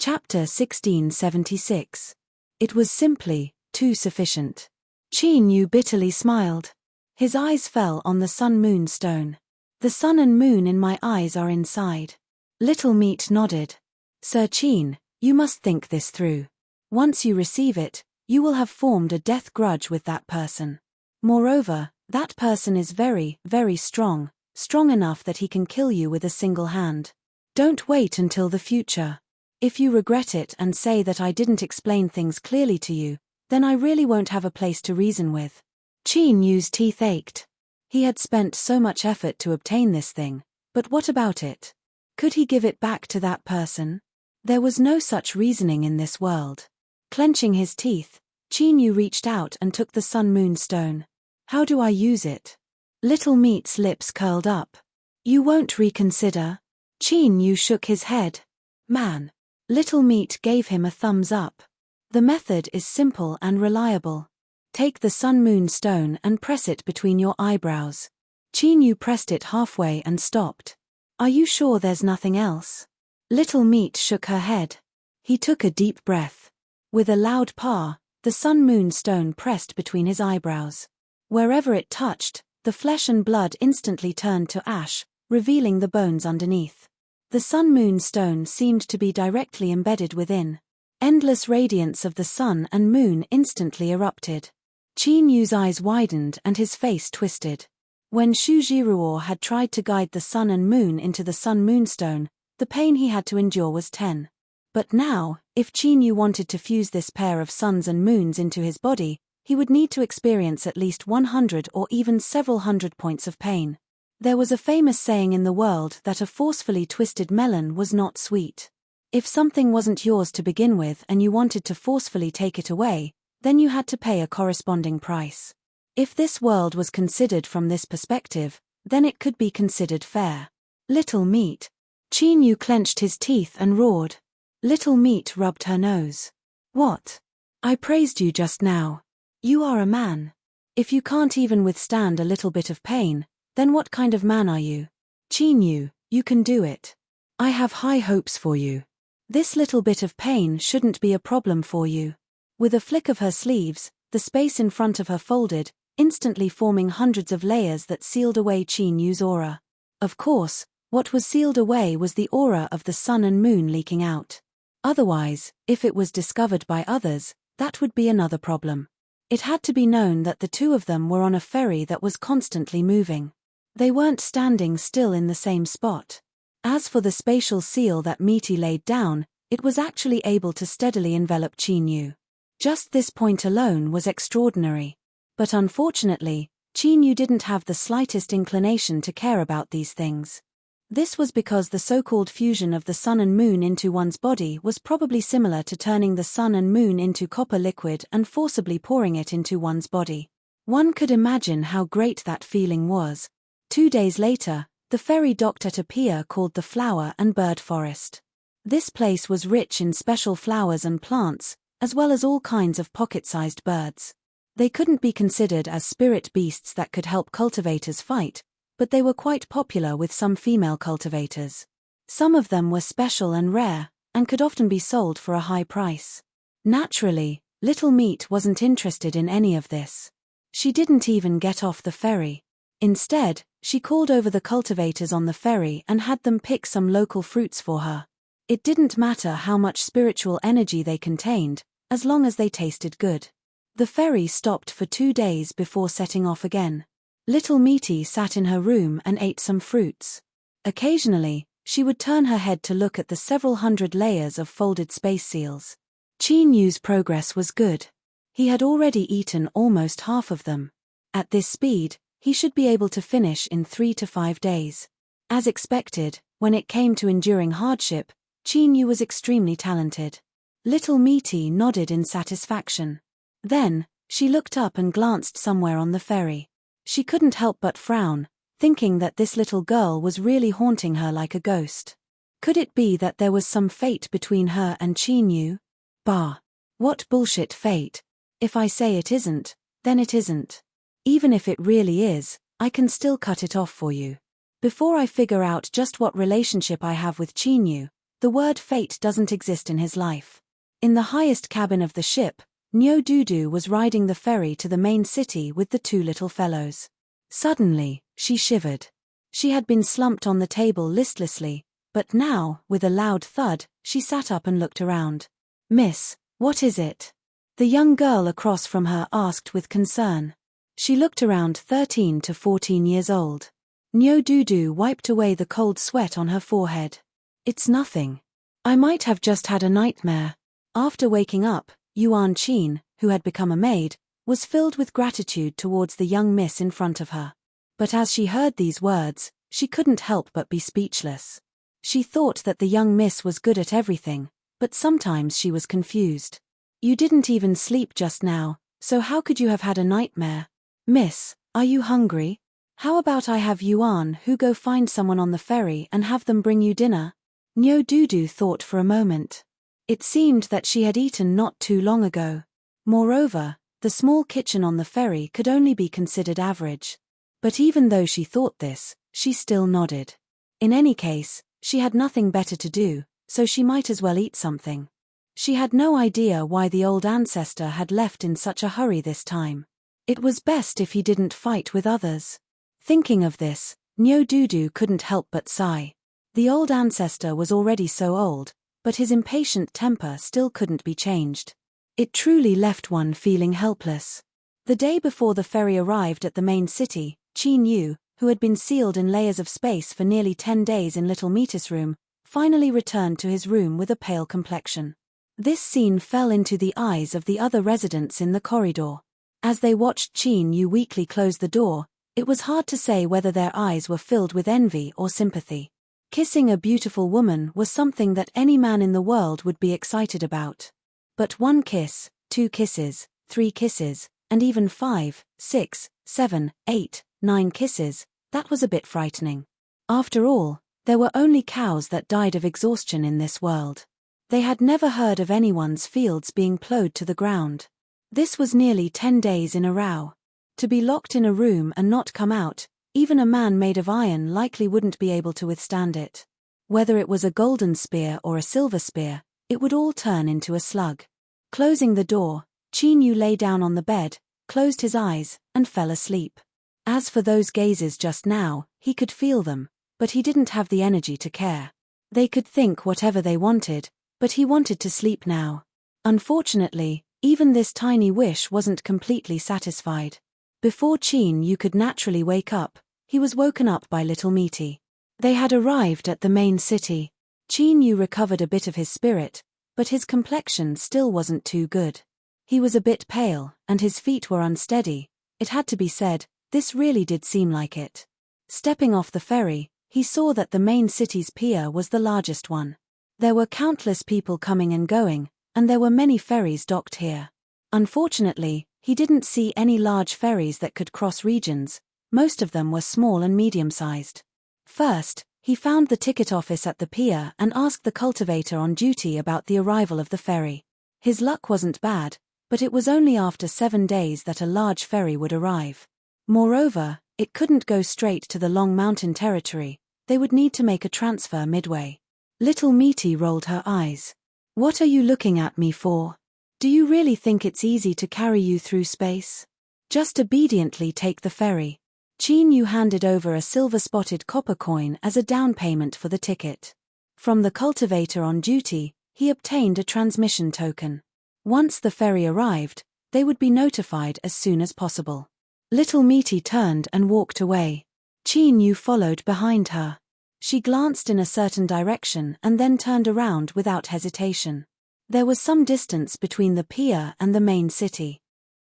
Chapter 1676. It was simply too sufficient. Qin Yu bitterly smiled. His eyes fell on the sun-moon stone. The sun and moon in my eyes are inside. Little Meat nodded. Sir Qin, you must think this through. Once you receive it, you will have formed a death grudge with that person. Moreover, that person is very, very strong enough that he can kill you with a single hand. Don't wait until the future. If you regret it and say that I didn't explain things clearly to you, then I really won't have a place to reason with. Qin Yu's teeth ached. He had spent so much effort to obtain this thing, but what about it? Could he give it back to that person? There was no such reasoning in this world. Clenching his teeth, Qin Yu reached out and took the sun-moon stone. How do I use it? Little Meat's lips curled up. You won't reconsider? Qin Yu shook his head. Man. Little Meat gave him a thumbs up. The method is simple and reliable. Take the sun-moon stone and press it between your eyebrows. Qin Yu pressed it halfway and stopped. Are you sure there's nothing else? Little Meat shook her head. He took a deep breath. With a loud purr, the sun-moon stone pressed between his eyebrows. Wherever it touched, the flesh and blood instantly turned to ash, revealing the bones underneath. The sun-moon stone seemed to be directly embedded within. Endless radiance of the sun and moon instantly erupted. Qin Yu's eyes widened and his face twisted. When Shu Jiruo had tried to guide the sun and moon into the sun-moon stone, the pain he had to endure was 10. But now, if Qin Yu wanted to fuse this pair of suns and moons into his body, he would need to experience at least 100 or even several hundred points of pain. There was a famous saying in the world that a forcefully twisted melon was not sweet. If something wasn't yours to begin with and you wanted to forcefully take it away, then you had to pay a corresponding price. If this world was considered from this perspective, then it could be considered fair. Little Meat. Qin Yu clenched his teeth and roared. Little Meat rubbed her nose. What? I praised you just now. You are a man. If you can't even withstand a little bit of pain, then what kind of man are you? Qin Yu, you can do it. I have high hopes for you. This little bit of pain shouldn't be a problem for you. With a flick of her sleeves, the space in front of her folded, instantly forming hundreds of layers that sealed away Qin Yu's aura. Of course, what was sealed away was the aura of the sun and moon leaking out. Otherwise, if it was discovered by others, that would be another problem. It had to be known that the two of them were on a ferry that was constantly moving. They weren't standing still in the same spot. As for the spatial seal that Meaty laid down, it was actually able to steadily envelop Qin Yu. Just this point alone was extraordinary. But unfortunately, Qin Yu didn't have the slightest inclination to care about these things. This was because the so-called fusion of the sun and moon into one's body was probably similar to turning the sun and moon into copper liquid and forcibly pouring it into one's body. One could imagine how great that feeling was. 2 days later, the ferry docked at a pier called the Flower and Bird Forest. This place was rich in special flowers and plants, as well as all kinds of pocket-sized birds. They couldn't be considered as spirit beasts that could help cultivators fight, but they were quite popular with some female cultivators. Some of them were special and rare, and could often be sold for a high price. Naturally, Little Meat wasn't interested in any of this. She didn't even get off the ferry. Instead, she called over the cultivators on the ferry and had them pick some local fruits for her. It didn't matter how much spiritual energy they contained, as long as they tasted good. The ferry stopped for 2 days before setting off again. Little Meaty sat in her room and ate some fruits. Occasionally, she would turn her head to look at the several hundred layers of folded space seals. Qin Yu's progress was good. He had already eaten almost half of them. At this speed, he should be able to finish in 3 to 5 days. As expected, when it came to enduring hardship, Qin Yu was extremely talented. Little Meaty nodded in satisfaction. Then, she looked up and glanced somewhere on the ferry. She couldn't help but frown, thinking that this little girl was really haunting her like a ghost. Could it be that there was some fate between her and Qin Yu? Bah! What bullshit fate. If I say it isn't, then it isn't. Even if it really is, I can still cut it off for you. Before I figure out just what relationship I have with Qin Yu, The word fate doesn't exist in his life. In the highest cabin of the ship, Nyo Dudu was riding the ferry to the main city with the two little fellows. Suddenly, she shivered. She had been slumped on the table listlessly, but now, with a loud thud, she sat up and looked around. "Miss, what is it?" the young girl across from her asked with concern. She looked around 13 to 14 years old. Nyo Dudu wiped away the cold sweat on her forehead. "It's nothing. I might have just had a nightmare." After waking up, Yuan Qin, who had become a maid, was filled with gratitude towards the young miss in front of her. But as she heard these words, she couldn't help but be speechless. She thought that the young miss was good at everything, but sometimes she was confused. "You didn't even sleep just now, so how could you have had a nightmare? Miss, are you hungry? How about I have Yuan who go find someone on the ferry and have them bring you dinner?" Nyo Dudu thought for a moment. It seemed that she had eaten not too long ago. Moreover, the small kitchen on the ferry could only be considered average. But even though she thought this, she still nodded. In any case, she had nothing better to do, so she might as well eat something. She had no idea why the old ancestor had left in such a hurry this time. It was best if he didn't fight with others. Thinking of this, Nyo Dudu couldn't help but sigh. The old ancestor was already so old, but his impatient temper still couldn't be changed. It truly left one feeling helpless. The day before the ferry arrived at the main city, Qin Yu, who had been sealed in layers of space for nearly 10 days in Little Metis' room, finally returned to his room with a pale complexion. This scene fell into the eyes of the other residents in the corridor. As they watched Qin Yu weakly close the door, it was hard to say whether their eyes were filled with envy or sympathy. Kissing a beautiful woman was something that any man in the world would be excited about. But 1 kiss, 2 kisses, 3 kisses, and even 5, 6, 7, 8, 9 kisses, that was a bit frightening. After all, there were only cows that died of exhaustion in this world. They had never heard of anyone's fields being plowed to the ground. This was nearly 10 days in a row. To be locked in a room and not come out, even a man made of iron likely wouldn't be able to withstand it. Whether it was a golden spear or a silver spear, it would all turn into a slug. Closing the door, Qin Yu lay down on the bed, closed his eyes, and fell asleep. As for those gazes just now, he could feel them, but he didn't have the energy to care. They could think whatever they wanted, but he wanted to sleep now. Unfortunately, even this tiny wish wasn't completely satisfied. Before Qin Yu could naturally wake up, he was woken up by Little Meaty. They had arrived at the main city. Qin Yu recovered a bit of his spirit, but his complexion still wasn't too good. He was a bit pale, and his feet were unsteady. It had to be said, this really did seem like it. Stepping off the ferry, he saw that the main city's pier was the largest one. There were countless people coming and going, and there were many ferries docked here. Unfortunately, he didn't see any large ferries that could cross regions. Most of them were small and medium-sized. First, he found the ticket office at the pier and asked the cultivator on duty about the arrival of the ferry. His luck wasn't bad, but it was only after 7 days that a large ferry would arrive. Moreover, it couldn't go straight to the Long Mountain territory. They would need to make a transfer midway. Little Meaty rolled her eyes. "What are you looking at me for? Do you really think it's easy to carry you through space? Just obediently take the ferry." Qin Yu handed over a silver-spotted copper coin as a down payment for the ticket. From the cultivator on duty, he obtained a transmission token. Once the ferry arrived, they would be notified as soon as possible. Little Meaty turned and walked away. Qin Yu followed behind her. She glanced in a certain direction and then turned around without hesitation. There was some distance between the pier and the main city.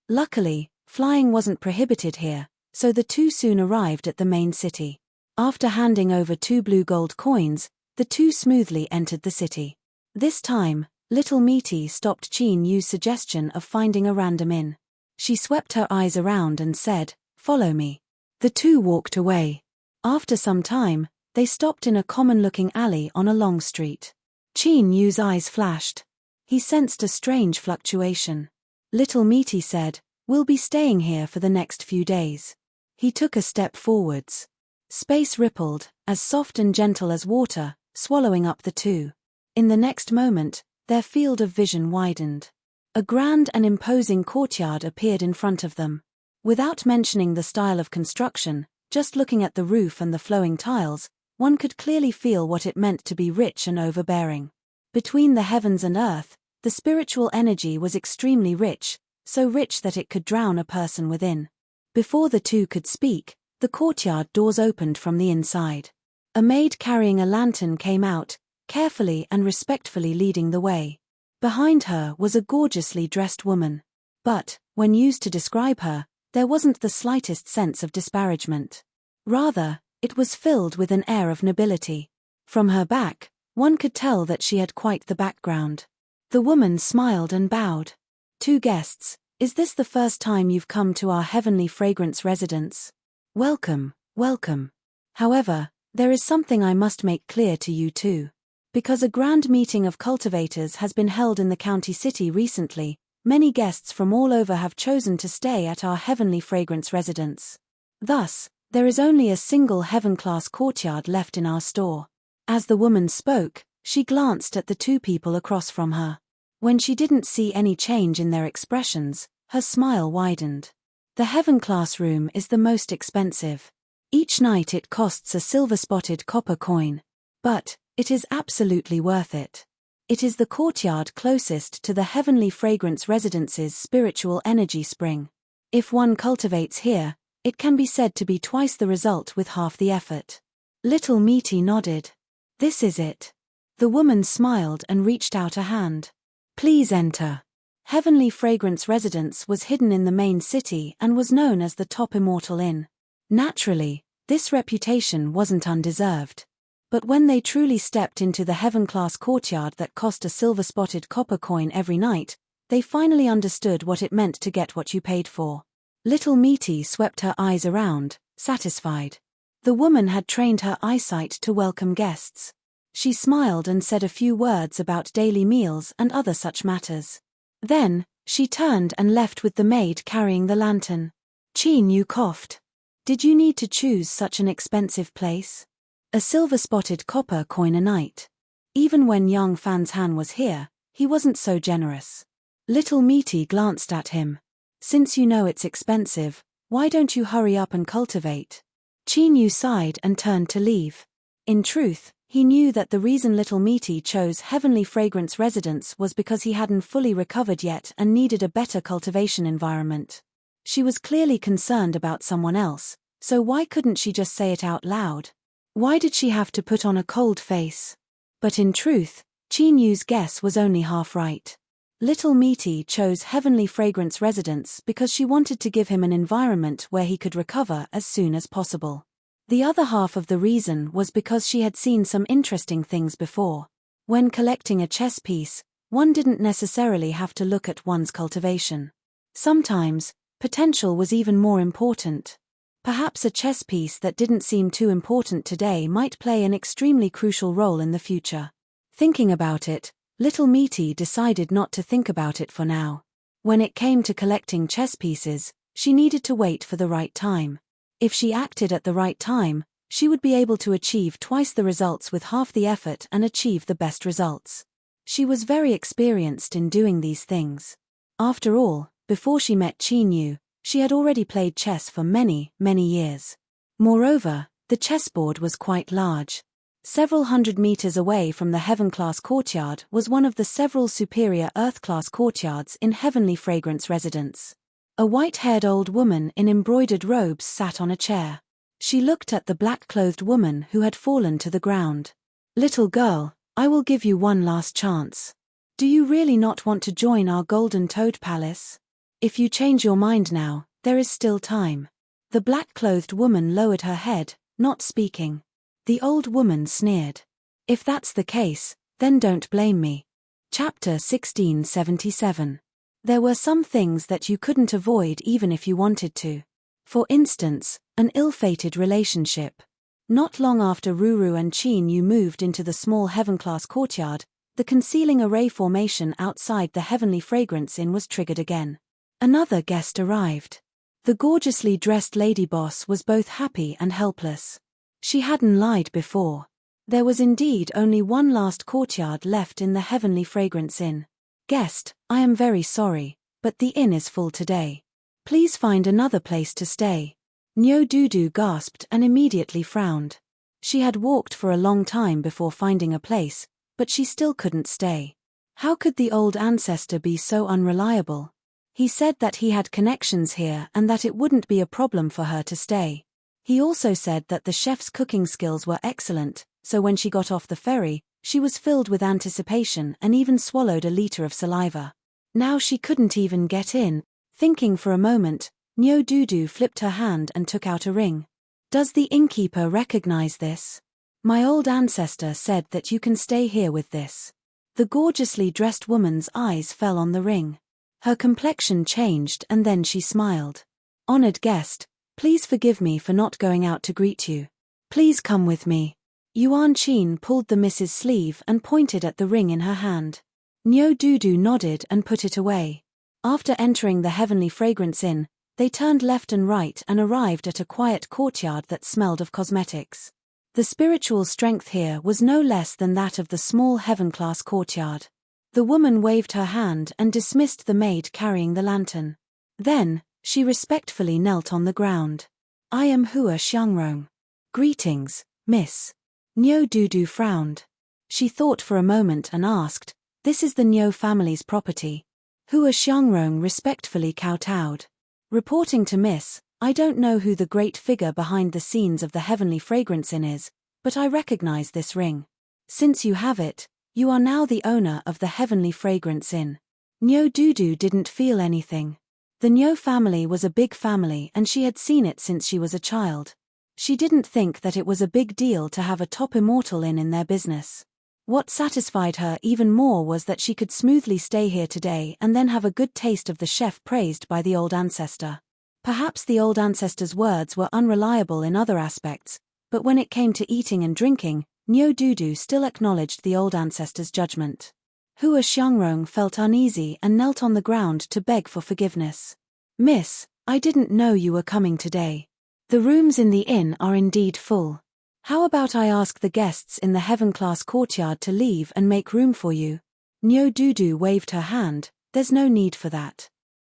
Luckily, flying wasn't prohibited here, so the two soon arrived at the main city. After handing over 2 blue gold coins, the two smoothly entered the city. This time, Little Meaty stopped Qin Yu's suggestion of finding a random inn. She swept her eyes around and said, "Follow me." The two walked away. After some time, they stopped in a common-looking alley on a long street. Qin Yu's eyes flashed. He sensed a strange fluctuation. Little Meaty said, "We'll be staying here for the next few days." He took a step forwards. Space rippled, as soft and gentle as water, swallowing up the two. In the next moment, their field of vision widened. A grand and imposing courtyard appeared in front of them. Without mentioning the style of construction, just looking at the roof and the flowing tiles, one could clearly feel what it meant to be rich and overbearing. Between the heavens and earth, the spiritual energy was extremely rich, so rich that it could drown a person within. Before the two could speak, the courtyard doors opened from the inside. A maid carrying a lantern came out, carefully and respectfully leading the way. Behind her was a gorgeously dressed woman. But, when used to describe her, there wasn't the slightest sense of disparagement. Rather, it was filled with an air of nobility. From her back, one could tell that she had quite the background. The woman smiled and bowed. "Two guests, is this the first time you've come to our heavenly fragrance residence? Welcome, welcome. However, there is something I must make clear to you too. Because a grand meeting of cultivators has been held in the county city recently, many guests from all over have chosen to stay at our heavenly fragrance residence. Thus, there is only a single heaven-class courtyard left in our store." As the woman spoke, she glanced at the two people across from her. When she didn't see any change in their expressions, her smile widened. "The heaven-class room is the most expensive. Each night it costs a silver-spotted copper coin. But it is absolutely worth it. It is the courtyard closest to the heavenly fragrance residence's spiritual energy spring. If one cultivates here, it can be said to be twice the result with half the effort." Little Meaty nodded. "This is it." The woman smiled and reached out a hand. "Please enter." Heavenly Fragrance Residence was hidden in the main city and was known as the top immortal inn. Naturally, this reputation wasn't undeserved. But when they truly stepped into the heaven-class courtyard that cost a silver-spotted copper coin every night, they finally understood what it meant to get what you paid for. Little Meaty swept her eyes around, satisfied. The woman had trained her eyesight to welcome guests. She smiled and said a few words about daily meals and other such matters. Then, she turned and left with the maid carrying the lantern. Chin coughed. "Did you need to choose such an expensive place? A silver-spotted copper coin a night. Even when young Fan's Han was here, he wasn't so generous." Little Meaty glanced at him. "Since you know it's expensive, why don't you hurry up and cultivate?" Chin sighed and turned to leave. In truth, he knew that the reason Little Meaty chose Heavenly Fragrance Residence was because he hadn't fully recovered yet and needed a better cultivation environment. She was clearly concerned about someone else, so why couldn't she just say it out loud? Why did she have to put on a cold face? But in truth, Chin's guess was only half right. Little Meaty chose Heavenly Fragrance Residence because she wanted to give him an environment where he could recover as soon as possible. The other half of the reason was because she had seen some interesting things before. When collecting a chess piece, one didn't necessarily have to look at one's cultivation. Sometimes, potential was even more important. Perhaps a chess piece that didn't seem too important today might play an extremely crucial role in the future. Thinking about it, Little Meaty decided not to think about it for now. When it came to collecting chess pieces, she needed to wait for the right time. If she acted at the right time, she would be able to achieve twice the results with half the effort and achieve the best results. She was very experienced in doing these things. After all, before she met Chin, she had already played chess for many, many years. Moreover, the chessboard was quite large. Several hundred meters away from the heaven-class courtyard was one of the several superior earth-class courtyards in Heavenly Fragrance Residence. A white-haired old woman in embroidered robes sat on a chair. She looked at the black-clothed woman who had fallen to the ground. "Little girl, I will give you one last chance. Do you really not want to join our Golden Toad Palace? If you change your mind now, there is still time." The black-clothed woman lowered her head, not speaking. The old woman sneered. "If that's the case, then don't blame me." Chapter 1677. There were some things that you couldn't avoid even if you wanted to. For instance, an ill-fated relationship. Not long after Ruru and Chin moved into the small heaven-class courtyard, the concealing array formation outside the Heavenly Fragrance Inn was triggered again. Another guest arrived. The gorgeously dressed lady boss was both happy and helpless. She hadn't lied before. There was indeed only one last courtyard left in the Heavenly Fragrance Inn. Guest, I am very sorry, but the inn is full today. Please find another place to stay. Nyo Dudu gasped and immediately frowned. She had walked for a long time before finding a place, but she still couldn't stay. How could the old ancestor be so unreliable? He said that he had connections here and that it wouldn't be a problem for her to stay. He also said that the chef's cooking skills were excellent, so when she got off the ferry, she was filled with anticipation and even swallowed a liter of saliva. Now she couldn't even get in. Thinking for a moment, Nyo Dudu flipped her hand and took out a ring. Does the innkeeper recognize this? My old ancestor said that you can stay here with this. The gorgeously dressed woman's eyes fell on the ring. Her complexion changed and then she smiled. Honored guest, please forgive me for not going out to greet you. Please come with me. Yuan Qin pulled the missus' sleeve and pointed at the ring in her hand. Nyo Dudu nodded and put it away. After entering the Heavenly Fragrance Inn, they turned left and right and arrived at a quiet courtyard that smelled of cosmetics. The spiritual strength here was no less than that of the small heaven-class courtyard. The woman waved her hand and dismissed the maid carrying the lantern. Then, she respectfully knelt on the ground. I am Hua Xiangrong. Greetings, miss. Nyo Dudu frowned. She thought for a moment and asked, this is the Nyo family's property. Hua Xiangrong respectfully kowtowed. Reporting to Miss, I don't know who the great figure behind the scenes of the Heavenly Fragrance Inn is, but I recognize this ring. Since you have it, you are now the owner of the Heavenly Fragrance Inn. Nyo Dudu didn't feel anything. The Nyo family was a big family and she had seen it since she was a child. She didn't think that it was a big deal to have a top immortal inn in their business. What satisfied her even more was that she could smoothly stay here today and then have a good taste of the chef praised by the old ancestor. Perhaps the old ancestor's words were unreliable in other aspects, but when it came to eating and drinking, Nyo Dudu still acknowledged the old ancestor's judgment. Hua Xiangrong felt uneasy and knelt on the ground to beg for forgiveness. Miss, I didn't know you were coming today. The rooms in the inn are indeed full. How about I ask the guests in the heaven-class courtyard to leave and make room for you? Nyo Dudu waved her hand, there's no need for that.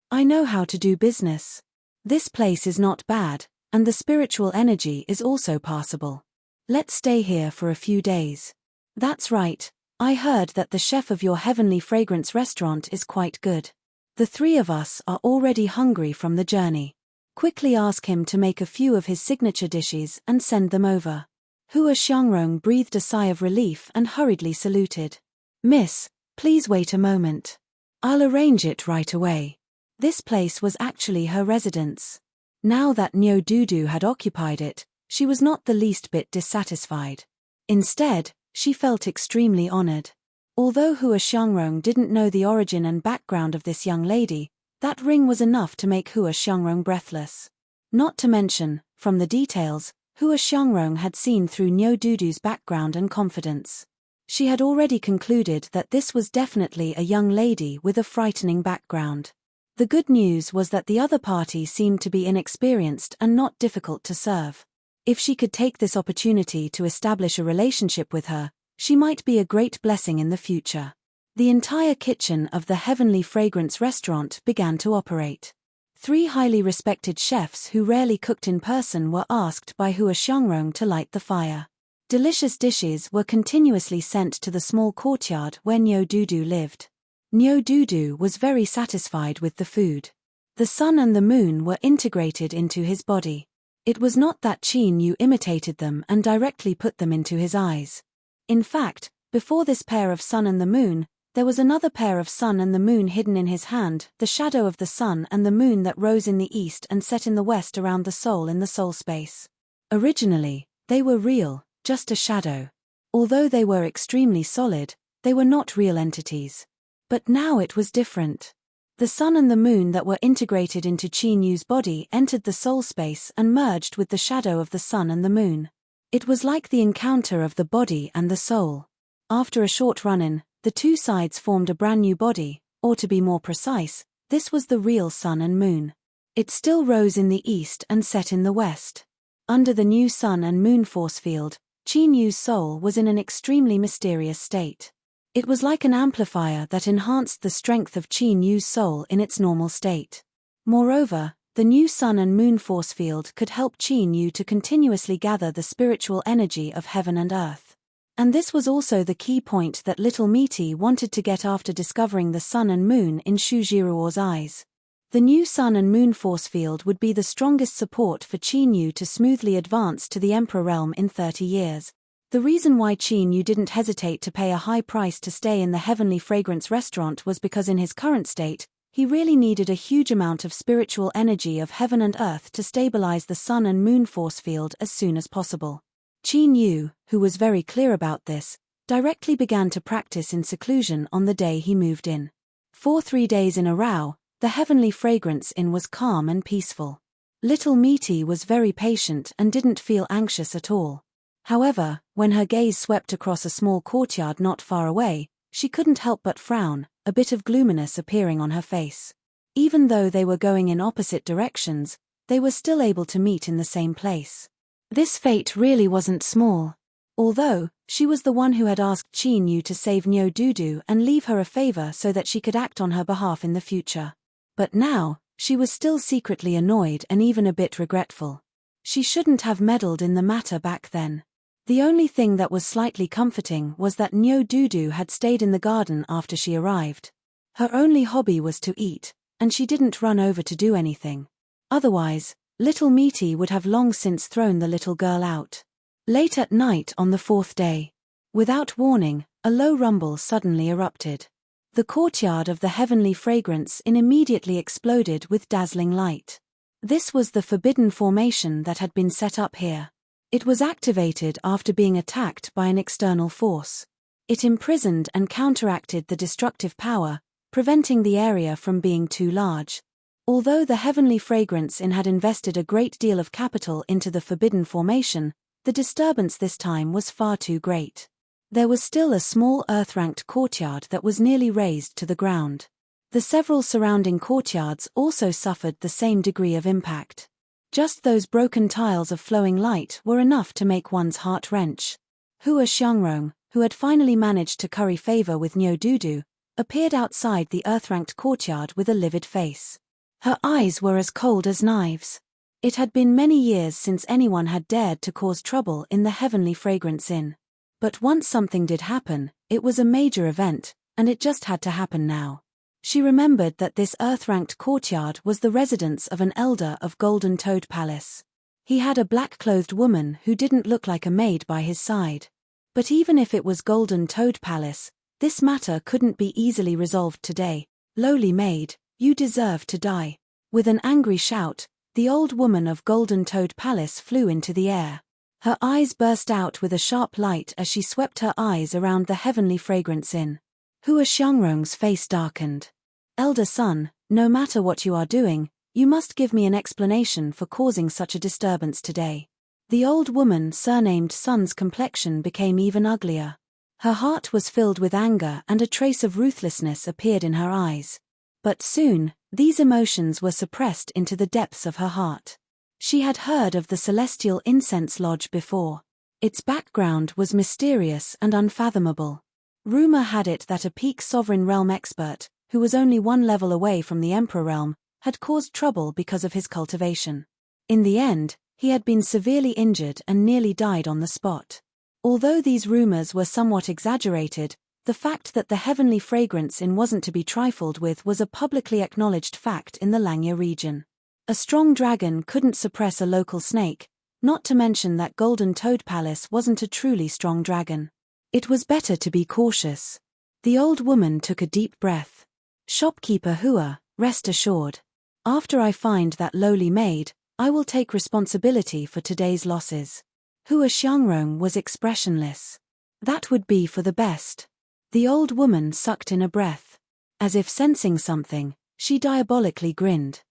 I know how to do business. This place is not bad, and the spiritual energy is also passable. Let's stay here for a few days. That's right, I heard that the chef of your Heavenly Fragrance restaurant is quite good. The three of us are already hungry from the journey. Quickly ask him to make a few of his signature dishes and send them over. Hua Xiangrong breathed a sigh of relief and hurriedly saluted. Miss, please wait a moment. I'll arrange it right away. This place was actually her residence. Now that Nyo Dudu had occupied it, she was not the least bit dissatisfied. Instead, she felt extremely honored. Although Hua Xiangrong didn't know the origin and background of this young lady, that ring was enough to make Hua Xiangrong breathless. Not to mention, from the details, Hua Xiangrong had seen through Nyo Dudu's background and confidence. She had already concluded that this was definitely a young lady with a frightening background. The good news was that the other party seemed to be inexperienced and not difficult to serve. If she could take this opportunity to establish a relationship with her, she might be a great blessing in the future. The entire kitchen of the Heavenly Fragrance restaurant began to operate. 3 highly respected chefs who rarely cooked in person were asked by Hua Xiangrong to light the fire. Delicious dishes were continuously sent to the small courtyard where Nyo Dudu lived. Nyo Dudu was very satisfied with the food. The sun and the moon were integrated into his body. It was not that Qin Yu imitated them and directly put them into his eyes. In fact, before this pair of sun and the moon, there was another pair of sun and the moon hidden in his hand, the shadow of the sun and the moon that rose in the east and set in the west around the soul in the soul space. Originally, they were real, just a shadow. Although they were extremely solid, they were not real entities. But now it was different. The sun and the moon that were integrated into Qin Yu's body entered the soul space and merged with the shadow of the sun and the moon. It was like the encounter of the body and the soul. After a short run-in, the 2 sides formed a brand new body, or to be more precise, this was the real sun and moon. It still rose in the east and set in the west. Under the new sun and moon force field, Qin Yu's soul was in an extremely mysterious state. It was like an amplifier that enhanced the strength of Qin Yu's soul in its normal state. Moreover, the new sun and moon force field could help Qin Yu to continuously gather the spiritual energy of heaven and earth. And this was also the key point that little Misty wanted to get after discovering the sun and moon in Shu Jiruo's eyes. The new sun and moon force field would be the strongest support for Qin Yu to smoothly advance to the Emperor realm in 30 years. The reason why Qin Yu didn't hesitate to pay a high price to stay in the Heavenly Fragrance restaurant was because in his current state, he really needed a huge amount of spiritual energy of heaven and earth to stabilize the sun and moon force field as soon as possible. Qin Yu, who was very clear about this, directly began to practice in seclusion on the day he moved in. For 3 days in a row, the Heavenly Fragrance Inn was calm and peaceful. Little Misty was very patient and didn't feel anxious at all. However, when her gaze swept across a small courtyard not far away, she couldn't help but frown, a bit of gloominess appearing on her face. Even though they were going in opposite directions, they were still able to meet in the same place. This fate really wasn't small. Although, she was the one who had asked Qin Yu to save Nyo Dudu and leave her a favor so that she could act on her behalf in the future. But now, she was still secretly annoyed and even a bit regretful. She shouldn't have meddled in the matter back then. The only thing that was slightly comforting was that Nyo Dudu had stayed in the garden after she arrived. Her only hobby was to eat, and she didn't run over to do anything. Otherwise, little Misty would have long since thrown the little girl out. Late at night on the 4th day, without warning, a low rumble suddenly erupted. The courtyard of the Heavenly Fragrance Inn immediately exploded with dazzling light. This was the forbidden formation that had been set up here. It was activated after being attacked by an external force. It imprisoned and counteracted the destructive power, preventing the area from being too large. Although the Heavenly Fragrance Inn had invested a great deal of capital into the forbidden formation, the disturbance this time was far too great. There was still a small earth-ranked courtyard that was nearly razed to the ground. The several surrounding courtyards also suffered the same degree of impact. Just those broken tiles of flowing light were enough to make one's heart wrench. Hua Xiangrong, who had finally managed to curry favor with Nyo Dudu, appeared outside the earth-ranked courtyard with a livid face. Her eyes were as cold as knives. It had been many years since anyone had dared to cause trouble in the Heavenly Fragrance Inn. But once something did happen, it was a major event, and it just had to happen now. She remembered that this earth-ranked courtyard was the residence of an elder of Golden Toad Palace. He had a black-clothed woman who didn't look like a maid by his side. But even if it was Golden Toad Palace, this matter couldn't be easily resolved today. Lowly maid, you deserve to die. With an angry shout, the old woman of Golden Toad Palace flew into the air. Her eyes burst out with a sharp light as she swept her eyes around the Heavenly Fragrance Inn. Hua Xiangrong's face darkened. Elder son, no matter what you are doing, you must give me an explanation for causing such a disturbance today. The old woman surnamed Sun's complexion became even uglier. Her heart was filled with anger and a trace of ruthlessness appeared in her eyes. But soon, these emotions were suppressed into the depths of her heart. She had heard of the Celestial Incense Lodge before. Its background was mysterious and unfathomable. Rumor had it that a peak sovereign realm expert, who was only one level away from the Emperor realm, had caused trouble because of his cultivation. In the end, he had been severely injured and nearly died on the spot. Although these rumors were somewhat exaggerated, the fact that the Heavenly Fragrance Inn wasn't to be trifled with was a publicly acknowledged fact in the Langya region. A strong dragon couldn't suppress a local snake, not to mention that Golden Toad Palace wasn't a truly strong dragon. It was better to be cautious. The old woman took a deep breath. Shopkeeper Hua, rest assured. After I find that lowly maid, I will take responsibility for today's losses. Hua Xiangrong was expressionless. That would be for the best. The old woman sucked in a breath. As if sensing something, she diabolically grinned.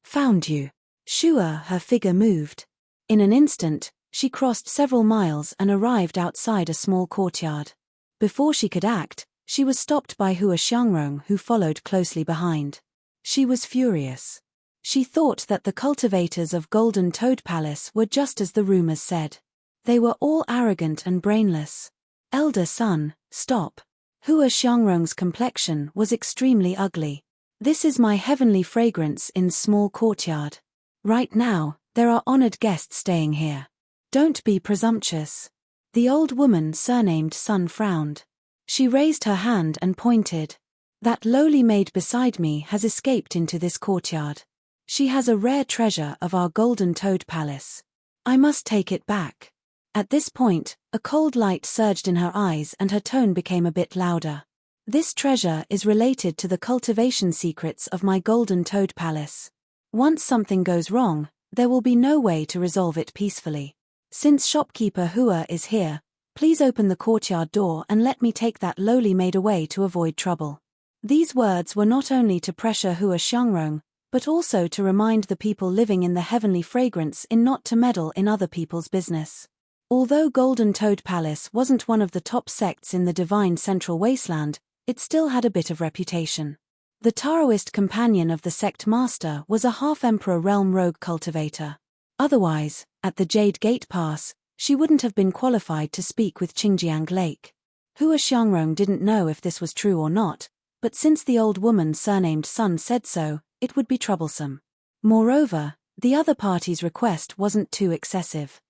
Found you. Shua, her figure moved. In an instant, she crossed several miles and arrived outside a small courtyard. Before she could act, she was stopped by Hua Xiangrong, who followed closely behind. She was furious. She thought that the cultivators of Golden Toad Palace were just as the rumors said. They were all arrogant and brainless. Elder son, stop. Hua Xiangrong's complexion was extremely ugly. This is my heavenly fragrance in small courtyard. Right now, there are honored guests staying here. Don't be presumptuous. The old woman surnamed Sun frowned. She raised her hand and pointed. That lowly maid beside me has escaped into this courtyard. She has a rare treasure of our golden toad palace. I must take it back. At this point, a cold light surged in her eyes and her tone became a bit louder. This treasure is related to the cultivation secrets of my golden toad palace. Once something goes wrong, there will be no way to resolve it peacefully. Since shopkeeper Hua is here, please open the courtyard door and let me take that lowly maid away to avoid trouble. These words were not only to pressure Hua Xiangrong, but also to remind the people living in the heavenly fragrance in not to meddle in other people's business. Although Golden Toad Palace wasn't one of the top sects in the divine Central Wasteland, it still had a bit of reputation. The Taoist companion of the sect master was a half-emperor realm rogue cultivator. Otherwise, at the Jade Gate Pass, she wouldn't have been qualified to speak with Qingjiang Lake. Hua Xiangrong didn't know if this was true or not, but since the old woman surnamed Sun said so, it would be troublesome. Moreover, the other party's request wasn't too excessive.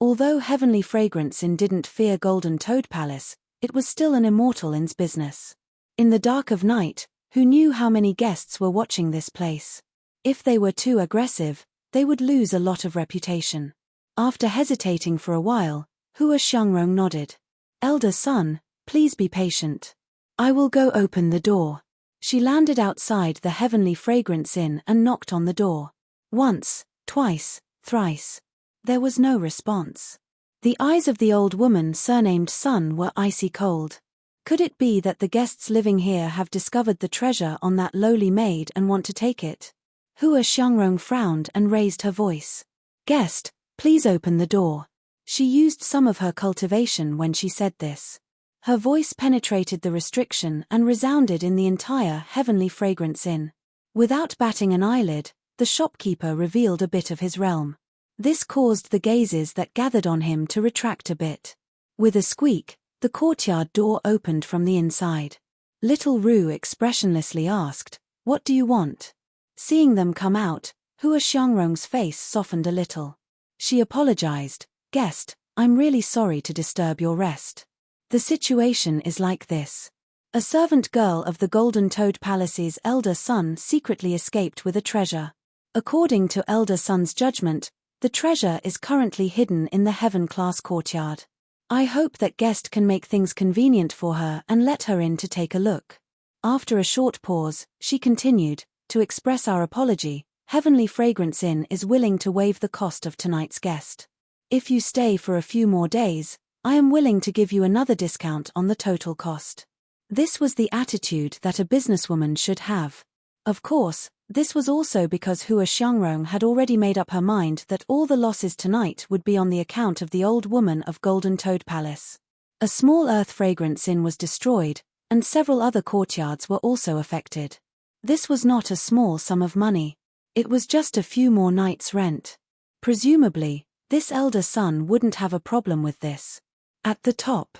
Although Heavenly Fragrance Inn didn't fear Golden Toad Palace, it was still an immortal inn's business. In the dark of night, who knew how many guests were watching this place? If they were too aggressive, they would lose a lot of reputation. After hesitating for a while, Hua Xiangrong nodded. Elder son, please be patient. I will go open the door. She landed outside the Heavenly Fragrance Inn and knocked on the door. Once, twice, thrice. There was no response. The eyes of the old woman surnamed Sun were icy cold. Could it be that the guests living here have discovered the treasure on that lowly maid and want to take it? Hua Xiangrong frowned and raised her voice. Guest, please open the door. She used some of her cultivation when she said this. Her voice penetrated the restriction and resounded in the entire Heavenly Fragrance Inn. Without batting an eyelid, the shopkeeper revealed a bit of his realm. This caused the gazes that gathered on him to retract a bit. With a squeak, the courtyard door opened from the inside. Little Rue expressionlessly asked, "What do you want?" Seeing them come out, Hua Xiangrong's face softened a little. She apologized. Guest, I'm really sorry to disturb your rest. The situation is like this. A servant girl of the Golden Toad Palace's elder son secretly escaped with a treasure. According to elder son's judgment, the treasure is currently hidden in the heaven-class courtyard. I hope that guest can make things convenient for her and let her in to take a look. After a short pause, she continued, to express our apology, Heavenly Fragrance Inn is willing to waive the cost of tonight's guest. If you stay for a few more days, I am willing to give you another discount on the total cost. This was the attitude that a businesswoman should have. Of course, this was also because Hua Xiangrong had already made up her mind that all the losses tonight would be on the account of the old woman of Golden Toad Palace. A small earth fragrance inn was destroyed, and several other courtyards were also affected. This was not a small sum of money. It was just a few more nights' rent. Presumably, this elder son wouldn't have a problem with this. At the top.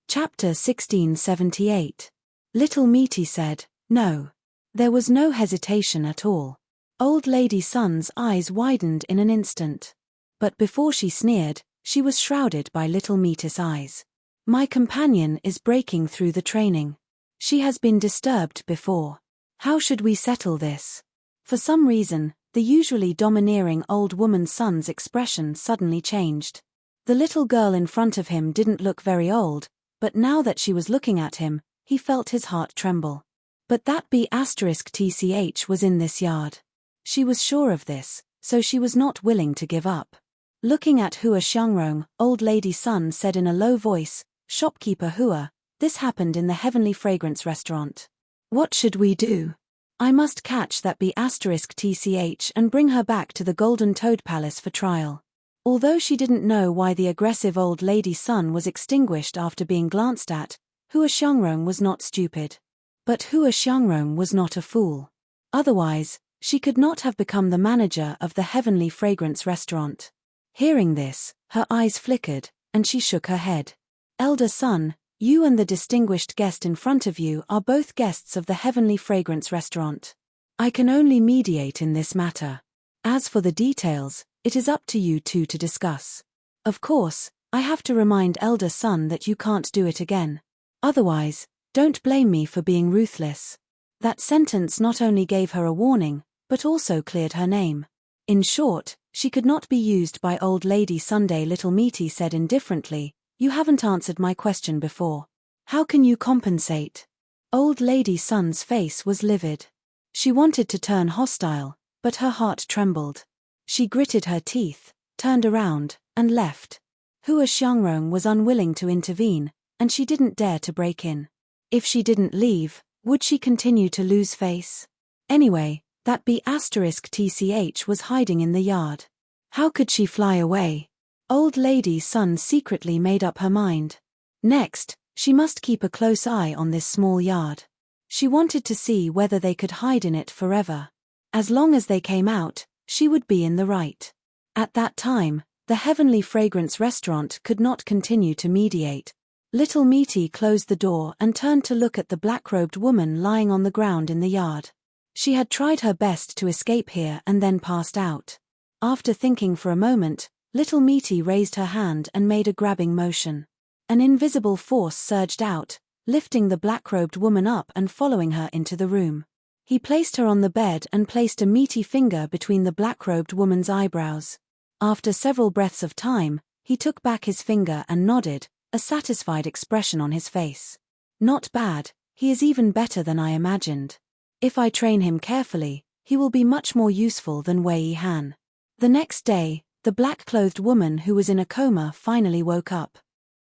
Chapter 1678. Little Meaty said, "No." There was no hesitation at all. Old Lady Sun's eyes widened in an instant. But before she sneered, she was shrouded by Little Meaty's eyes. My companion is breaking through the training. She has been disturbed before. How should we settle this? For some reason, the usually domineering old woman's son's expression suddenly changed. The little girl in front of him didn't look very old, but now that she was looking at him, he felt his heart tremble. But that B*TCH was in this yard. She was sure of this, so she was not willing to give up. Looking at Hua Xiangrong, Old Lady Sun said in a low voice, "Shopkeeper Hua, this happened in the Heavenly Fragrance restaurant. What should we do? I must catch that B*TCH and bring her back to the Golden Toad Palace for trial." Although she didn't know why the aggressive old lady Sun was extinguished after being glanced at, Hua Xiangrong was not stupid. But Hua Xiangrong was not a fool. Otherwise, she could not have become the manager of the Heavenly Fragrance restaurant. Hearing this, her eyes flickered, and she shook her head. Elder son, you and the distinguished guest in front of you are both guests of the Heavenly Fragrance Restaurant. I can only mediate in this matter. As for the details, it is up to you two to discuss. Of course, I have to remind elder son that you can't do it again. Otherwise, don't blame me for being ruthless. That sentence not only gave her a warning, but also cleared her name. In short, she could not be used by old lady Sunday. Little Meaty said indifferently, you haven't answered my question before. How can you compensate? Old lady Sun's face was livid. She wanted to turn hostile, but her heart trembled. She gritted her teeth, turned around, and left. Hua Xiangrong was unwilling to intervene, and she didn't dare to break in. If she didn't leave, would she continue to lose face? Anyway, that B*TCH was hiding in the yard. How could she fly away? Old lady Sun secretly made up her mind. Next, she must keep a close eye on this small yard. She wanted to see whether they could hide in it forever. As long as they came out, she would be in the right. At that time, the Heavenly Fragrance Restaurant could not continue to mediate. Little Meaty closed the door and turned to look at the black-robed woman lying on the ground in the yard. She had tried her best to escape here and then passed out. After thinking for a moment, Little Meaty raised her hand and made a grabbing motion. An invisible force surged out, lifting the black-robed woman up and following her into the room. He placed her on the bed and placed a meaty finger between the black-robed woman's eyebrows. After several breaths of time, he took back his finger and nodded, a satisfied expression on his face. Not bad, he is even better than I imagined. If I train him carefully, he will be much more useful than Wei Han. The next day, the black-clothed woman who was in a coma finally woke up.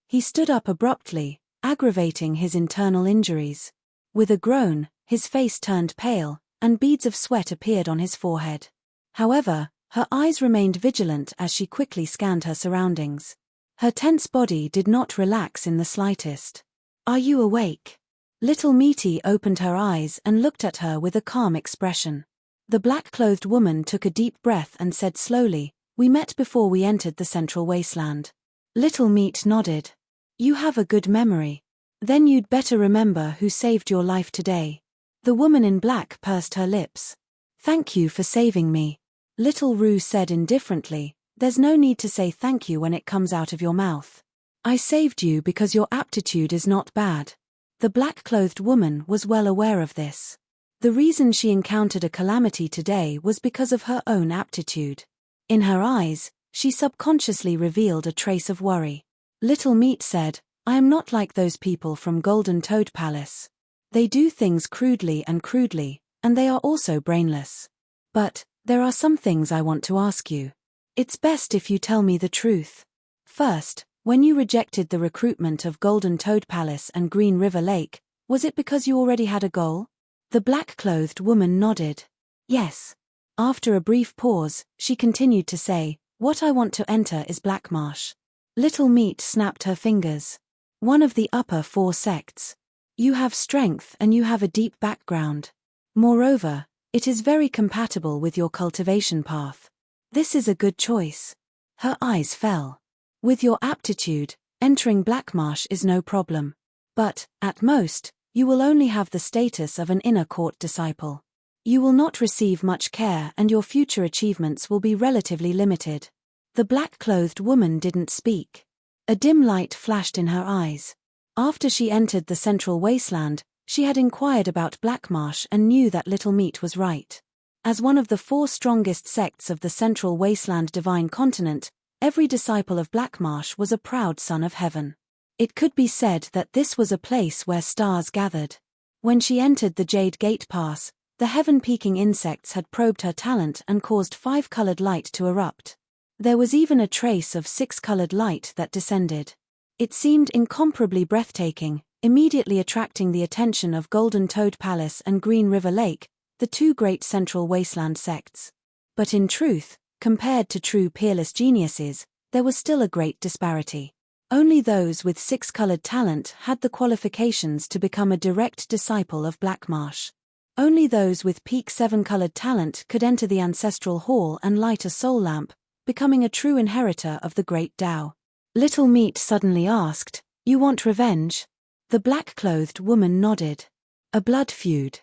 He stood up abruptly, aggravating his internal injuries. With a groan, his face turned pale, and beads of sweat appeared on his forehead. However, her eyes remained vigilant as she quickly scanned her surroundings. Her tense body did not relax in the slightest. Are you awake? Little Meaty opened her eyes and looked at her with a calm expression. The black-clothed woman took a deep breath and said slowly, we met before we entered the central wasteland. Little Meat nodded. You have a good memory. Then you'd better remember who saved your life today. The woman in black pursed her lips. Thank you for saving me. Little Roo said indifferently, there's no need to say thank you when it comes out of your mouth. I saved you because your aptitude is not bad. The black-clothed woman was well aware of this. The reason she encountered a calamity today was because of her own aptitude. In her eyes, she subconsciously revealed a trace of worry. Little Meat said, I am not like those people from Golden Toad Palace. They do things crudely, and they are also brainless. But, there are some things I want to ask you. It's best if you tell me the truth. First, when you rejected the recruitment of Golden Toad Palace and Green River Lake, was it because you already had a goal? The black-clothed woman nodded. Yes. After a brief pause, she continued to say, what I want to enter is Black Marsh. Little Meat snapped her fingers. One of the upper 4 sects. You have strength and you have a deep background. Moreover, it is very compatible with your cultivation path. This is a good choice. Her eyes fell. With your aptitude, entering Black Marsh is no problem. But, at most, you will only have the status of an inner court disciple. You will not receive much care and your future achievements will be relatively limited. The black-clothed woman didn't speak. A dim light flashed in her eyes. After she entered the central wasteland, she had inquired about Black Marsh and knew that Little Meat was right. As one of the 4 strongest sects of the central wasteland divine continent, every disciple of Black Marsh was a proud son of heaven. It could be said that this was a place where stars gathered. When she entered the Jade Gate Pass, the heaven-peaking insects had probed her talent and caused 5-colored light to erupt. There was even a trace of 6-colored light that descended. It seemed incomparably breathtaking, immediately attracting the attention of Golden Toad Palace and Green River Lake, the 2 great central wasteland sects. But in truth, compared to true peerless geniuses, there was still a great disparity. Only those with 6-colored talent had the qualifications to become a direct disciple of Black Marsh. Only those with peak 7-colored talent could enter the ancestral hall and light a soul lamp, becoming a true inheritor of the great Tao. Little Meat suddenly asked, "You want revenge?" The black-clothed woman nodded. "A blood feud.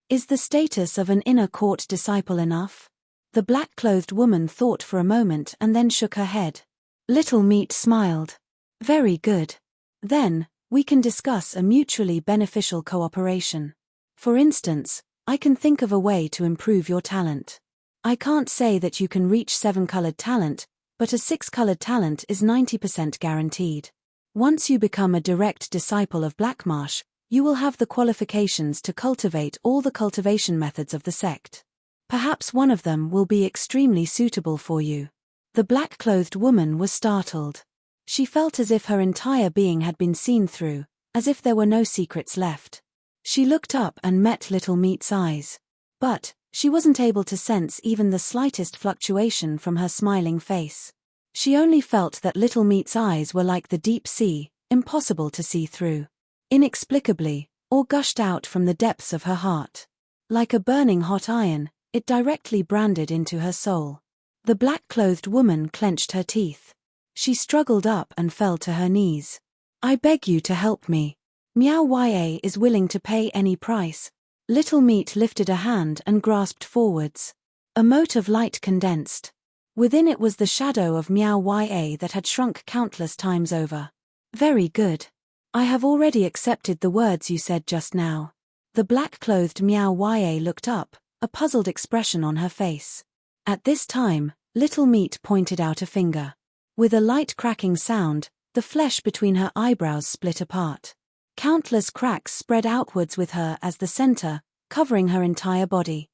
Is the status of an inner court disciple enough?" The black-clothed woman thought for a moment and then shook her head. Little Meat smiled. "Very good. Then, we can discuss a mutually beneficial cooperation. For instance, I can think of a way to improve your talent. I can't say that you can reach 7-colored talent, but a 6-colored talent is 90% guaranteed. Once you become a direct disciple of Blackmarsh, you will have the qualifications to cultivate all the cultivation methods of the sect. Perhaps one of them will be extremely suitable for you." The black-clothed woman was startled. She felt as if her entire being had been seen through, as if there were no secrets left. She looked up and met Little Meat's eyes. But she wasn't able to sense even the slightest fluctuation from her smiling face. She only felt that Little Meat's eyes were like the deep sea, impossible to see through. Inexplicably, or gushed out from the depths of her heart. Like a burning hot iron, it directly branded into her soul. The black-clothed woman clenched her teeth. She struggled up and fell to her knees. "I beg you to help me. Meow Ya is willing to pay any price." Little Meat lifted a hand and grasped forwards. A mote of light condensed. Within it was the shadow of Meow Ya that had shrunk countless times over. "Very good. I have already accepted the words you said just now." The black-clothed Meow Ya looked up, a puzzled expression on her face. At this time, Little Meat pointed out a finger. With a light cracking sound, the flesh between her eyebrows split apart. Countless cracks spread outwards with her as the center, covering her entire body.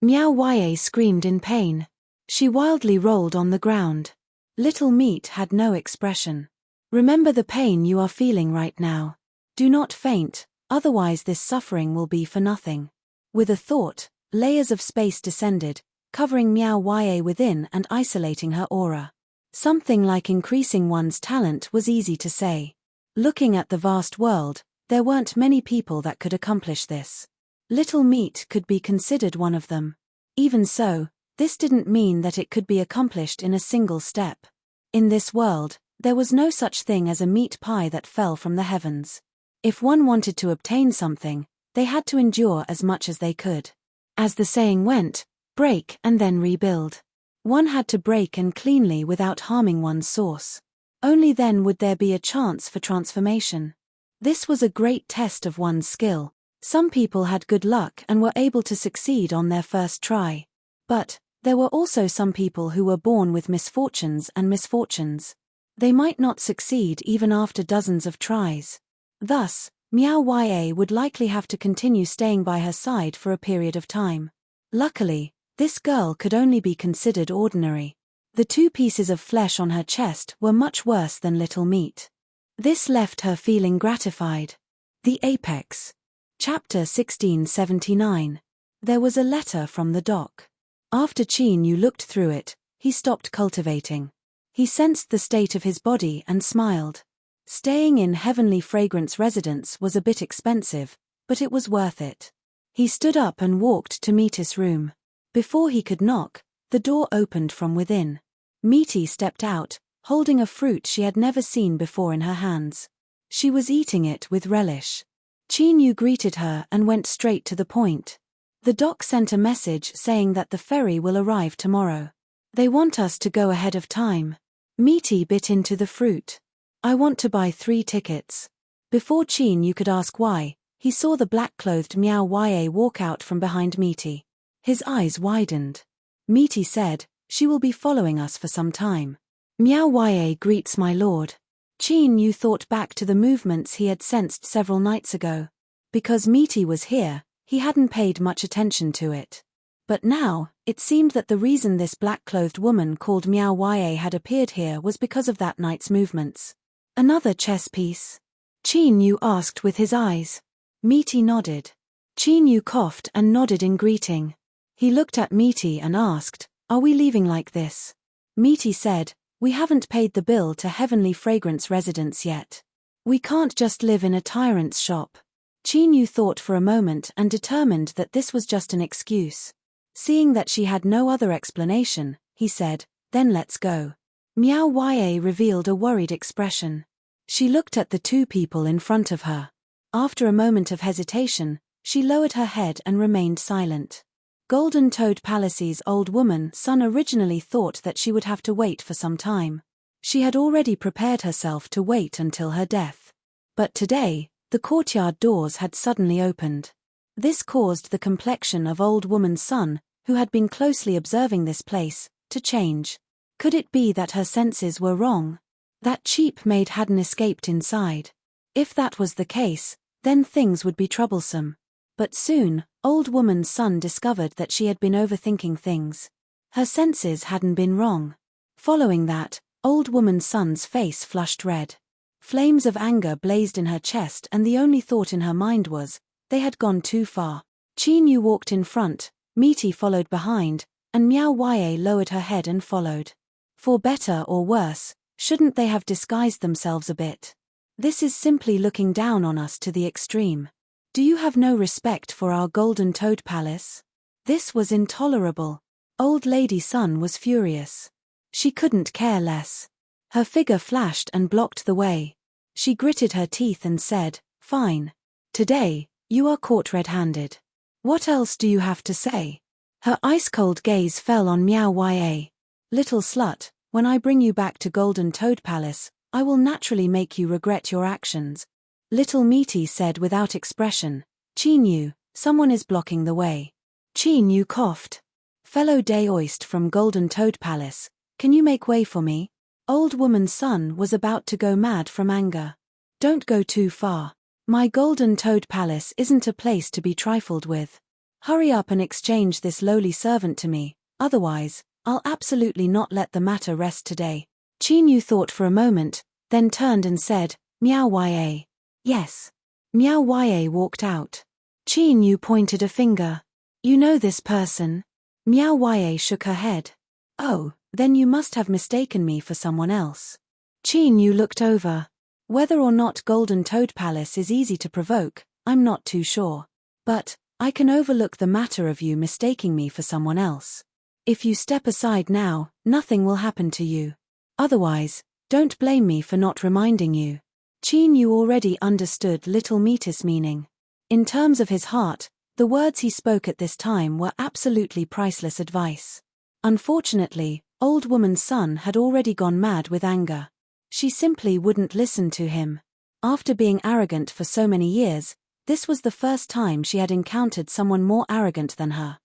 Meow Ya screamed in pain. She wildly rolled on the ground. Little Meat had no expression. "Remember the pain you are feeling right now. Do not faint, otherwise this suffering will be for nothing." With a thought, layers of space descended, covering Meow Ya within and isolating her aura. Something like increasing one's talent was easy to say. Looking at the vast world, there weren't many people that could accomplish this. Little Meat could be considered one of them. Even so, this didn't mean that it could be accomplished in a single step. In this world, there was no such thing as a meat pie that fell from the heavens. If one wanted to obtain something, they had to endure as much as they could. As the saying went, break and then rebuild. One had to break and cleanly without harming one's source. Only then would there be a chance for transformation. This was a great test of one's skill. Some people had good luck and were able to succeed on their first try. But there were also some people who were born with misfortunes and misfortunes. They might not succeed even after dozens of tries. Thus, Meow Ya would likely have to continue staying by her side for a period of time. Luckily, this girl could only be considered ordinary. The 2 pieces of flesh on her chest were much worse than Little Meat. This left her feeling gratified. The Apex. Chapter 1679. There was a letter from the dock. After Qin Yu looked through it, he stopped cultivating. He sensed the state of his body and smiled. Staying in Heavenly Fragrance residence was a bit expensive, but it was worth it. He stood up and walked to Meaty's room. Before he could knock, the door opened from within. Meaty stepped out, holding a fruit she had never seen before in her hands. She was eating it with relish. Qin Yu greeted her and went straight to the point. "The dock sent a message saying that the ferry will arrive tomorrow. They want us to go ahead of time." Meaty bit into the fruit. "I want to buy 3 tickets." Before Qin Yu could ask why, he saw the black-clothed Meow Ya walk out from behind Meaty. His eyes widened. Meaty said, "She will be following us for some time." "Meow Ya greets my lord." Qin Yu thought back to the movements he had sensed several nights ago. Because Meaty was here, he hadn't paid much attention to it. But now, it seemed that the reason this black-clothed woman called Meow Ya had appeared here was because of that night's movements. "Another chess piece?" Qin Yu asked with his eyes. Meaty nodded. Qin Yu coughed and nodded in greeting. He looked at Meaty and asked, "Are we leaving like this?" Meaty said, "We haven't paid the bill to Heavenly Fragrance residence yet. We can't just live in a tyrant's shop." Qin Yu thought for a moment and determined that this was just an excuse. Seeing that she had no other explanation, he said, "Then let's go." Miao Ya revealed a worried expression. She looked at the two people in front of her. After a moment of hesitation, she lowered her head and remained silent. Golden Toad Palace's old woman son originally thought that she would have to wait for some time. She had already prepared herself to wait until her death. But today, the courtyard doors had suddenly opened. This caused the complexion of old woman's son, who had been closely observing this place, to change. Could it be that her senses were wrong? That cheap maid hadn't escaped inside. If that was the case, then things would be troublesome. But soon, old woman's son discovered that she had been overthinking things. Her senses hadn't been wrong. Following that, old woman's son's face flushed red. Flames of anger blazed in her chest, and the only thought in her mind was, they had gone too far. Qin Yu walked in front, Misty followed behind, and Miao Ya lowered her head and followed. For better or worse, shouldn't they have disguised themselves a bit? This is simply looking down on us to the extreme. Do you have no respect for our Golden Toad Palace? This was intolerable. Old Lady Sun was furious. She couldn't care less. Her figure flashed and blocked the way. She gritted her teeth and said, "Fine. Today, you are caught red-handed. What else do you have to say?" Her ice-cold gaze fell on Miao Ya. "Little slut, when I bring you back to Golden Toad Palace, I will naturally make you regret your actions." Little Meaty said without expression, "Qin Yu, someone is blocking the way." Qin Yu coughed. "Fellow Daoist from Golden Toad Palace, can you make way for me?" Old woman's son was about to go mad from anger. "Don't go too far. My Golden Toad Palace isn't a place to be trifled with. Hurry up and exchange this lowly servant to me, otherwise, I'll absolutely not let the matter rest today." Qin Yu thought for a moment, then turned and said, "Miao Ya." "Yes." Miao Ya walked out. Qin Yu pointed a finger. "You know this person?" Miao Ya shook her head. "Oh, then you must have mistaken me for someone else." Qin Yu looked over. "Whether or not Golden Toad Palace is easy to provoke, I'm not too sure. But, I can overlook the matter of you mistaking me for someone else. If you step aside now, nothing will happen to you. Otherwise, don't blame me for not reminding you." Qin Yu already understood Little Meaty's meaning. In terms of his heart, the words he spoke at this time were absolutely priceless advice. Unfortunately, old woman's son had already gone mad with anger. She simply wouldn't listen to him. After being arrogant for so many years, this was the first time she had encountered someone more arrogant than her.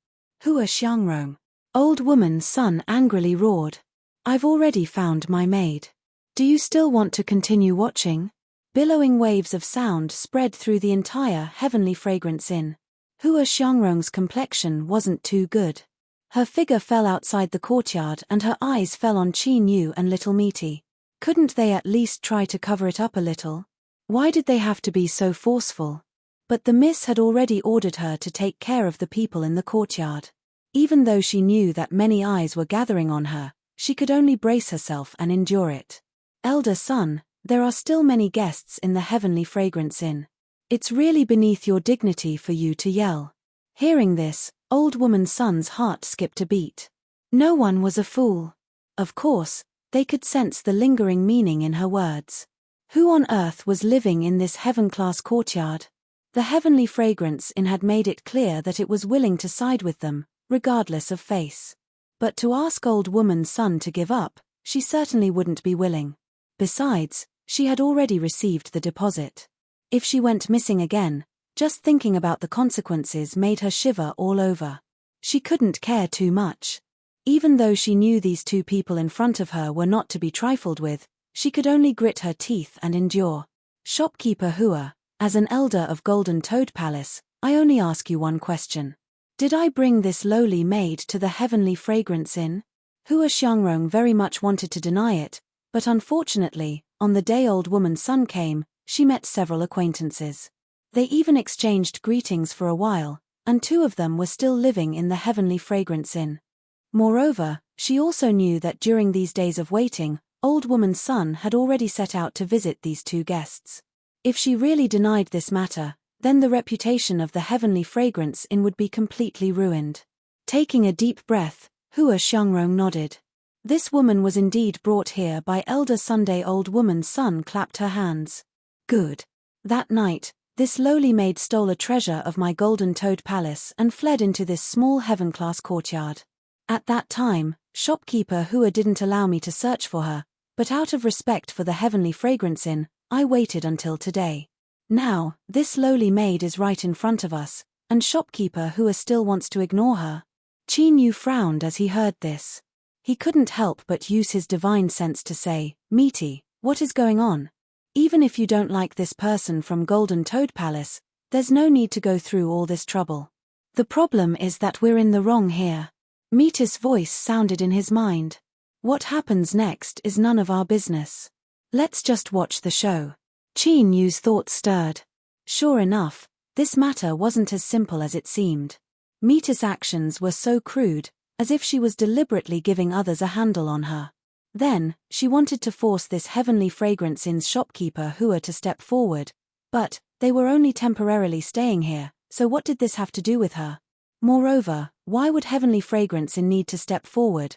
"Hua Xiangrong." Old woman's son angrily roared. "I've already found my maid. Do you still want to continue watching?" Billowing waves of sound spread through the entire heavenly fragrance inn. Hua Xiangrong's complexion wasn't too good. Her figure fell outside the courtyard and her eyes fell on Qin Yu and Little Meaty. Couldn't they at least try to cover it up a little? Why did they have to be so forceful? But the miss had already ordered her to take care of the people in the courtyard. Even though she knew that many eyes were gathering on her, she could only brace herself and endure it. "Elder son, there are still many guests in the heavenly fragrance inn. It's really beneath your dignity for you to yell." Hearing this, old woman's son's heart skipped a beat. No one was a fool. Of course, they could sense the lingering meaning in her words. Who on earth was living in this heaven-class courtyard? The heavenly fragrance inn had made it clear that it was willing to side with them, regardless of face. But to ask old woman's son to give up, she certainly wouldn't be willing. Besides, she had already received the deposit. If she went missing again, just thinking about the consequences made her shiver all over. She couldn't care too much. Even though she knew these two people in front of her were not to be trifled with, she could only grit her teeth and endure. "Shopkeeper Hua, as an elder of Golden Toad Palace, I only ask you one question. Did I bring this lowly maid to the heavenly fragrance inn?" Hua Xiangrong very much wanted to deny it, but unfortunately, on the day old woman's son came, she met several acquaintances. They even exchanged greetings for a while, and two of them were still living in the heavenly fragrance inn. Moreover, she also knew that during these days of waiting, old woman's son had already set out to visit these two guests. If she really denied this matter, then the reputation of the heavenly fragrance inn would be completely ruined. Taking a deep breath, Hua Xiangrong nodded. This woman was indeed brought here by Elder Sunday. Old woman's son clapped her hands. Good. That night, this lowly maid stole a treasure of my golden toad palace and fled into this small heaven-class courtyard. At that time, shopkeeper Hua didn't allow me to search for her, but out of respect for the heavenly fragrance inn, I waited until today. Now, this lowly maid is right in front of us, and shopkeeper Hua still wants to ignore her. Qin Yu frowned as he heard this. He couldn't help but use his divine sense to say, Meaty, what is going on? Even if you don't like this person from Golden Toad Palace, there's no need to go through all this trouble. The problem is that we're in the wrong here. Meaty's voice sounded in his mind. What happens next is none of our business. Let's just watch the show. Qin Yu's thoughts stirred. Sure enough, this matter wasn't as simple as it seemed. Meaty's actions were so crude, as if she was deliberately giving others a handle on her. Then, she wanted to force this heavenly fragrance inn's shopkeeper Hua to step forward, but they were only temporarily staying here, so what did this have to do with her? Moreover, why would heavenly fragrance inn need to step forward?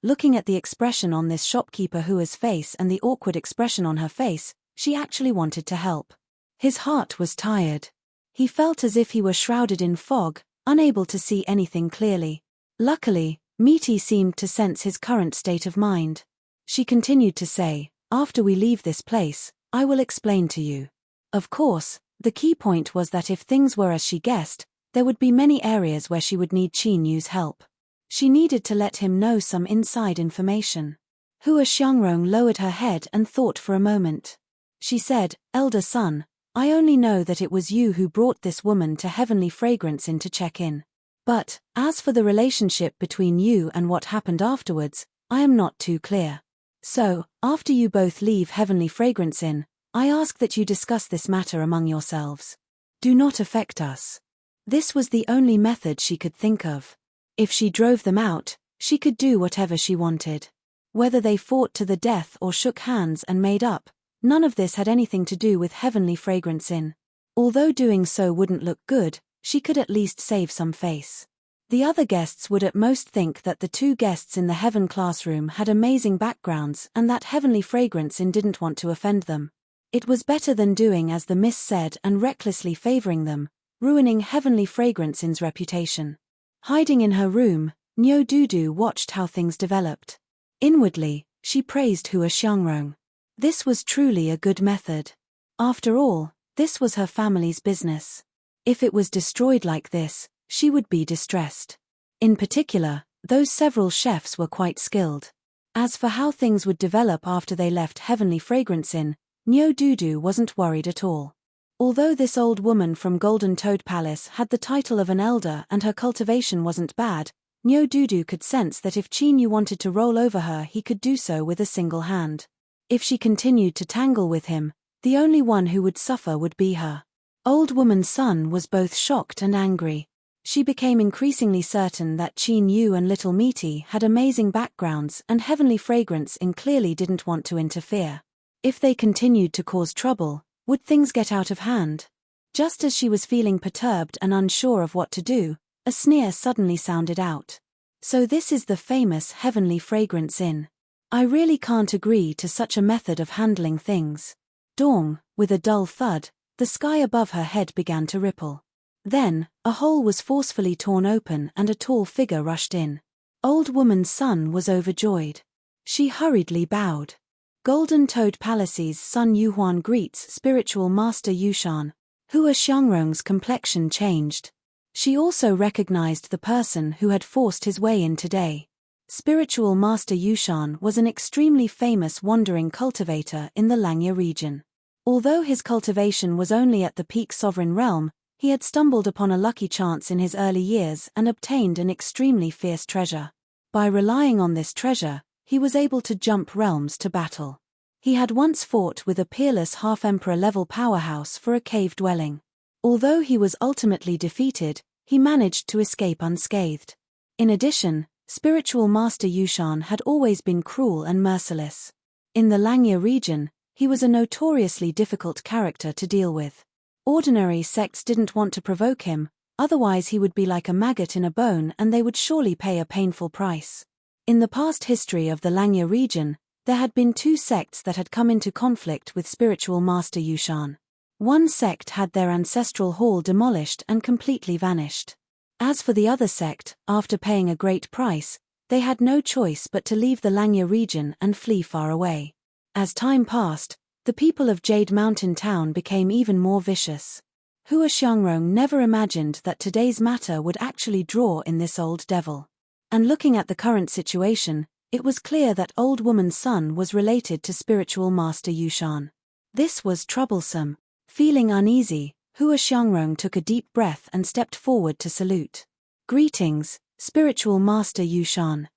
Looking at the expression on this shopkeeper Hua's face and the awkward expression on her face, she actually wanted to help. His heart was tired. He felt as if he were shrouded in fog, unable to see anything clearly. Luckily, Meaty seemed to sense his current state of mind. She continued to say, after we leave this place, I will explain to you. Of course, the key point was that if things were as she guessed, there would be many areas where she would need Qin Yu's help. She needed to let him know some inside information. Hua Xiangrong lowered her head and thought for a moment. She said, Elder son, I only know that it was you who brought this woman to Heavenly Fragrance Inn to check in. But, as for the relationship between you and what happened afterwards, I am not too clear. So, after you both leave Heavenly Fragrance Inn, I ask that you discuss this matter among yourselves. Do not affect us. This was the only method she could think of. If she drove them out, she could do whatever she wanted. Whether they fought to the death or shook hands and made up, none of this had anything to do with Heavenly Fragrance Inn. Although doing so wouldn't look good, she could at least save some face. The other guests would at most think that the two guests in the Heaven classroom had amazing backgrounds and that Heavenly Fragrance Inn didn't want to offend them. It was better than doing as the Miss said and recklessly favoring them, ruining Heavenly Fragrance Inn's reputation. Hiding in her room, Nyo Dudu watched how things developed. Inwardly, she praised Hua Xiangrong. This was truly a good method. After all, this was her family's business. If it was destroyed like this, she would be distressed. In particular, those several chefs were quite skilled. As for how things would develop after they left Heavenly Fragrance Inn, Nyo Dudu wasn't worried at all. Although this old woman from Golden Toad Palace had the title of an elder and her cultivation wasn't bad, Nyo Dudu could sense that if Qin Yu wanted to roll over her he could do so with a single hand. If she continued to tangle with him, the only one who would suffer would be her. Old woman's son was both shocked and angry. She became increasingly certain that Qin Yu and Little Meaty had amazing backgrounds and Heavenly Fragrance Inn clearly didn't want to interfere. If they continued to cause trouble, would things get out of hand? Just as she was feeling perturbed and unsure of what to do, a sneer suddenly sounded out. So this is the famous Heavenly Fragrance Inn. I really can't agree to such a method of handling things. Dong, with a dull thud, the sky above her head began to ripple. Then, a hole was forcefully torn open and a tall figure rushed in. Old woman's son was overjoyed. She hurriedly bowed. Golden Toad Palace's Sun Yuhuan greets Spiritual Master Yushan. Hua Xiangrong's complexion changed. She also recognized the person who had forced his way in today. Spiritual Master Yushan was an extremely famous wandering cultivator in the Langya region. Although his cultivation was only at the peak sovereign realm, he had stumbled upon a lucky chance in his early years and obtained an extremely fierce treasure. By relying on this treasure, he was able to jump realms to battle. He had once fought with a peerless half-emperor level powerhouse for a cave dwelling. Although he was ultimately defeated, he managed to escape unscathed. In addition, Spiritual Master Yushan had always been cruel and merciless. In the Langya region, he was a notoriously difficult character to deal with. Ordinary sects didn't want to provoke him, otherwise he would be like a maggot in a bone and they would surely pay a painful price. In the past history of the Langya region, there had been two sects that had come into conflict with spiritual master Yushan. One sect had their ancestral hall demolished and completely vanished. As for the other sect, after paying a great price, they had no choice but to leave the Langya region and flee far away. As time passed, the people of Jade Mountain Town became even more vicious. Hua Xiangrong never imagined that today's matter would actually draw in this old devil. And looking at the current situation, it was clear that old woman's son was related to spiritual master Yushan. This was troublesome. Feeling uneasy, Hua Xiangrong took a deep breath and stepped forward to salute. Greetings, spiritual master Yushan.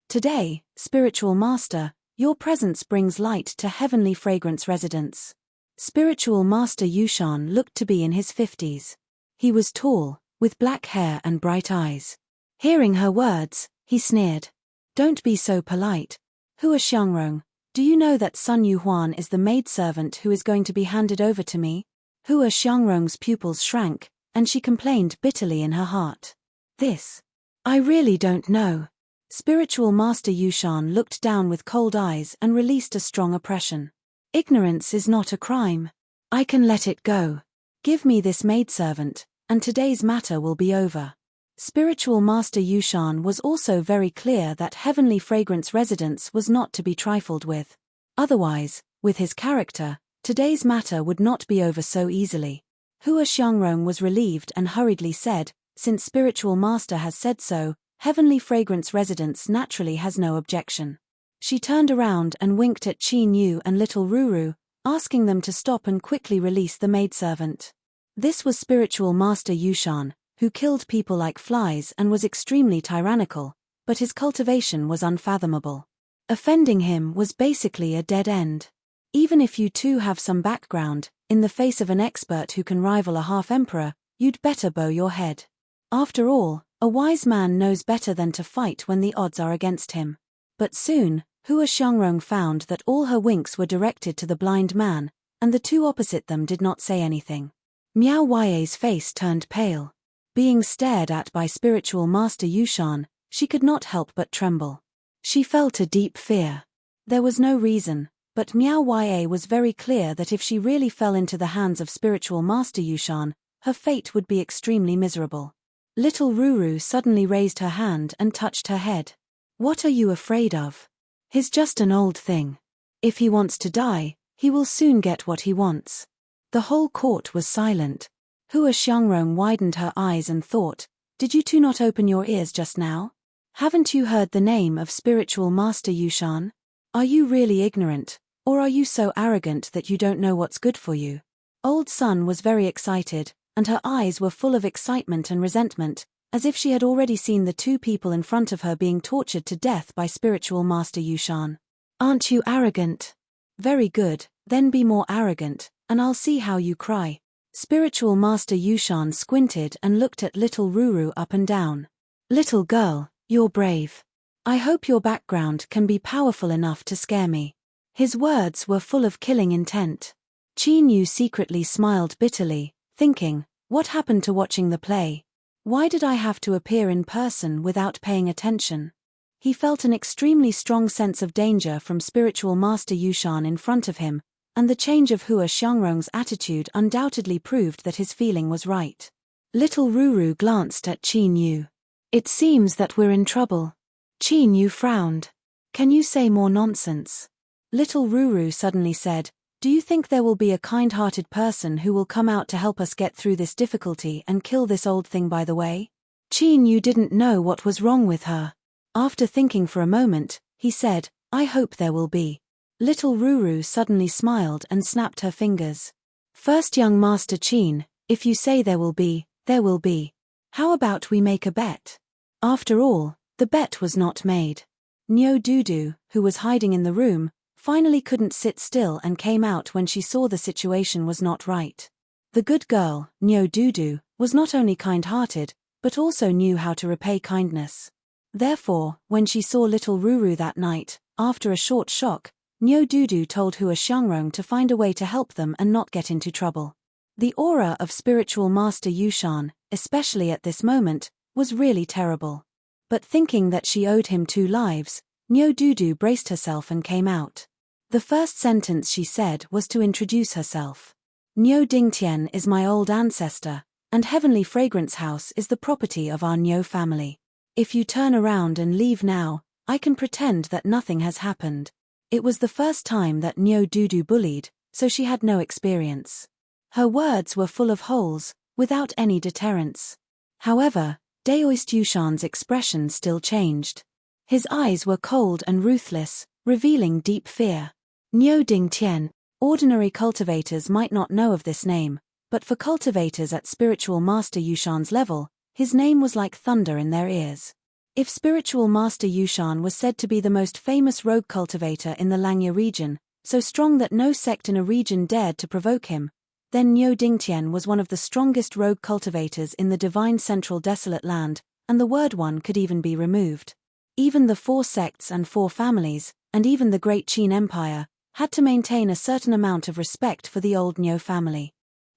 Today, spiritual master, your presence brings light to heavenly fragrance residence. Spiritual master Yushan looked to be in his 50s. He was tall, with black hair and bright eyes. Hearing her words, he sneered. Don't be so polite. Hua Xiangrong, do you know that Sun Yuhuan is the maidservant who is going to be handed over to me? Hua Xiangrong's pupils shrank, and she complained bitterly in her heart. I really don't know. Spiritual master Yushan looked down with cold eyes and released a strong oppression. Ignorance is not a crime. I can let it go. Give me this maidservant, and today's matter will be over. Spiritual master Yushan was also very clear that heavenly fragrance residence was not to be trifled with. Otherwise, with his character, today's matter would not be over so easily. Hua Xiangrong was relieved and hurriedly said, since spiritual master has said so, heavenly fragrance residence naturally has no objection. She turned around and winked at Qin Yu and little Ruru, asking them to stop and quickly release the maidservant. This was spiritual master Yushan, who killed people like flies and was extremely tyrannical, but his cultivation was unfathomable. Offending him was basically a dead end. Even if you two have some background, in the face of an expert who can rival a half-emperor, you'd better bow your head. After all, a wise man knows better than to fight when the odds are against him. But soon, Hua Xiangrong found that all her winks were directed to the blind man, and the two opposite them did not say anything. Miao Ye's face turned pale. Being stared at by spiritual master Yushan, she could not help but tremble. She felt a deep fear. There was no reason, but Miao Ye was very clear that if she really fell into the hands of spiritual master Yushan, her fate would be extremely miserable. Little Ruru suddenly raised her hand and touched her head. What are you afraid of? He's just an old thing. If he wants to die, he will soon get what he wants. The whole court was silent. Hua Xiangrong widened her eyes and thought, did you two not open your ears just now? Haven't you heard the name of spiritual master Yushan? Are you really ignorant, or are you so arrogant that you don't know what's good for you? Old Sun was very excited, and her eyes were full of excitement and resentment, as if she had already seen the two people in front of her being tortured to death by spiritual master Yushan. Aren't you arrogant? Very good, then be more arrogant, and I'll see how you cry. Spiritual master Yushan squinted and looked at little Ruru up and down. Little girl, you're brave. I hope your background can be powerful enough to scare me. His words were full of killing intent. Qin Yu secretly smiled bitterly, thinking, what happened to watching the play? Why did I have to appear in person without paying attention? He felt an extremely strong sense of danger from spiritual master Yushan in front of him, and the change of Hua Xiangrong's attitude undoubtedly proved that his feeling was right. Little Ruru glanced at Qin Yu. It seems that we're in trouble. Qin Yu frowned. Can you say more nonsense? Little Ruru suddenly said, do you think there will be a kind-hearted person who will come out to help us get through this difficulty and kill this old thing by the way? Qin Yu didn't know what was wrong with her. After thinking for a moment, he said, I hope there will be. Little Ruru suddenly smiled and snapped her fingers. First young Master Qin, if you say there will be, there will be. How about we make a bet? After all, the bet was not made. Nyo Dudu, who was hiding in the room, finally couldn't sit still and came out when she saw the situation was not right. The good girl, Nyo Dudu, was not only kind-hearted, but also knew how to repay kindness. Therefore, when she saw little Ruru that night, after a short shock, Nyo Dudu told Hua Xiangrong to find a way to help them and not get into trouble. The aura of spiritual master Yushan, especially at this moment, was really terrible. But thinking that she owed him 2 lives, Nyo Dudu braced herself and came out. The first sentence she said was to introduce herself. Nyo Dingtian is my old ancestor, and Heavenly Fragrance House is the property of our Nyo family. If you turn around and leave now, I can pretend that nothing has happened. It was the first time that Nyo Dudu bullied, so she had no experience. Her words were full of holes, without any deterrence. However, Daoist Yushan's expression still changed. His eyes were cold and ruthless, revealing deep fear. Nyo Dingtian. Ordinary cultivators might not know of this name, but for cultivators at Spiritual Master Yushan's level, his name was like thunder in their ears. If Spiritual Master Yushan was said to be the most famous rogue cultivator in the Langya region, so strong that no sect in a region dared to provoke him, then Nyo Dingtian was one of the strongest rogue cultivators in the divine central desolate land, and the word one could even be removed. Even the 4 sects and 4 families, and even the Great Qin Empire, had to maintain a certain amount of respect for the old Nyo family.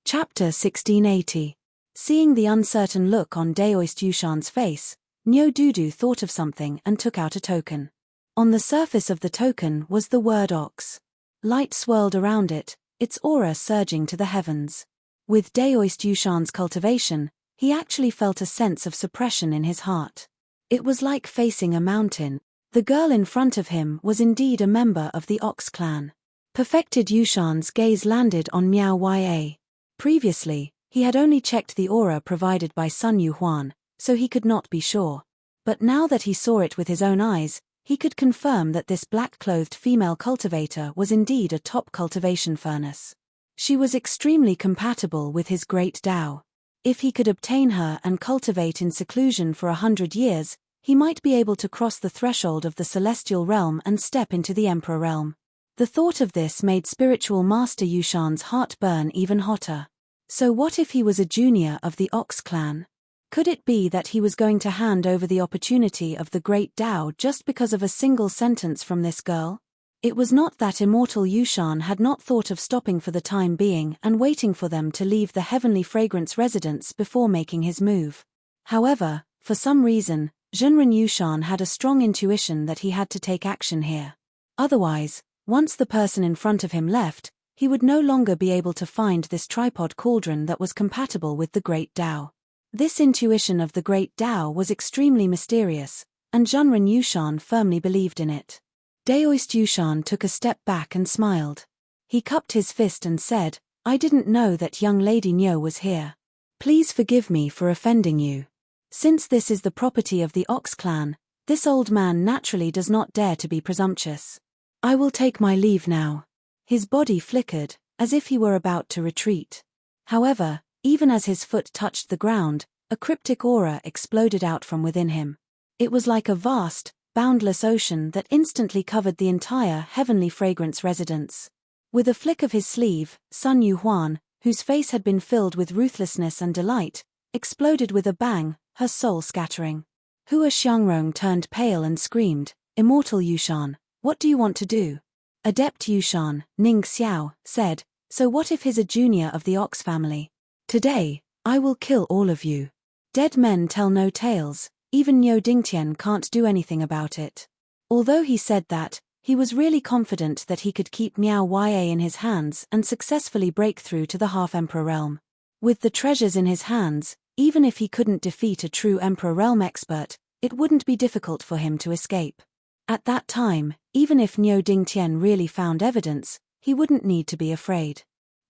Chapter 1680. Seeing the uncertain look on Daoist Yushan's face, Nyo Dudu thought of something and took out a token. On the surface of the token was the word ox. Light swirled around it, its aura surging to the heavens. With Daoist Yushan's cultivation, he actually felt a sense of suppression in his heart. It was like facing a mountain. The girl in front of him was indeed a member of the Ox clan. Perfected Yushan's gaze landed on Miao Ya. Previously, he had only checked the aura provided by Sun Yuhuan, so he could not be sure. But now that he saw it with his own eyes, he could confirm that this black-clothed female cultivator was indeed a top cultivation furnace. She was extremely compatible with his great Tao. If he could obtain her and cultivate in seclusion for 100 years, he might be able to cross the threshold of the celestial realm and step into the Emperor realm. The thought of this made Spiritual Master Yushan's heart burn even hotter. So what if he was a junior of the Ox clan? Could it be that he was going to hand over the opportunity of the great Tao just because of a single sentence from this girl? It was not that immortal Yushan had not thought of stopping for the time being and waiting for them to leave the Heavenly Fragrance residence before making his move. However, for some reason, Zhenren Yushan had a strong intuition that he had to take action here. Otherwise, once the person in front of him left, he would no longer be able to find this tripod cauldron that was compatible with the Great Tao. This intuition of the Great Tao was extremely mysterious, and Zhenren Yushan firmly believed in it. Daoist Yushan took a step back and smiled. He cupped his fist and said, "I didn't know that young Lady Nyo was here. Please forgive me for offending you. Since this is the property of the Ox clan, this old man naturally does not dare to be presumptuous. I will take my leave now." His body flickered, as if he were about to retreat. However, even as his foot touched the ground, a cryptic aura exploded out from within him. It was like a vast, boundless ocean that instantly covered the entire Heavenly Fragrance residence. With a flick of his sleeve, Sun Yuhuan, whose face had been filled with ruthlessness and delight, exploded with a bang, her soul scattering. Hua Xiangrong turned pale and screamed, "Immortal Yushan, what do you want to do?" Adept Yushan, Ning Xiao, said, "So what if he's a junior of the Ox family? Today, I will kill all of you. Dead men tell no tales, even Nyo Dingtian can't do anything about it." Although he said that, he was really confident that he could keep Miao Ya in his hands and successfully break through to the half-emperor realm. With the treasures in his hands, even if he couldn't defeat a true emperor realm expert, it wouldn't be difficult for him to escape. At that time, even if Nyo Dingtian really found evidence, he wouldn't need to be afraid.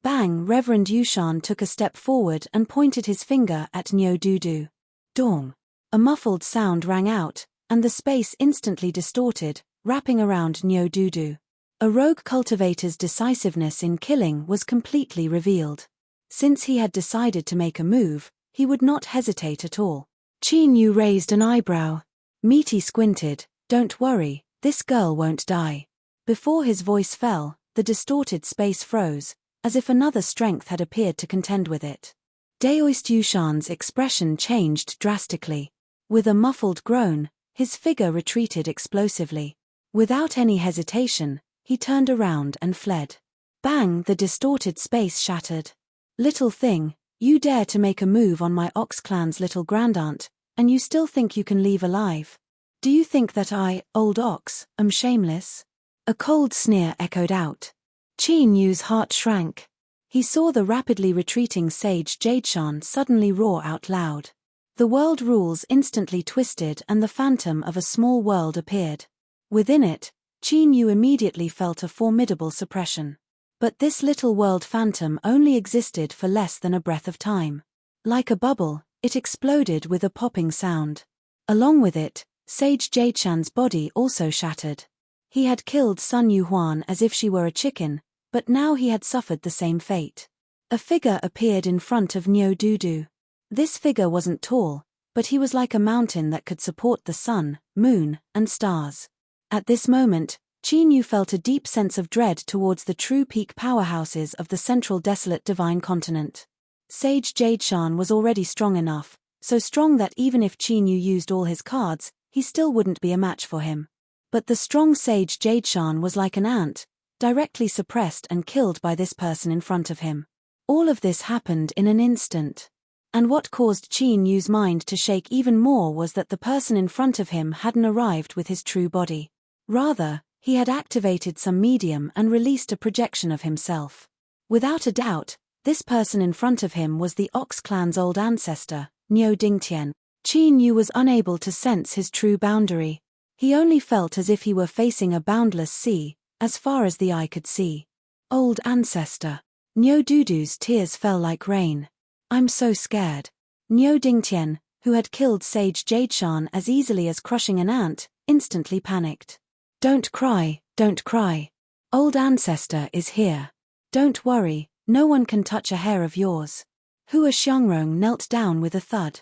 Bang! Reverend Yushan took a step forward and pointed his finger at Nyo Dudu. Dong! A muffled sound rang out, and the space instantly distorted, wrapping around Nyo Dudu. A rogue cultivator's decisiveness in killing was completely revealed. Since he had decided to make a move, he would not hesitate at all. Qin Yu raised an eyebrow. Meaty squinted. "Don't worry, this girl won't die." Before his voice fell, the distorted space froze, as if another strength had appeared to contend with it. Daoist Yushan's expression changed drastically. With a muffled groan, his figure retreated explosively. Without any hesitation, he turned around and fled. Bang! The distorted space shattered. "Little thing, you dare to make a move on my Ox clan's little grandaunt, and you still think you can leave alive?" Do you think that I, old ox, am shameless? A cold sneer echoed out. Qin Yu's heart shrank. He saw the rapidly retreating sage Jadeshan suddenly roar out loud. The world rules instantly twisted and the phantom of a small world appeared. Within it, Qin Yu immediately felt a formidable suppression. But this little world phantom only existed for less than a breath of time. Like a bubble, it exploded with a popping sound. Along with it, Sage Jadeshan's body also shattered. He had killed Sun Yuhuan as if she were a chicken, but now he had suffered the same fate. A figure appeared in front of Niu Dudu. This figure wasn't tall, but he was like a mountain that could support the sun, moon, and stars. At this moment, Qin Yu felt a deep sense of dread towards the true peak powerhouses of the central desolate divine continent. Sage Jadeshan was already strong enough, so strong that even if Qin Yu used all his cards, he still wouldn't be a match for him. But the strong Sage Jadeshan was like an ant, directly suppressed and killed by this person in front of him. All of this happened in an instant. And what caused Qin Yu's mind to shake even more was that the person in front of him hadn't arrived with his true body. Rather, he had activated some medium and released a projection of himself. Without a doubt, this person in front of him was the Ox clan's old ancestor, Niu Dingtian. Qin Yu was unable to sense his true boundary. He only felt as if he were facing a boundless sea, as far as the eye could see. Old ancestor. Niu Dudu's tears fell like rain. I'm so scared. Niu Dingtian, who had killed Sage Jadeshan as easily as crushing an ant, instantly panicked. Don't cry, don't cry. Old ancestor is here. Don't worry, no one can touch a hair of yours. Hua Xiangrong knelt down with a thud.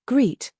Greet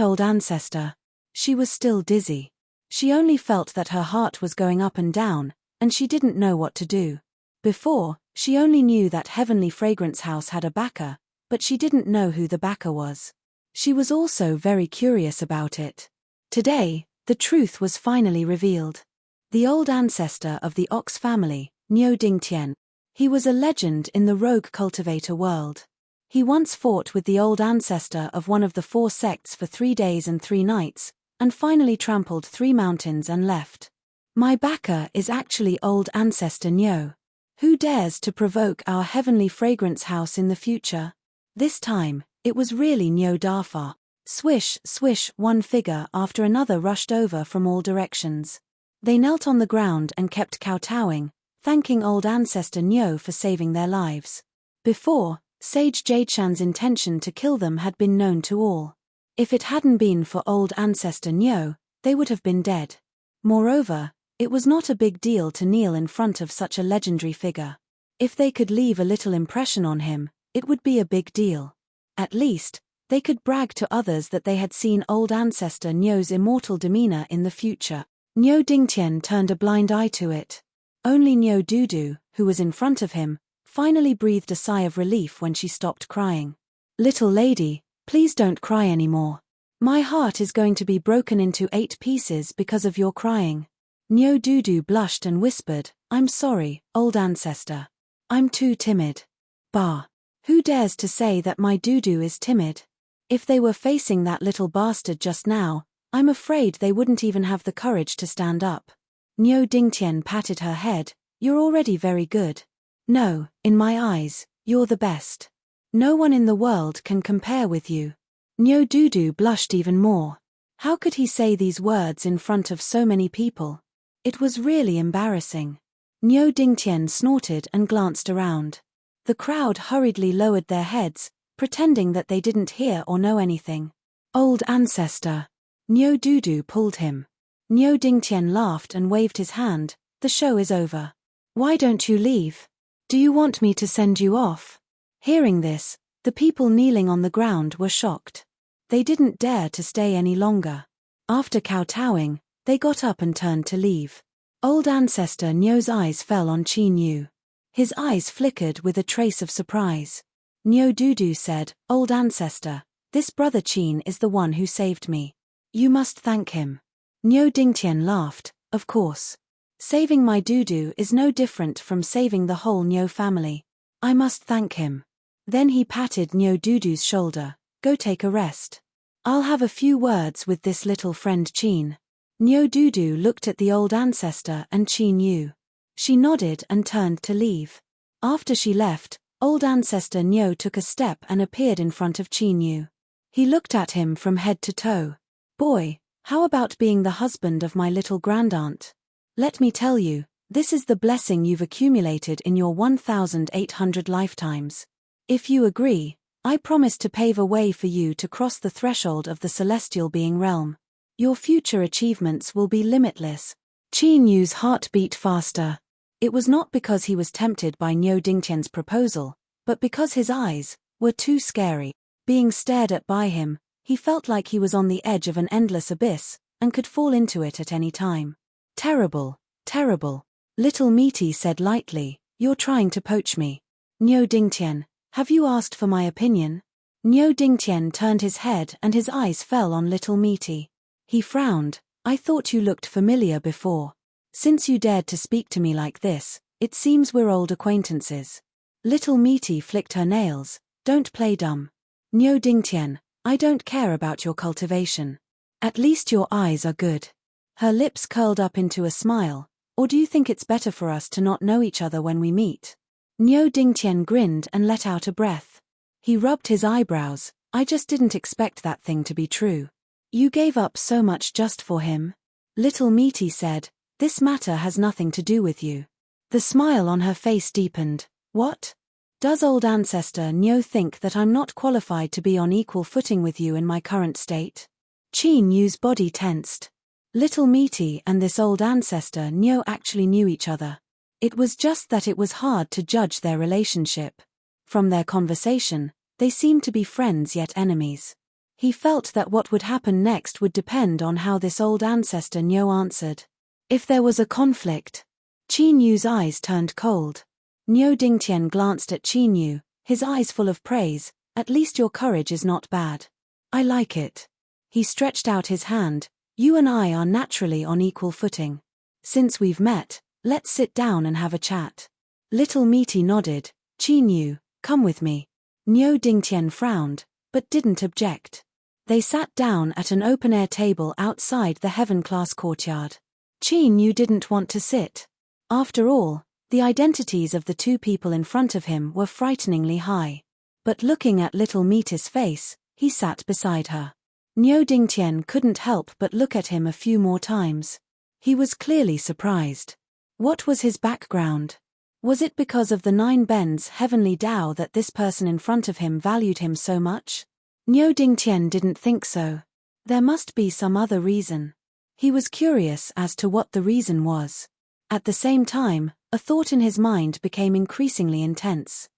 old ancestor. She was still dizzy. She only felt that her heart was going up and down, and she didn't know what to do. Before, she only knew that Heavenly Fragrance House had a backer, but she didn't know who the backer was. She was also very curious about it. Today, the truth was finally revealed. The old ancestor of the Ox family, Niu Dingtian. He was a legend in the rogue cultivator world. He once fought with the old ancestor of one of the 4 sects for 3 days and 3 nights, and finally trampled 3 mountains and left. My backer is actually old ancestor Niu. Who dares to provoke our Heavenly Fragrance House in the future? This time, it was really Niu Dafa. Swish, swish, one figure after another rushed over from all directions. They knelt on the ground and kept kowtowing, thanking old ancestor Niu for saving their lives. Before, Sage Jadeshan's intention to kill them had been known to all. If it hadn't been for old ancestor Niu, they would have been dead. Moreover, it was not a big deal to kneel in front of such a legendary figure. If they could leave a little impression on him, it would be a big deal. At least, they could brag to others that they had seen old ancestor Niu's immortal demeanor in the future. Niu Dingtian turned a blind eye to it. Only Niu Dudu, who was in front of him, finally breathed a sigh of relief when she stopped crying. Little lady, please don't cry anymore. My heart is going to be broken into 8 pieces because of your crying. Niu Dudu blushed and whispered, I'm sorry, old ancestor. I'm too timid. Bah. Who dares to say that my Dudu is timid? If they were facing that little bastard just now, I'm afraid they wouldn't even have the courage to stand up. Niu Dingtian patted her head, you're already very good. No, in my eyes, you're the best. No one in the world can compare with you. Niu Dudu blushed even more. How could he say these words in front of so many people? It was really embarrassing. Niu Dingtian snorted and glanced around. The crowd hurriedly lowered their heads, pretending that they didn't hear or know anything. Old ancestor. Niu Dudu pulled him. Niu Dingtian laughed and waved his hand, the show is over. Why don't you leave? Do you want me to send you off? Hearing this, the people kneeling on the ground were shocked. They didn't dare to stay any longer. After kowtowing, they got up and turned to leave. Old ancestor Niu's eyes fell on Qin Yu. His eyes flickered with a trace of surprise. Niu Dudu said, Old ancestor, this brother Qin is the one who saved me. You must thank him. Niu Dingtian laughed, of course. Saving my Dudu is no different from saving the whole Niu family. I must thank him. Then he patted Niu Dudu's shoulder, go take a rest. I'll have a few words with this little friend Qin. Nyo Dudu looked at the old ancestor and Qin Yu. She nodded and turned to leave. After she left, old ancestor Nyo took a step and appeared in front of Qin Yu. He looked at him from head to toe. Boy, how about being the husband of my little grandaunt? Let me tell you, this is the blessing you've accumulated in your 1,800 lifetimes. If you agree, I promise to pave a way for you to cross the threshold of the celestial being realm. Your future achievements will be limitless. Qin Yu's heart beat faster. It was not because he was tempted by Niu Dingtian's proposal, but because his eyes were too scary. Being stared at by him, he felt like he was on the edge of an endless abyss, and could fall into it at any time. Terrible, terrible. Little Meaty said lightly, you're trying to poach me. Niu Dingtian, have you asked for my opinion? Niu Dingtian turned his head and his eyes fell on Little Meaty. He frowned. I thought you looked familiar before. Since you dared to speak to me like this, it seems we're old acquaintances. Little Meaty flicked her nails. Don't play dumb. Niu Dingtian, I don't care about your cultivation. At least your eyes are good. Her lips curled up into a smile. Or do you think it's better for us to not know each other when we meet? Niu Dingtian grinned and let out a breath. He rubbed his eyebrows. I just didn't expect that thing to be true. You gave up so much just for him? Little Meaty said, this matter has nothing to do with you. The smile on her face deepened. What? Does old ancestor Niu think that I'm not qualified to be on equal footing with you in my current state? Qin Yu's body tensed. Little Meaty and this old ancestor Niu actually knew each other. It was just that it was hard to judge their relationship. From their conversation, they seemed to be friends yet enemies. He felt that what would happen next would depend on how this old ancestor Niu answered. If there was a conflict. Qin Yu's eyes turned cold. Niu Dingtian glanced at Qin Yu, his eyes full of praise. At least your courage is not bad. I like it. He stretched out his hand. You and I are naturally on equal footing. Since we've met, let's sit down and have a chat. Little Meaty nodded. Qin Yu, come with me. Niu Dingtian frowned, but didn't object. They sat down at an open-air table outside the heaven-class courtyard. Qin Yu didn't want to sit. After all, the identities of the two people in front of him were frighteningly high. But looking at Little Meaty's face, he sat beside her. Niu Dingtian couldn't help but look at him a few more times. He was clearly surprised. What was his background? Was it because of the 9 Ben's heavenly Tao that this person in front of him valued him so much? Niu Dingtian didn't think so. There must be some other reason. He was curious as to what the reason was. At the same time, a thought in his mind became increasingly intense.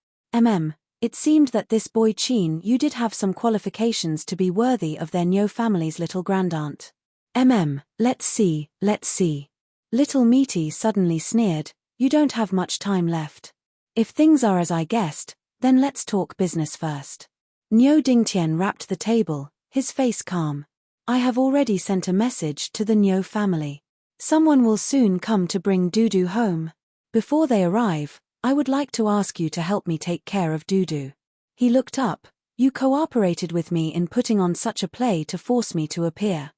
It seemed that this boy Qin Yu did have some qualifications to be worthy of their Niu family's little grandaunt. Let's see. Little Meaty suddenly sneered, you don't have much time left. If things are as I guessed, then let's talk business first. Niu Dingtian rapped the table, his face calm. I have already sent a message to the Niu family. Someone will soon come to bring Dudu home. Before they arrive, I would like to ask you to help me take care of Dudu. He looked up. You cooperated with me in putting on such a play to force me to appear.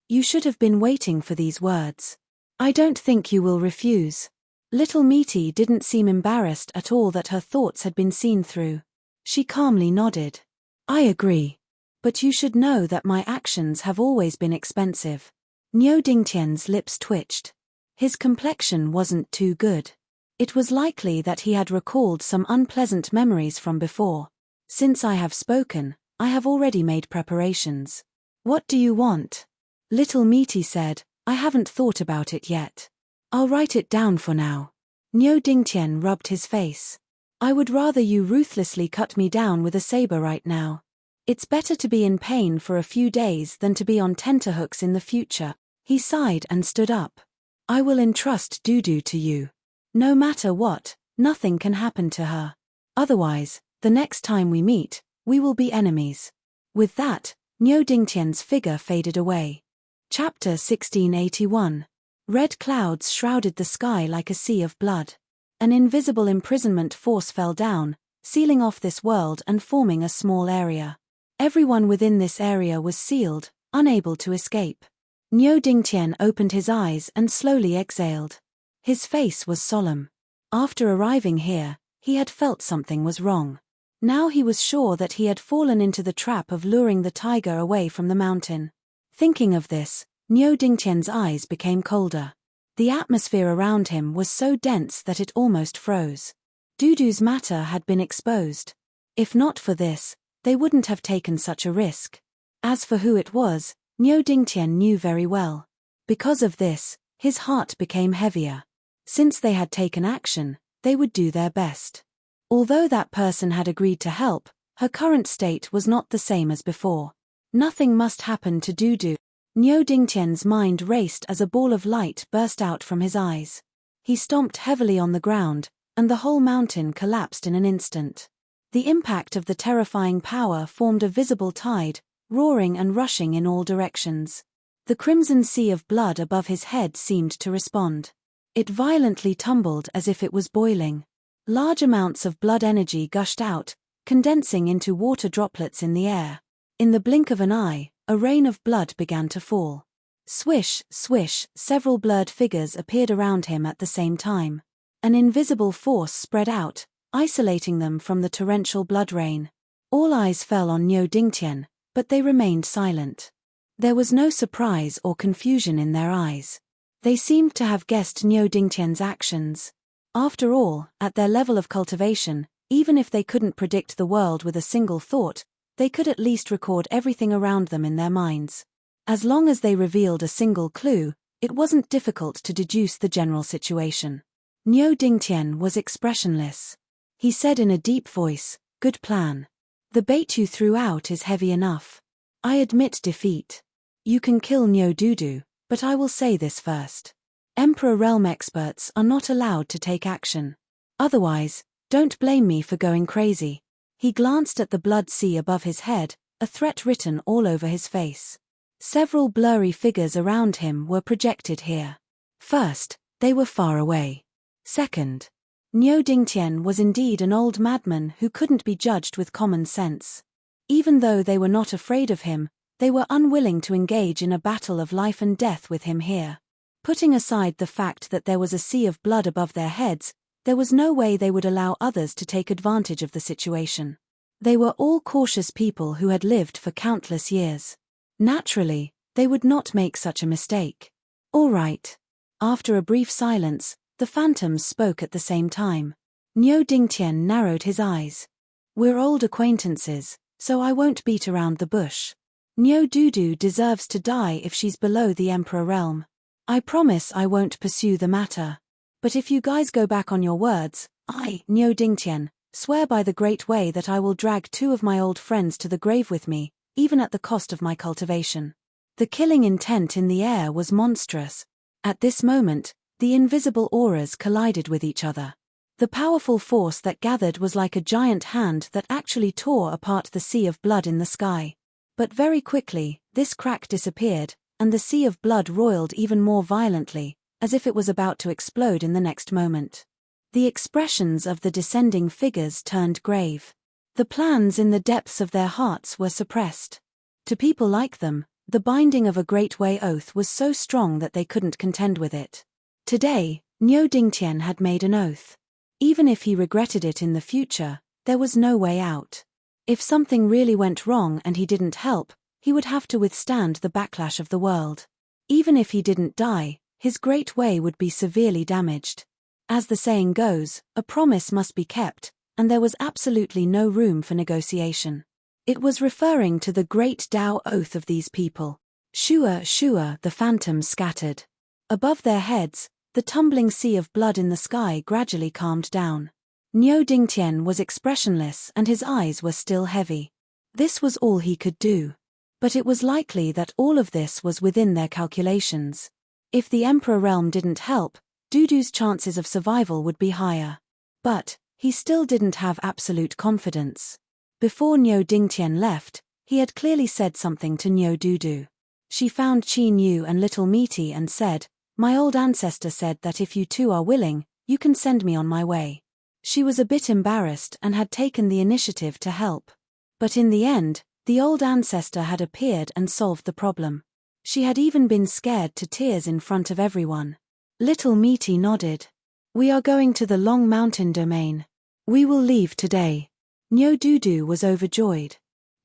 You should have been waiting for these words. I don't think you will refuse. Little Meaty didn't seem embarrassed at all that her thoughts had been seen through. She calmly nodded. I agree. But you should know that my actions have always been expensive. Niu Dingtian's lips twitched. His complexion wasn't too good. It was likely that he had recalled some unpleasant memories from before. Since I have spoken, I have already made preparations. What do you want? Little Meaty said, I haven't thought about it yet. I'll write it down for now. Niu Dingtian rubbed his face. I would rather you ruthlessly cut me down with a saber right now. It's better to be in pain for a few days than to be on tenterhooks in the future. He sighed and stood up. I will entrust Dudu to you. No matter what, nothing can happen to her. Otherwise, the next time we meet, we will be enemies. With that, Niu Dingtian's figure faded away. Chapter 1681. Red clouds shrouded the sky like a sea of blood. An invisible imprisonment force fell down, sealing off this world and forming a small area. Everyone within this area was sealed, unable to escape. Niu Dingtian opened his eyes and slowly exhaled. His face was solemn. After arriving here, he had felt something was wrong. Now he was sure that he had fallen into the trap of luring the tiger away from the mountain. Thinking of this, Niu Dingtian's eyes became colder. The atmosphere around him was so dense that it almost froze. Dudu's matter had been exposed. If not for this, they wouldn't have taken such a risk. As for who it was, Niu Dingtian knew very well. Because of this, his heart became heavier. Since they had taken action, they would do their best. Although that person had agreed to help, her current state was not the same as before. Nothing must happen to Dudu. Niu Dingtian's mind raced as a ball of light burst out from his eyes. He stomped heavily on the ground, and the whole mountain collapsed in an instant. The impact of the terrifying power formed a visible tide, roaring and rushing in all directions. The crimson sea of blood above his head seemed to respond. It violently tumbled as if it was boiling. Large amounts of blood energy gushed out, condensing into water droplets in the air. In the blink of an eye, a rain of blood began to fall. Swish, swish, several blurred figures appeared around him at the same time. An invisible force spread out, isolating them from the torrential blood rain. All eyes fell on Niu Dingtian, but they remained silent. There was no surprise or confusion in their eyes. They seemed to have guessed Niu Dingtian's actions. After all, at their level of cultivation, even if they couldn't predict the world with a single thought, they could at least record everything around them in their minds. As long as they revealed a single clue, it wasn't difficult to deduce the general situation. Niu Dingtian was expressionless. He said in a deep voice, "Good plan. The bait you threw out is heavy enough. I admit defeat. You can kill Niu Dudu, but I will say this first. Emperor Realm experts are not allowed to take action. Otherwise, don't blame me for going crazy." He glanced at the blood sea above his head, a threat written all over his face. Several blurry figures around him were projected here. First, they were far away. Second, Niu Dingtian was indeed an old madman who couldn't be judged with common sense. Even though they were not afraid of him, they were unwilling to engage in a battle of life and death with him here. Putting aside the fact that there was a sea of blood above their heads, there was no way they would allow others to take advantage of the situation. They were all cautious people who had lived for countless years. Naturally, they would not make such a mistake. All right. After a brief silence, the phantoms spoke at the same time. Niu Dingtian narrowed his eyes. "We're old acquaintances, so I won't beat around the bush. Niu Dudu deserves to die if she's below the Emperor Realm. I promise I won't pursue the matter. But if you guys go back on your words, I, Niu Dingtian, swear by the great way that I will drag 2 of my old friends to the grave with me, even at the cost of my cultivation." The killing intent in the air was monstrous. At this moment, the invisible auras collided with each other. The powerful force that gathered was like a giant hand that actually tore apart the sea of blood in the sky. But very quickly, this crack disappeared, and the sea of blood roiled even more violently, as if it was about to explode in the next moment. The expressions of the descending figures turned grave. The plans in the depths of their hearts were suppressed. To people like them, the binding of a Great Way oath was so strong that they couldn't contend with it. Today, Niu Dingtian had made an oath. Even if he regretted it in the future, there was no way out. If something really went wrong and he didn't help, he would have to withstand the backlash of the world. Even if he didn't die, his Great Way would be severely damaged. As the saying goes, a promise must be kept, and there was absolutely no room for negotiation. It was referring to the great Tao oath of these people. Shua, shua, the phantoms scattered. Above their heads, the tumbling sea of blood in the sky gradually calmed down. Niu Dingtian was expressionless and his eyes were still heavy. This was all he could do. But it was likely that all of this was within their calculations. If the Emperor Realm didn't help, Dudu's chances of survival would be higher. But he still didn't have absolute confidence. Before Niu Dingtian left, he had clearly said something to Niu Dudu. She found Qin Yu and Little Meaty and said, "My old ancestor said that if you two are willing, you can send me on my way." She was a bit embarrassed and had taken the initiative to help. But in the end, The old ancestor had appeared and solved the problem. She had even been scared to tears in front of everyone. Little Meaty nodded. We are going to the Long Mountain domain. We will leave today. Nyodudu was overjoyed.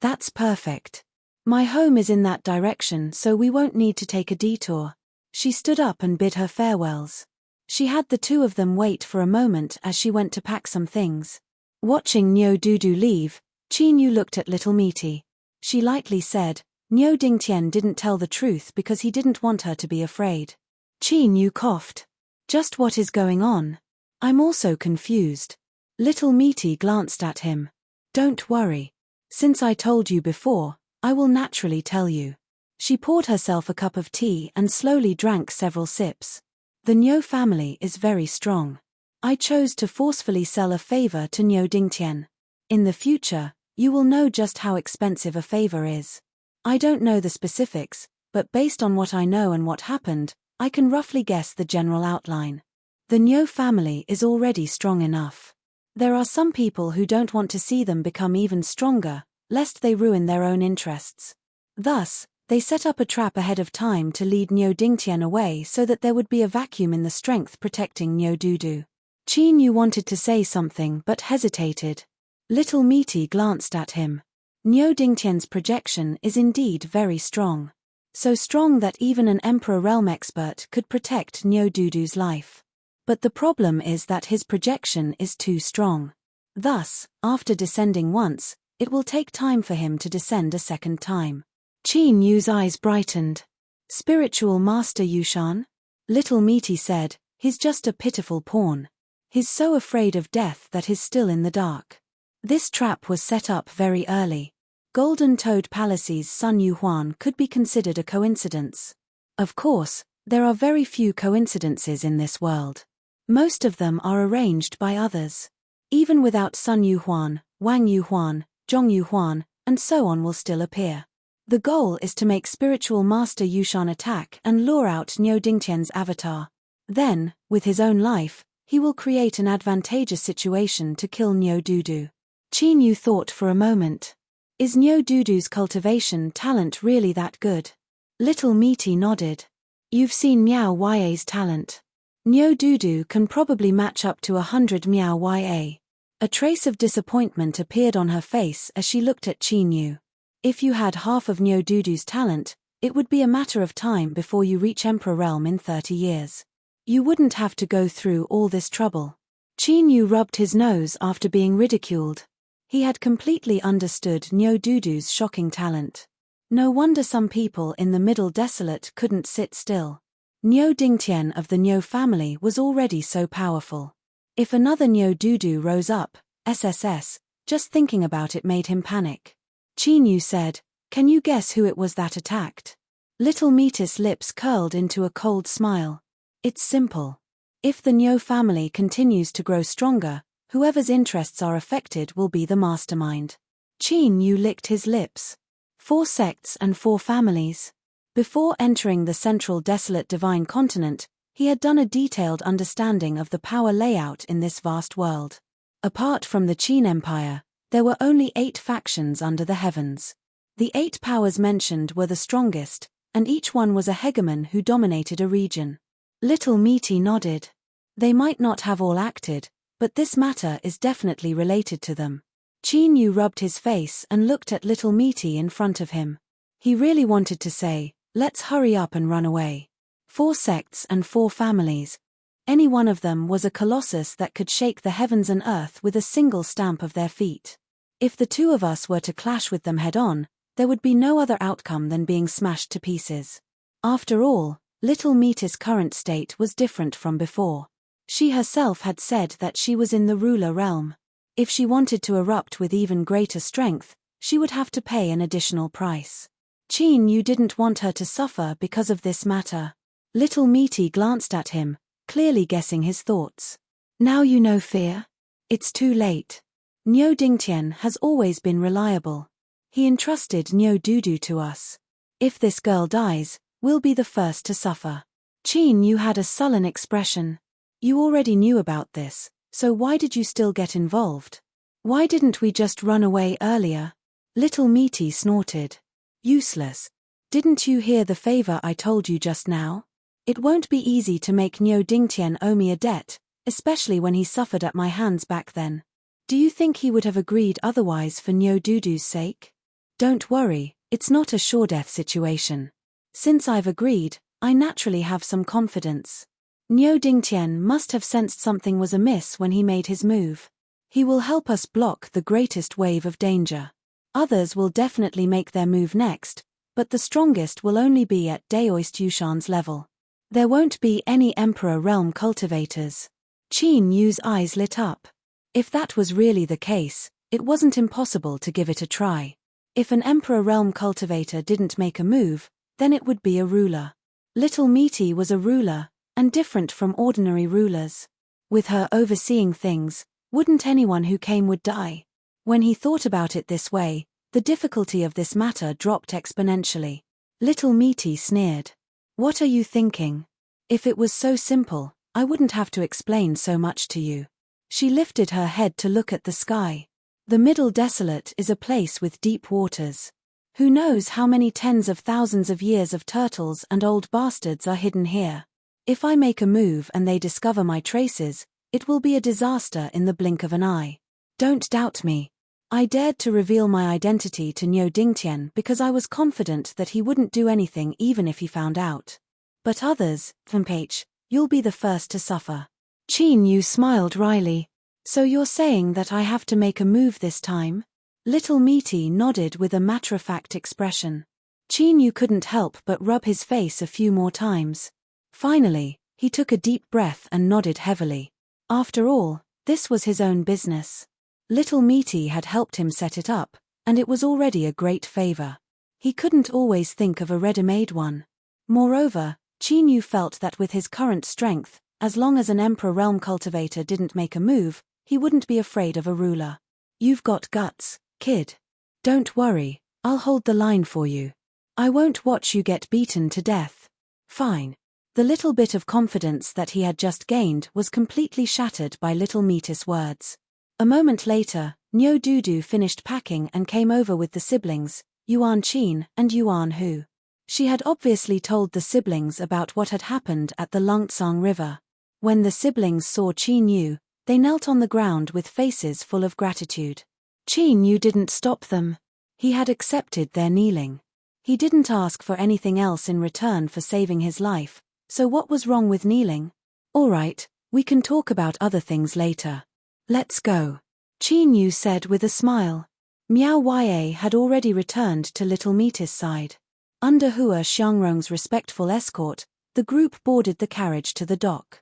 That's perfect. My home is in that direction, so we won't need to take a detour. She stood up and bid her farewells. She had the two of them wait for a moment as she went to pack some things. Watching Nyodudu leave, Chinyu looked at Little Meaty. She lightly said, Nyo Dingtian didn't tell the truth because he didn't want her to be afraid. Chinyu coughed. Just what is going on? I'm also confused. Little Meaty glanced at him. Don't worry. Since I told you before, I will naturally tell you. She poured herself a cup of tea and slowly drank several sips. The Nyo family is very strong. I chose to forcefully sell a favor to Nyo Dingtian. In the future, you will know just how expensive a favor is. I don't know the specifics, but based on what I know and what happened, I can roughly guess the general outline. The Nyo family is already strong enough. There are some people who don't want to see them become even stronger, lest they ruin their own interests. Thus, they set up a trap ahead of time to lead Nyo Dingtian away so that there would be a vacuum in the strength protecting Nyodudu. Chinyu wanted to say something but hesitated. Little Meaty glanced at him. Nyo Dingtian's projection is indeed very strong. So strong that even an Emperor Realm expert could protect Nyodudu's life. But the problem is that his projection is too strong. Thus, after descending once, it will take time for him to descend a second time. Chinyu's eyes brightened. Spiritual Master Yushan? Little Meaty said, he's just a pitiful pawn. He's so afraid of death that he's still in the dark. This trap was set up very early. Golden Toad Palace's Sun Yuhuan could be considered a coincidence. Of course, there are very few coincidences in this world. Most of them are arranged by others. Even without Sun Yuhuan, Wang Yuhuan, Zhong Yuhuan, and so on will still appear. The goal is to make Spiritual Master Yushan attack and lure out Nyo Dingtian's avatar. Then, with his own life, he will create an advantageous situation to kill Nyodudu. Chinyu thought for a moment. Is Nyodudu's cultivation talent really that good? Little Meaty nodded. You've seen Miao Ya's talent. Nyodudu can probably match up to 100 Miao Ya. A trace of disappointment appeared on her face as she looked at Chinyu. If you had half of Nyodudu's talent, it would be a matter of time before you reach Emperor Realm in 30 years. You wouldn't have to go through all this trouble. Chinyu rubbed his nose after being ridiculed. He had completely understood Nyodudu's shocking talent. No wonder some people in the Middle Desolate couldn't sit still. Nyo Dingtian of the Nyo family was already so powerful. If another Nyodudu rose up, SSS, just thinking about it made him panic. Chinyu said, can you guess who it was that attacked? Little Meaty's lips curled into a cold smile. It's simple. If the Nyo family continues to grow stronger, whoever's interests are affected will be the mastermind. Chinyu licked his lips. 4 sects and 4 families. Before entering the central desolate divine continent, he had done a detailed understanding of the power layout in this vast world. Apart from the Qin Empire, there were only 8 factions under the heavens. The 8 powers mentioned were the strongest, and each one was a hegemon who dominated a region. Little Meaty nodded. They might not have all acted, but this matter is definitely related to them. Chinyu rubbed his face and looked at Little Meaty in front of him. He really wanted to say, let's hurry up and run away. 4 sects and 4 families. Any one of them was a colossus that could shake the heavens and earth with a single stamp of their feet. If the two of us were to clash with them head-on, there would be no other outcome than being smashed to pieces. After all, Little Meaty's current state was different from before. She herself had said that she was in the ruler realm. If she wanted to erupt with even greater strength, she would have to pay an additional price. Chinyu didn't want her to suffer because of this matter. Little Meaty glanced at him, clearly guessing his thoughts. Now you know fear? It's too late. Nyo Dingtian has always been reliable. He entrusted Nyodudu to us. If this girl dies, we'll be the first to suffer. Chinyu had a sullen expression. You already knew about this, so why did you still get involved? Why didn't we just run away earlier? Little Meaty snorted. Useless. Didn't you hear the favor I told you just now? It won't be easy to make Niu Dingtian owe me a debt, especially when he suffered at my hands back then. Do you think he would have agreed otherwise for Niu Dudu's sake? Don't worry, it's not a sure-death situation. Since I've agreed, I naturally have some confidence. Niu Dingtian must have sensed something was amiss when he made his move. He will help us block the greatest wave of danger. Others will definitely make their move next, but the strongest will only be at Daoist Yushan's level. There won't be any Emperor Realm cultivators. Qin Yu's eyes lit up. If that was really the case, it wasn't impossible to give it a try. If an Emperor Realm cultivator didn't make a move, then it would be a ruler. Little Meaty was a ruler, and different from ordinary rulers. With her overseeing things, wouldn't anyone who came would die? When he thought about it this way, the difficulty of this matter dropped exponentially. Little Meaty sneered. What are you thinking? If it was so simple, I wouldn't have to explain so much to you. She lifted her head to look at the sky. The Middle Desolate is a place with deep waters. Who knows how many tens of thousands of years of turtles and old bastards are hidden here? If I make a move and they discover my traces, it will be a disaster in the blink of an eye. Don't doubt me. I dared to reveal my identity to Niu Dingtian because I was confident that he wouldn't do anything even if he found out. But others, Thumpage, you'll be the first to suffer. Qin Yu smiled wryly. So you're saying that I have to make a move this time? Little Meaty nodded with a matter-of-fact expression. Qin Yu couldn't help but rub his face a few more times. Finally, he took a deep breath and nodded heavily. After all, this was his own business. Little Meaty had helped him set it up, and it was already a great favor. He couldn't always think of a ready-made one. Moreover, Qin Yu felt that with his current strength, as long as an Emperor Realm cultivator didn't make a move, he wouldn't be afraid of a ruler. You've got guts, kid. Don't worry, I'll hold the line for you. I won't watch you get beaten to death. Fine. The little bit of confidence that he had just gained was completely shattered by Little Meaty's words. A moment later, Niu Dudu finished packing and came over with the siblings, Yuan Qin and Yuan Hu. She had obviously told the siblings about what had happened at the Lungtsang River. When the siblings saw Qin Yu, they knelt on the ground with faces full of gratitude. Qin Yu didn't stop them. He had accepted their kneeling. He didn't ask for anything else in return for saving his life, so what was wrong with kneeling? All right, we can talk about other things later. Let's go. Qin Yu said with a smile. Miao Ya had already returned to Little Meaty's side. Under Hua Xiangrong's respectful escort, the group boarded the carriage to the dock.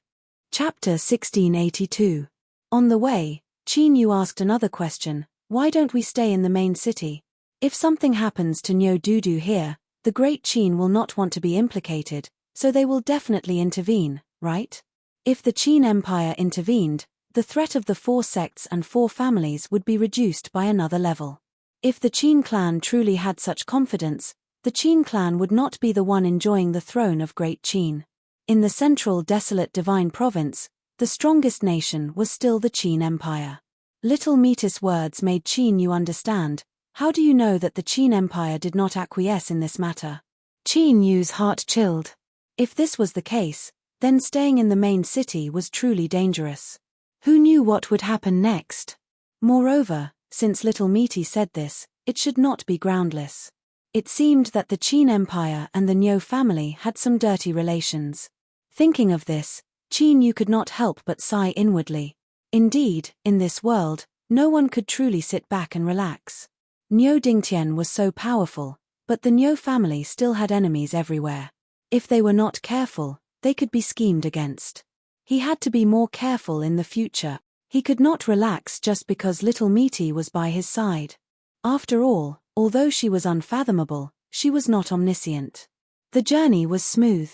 Chapter 1682. On the way, Qin Yu asked another question, why don't we stay in the main city? If something happens to Niu Dudu here, the Great Qin will not want to be implicated, so they will definitely intervene, right? If the Qin Empire intervened, the threat of the 4 sects and 4 families would be reduced by another level. If the Qin clan truly had such confidence, the Qin clan would not be the one enjoying the throne of Great Qin. In the central desolate divine province, the strongest nation was still the Qin Empire. Little Meaty's words made Qin Yu understand. How do you know that the Qin Empire did not acquiesce in this matter? Qin Yu's heart chilled. If this was the case, then staying in the main city was truly dangerous. Who knew what would happen next? Moreover, since Little Meaty said this, it should not be groundless. It seemed that the Qin Empire and the Niu family had some dirty relations. Thinking of this, Qin Yu could not help but sigh inwardly. Indeed, in this world, no one could truly sit back and relax. Niu Dingtian was so powerful, but the Niu family still had enemies everywhere. If they were not careful, they could be schemed against. He had to be more careful in the future. He could not relax just because Little Meaty was by his side. After all, although she was unfathomable, she was not omniscient. The journey was smooth.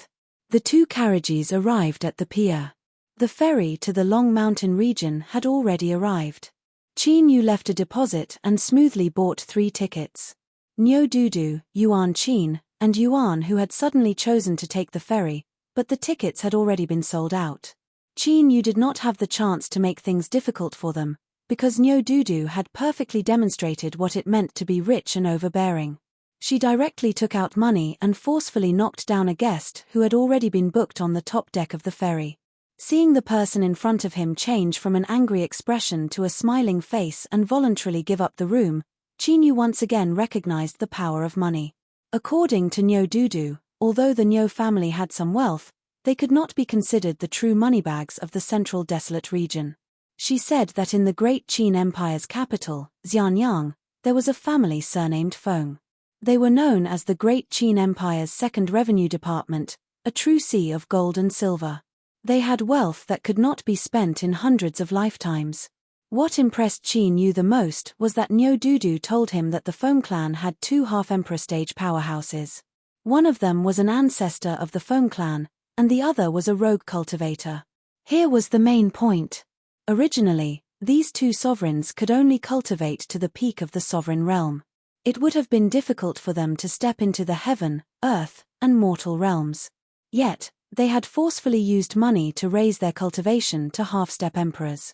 The 2 carriages arrived at the pier. The ferry to the Long Mountain region had already arrived. Qin Yu left a deposit and smoothly bought 3 tickets. Niu Dudu, Yuan Qin, and Yuan Hu had suddenly chosen to take the ferry, but the tickets had already been sold out. Qin Yu did not have the chance to make things difficult for them, because Nyo had perfectly demonstrated what it meant to be rich and overbearing. She directly took out money and forcefully knocked down a guest who had already been booked on the top deck of the ferry. Seeing the person in front of him change from an angry expression to a smiling face and voluntarily give up the room, Chinyu once again recognized the power of money. According to Nyo, although the Nyo family had some wealth, they could not be considered the true moneybags of the central desolate region. She said that in the great Qin Empire's capital, Xianyang, there was a family surnamed Feng. They were known as the Great Qin Empire's second revenue department, a true sea of gold and silver. They had wealth that could not be spent in hundreds of lifetimes. What impressed Qin Yu the most was that Nyo told him that the Feng clan had two half-emperor stage powerhouses. One of them was an ancestor of the Feng clan, and the other was a rogue cultivator. Here was the main point. Originally, these two sovereigns could only cultivate to the peak of the sovereign realm. It would have been difficult for them to step into the heaven, earth, and mortal realms. Yet, they had forcefully used money to raise their cultivation to half-step emperors.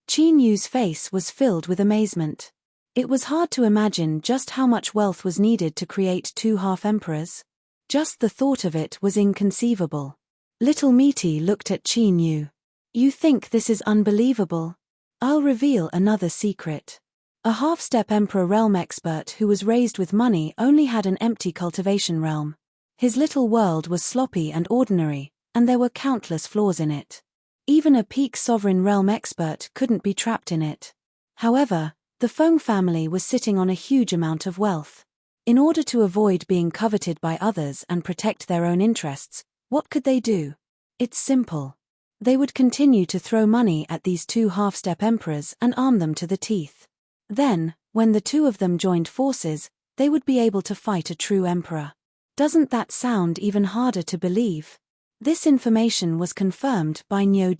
Qin Yu's face was filled with amazement. It was hard to imagine just how much wealth was needed to create two half-emperors. Just the thought of it was inconceivable. Little Misty looked at Qin Yu. You think this is unbelievable? I'll reveal another secret. A half-step emperor realm expert who was raised with money only had an empty cultivation realm. His little world was sloppy and ordinary, and there were countless flaws in it. Even a peak sovereign realm expert couldn't be trapped in it. However, the Feng family was sitting on a huge amount of wealth. In order to avoid being coveted by others and protect their own interests, what could they do? It's simple. They would continue to throw money at these two half-step emperors and arm them to the teeth. Then, when the two of them joined forces, they would be able to fight a true emperor. Doesn't that sound even harder to believe? This information was confirmed by Nyo.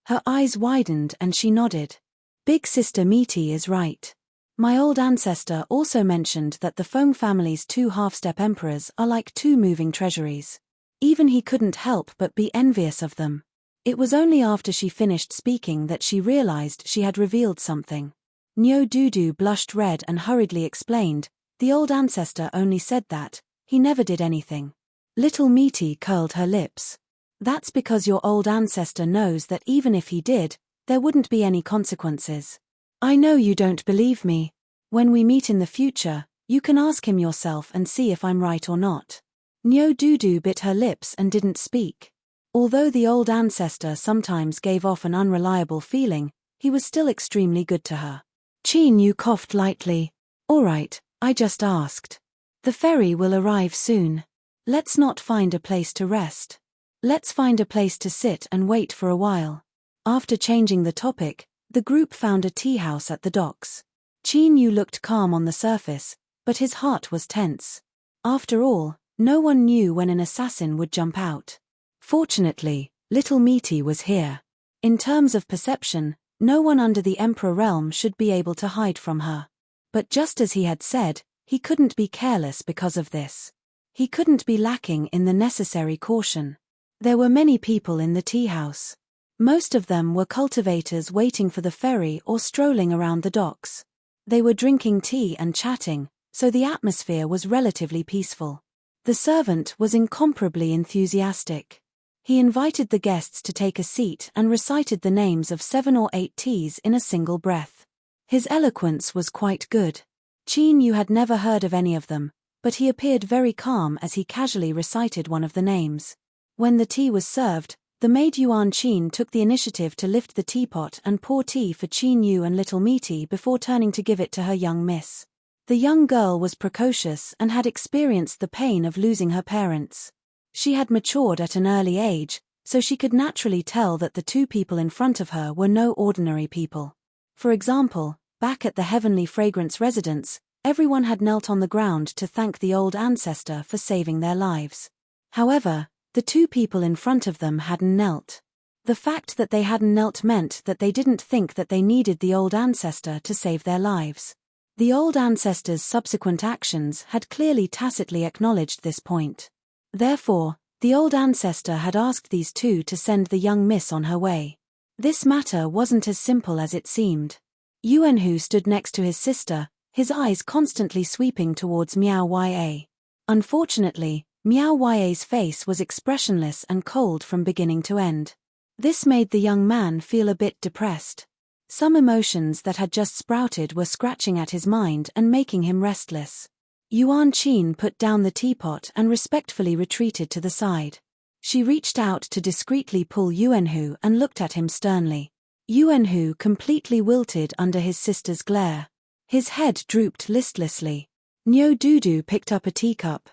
Her eyes widened and she nodded. Big Sister Misty is right. My old ancestor also mentioned that the Feng family's two half-step emperors are like two moving treasuries. Even he couldn't help but be envious of them. It was only after she finished speaking that she realized she had revealed something. Nyo blushed red and hurriedly explained, the old ancestor only said that, he never did anything. Little Misty curled her lips. That's because your old ancestor knows that even if he did, there wouldn't be any consequences. I know you don't believe me. When we meet in the future, you can ask him yourself and see if I'm right or not. Nyo bit her lips and didn't speak. Although the old ancestor sometimes gave off an unreliable feeling, he was still extremely good to her. Qin Yu coughed lightly. All right, I just asked. The ferry will arrive soon. Let's not find a place to rest. Let's find a place to sit and wait for a while. After changing the topic, the group found a tea house at the docks. Qin Yu looked calm on the surface, but his heart was tense. After all, no one knew when an assassin would jump out. Fortunately, little Misty was here. In terms of perception, no one under the Emperor realm should be able to hide from her. But just as he had said, he couldn't be careless because of this. He couldn't be lacking in the necessary caution. There were many people in the tea house. Most of them were cultivators waiting for the ferry or strolling around the docks. They were drinking tea and chatting, so the atmosphere was relatively peaceful. The servant was incomparably enthusiastic. He invited the guests to take a seat and recited the names of 7 or 8 teas in a single breath. His eloquence was quite good. Qin Yu had never heard of any of them, but he appeared very calm as he casually recited one of the names. When the tea was served, the maid Yuan Qin took the initiative to lift the teapot and pour tea for Qin Yu and little Misty before turning to give it to her young miss. The young girl was precocious and had experienced the pain of losing her parents. She had matured at an early age, so she could naturally tell that the two people in front of her were no ordinary people. For example, back at the Heavenly Fragrance residence, everyone had knelt on the ground to thank the old ancestor for saving their lives. However, the two people in front of them hadn't knelt. The fact that they hadn't knelt meant that they didn't think that they needed the old ancestor to save their lives. The old ancestor's subsequent actions had clearly tacitly acknowledged this point. Therefore, the old ancestor had asked these two to send the young miss on her way. This matter wasn't as simple as it seemed. Yuanhu stood next to his sister, his eyes constantly sweeping towards Miao Ya. Unfortunately, Miao Ya's face was expressionless and cold from beginning to end. This made the young man feel a bit depressed. Some emotions that had just sprouted were scratching at his mind and making him restless. Yuan Qin put down the teapot and respectfully retreated to the side. She reached out to discreetly pull Yuanhu and looked at him sternly. Yuanhu completely wilted under his sister's glare. His head drooped listlessly. Nyo Dudu picked up a teacup.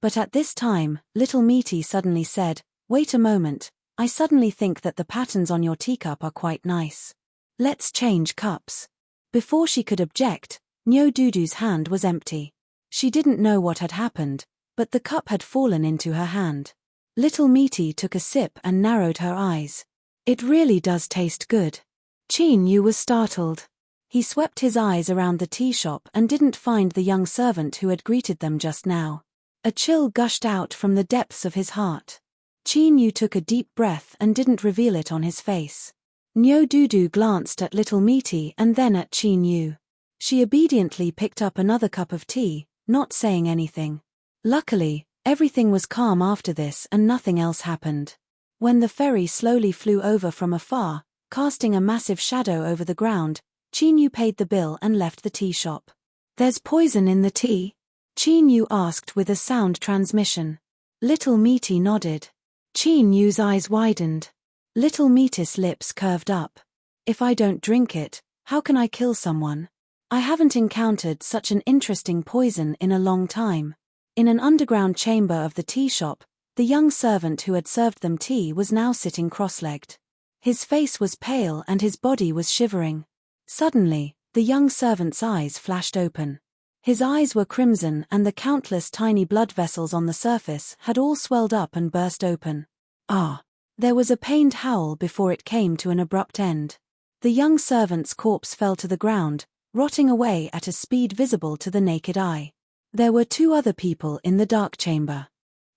But at this time, little Meaty suddenly said, "Wait a moment, I suddenly think that the patterns on your teacup are quite nice. Let's change cups." Before she could object, Nyo Dudu's hand was empty. She didn't know what had happened, but the cup had fallen into her hand. Little Meaty took a sip and narrowed her eyes. "It really does taste good." Qin Yu was startled. He swept his eyes around the tea shop and didn't find the young servant who had greeted them just now. A chill gushed out from the depths of his heart. Qin Yu took a deep breath and didn't reveal it on his face. Nyo Dudu glanced at Little Meaty and then at Qin Yu. She obediently picked up another cup of tea, not saying anything. Luckily, everything was calm after this and nothing else happened. When the ferry slowly flew over from afar, casting a massive shadow over the ground, Qin Yu paid the bill and left the tea shop. "There's poison in the tea?" Qin Yu asked with a sound transmission. Little Meaty nodded. Qin Yu's eyes widened. Little Meaty's lips curved up. "If I don't drink it, how can I kill someone? I haven't encountered such an interesting poison in a long time." In an underground chamber of the tea shop, the young servant who had served them tea was now sitting cross-legged. His face was pale and his body was shivering. Suddenly, the young servant's eyes flashed open. His eyes were crimson and the countless tiny blood vessels on the surface had all swelled up and burst open. "Ah!" There was a pained howl before it came to an abrupt end. The young servant's corpse fell to the ground, rotting away at a speed visible to the naked eye. There were two other people in the dark chamber.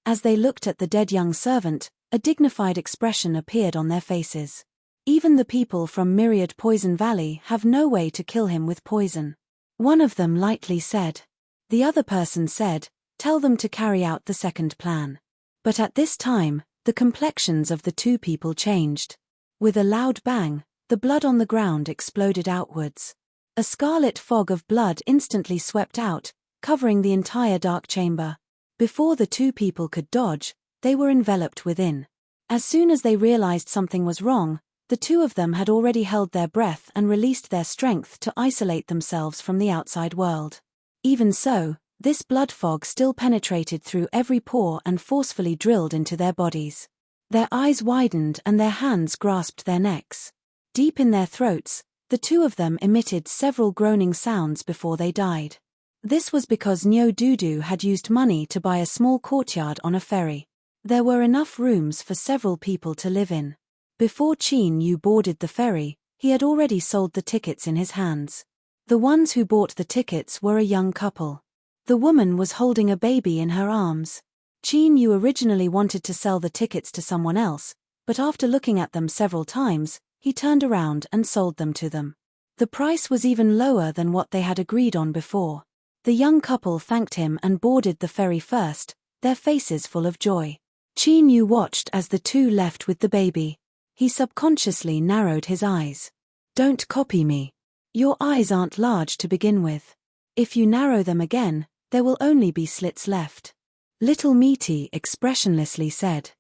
As they looked at the dead young servant, a dignified expression appeared on their faces. Even the people from Myriad Poison Valley have no way to kill him with poison. One of them lightly said. The other person said, "Tell them to carry out the second plan." But at this time, the complexions of the two people changed. With a loud bang, the blood on the ground exploded outwards. A scarlet fog of blood instantly swept out, covering the entire dark chamber. Before the two people could dodge, they were enveloped within. As soon as they realized something was wrong, the two of them had already held their breath and released their strength to isolate themselves from the outside world. Even so, this blood fog still penetrated through every pore and forcefully drilled into their bodies. Their eyes widened and their hands grasped their necks. Deep in their throats, the two of them emitted several groaning sounds before they died. This was because Nyo Dudu had used money to buy a small courtyard on a ferry. There were enough rooms for several people to live in. Before Qin Yu boarded the ferry, he had already sold the tickets in his hands. The ones who bought the tickets were a young couple. The woman was holding a baby in her arms. Qin Yu originally wanted to sell the tickets to someone else, but after looking at them several times, he turned around and sold them to them. The price was even lower than what they had agreed on before. The young couple thanked him and boarded the ferry first, their faces full of joy. Qin Yu watched as the two left with the baby. He subconsciously narrowed his eyes. "Don't copy me. Your eyes aren't large to begin with. If you narrow them again, there will only be slits left." Little Meaty expressionlessly said.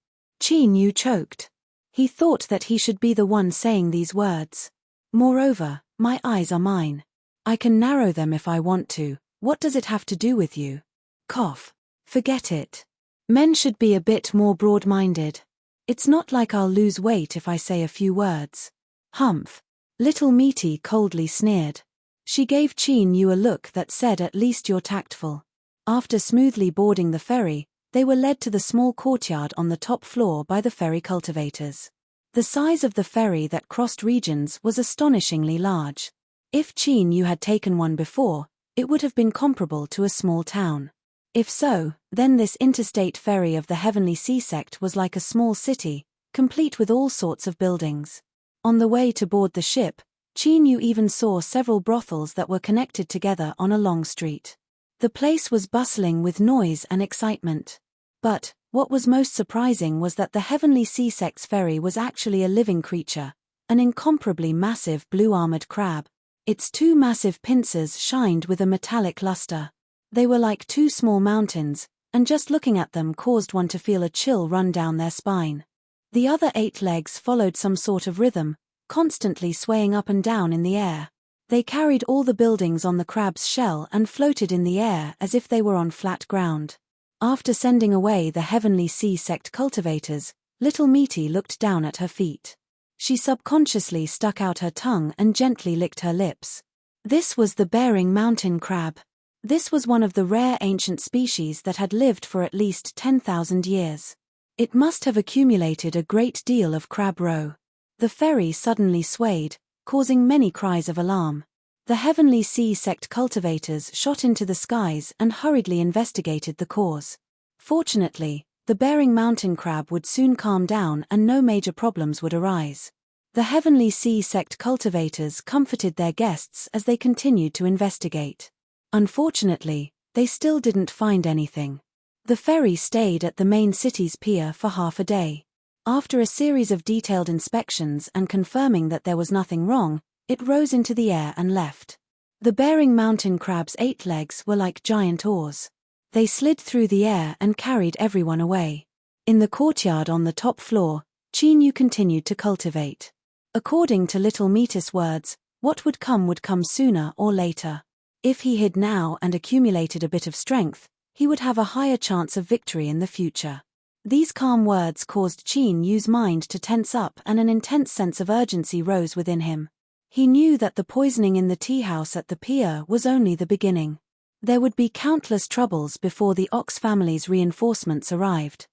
Qin Yu choked. He thought that he should be the one saying these words. "Moreover, my eyes are mine. I can narrow them if I want to. What does it have to do with you?" Cough. "Forget it. Men should be a bit more broad-minded. It's not like I'll lose weight if I say a few words." "Humph." Little Meaty coldly sneered. She gave Qin Yu a look that said, "At least you're tactful." After smoothly boarding the ferry, they were led to the small courtyard on the top floor by the ferry cultivators. The size of the ferry that crossed regions was astonishingly large. If Qin Yu had taken one before, it would have been comparable to a small town. If so, then this interstate ferry of the Heavenly Sea sect was like a small city, complete with all sorts of buildings. On the way to board the ship, Qin Yu even saw several brothels that were connected together on a long street. The place was bustling with noise and excitement. But what was most surprising was that the Heavenly Sea Sect's ferry was actually a living creature, an incomparably massive blue-armored crab. Its two massive pincers shined with a metallic luster. They were like two small mountains, and just looking at them caused one to feel a chill run down their spine. The other 8 legs followed some sort of rhythm, constantly swaying up and down in the air. They carried all the buildings on the crab's shell and floated in the air as if they were on flat ground. After sending away the Heavenly Sea Sect cultivators, little Meaty looked down at her feet. She subconsciously stuck out her tongue and gently licked her lips. This was the bearing mountain crab. This was one of the rare ancient species that had lived for at least 10,000 years. It must have accumulated a great deal of crab roe. The ferry suddenly swayed, causing many cries of alarm. The Heavenly Sea Sect cultivators shot into the skies and hurriedly investigated the cause. Fortunately, the bearing mountain crab would soon calm down and no major problems would arise. The Heavenly Sea Sect cultivators comforted their guests as they continued to investigate. Unfortunately, they still didn't find anything. The ferry stayed at the main city's pier for half a day. After a series of detailed inspections and confirming that there was nothing wrong, it rose into the air and left. The bearing mountain crab's 8 legs were like giant oars. They slid through the air and carried everyone away. In the courtyard on the top floor, Qin Yu continued to cultivate. According to Little Meaty's words, what would come sooner or later. If he hid now and accumulated a bit of strength, he would have a higher chance of victory in the future. These calm words caused Qin Yu's mind to tense up and an intense sense of urgency rose within him. He knew that the poisoning in the tea house at the pier was only the beginning. There would be countless troubles before the Ox family's reinforcements arrived.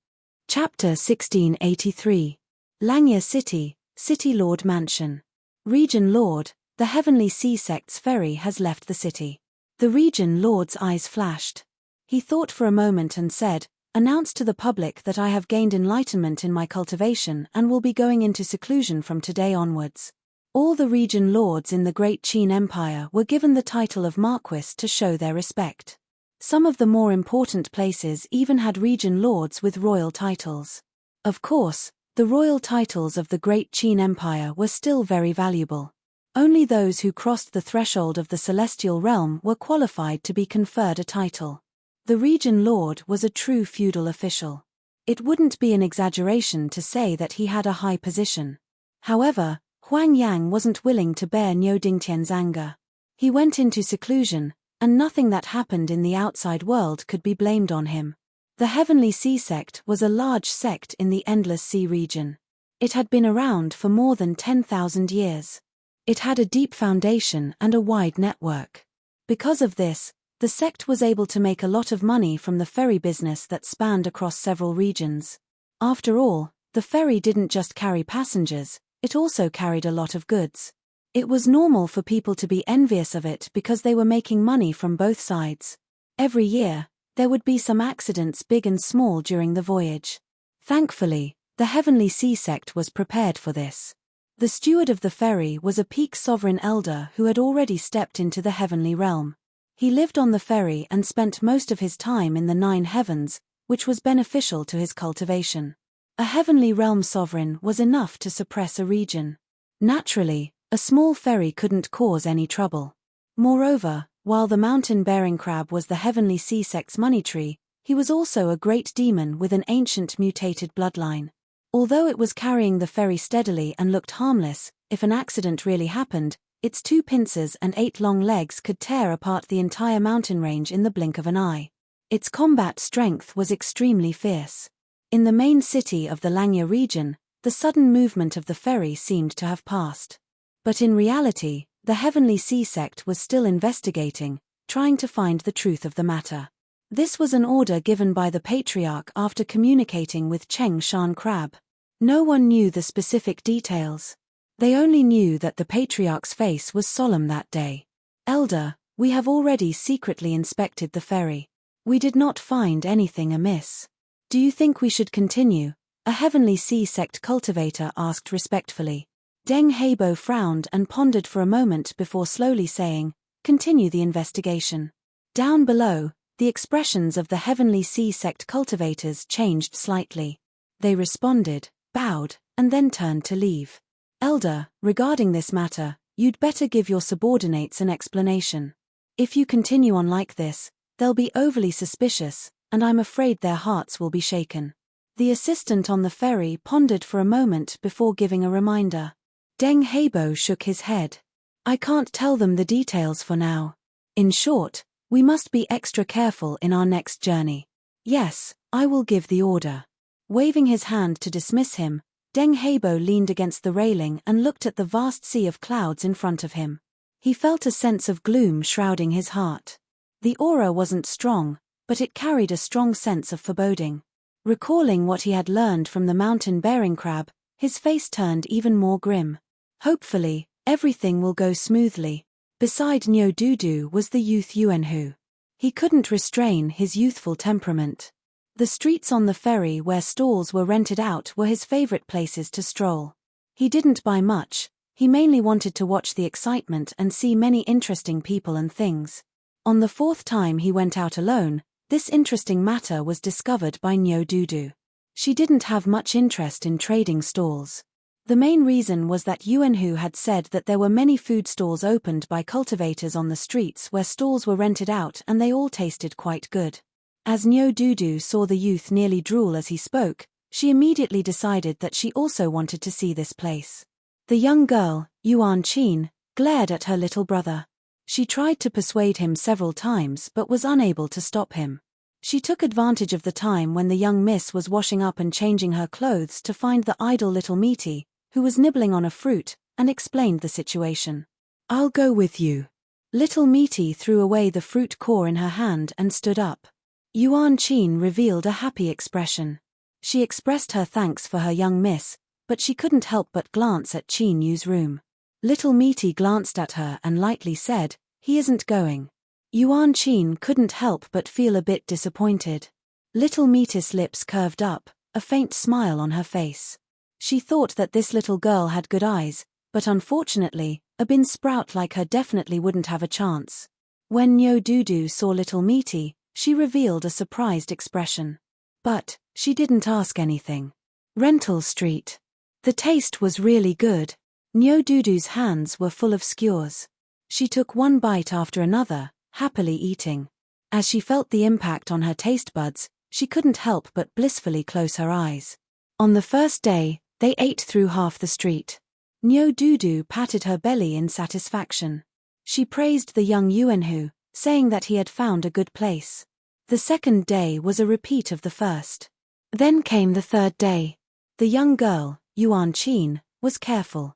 Chapter 1683. Langya City, City Lord Mansion. Region Lord, the Heavenly Sea Sect's ferry has left the city. The Region Lord's eyes flashed. He thought for a moment and said, "Announce to the public that I have gained enlightenment in my cultivation and will be going into seclusion from today onwards." All the region lords in the Great Qin Empire were given the title of Marquis to show their respect. Some of the more important places even had region lords with royal titles. Of course, the royal titles of the Great Qin Empire were still very valuable. Only those who crossed the threshold of the celestial realm were qualified to be conferred a title. The region lord was a true feudal official. It wouldn't be an exaggeration to say that he had a high position. However, Huang Yang wasn't willing to bear Niu Dingtian's anger. He went into seclusion, and nothing that happened in the outside world could be blamed on him. The Heavenly Sea Sect was a large sect in the Endless Sea region. It had been around for more than 10,000 years. It had a deep foundation and a wide network. Because of this, the sect was able to make a lot of money from the ferry business that spanned across several regions. After all, the ferry didn't just carry passengers, it also carried a lot of goods. It was normal for people to be envious of it because they were making money from both sides. Every year, there would be some accidents big and small during the voyage. Thankfully, the Heavenly Sea Sect was prepared for this. The steward of the ferry was a peak sovereign elder who had already stepped into the heavenly realm. He lived on the ferry and spent most of his time in the 9 heavens, which was beneficial to his cultivation. A heavenly realm sovereign was enough to suppress a region. Naturally, a small ferry couldn't cause any trouble. Moreover, while the mountain-bearing crab was the Heavenly Sea Sect's money tree, he was also a great demon with an ancient mutated bloodline. Although it was carrying the ferry steadily and looked harmless, if an accident really happened, its 2 pincers and 8 long legs could tear apart the entire mountain range in the blink of an eye. Its combat strength was extremely fierce. In the main city of the Langya region, the sudden movement of the ferry seemed to have passed. But in reality, the Heavenly Sea Sect was still investigating, trying to find the truth of the matter. This was an order given by the Patriarch after communicating with Cheng Shan Crab. No one knew the specific details. They only knew that the Patriarch's face was solemn that day. "Elder, we have already secretly inspected the ferry. We did not find anything amiss. Do you think we should continue?" a Heavenly Sea Sect cultivator asked respectfully. Deng Heibo frowned and pondered for a moment before slowly saying, "Continue the investigation." Down below, the expressions of the Heavenly Sea sect cultivators changed slightly. They responded, bowed, and then turned to leave. "Elder, regarding this matter, you'd better give your subordinates an explanation. If you continue on like this, they'll be overly suspicious, and I'm afraid their hearts will be shaken." The assistant on the ferry pondered for a moment before giving a reminder. Deng Heibo shook his head. "I can't tell them the details for now. In short, we must be extra careful in our next journey." "Yes, I will give the order." Waving his hand to dismiss him, Deng Heibo leaned against the railing and looked at the vast sea of clouds in front of him. He felt a sense of gloom shrouding his heart. The aura wasn't strong, but it carried a strong sense of foreboding. Recalling what he had learned from the mountain bearing crab, his face turned even more grim. Hopefully, everything will go smoothly. Beside Nyo Dudu was the youth Yuanhu. He couldn't restrain his youthful temperament. The streets on the ferry where stalls were rented out were his favorite places to stroll. He didn't buy much, he mainly wanted to watch the excitement and see many interesting people and things. On the fourth time he went out alone, this interesting matter was discovered by Nyo Dudu. She didn't have much interest in trading stalls. The main reason was that Yuanhu had said that there were many food stalls opened by cultivators on the streets where stalls were rented out and they all tasted quite good. As Nyo Dudu saw the youth nearly drool as he spoke, she immediately decided that she also wanted to see this place. The young girl, Yuan Qin, glared at her little brother. She tried to persuade him several times but was unable to stop him. She took advantage of the time when the young miss was washing up and changing her clothes to find the idle little Meaty, who was nibbling on a fruit, and explained the situation. "I'll go with you." Little Meaty threw away the fruit core in her hand and stood up. Yuan Qin revealed a happy expression. She expressed her thanks for her young miss, but she couldn't help but glance at Qin Yu's room. Little Meaty glanced at her and lightly said, "He isn't going." Yuan Qin couldn't help but feel a bit disappointed. Little Meaty's lips curved up, a faint smile on her face. She thought that this little girl had good eyes, but unfortunately, a bean sprout like her definitely wouldn't have a chance. When Nyo Dudu saw little Meaty, she revealed a surprised expression. But she didn't ask anything. Rental Street. The taste was really good. Nyo Dudu's hands were full of skewers. She took one bite after another, happily eating. As she felt the impact on her taste buds, she couldn't help but blissfully close her eyes. On the first day, they ate through half the street. Nyo Dudu patted her belly in satisfaction. She praised the young Yuanhu, saying that he had found a good place. The second day was a repeat of the first. Then came the third day. The young girl, Yuan Qin, was careful.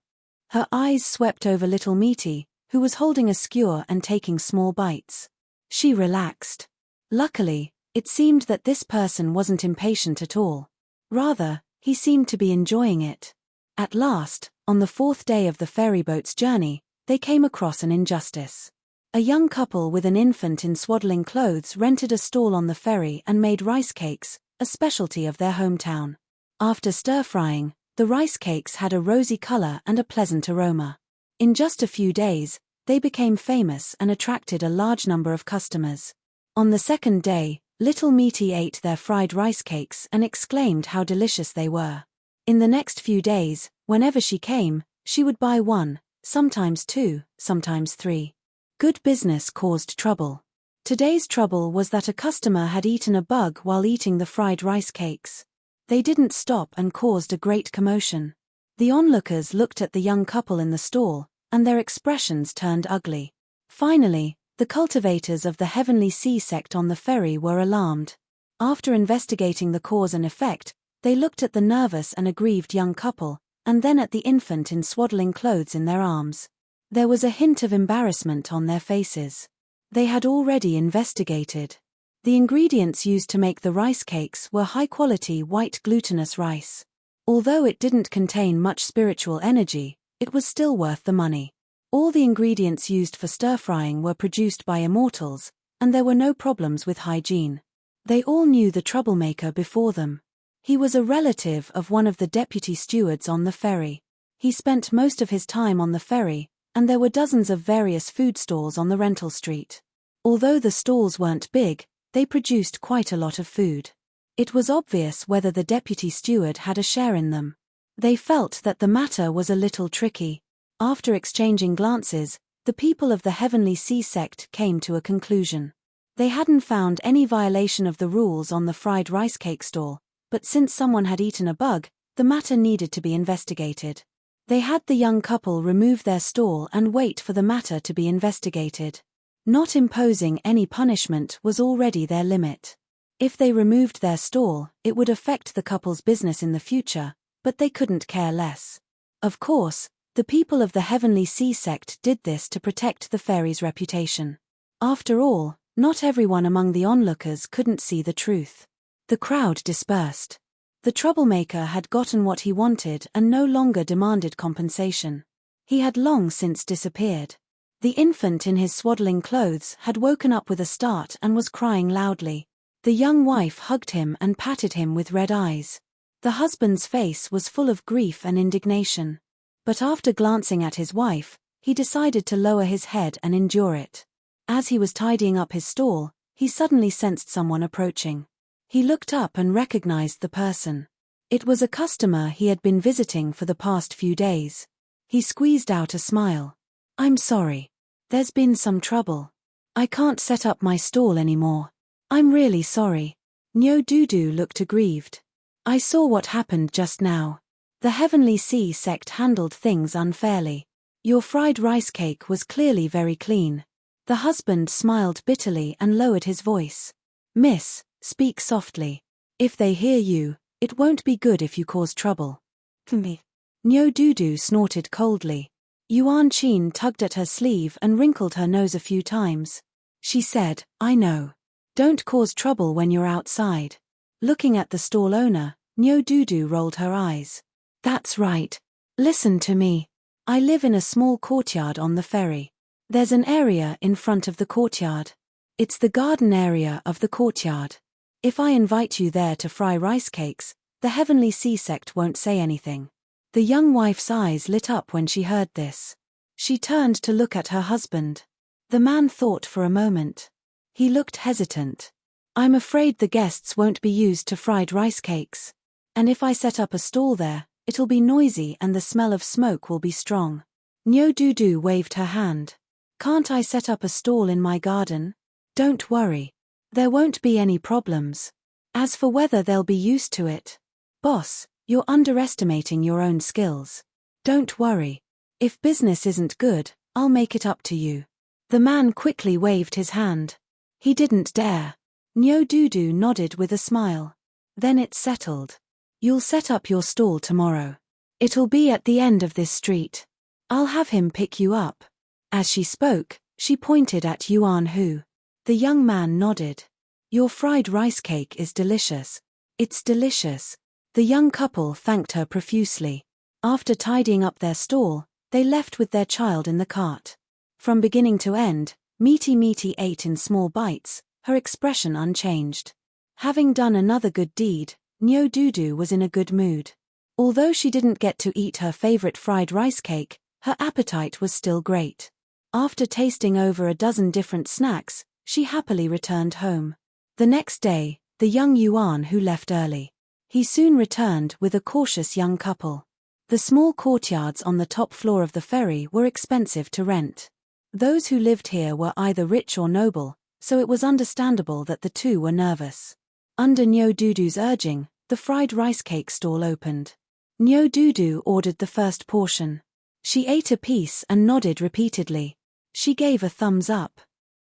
Her eyes swept over little Meaty, who was holding a skewer and taking small bites. She relaxed. Luckily, it seemed that this person wasn't impatient at all. Rather, he seemed to be enjoying it. At last, on the fourth day of the ferryboat's journey, they came across an injustice. A young couple with an infant in swaddling clothes rented a stall on the ferry and made rice cakes, a specialty of their hometown. After stir-frying, the rice cakes had a rosy color and a pleasant aroma. In just a few days, they became famous and attracted a large number of customers. On the second day, little Meaty ate their fried rice cakes and exclaimed how delicious they were. In the next few days, whenever she came, she would buy one, sometimes two, sometimes three. Good business caused trouble. Today's trouble was that a customer had eaten a bug while eating the fried rice cakes. They didn't stop and caused a great commotion. The onlookers looked at the young couple in the stall, and their expressions turned ugly. Finally, the cultivators of the Heavenly Sea sect on the ferry were alarmed. After investigating the cause and effect, they looked at the nervous and aggrieved young couple, and then at the infant in swaddling clothes in their arms. There was a hint of embarrassment on their faces. They had already investigated. The ingredients used to make the rice cakes were high-quality white glutinous rice. Although it didn't contain much spiritual energy, it was still worth the money. All the ingredients used for stir-frying were produced by immortals, and there were no problems with hygiene. They all knew the troublemaker before them. He was a relative of one of the deputy stewards on the ferry. He spent most of his time on the ferry, and there were dozens of various food stalls on the rental street. Although the stalls weren't big, they produced quite a lot of food. It was obvious whether the deputy steward had a share in them. They felt that the matter was a little tricky. After exchanging glances, the people of the Heavenly Sea sect came to a conclusion. They hadn't found any violation of the rules on the fried rice cake stall, but since someone had eaten a bug, the matter needed to be investigated. They had the young couple remove their stall and wait for the matter to be investigated. Not imposing any punishment was already their limit. If they removed their stall, it would affect the couple's business in the future, but they couldn't care less. Of course, the people of the Heavenly Sea sect did this to protect the ferry's reputation. After all, not everyone among the onlookers couldn't see the truth. The crowd dispersed. The troublemaker had gotten what he wanted and no longer demanded compensation. He had long since disappeared. The infant in his swaddling clothes had woken up with a start and was crying loudly. The young wife hugged him and patted him with red eyes. The husband's face was full of grief and indignation. But after glancing at his wife, he decided to lower his head and endure it. As he was tidying up his stall, he suddenly sensed someone approaching. He looked up and recognized the person. It was a customer he had been visiting for the past few days. He squeezed out a smile. "I'm sorry. There's been some trouble. I can't set up my stall anymore. I'm really sorry." Nyo-Doodoo looked aggrieved. "I saw what happened just now. The Heavenly Sea sect handled things unfairly. Your fried rice cake was clearly very clean." The husband smiled bitterly and lowered his voice. "Miss, speak softly. If they hear you, it won't be good if you cause trouble." "Me." Nyo-Doodoo snorted coldly. Yuan Chin tugged at her sleeve and wrinkled her nose a few times. She said, "I know. Don't cause trouble when you're outside." Looking at the stall owner, Nyo-Doodoo rolled her eyes. "That's right. Listen to me. I live in a small courtyard on the ferry. There's an area in front of the courtyard. It's the garden area of the courtyard. If I invite you there to fry rice cakes, the Heavenly Sea sect won't say anything." The young wife's eyes lit up when she heard this. She turned to look at her husband. The man thought for a moment. He looked hesitant. "I'm afraid the guests won't be used to fried rice cakes. And if I set up a stall there, it'll be noisy and the smell of smoke will be strong." Nyo-Doodoo waved her hand. "Can't I set up a stall in my garden? Don't worry. There won't be any problems. As for whether they'll be used to it, boss, you're underestimating your own skills. Don't worry. If business isn't good, I'll make it up to you." The man quickly waved his hand. He didn't dare. Nyo-Doodoo nodded with a smile. "Then it's settled. You'll set up your stall tomorrow. It'll be at the end of this street. I'll have him pick you up." As she spoke, she pointed at Yuan Hu. The young man nodded. "Your fried rice cake is delicious." "It's delicious." The young couple thanked her profusely. After tidying up their stall, they left with their child in the cart. From beginning to end, Meaty ate in small bites, her expression unchanged. Having done another good deed, Nyo-Doodoo was in a good mood. Although she didn't get to eat her favorite fried rice cake, her appetite was still great. After tasting over a dozen different snacks, she happily returned home. The next day, the young Yuan Hu left early. He soon returned with a cautious young couple. The small courtyards on the top floor of the ferry were expensive to rent. Those who lived here were either rich or noble, so it was understandable that the two were nervous. Under Nyo-Doodoo's urging, the fried rice cake stall opened. Nyo-Doodoo ordered the first portion. She ate a piece and nodded repeatedly. She gave a thumbs up.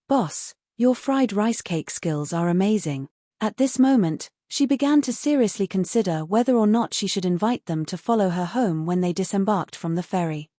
"Boss, your fried rice cake skills are amazing." At this moment, she began to seriously consider whether or not she should invite them to follow her home when they disembarked from the ferry.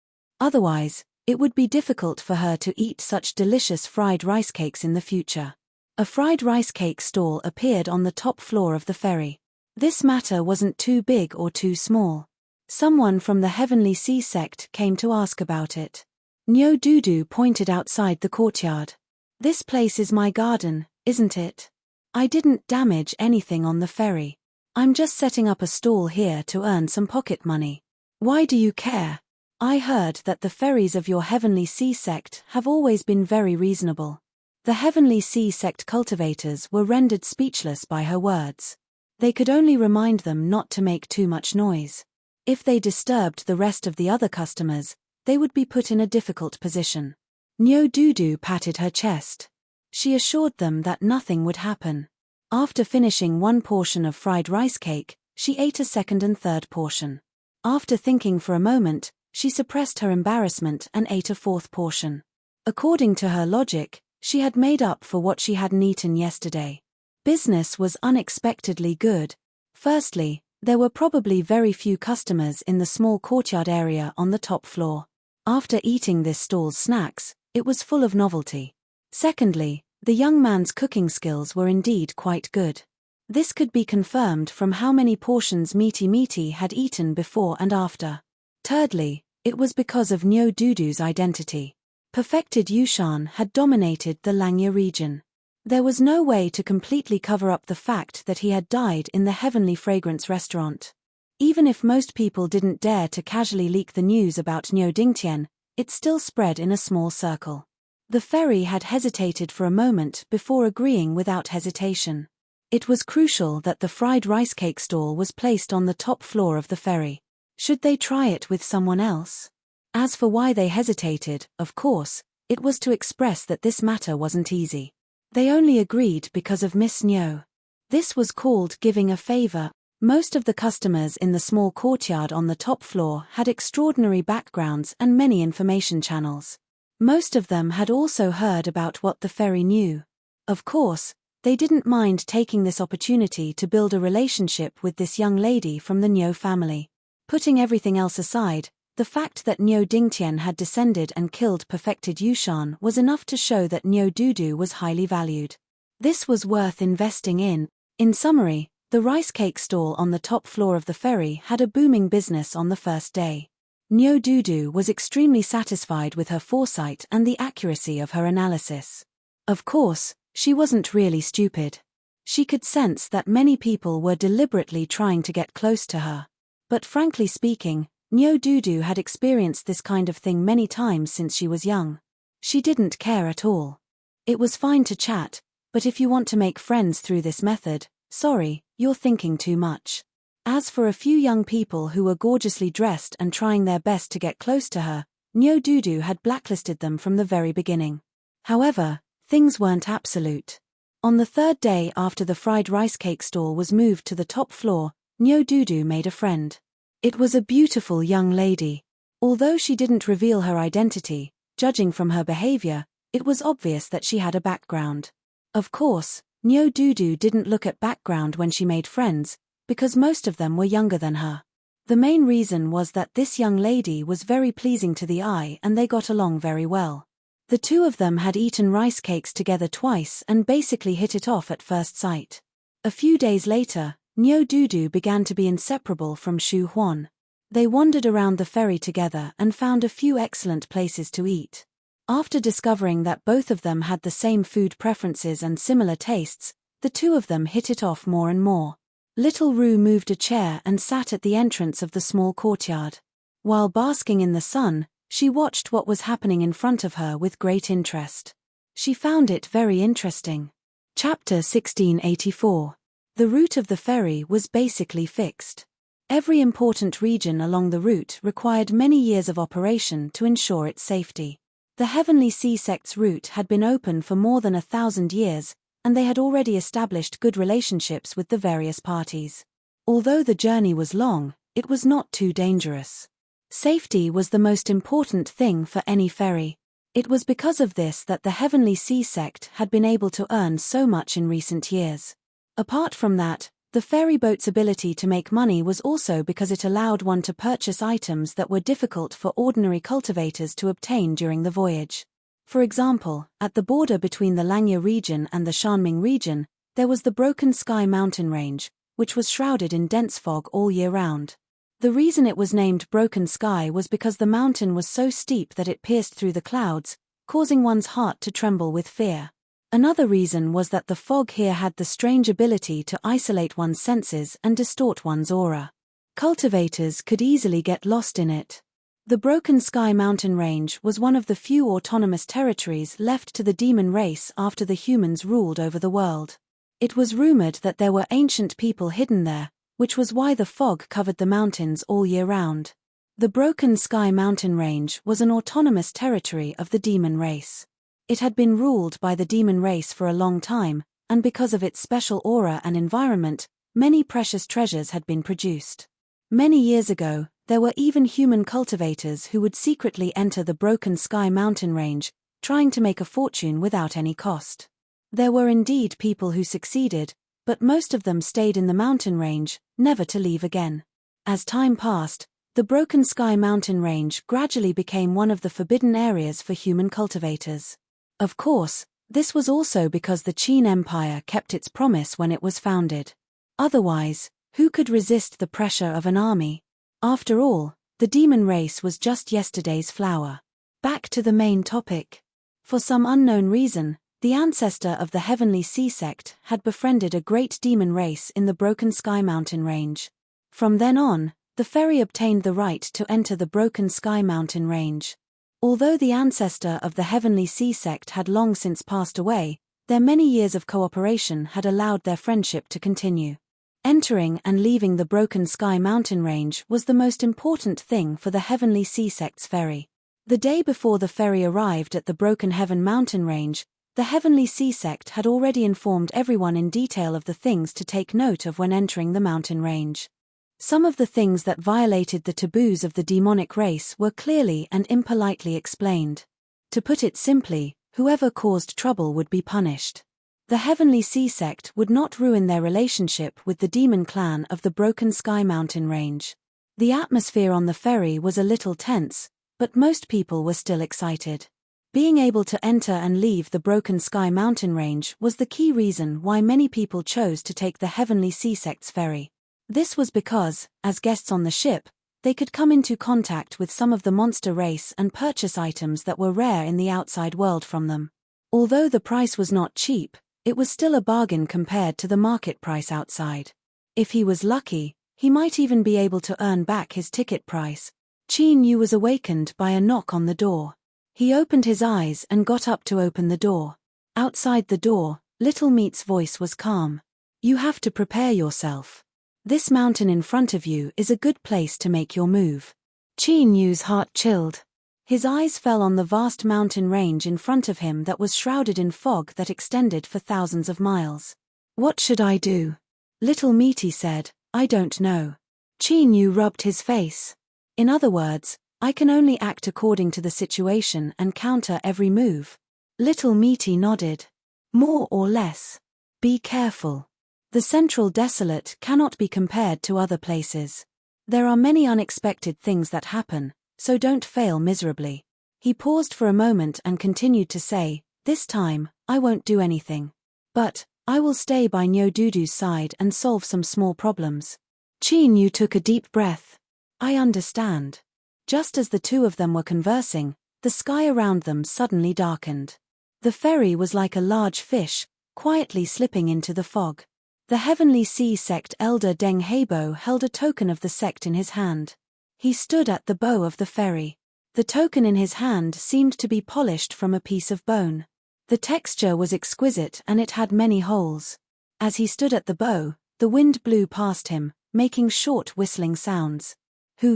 Otherwise, it would be difficult for her to eat such delicious fried rice cakes in the future. A fried rice cake stall appeared on the top floor of the ferry. This matter wasn't too big or too small. Someone from the Heavenly Sea sect came to ask about it. Nyo-Doodoo pointed outside the courtyard. "This place is my garden, isn't it? I didn't damage anything on the ferry. I'm just setting up a stall here to earn some pocket money. Why do you care?" I heard that the ferries of your Heavenly Sea sect have always been very reasonable. The Heavenly Sea sect cultivators were rendered speechless by her words. They could only remind them not to make too much noise. If they disturbed the rest of the other customers, they would be put in a difficult position. Nyo Dudu patted her chest. She assured them that nothing would happen. After finishing one portion of fried rice cake, she ate a second and third portion. After thinking for a moment, she suppressed her embarrassment and ate a fourth portion. According to her logic, she had made up for what she hadn't eaten yesterday. Business was unexpectedly good. Firstly, there were probably very few customers in the small courtyard area on the top floor. After eating this stall's snacks, it was full of novelty. Secondly, the young man's cooking skills were indeed quite good. This could be confirmed from how many portions Misty had eaten before and after. Thirdly, it was because of Nyo Dudu's identity. Perfected Yushan had dominated the Langya region. There was no way to completely cover up the fact that he had died in the Heavenly Fragrance restaurant. Even if most people didn't dare to casually leak the news about Nyo Dingtian, it still spread in a small circle. The ferry had hesitated for a moment before agreeing without hesitation. It was crucial that the fried rice cake stall was placed on the top floor of the ferry. Should they try it with someone else? As for why they hesitated, of course, it was to express that this matter wasn't easy. They only agreed because of Miss Nyo. This was called giving a favor. Most of the customers in the small courtyard on the top floor had extraordinary backgrounds and many information channels. Most of them had also heard about what the ferry knew. Of course, they didn't mind taking this opportunity to build a relationship with this young lady from the Nyo family. Putting everything else aside, the fact that Nyo Dingtian had descended and killed Perfected Yushan was enough to show that Nyo Dudu was highly valued. This was worth investing in. In summary, the rice cake stall on the top floor of the ferry had a booming business on the first day. Nyo Dudu was extremely satisfied with her foresight and the accuracy of her analysis. Of course, she wasn't really stupid. She could sense that many people were deliberately trying to get close to her. But frankly speaking, Nyo Dudu had experienced this kind of thing many times since she was young. She didn't care at all. It was fine to chat, but if you want to make friends through this method, sorry, you're thinking too much. As for a few young people who were gorgeously dressed and trying their best to get close to her, Nyo Dudu had blacklisted them from the very beginning. However, things weren't absolute. On the third day after the fried rice cake stall was moved to the top floor, Nyo Dudu made a friend. It was a beautiful young lady. Although she didn't reveal her identity, judging from her behavior, it was obvious that she had a background. Of course, Nyo Dudu didn't look at background when she made friends, because most of them were younger than her. The main reason was that this young lady was very pleasing to the eye and they got along very well. The two of them had eaten rice cakes together twice and basically hit it off at first sight. A few days later, Nyo Dudu began to be inseparable from Shu Huan. They wandered around the ferry together and found a few excellent places to eat. After discovering that both of them had the same food preferences and similar tastes, the two of them hit it off more and more. Little Rue moved a chair and sat at the entrance of the small courtyard. While basking in the sun, she watched what was happening in front of her with great interest. She found it very interesting. Chapter 1684. The route of the ferry was basically fixed. Every important region along the route required many years of operation to ensure its safety. The Heavenly Sea sect's route had been open for more than 1,000 years, and they had already established good relationships with the various parties. Although the journey was long, it was not too dangerous. Safety was the most important thing for any ferry. It was because of this that the Heavenly Sea sect had been able to earn so much in recent years. Apart from that, the ferry boat's ability to make money was also because it allowed one to purchase items that were difficult for ordinary cultivators to obtain during the voyage. For example, at the border between the Langya region and the Shanming region, there was the Broken Sky mountain range, which was shrouded in dense fog all year round. The reason it was named Broken Sky was because the mountain was so steep that it pierced through the clouds, causing one's heart to tremble with fear. Another reason was that the fog here had the strange ability to isolate one's senses and distort one's aura. Cultivators could easily get lost in it. The Broken Sky mountain range was one of the few autonomous territories left to the demon race after the humans ruled over the world. It was rumored that there were ancient people hidden there, which was why the fog covered the mountains all year round. The Broken Sky mountain range was an autonomous territory of the demon race. It had been ruled by the demon race for a long time, and because of its special aura and environment, many precious treasures had been produced. Many years ago, there were even human cultivators who would secretly enter the Broken Sky mountain range, trying to make a fortune without any cost. There were indeed people who succeeded, but most of them stayed in the mountain range, never to leave again. As time passed, the Broken Sky mountain range gradually became one of the forbidden areas for human cultivators. Of course, this was also because the Qin Empire kept its promise when it was founded. Otherwise, who could resist the pressure of an army? After all, the demon race was just yesterday's flower. Back to the main topic. For some unknown reason, the ancestor of the Heavenly Sea sect had befriended a great demon race in the Broken Sky mountain range. From then on, the fairy obtained the right to enter the Broken Sky mountain range. Although the ancestor of the Heavenly Sea sect had long since passed away, their many years of cooperation had allowed their friendship to continue. Entering and leaving the Broken Sky mountain range was the most important thing for the Heavenly Sea sect's ferry. The day before the ferry arrived at the Broken Heaven mountain range, the Heavenly Sea sect had already informed everyone in detail of the things to take note of when entering the mountain range. Some of the things that violated the taboos of the demonic race were clearly and impolitely explained. To put it simply, whoever caused trouble would be punished. The Heavenly Sea sect would not ruin their relationship with the demon clan of the Broken Sky mountain range. The atmosphere on the ferry was a little tense, but most people were still excited. Being able to enter and leave the Broken Sky mountain range was the key reason why many people chose to take the Heavenly Sea sect's ferry. This was because, as guests on the ship, they could come into contact with some of the monster race and purchase items that were rare in the outside world from them. Although the price was not cheap, it was still a bargain compared to the market price outside. If he was lucky, he might even be able to earn back his ticket price. Qin Yu was awakened by a knock on the door. He opened his eyes and got up to open the door. Outside the door, Little Meat's voice was calm. "You have to prepare yourself. This mountain in front of you is a good place to make your move." Qin Yu's heart chilled. His eyes fell on the vast mountain range in front of him that was shrouded in fog that extended for thousands of miles. "What should I do?" Little Meaty said, "I don't know." Qin Yu rubbed his face. "In other words, I can only act according to the situation and counter every move." Little Meaty nodded. "More or less. Be careful. The Central Desolate cannot be compared to other places. There are many unexpected things that happen, so don't fail miserably." He paused for a moment and continued to say, "This time, I won't do anything. But, I will stay by Nyodudu's side and solve some small problems." Qin Yu took a deep breath. "I understand." Just as the two of them were conversing, the sky around them suddenly darkened. The ferry was like a large fish, quietly slipping into the fog. The Heavenly Sea sect elder Deng Heibo held a token of the sect in his hand. He stood at the bow of the ferry. The token in his hand seemed to be polished from a piece of bone. The texture was exquisite and it had many holes. As he stood at the bow, the wind blew past him, making short whistling sounds.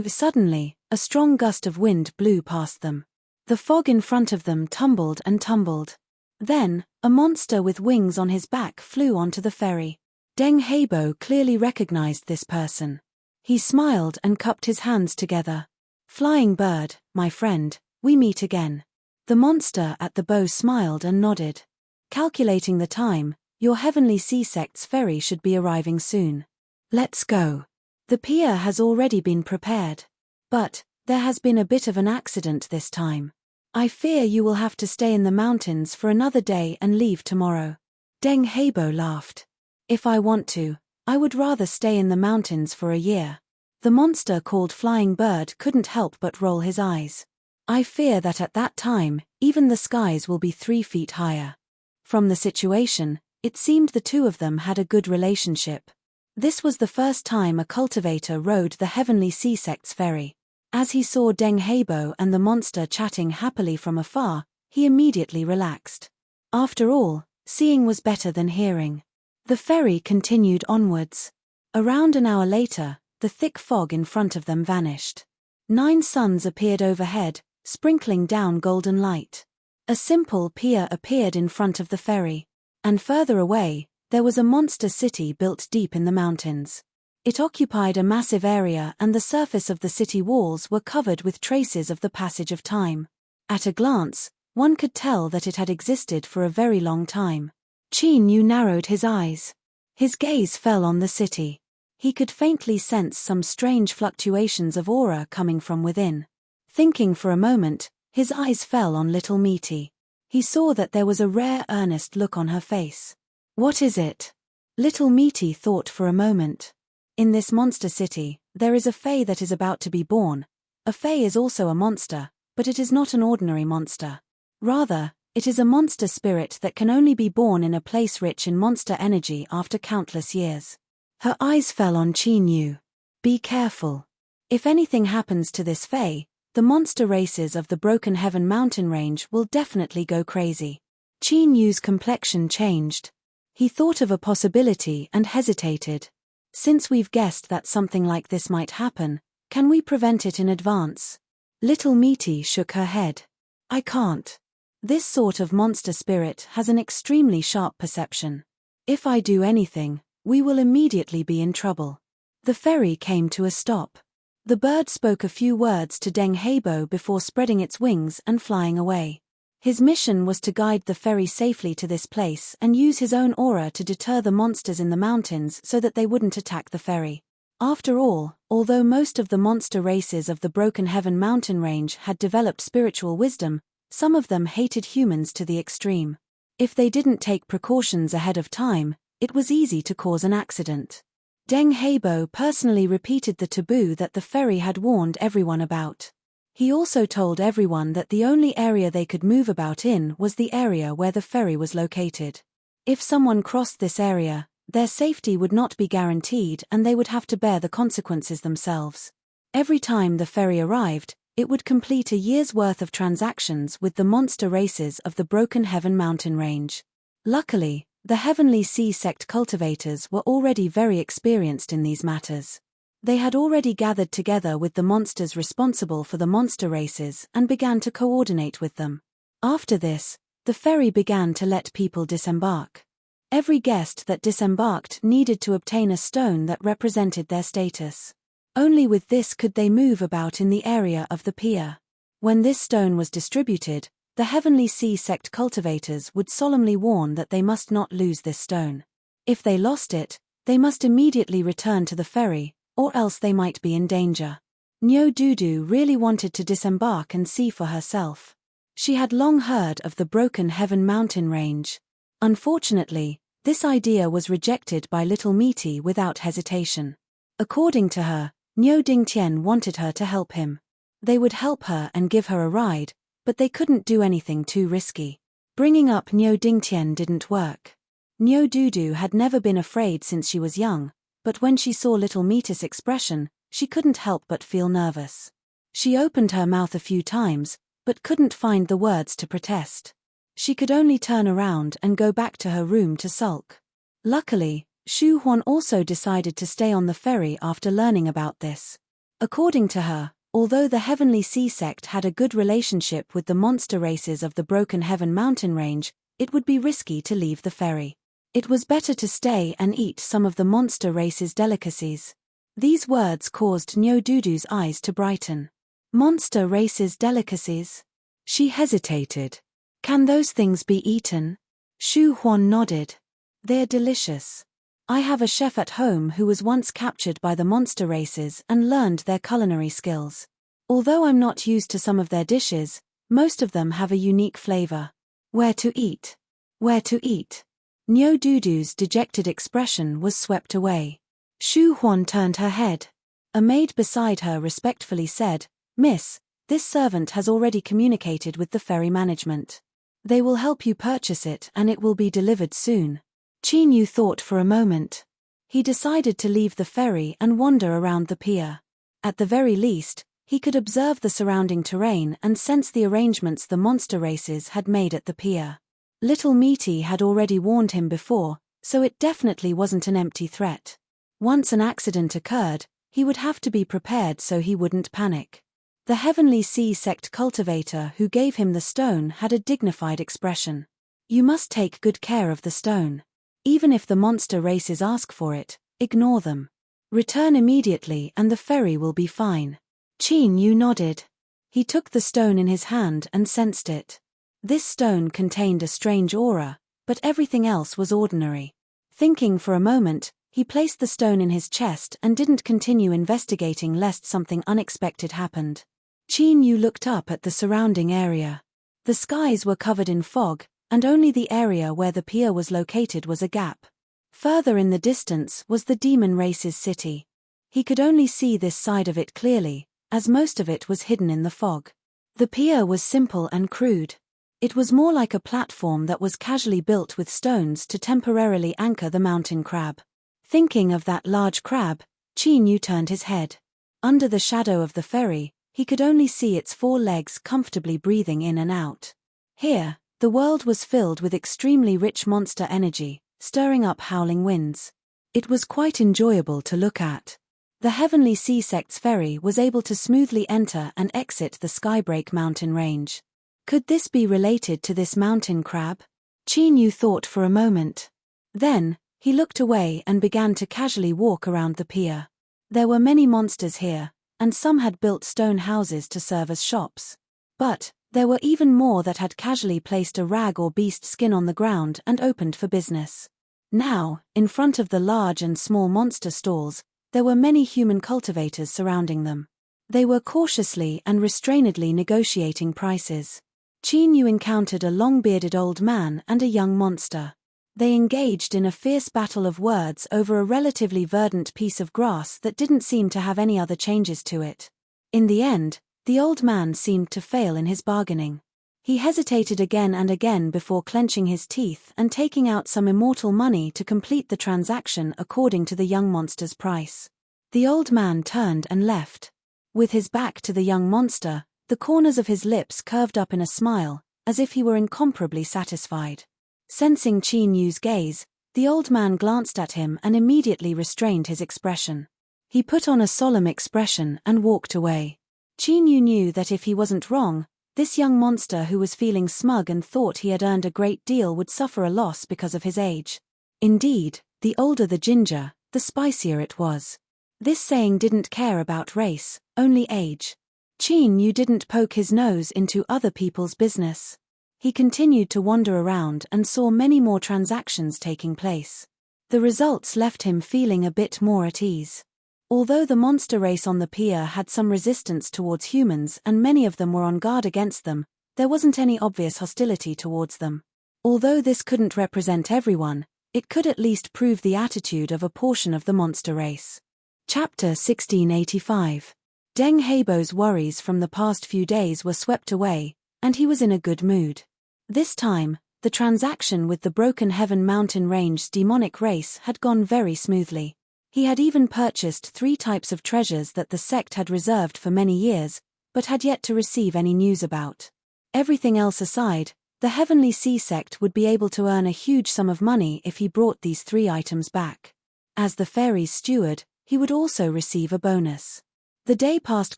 Suddenly, a strong gust of wind blew past them. The fog in front of them tumbled and tumbled. Then, a monster with wings on his back flew onto the ferry. Deng Heibo clearly recognized this person. He smiled and cupped his hands together. "Flying Bird, my friend, we meet again." The monster at the bow smiled and nodded. "Calculating the time, your Heavenly Sea sect's ferry should be arriving soon. Let's go. The pier has already been prepared. But, there has been a bit of an accident this time. I fear you will have to stay in the mountains for another day and leave tomorrow." Deng Heibo laughed. "If I want to, I would rather stay in the mountains for a year." The monster called Flying Bird couldn't help but roll his eyes. "I fear that at that time, even the skies will be 3 feet higher." From the situation, it seemed the two of them had a good relationship. This was the first time a cultivator rode the Heavenly Sea sect's ferry. As he saw Deng Hebo and the monster chatting happily from afar, he immediately relaxed. After all, seeing was better than hearing. The ferry continued onwards. Around an hour later, the thick fog in front of them vanished. 9 suns appeared overhead, sprinkling down golden light. A simple pier appeared in front of the ferry. And further away, there was a monster city built deep in the mountains. It occupied a massive area and the surface of the city walls were covered with traces of the passage of time. At a glance, one could tell that it had existed for a very long time. Qin Yu narrowed his eyes. His gaze fell on the city. He could faintly sense some strange fluctuations of aura coming from within. Thinking for a moment, his eyes fell on little Meaty. He saw that there was a rare earnest look on her face. What is it? Little Meaty thought for a moment. In this monster city, there is a fae that is about to be born. A fae is also a monster, but it is not an ordinary monster. Rather, it is a monster spirit that can only be born in a place rich in monster energy after countless years. Her eyes fell on Qin Yu. Be careful. If anything happens to this fae, the monster races of the Broken Heaven mountain range will definitely go crazy. Qin Yu's complexion changed. He thought of a possibility and hesitated. Since we've guessed that something like this might happen, can we prevent it in advance? Little Meaty shook her head. I can't. This sort of monster spirit has an extremely sharp perception. If I do anything, we will immediately be in trouble. The ferry came to a stop. The bird spoke a few words to Deng Hebo before spreading its wings and flying away. His mission was to guide the ferry safely to this place and use his own aura to deter the monsters in the mountains so that they wouldn't attack the ferry. After all, although most of the monster races of the Broken Heaven mountain range had developed spiritual wisdom, some of them hated humans to the extreme. If they didn't take precautions ahead of time, it was easy to cause an accident. Deng Hebo personally repeated the taboo that the ferry had warned everyone about. He also told everyone that the only area they could move about in was the area where the ferry was located. If someone crossed this area, their safety would not be guaranteed and they would have to bear the consequences themselves. Every time the ferry arrived, it would complete a year's worth of transactions with the monster races of the Broken Heaven mountain range. Luckily, the Heavenly Sea sect cultivators were already very experienced in these matters. They had already gathered together with the monsters responsible for the monster races and began to coordinate with them. After this, the ferry began to let people disembark. Every guest that disembarked needed to obtain a stone that represented their status. Only with this could they move about in the area of the pier. When this stone was distributed, the Heavenly Sea sect cultivators would solemnly warn that they must not lose this stone. If they lost it, they must immediately return to the ferry, or else they might be in danger. Nyo Dudu really wanted to disembark and see for herself. She had long heard of the Broken Heaven mountain range. Unfortunately, this idea was rejected by Little Meaty without hesitation. According to her, Nyo Dingtian wanted her to help him. They would help her and give her a ride, but they couldn't do anything too risky. Bringing up Nyo Dingtian didn't work. Nyo Dudu had never been afraid since she was young, but when she saw Little Meaty's expression, she couldn't help but feel nervous. She opened her mouth a few times, but couldn't find the words to protest. She could only turn around and go back to her room to sulk. Luckily, Shu Huan also decided to stay on the ferry after learning about this. According to her, although the Heavenly Sea sect had a good relationship with the monster races of the Broken Heaven mountain range, it would be risky to leave the ferry. It was better to stay and eat some of the monster race's delicacies. These words caused Nyo Dudu's eyes to brighten. Monster race's delicacies? She hesitated. Can those things be eaten? Shu Huan nodded. They're delicious. I have a chef at home who was once captured by the monster races and learned their culinary skills. Although I'm not used to some of their dishes, most of them have a unique flavor. Where to eat? Where to eat? Nyo Dudu's dejected expression was swept away. Shu Huan turned her head. A maid beside her respectfully said, "Miss, this servant has already communicated with the ferry management. They will help you purchase it and it will be delivered soon." Qin Yu thought for a moment. He decided to leave the ferry and wander around the pier. At the very least, He could observe the surrounding terrain and sense the arrangements the monster races had made at the pier. Little Meaty had already warned him before, so it definitely wasn't an empty threat. Once an accident occurred, he would have to be prepared so he wouldn't panic. The Heavenly Sea sect cultivator who gave him the stone had a dignified expression. You must take good care of the stone. Even if the monster races ask for it, ignore them. Return immediately and the ferry will be fine. Qin Yu nodded. He took the stone in his hand and sensed it. This stone contained a strange aura, but everything else was ordinary. Thinking for a moment, he placed the stone in his chest and didn't continue investigating lest something unexpected happened. Qin Yu looked up at the surrounding area. The skies were covered in fog, and only the area where the pier was located was a gap. Further in the distance was the demon race's city. He could only see this side of it clearly, as most of it was hidden in the fog. The pier was simple and crude. It was more like a platform that was casually built with stones to temporarily anchor the mountain crab. Thinking of that large crab, Qin Yu turned his head. Under the shadow of the ferry, he could only see its 4 legs comfortably breathing in and out. Here, the world was filled with extremely rich monster energy, stirring up howling winds. It was quite enjoyable to look at. The Heavenly Sea sect's ferry was able to smoothly enter and exit the Skybreak mountain range. Could this be related to this mountain crab? Qin Yu thought for a moment. Then, he looked away and began to casually walk around the pier. There were many monsters here, and some had built stone houses to serve as shops. But there were even more that had casually placed a rag or beast skin on the ground and opened for business. Now, in front of the large and small monster stalls, there were many human cultivators surrounding them. They were cautiously and restrainedly negotiating prices. Qin Yu encountered a long-bearded old man and a young monster. They engaged in a fierce battle of words over a relatively verdant piece of grass that didn't seem to have any other changes to it. In the end, the old man seemed to fail in his bargaining. He hesitated again and again before clenching his teeth and taking out some immortal money to complete the transaction according to the young monster's price. The old man turned and left. With his back to the young monster, the corners of his lips curved up in a smile, as if he were incomparably satisfied. Sensing Qin Yu's gaze, the old man glanced at him and immediately restrained his expression. He put on a solemn expression and walked away. Qin Yu knew that if he wasn't wrong, this young monster who was feeling smug and thought he had earned a great deal would suffer a loss because of his age. Indeed, the older the ginger, the spicier it was. This saying didn't care about race, only age. Qin Yu didn't poke his nose into other people's business. He continued to wander around and saw many more transactions taking place. The results left him feeling a bit more at ease. Although the monster race on the pier had some resistance towards humans and many of them were on guard against them, there wasn't any obvious hostility towards them. Although this couldn't represent everyone, it could at least prove the attitude of a portion of the monster race. Chapter 1685. Deng Heibo's worries from the past few days were swept away, and he was in a good mood. This time, the transaction with the Broken Heaven mountain range's demonic race had gone very smoothly. He had even purchased 3 types of treasures that the sect had reserved for many years, but had yet to receive any news about. Everything else aside, the Heavenly Sea sect would be able to earn a huge sum of money if he brought these 3 items back. As the ferry's steward, he would also receive a bonus. The day passed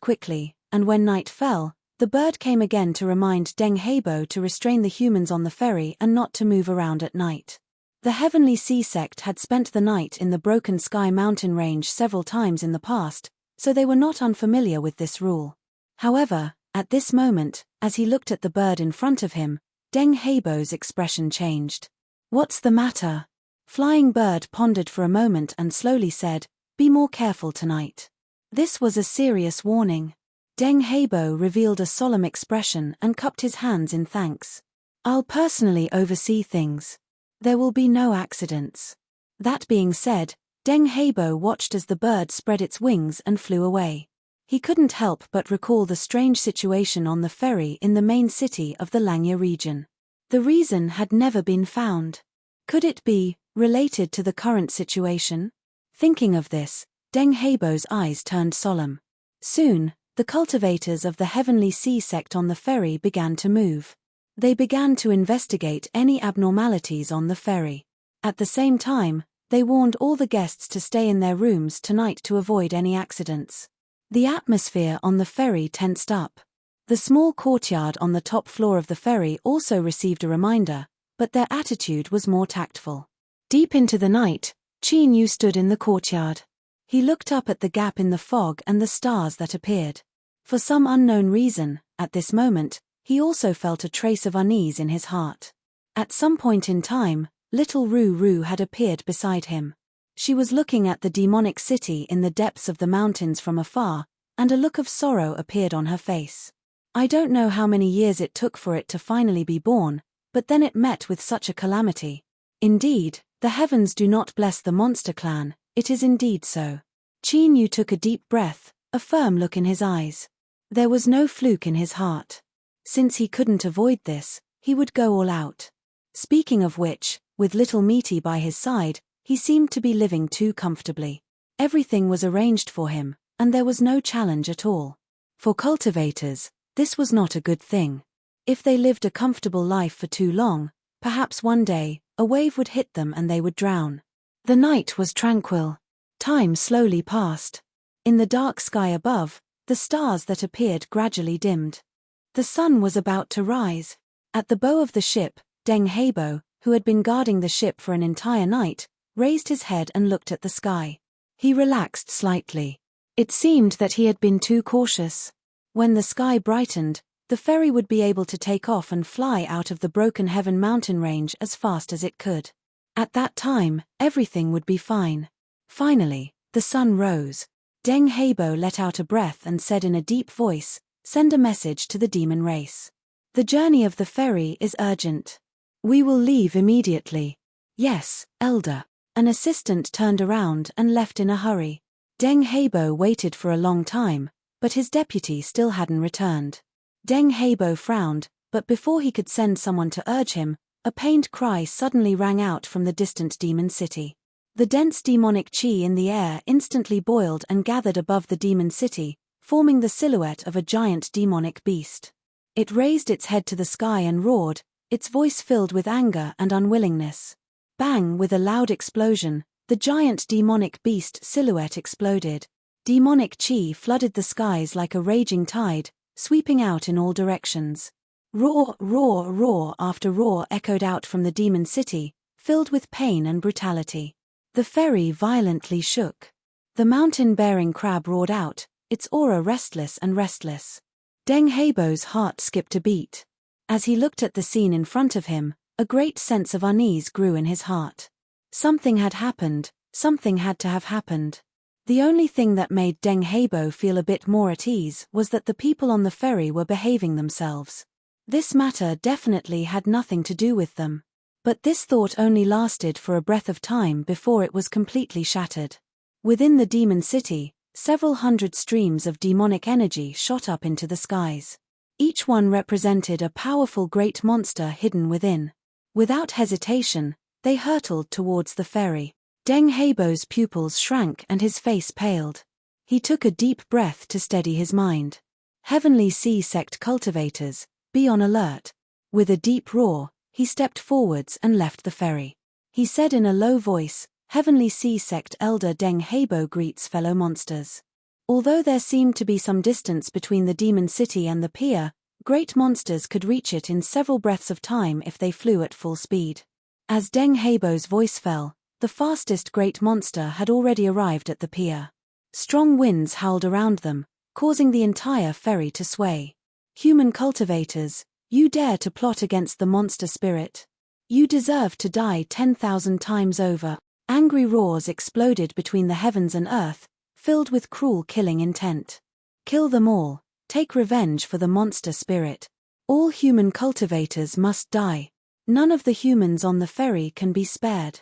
quickly, and when night fell, the bird came again to remind Deng Heibo to restrain the humans on the ferry and not to move around at night. The Heavenly Sea sect had spent the night in the Broken Sky mountain range several times in the past, so they were not unfamiliar with this rule. However, at this moment, as he looked at the bird in front of him, Deng Heibo's expression changed. "What's the matter?" Flying Bird pondered for a moment and slowly said, "Be more careful tonight." This was a serious warning. Deng Heibo revealed a solemn expression and cupped his hands in thanks. "I'll personally oversee things. There will be no accidents." That being said, Deng Heibo watched as the bird spread its wings and flew away. He couldn't help but recall the strange situation on the ferry in the main city of the Langya region. The reason had never been found. Could it be related to the current situation? Thinking of this, Deng Heibo's eyes turned solemn. Soon, the cultivators of the Heavenly Sea sect on the ferry began to move. They began to investigate any abnormalities on the ferry. At the same time, they warned all the guests to stay in their rooms tonight to avoid any accidents. The atmosphere on the ferry tensed up. The small courtyard on the top floor of the ferry also received a reminder, but their attitude was more tactful. Deep into the night, Qin Yu stood in the courtyard. He looked up at the gap in the fog and the stars that appeared. For some unknown reason, at this moment, he also felt a trace of unease in his heart. At some point in time, little Ru had appeared beside him. She was looking at the demonic city in the depths of the mountains from afar, and a look of sorrow appeared on her face. I don't know how many years it took for it to finally be born, but then it met with such a calamity. Indeed, the heavens do not bless the monster clan, it is indeed so. Qin Yu took a deep breath, a firm look in his eyes. There was no fluke in his heart. Since he couldn't avoid this, he would go all out. Speaking of which, with little Meaty by his side, he seemed to be living too comfortably. Everything was arranged for him, and there was no challenge at all. For cultivators, this was not a good thing. If they lived a comfortable life for too long, perhaps one day, a wave would hit them and they would drown. The night was tranquil. Time slowly passed. In the dark sky above, the stars that appeared gradually dimmed. The sun was about to rise. At the bow of the ship, Deng Heibo, who had been guarding the ship for an entire night, raised his head and looked at the sky. He relaxed slightly. It seemed that he had been too cautious. When the sky brightened, the ferry would be able to take off and fly out of the Broken Heaven mountain range as fast as it could. At that time, everything would be fine. Finally, the sun rose. Deng Heibo let out a breath and said in a deep voice, "Send a message to the demon race. The journey of the ferry is urgent. We will leave immediately." "Yes, Elder." An assistant turned around and left in a hurry. Deng Heibo waited for a long time, but his deputy still hadn't returned. Deng Heibo frowned, but before he could send someone to urge him, a pained cry suddenly rang out from the distant demon city. The dense demonic chi in the air instantly boiled and gathered above the demon city, forming the silhouette of a giant demonic beast. It raised its head to the sky and roared, its voice filled with anger and unwillingness. Bang! With a loud explosion, the giant demonic beast silhouette exploded. Demonic chi flooded the skies like a raging tide, sweeping out in all directions. Roar, roar, roar after roar echoed out from the demon city, filled with pain and brutality. The ferry violently shook. The mountain-bearing crab roared out, its aura restless and restless. Deng Heibo's heart skipped a beat. As he looked at the scene in front of him, a great sense of unease grew in his heart. Something had happened, something had to have happened. The only thing that made Deng Heibo feel a bit more at ease was that the people on the ferry were behaving themselves. This matter definitely had nothing to do with them. But this thought only lasted for a breath of time before it was completely shattered. Within the demon city, several hundred streams of demonic energy shot up into the skies. Each one represented a powerful great monster hidden within. Without hesitation, they hurtled towards the ferry. Deng Heibo's pupils shrank and his face paled. He took a deep breath to steady his mind. Heavenly Sea sect cultivators, be on alert. With a deep roar, he stepped forwards and left the ferry. He said in a low voice, "Heavenly Sea sect elder Deng Heibo greets fellow monsters." Although there seemed to be some distance between the demon city and the pier, great monsters could reach it in several breaths of time if they flew at full speed. As Deng Heibo's voice fell, the fastest great monster had already arrived at the pier. Strong winds howled around them, causing the entire ferry to sway. "Human cultivators, you dare to plot against the monster spirit. You deserve to die 10,000 times over." Angry roars exploded between the heavens and earth, filled with cruel killing intent. "Kill them all, take revenge for the monster spirit. All human cultivators must die. None of the humans on the ferry can be spared.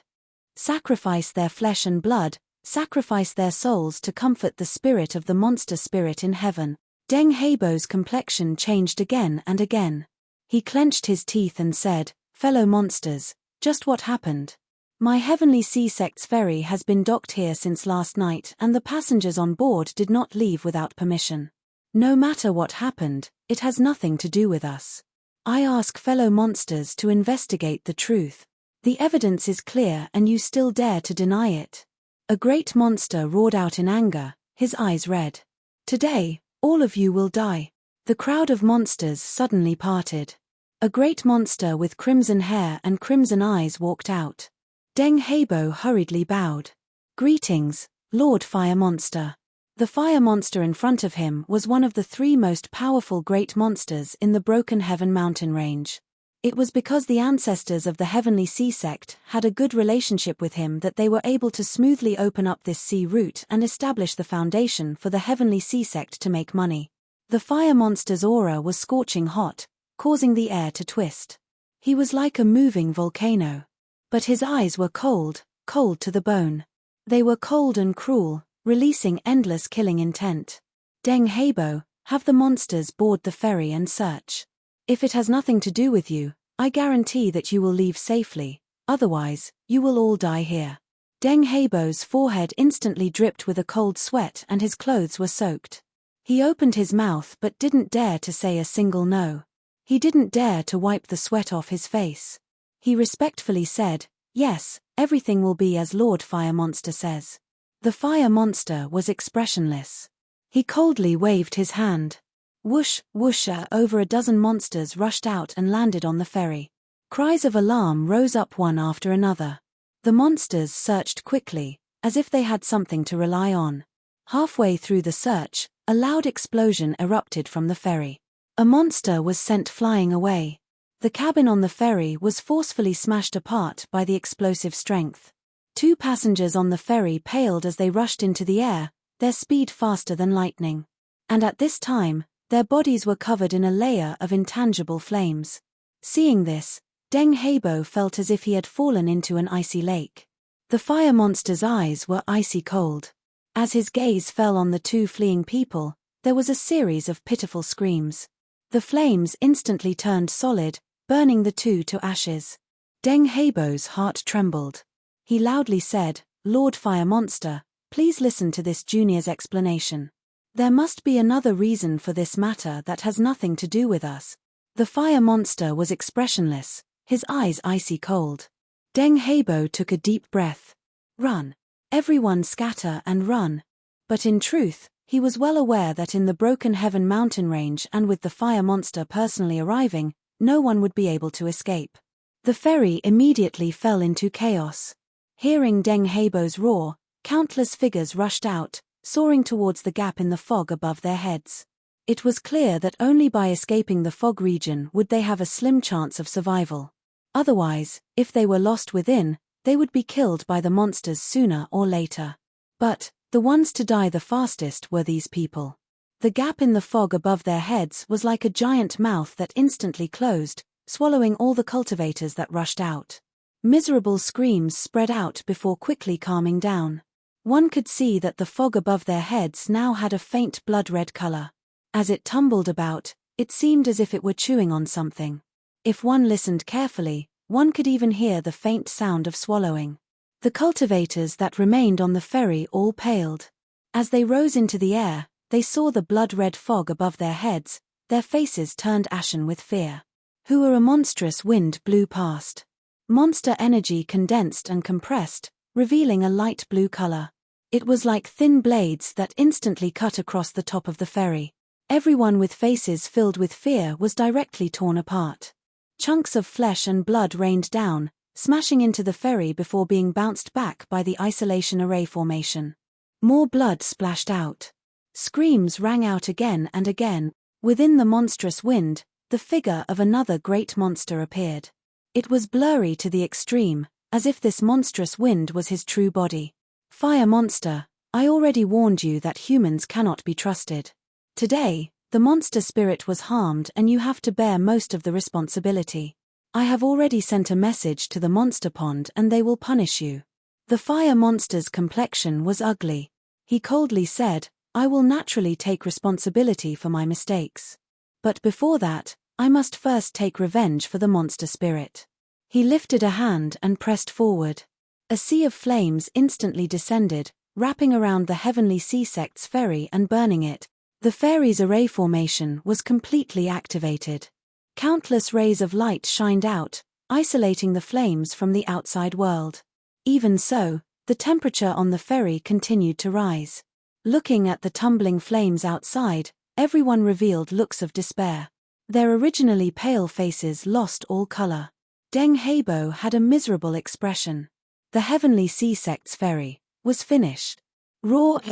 Sacrifice their flesh and blood, sacrifice their souls to comfort the spirit of the monster spirit in heaven." Deng Heibo's complexion changed again and again. He clenched his teeth and said, "Fellow monsters, just what happened? My Heavenly Sea sect's ferry has been docked here since last night and the passengers on board did not leave without permission. No matter what happened, it has nothing to do with us. I ask fellow monsters to investigate the truth. The evidence is clear and you still dare to deny it. A great monster roared out in anger, his eyes red. Today, all of you will die. The crowd of monsters suddenly parted. A great monster with crimson hair and crimson eyes walked out. Deng Hebo hurriedly bowed. Greetings, Lord Fire Monster. The fire monster in front of him was one of the 3 most powerful great monsters in the Broken Heaven mountain range. It was because the ancestors of the Heavenly Sea sect had a good relationship with him that they were able to smoothly open up this sea route and establish the foundation for the Heavenly Sea sect to make money. The fire monster's aura was scorching hot, causing the air to twist. He was like a moving volcano. But his eyes were cold, cold to the bone. They were cold and cruel, releasing endless killing intent. Deng Hebo, have the monsters board the ferry and search. If it has nothing to do with you, I guarantee that you will leave safely, otherwise, you will all die here. Deng Hebo's forehead instantly dripped with a cold sweat and his clothes were soaked. He opened his mouth but didn't dare to say a single no. He didn't dare to wipe the sweat off his face. He respectfully said, yes, everything will be as Lord Fire Monster says. The fire monster was expressionless. He coldly waved his hand. Whoosh, whoosha, over a dozen monsters rushed out and landed on the ferry. Cries of alarm rose up one after another. The monsters searched quickly, as if they had something to rely on. Halfway through the search, a loud explosion erupted from the ferry. A monster was sent flying away. The cabin on the ferry was forcefully smashed apart by the explosive strength. 2 passengers on the ferry paled as they rushed into the air, their speed faster than lightning. And at this time, their bodies were covered in a layer of intangible flames. Seeing this, Deng Hebo felt as if he had fallen into an icy lake. The fire monster's eyes were icy cold. As his gaze fell on the 2 fleeing people, there was a series of pitiful screams. The flames instantly turned solid, burning the 2 to ashes. Deng Hebo's heart trembled. He loudly said, Lord Fire Monster, please listen to this junior's explanation. There must be another reason for this matter that has nothing to do with us. The fire monster was expressionless, his eyes icy cold. Deng Hebo took a deep breath. Run. Everyone scatter and run. But in truth, he was well aware that in the Broken Heaven mountain range and with the fire monster personally arriving, no one would be able to escape. The ferry immediately fell into chaos. Hearing Deng Hebo's roar, countless figures rushed out, soaring towards the gap in the fog above their heads. It was clear that only by escaping the fog region would they have a slim chance of survival. Otherwise, if they were lost within, they would be killed by the monsters sooner or later. But the ones to die the fastest were these people. The gap in the fog above their heads was like a giant mouth that instantly closed, swallowing all the cultivators that rushed out. Miserable screams spread out before quickly calming down. One could see that the fog above their heads now had a faint blood-red color. As it tumbled about, it seemed as if it were chewing on something. If one listened carefully, one could even hear the faint sound of swallowing. The cultivators that remained on the ferry all paled. As they rose into the air, they saw the blood-red fog above their heads, their faces turned ashen with fear. A monstrous wind blew past. Monster energy condensed and compressed, revealing a light blue color. It was like thin blades that instantly cut across the top of the ferry. Everyone with faces filled with fear was directly torn apart. Chunks of flesh and blood rained down, smashing into the ferry before being bounced back by the isolation array formation. More blood splashed out. Screams rang out again and again. Within the monstrous wind, the figure of another great monster appeared. It was blurry to the extreme, as if this monstrous wind was his true body. Fire monster, I already warned you that humans cannot be trusted. Today, the monster spirit was harmed and you have to bear most of the responsibility. I have already sent a message to the monster pond and they will punish you. The fire monster's complexion was ugly. He coldly said, I will naturally take responsibility for my mistakes. But before that, I must first take revenge for the monster spirit. He lifted a hand and pressed forward. A sea of flames instantly descended, wrapping around the Heavenly Sea sect's ferry and burning it, The fairy's array formation was completely activated. Countless rays of light shined out, isolating the flames from the outside world. Even so, the temperature on the ferry continued to rise. Looking at the tumbling flames outside, everyone revealed looks of despair. Their originally pale faces lost all color. Deng Hebo had a miserable expression. The heavenly sea sect's ferry was finished.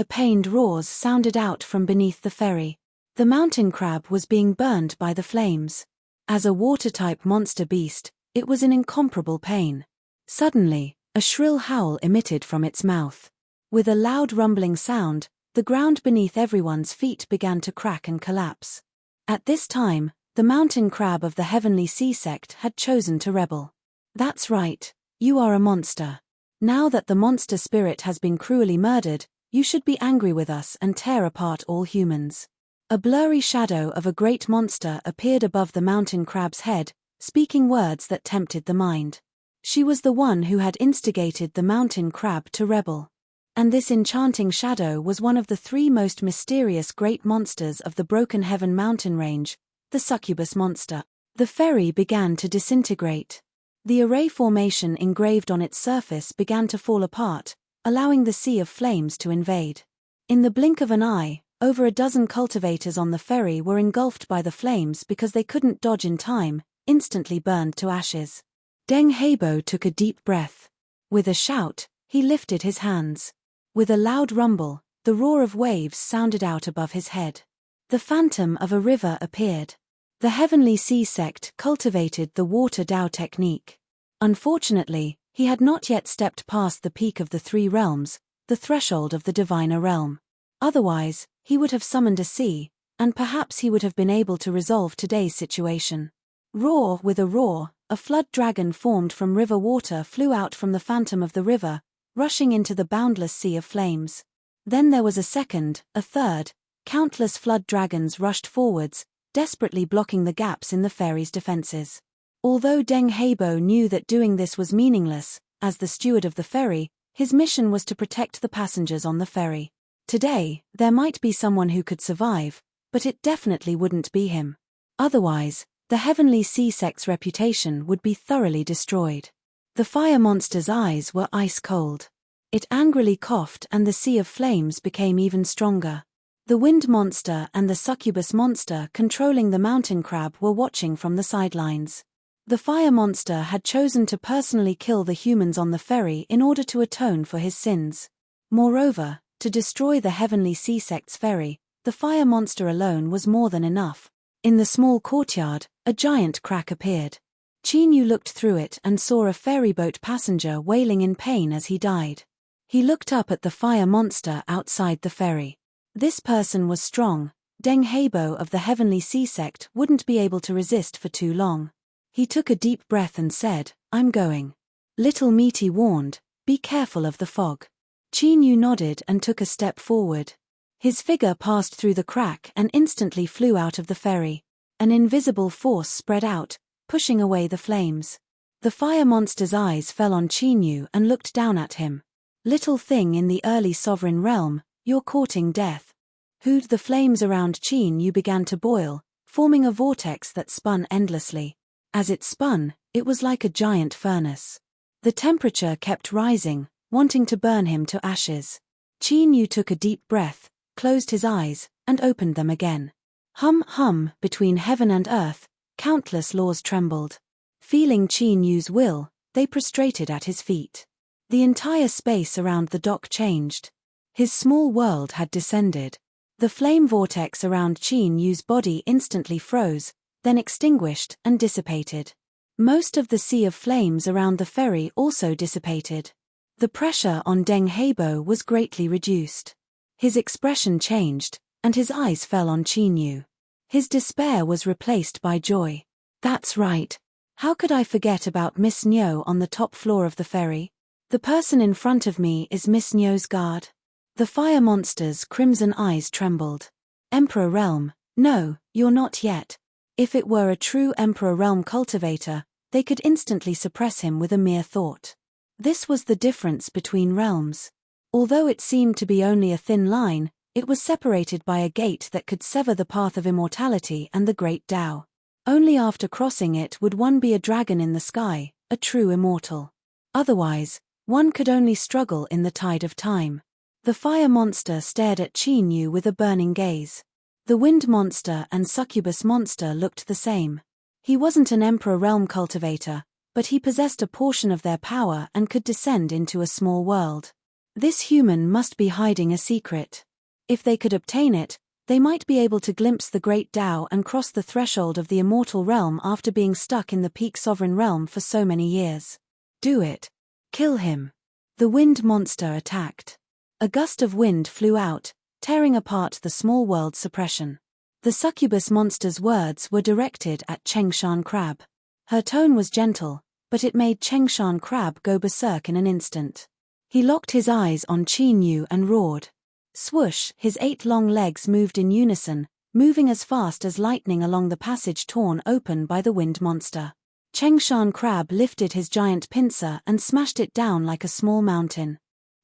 Pained roars sounded out from beneath the ferry. The mountain crab was being burned by the flames. As a water-type monster beast, it was in incomparable pain. Suddenly, a shrill howl emitted from its mouth. With a loud rumbling sound, the ground beneath everyone's feet began to crack and collapse. At this time, the mountain crab of the heavenly sea sect had chosen to rebel. That's right, you are a monster. Now that the monster spirit has been cruelly murdered, you should be angry with us and tear apart all humans. A blurry shadow of a great monster appeared above the mountain crab's head, speaking words that tempted the mind. She was the one who had instigated the mountain crab to rebel. And this enchanting shadow was one of the 3 most mysterious great monsters of the Broken Heaven mountain range, the succubus monster. The ferry began to disintegrate. The array formation engraved on its surface began to fall apart, allowing the sea of flames to invade. In the blink of an eye, over a dozen cultivators on the ferry were engulfed by the flames because they couldn't dodge in time, instantly burned to ashes. Deng Hebo took a deep breath. With a shout, he lifted his hands. With a loud rumble, the roar of waves sounded out above his head. The phantom of a river appeared. The heavenly sea sect cultivated the water Dao technique. Unfortunately, he had not yet stepped past the peak of the 3 realms, the threshold of the diviner realm. Otherwise, he would have summoned a sea, and perhaps he would have been able to resolve today's situation. With a roar, a flood dragon formed from river water flew out from the phantom of the river, rushing into the boundless sea of flames. Then there was a second, a third. Countless flood dragons rushed forwards, desperately blocking the gaps in the ferry's defenses. Although Deng Hebo knew that doing this was meaningless, as the steward of the ferry, his mission was to protect the passengers on the ferry. Today, there might be someone who could survive, but it definitely wouldn't be him. Otherwise, the heavenly sea sect's reputation would be thoroughly destroyed. The fire monster's eyes were ice cold. It angrily coughed and the sea of flames became even stronger. The wind monster and the succubus monster controlling the mountain crab were watching from the sidelines. The fire monster had chosen to personally kill the humans on the ferry in order to atone for his sins. Moreover, to destroy the heavenly sea sect's ferry, the fire monster alone was more than enough. In the small courtyard, a giant crack appeared. Chinyu looked through it and saw a ferryboat passenger wailing in pain as he died. He looked up at the fire monster outside the ferry. This person was strong. Deng Hebo of the heavenly sea sect wouldn't be able to resist for too long. He took a deep breath and said, "I'm going." Little Meaty warned, "Be careful of the fog." Chinyu nodded and took a step forward. His figure passed through the crack and instantly flew out of the ferry. An invisible force spread out, pushing away the flames. The fire monster's eyes fell on Chinyu and looked down at him. "Little thing in the early sovereign realm, you're courting death." The flames around Chinyu began to boil, forming a vortex that spun endlessly. As it spun, it was like a giant furnace. The temperature kept rising, wanting to burn him to ashes. Chinyu took a deep breath, closed his eyes, and opened them again. Hum, between heaven and earth, countless laws trembled. Feeling Chinyu's will, they prostrated at his feet. The entire space around the dock changed. His small world had descended. The flame vortex around Chinyu's body instantly froze, then extinguished and dissipated. Most of the sea of flames around the ferry also dissipated. The pressure on Deng Hebo was greatly reduced. His expression changed, and his eyes fell on Chinyu. His despair was replaced by joy. "That's right. How could I forget about Miss Nyo on the top floor of the ferry? The person in front of me is Miss Nyo's guard." The fire monster's crimson eyes trembled. "Emperor Realm, no, you're not yet." If it were a true Emperor Realm cultivator, they could instantly suppress him with a mere thought. This was the difference between realms. Although it seemed to be only a thin line, It was separated by a gate that could sever the path of immortality and the great Tao. Only after crossing it would one be a dragon in the sky, a true immortal. Otherwise, one could only struggle in the tide of time. The fire monster stared at Qin Yu with a burning gaze. The wind monster and succubus monster looked the same. He wasn't an emperor realm cultivator, but he possessed a portion of their power and could descend into a small world. This human must be hiding a secret. If they could obtain it, they might be able to glimpse the great Tao and cross the threshold of the immortal realm after being stuck in the peak sovereign realm for so many years. Do it. Kill him. The wind monster attacked. A gust of wind flew out, tearing apart the small world suppression. The succubus monster's words were directed at Chengshan Crab. Her tone was gentle, but it made Chengshan Crab go berserk in an instant. He locked his eyes on Qin Yu and roared. Swoosh, his 8 long legs moved in unison, moving as fast as lightning along the passage torn open by the wind monster. Chengshan Crab lifted his giant pincer and smashed it down like a small mountain.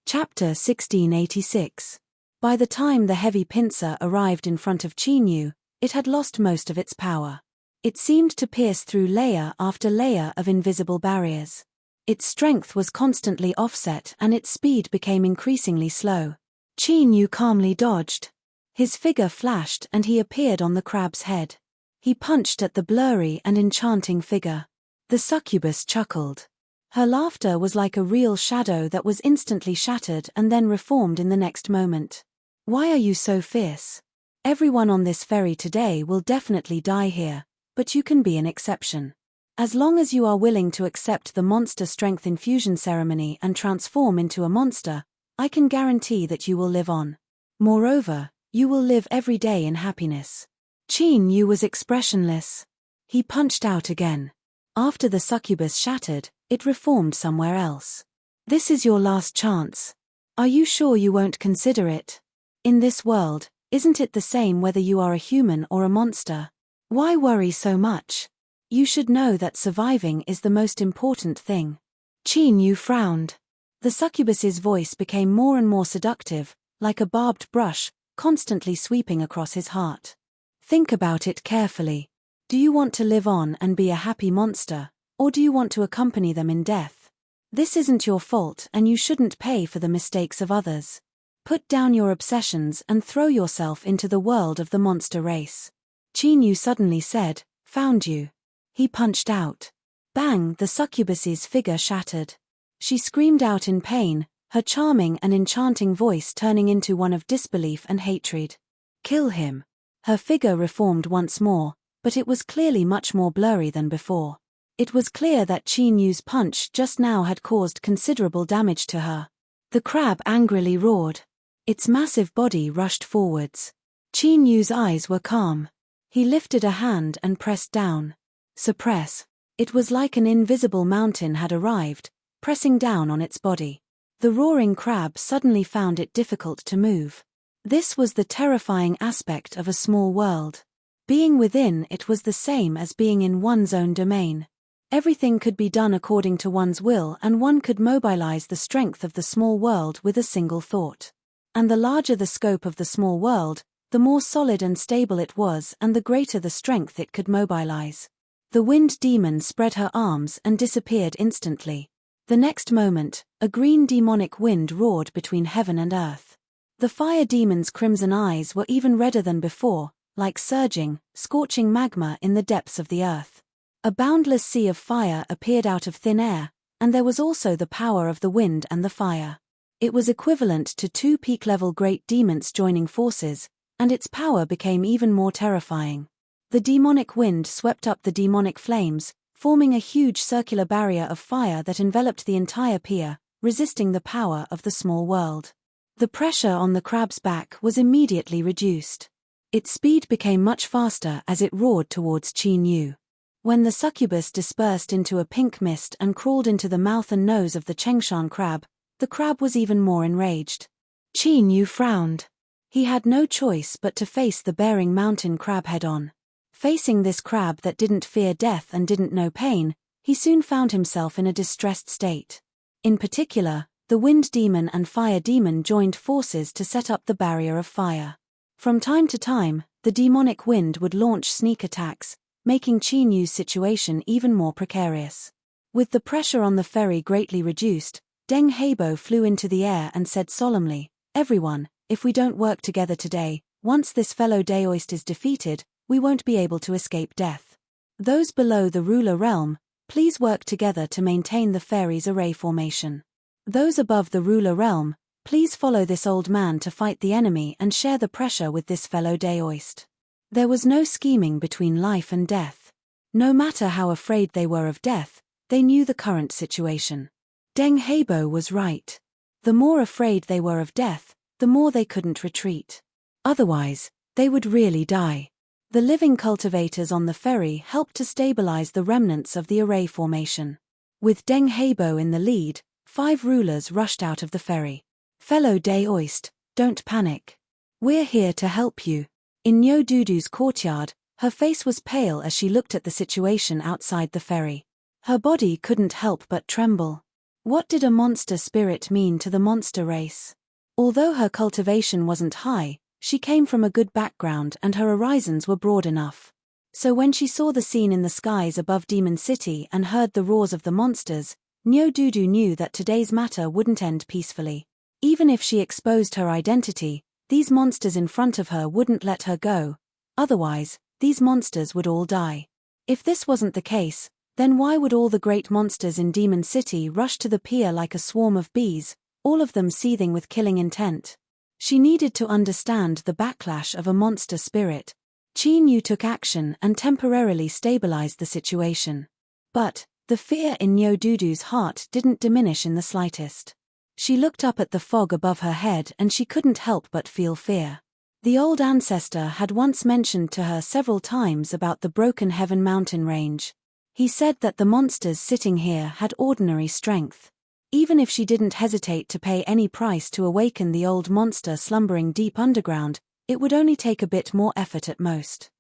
Chapter 1686. By the time the heavy pincer arrived in front of Qin Yu, it had lost most of its power. It seemed to pierce through layer after layer of invisible barriers. Its strength was constantly offset and its speed became increasingly slow. Qin Yu calmly dodged. His figure flashed and he appeared on the crab's head. He punched at the blurry and enchanting figure. The succubus chuckled. Her laughter was like a real shadow that was instantly shattered and then reformed in the next moment. Why are you so fierce? Everyone on this ferry today will definitely die here, but you can be an exception. As long as you are willing to accept the monster strength infusion ceremony and transform into a monster, I can guarantee that you will live on. Moreover, you will live every day in happiness. Qin Yu was expressionless. He punched out again. After the succubus shattered, it reformed somewhere else. This is your last chance. Are you sure you won't consider it? In this world, isn't it the same whether you are a human or a monster? Why worry so much? You should know that surviving is the most important thing. Qin Yu frowned. The succubus's voice became more and more seductive, like a barbed brush, constantly sweeping across his heart. Think about it carefully. Do you want to live on and be a happy monster, or do you want to accompany them in death? This isn't your fault and you shouldn't pay for the mistakes of others. Put down your obsessions and throw yourself into the world of the monster race. Qin Yu suddenly said, "Found you." He punched out. Bang, the succubus's figure shattered. She screamed out in pain, her charming and enchanting voice turning into one of disbelief and hatred. Kill him. Her figure reformed once more, but it was clearly much more blurry than before. It was clear that Qin Yu's punch just now had caused considerable damage to her. The crab angrily roared. Its massive body rushed forwards. Qin Yu's eyes were calm. He lifted a hand and pressed down. Suppress. It was like an invisible mountain had arrived, pressing down on its body. The roaring crab suddenly found it difficult to move. This was the terrifying aspect of a small world. Being within it was the same as being in one's own domain. Everything could be done according to one's will and one could mobilize the strength of the small world with a single thought. And the larger the scope of the small world, the more solid and stable it was and the greater the strength it could mobilize. The wind demon spread her arms and disappeared instantly. The next moment, a green demonic wind roared between heaven and earth. The fire demon's crimson eyes were even redder than before, like surging, scorching magma in the depths of the earth. A boundless sea of fire appeared out of thin air, and there was also the power of the wind and the fire. It was equivalent to 2 peak-level great demons joining forces, and its power became even more terrifying. The demonic wind swept up the demonic flames, forming a huge circular barrier of fire that enveloped the entire pier, resisting the power of the small world. The pressure on the crab's back was immediately reduced. Its speed became much faster as it roared towards Qin Yu. When the succubus dispersed into a pink mist and crawled into the mouth and nose of the Chengshan crab, the crab was even more enraged. Qin Yu frowned. He had no choice but to face the bearing mountain crab head-on. Facing this crab that didn't fear death and didn't know pain, he soon found himself in a distressed state. In particular, The wind demon and fire demon joined forces to set up the barrier of fire. From time to time, the demonic wind would launch sneak attacks, making Qin Yu's situation even more precarious. With the pressure on the ferry greatly reduced, Deng Heibo flew into the air and said solemnly, "Everyone, if we don't work together today, once this fellow Daoist is defeated, we won't be able to escape death. Those below the ruler realm, please work together to maintain the fairies' array formation. Those above the ruler realm, please follow this old man to fight the enemy and share the pressure with this fellow Daoist." There was no scheming between life and death. No matter how afraid they were of death, they knew the current situation. Deng Heibo was right. The more afraid they were of death, the more they couldn't retreat. Otherwise, they would really die. The living cultivators on the ferry helped to stabilize the remnants of the array formation. With Deng Heibo in the lead, 5 rulers rushed out of the ferry. "Fellow Daoist, don't panic. We're here to help you." In Nyo Dudu's courtyard, her face was pale as she looked at the situation outside the ferry. Her body couldn't help but tremble. What did a monster spirit mean to the monster race? Although her cultivation wasn't high, she came from a good background and her horizons were broad enough. So when she saw the scene in the skies above Demon City and heard the roars of the monsters, Nyo Dudu knew that today's matter wouldn't end peacefully. Even if she exposed her identity, these monsters in front of her wouldn't let her go. Otherwise, these monsters would all die. If this wasn't the case, then why would all the great monsters in Demon City rush to the pier like a swarm of bees, all of them seething with killing intent? She needed to understand the backlash of a monster spirit. Qin Yu took action and temporarily stabilized the situation. But the fear in Nyo Dudu's heart didn't diminish in the slightest. She looked up at the fog above her head and she couldn't help but feel fear. The old ancestor had once mentioned to her several times about the Broken Heaven mountain range. He said that the monsters sitting here had ordinary strength. Even if she didn't hesitate to pay any price to awaken the old monster slumbering deep underground, it would only take a bit more effort at most.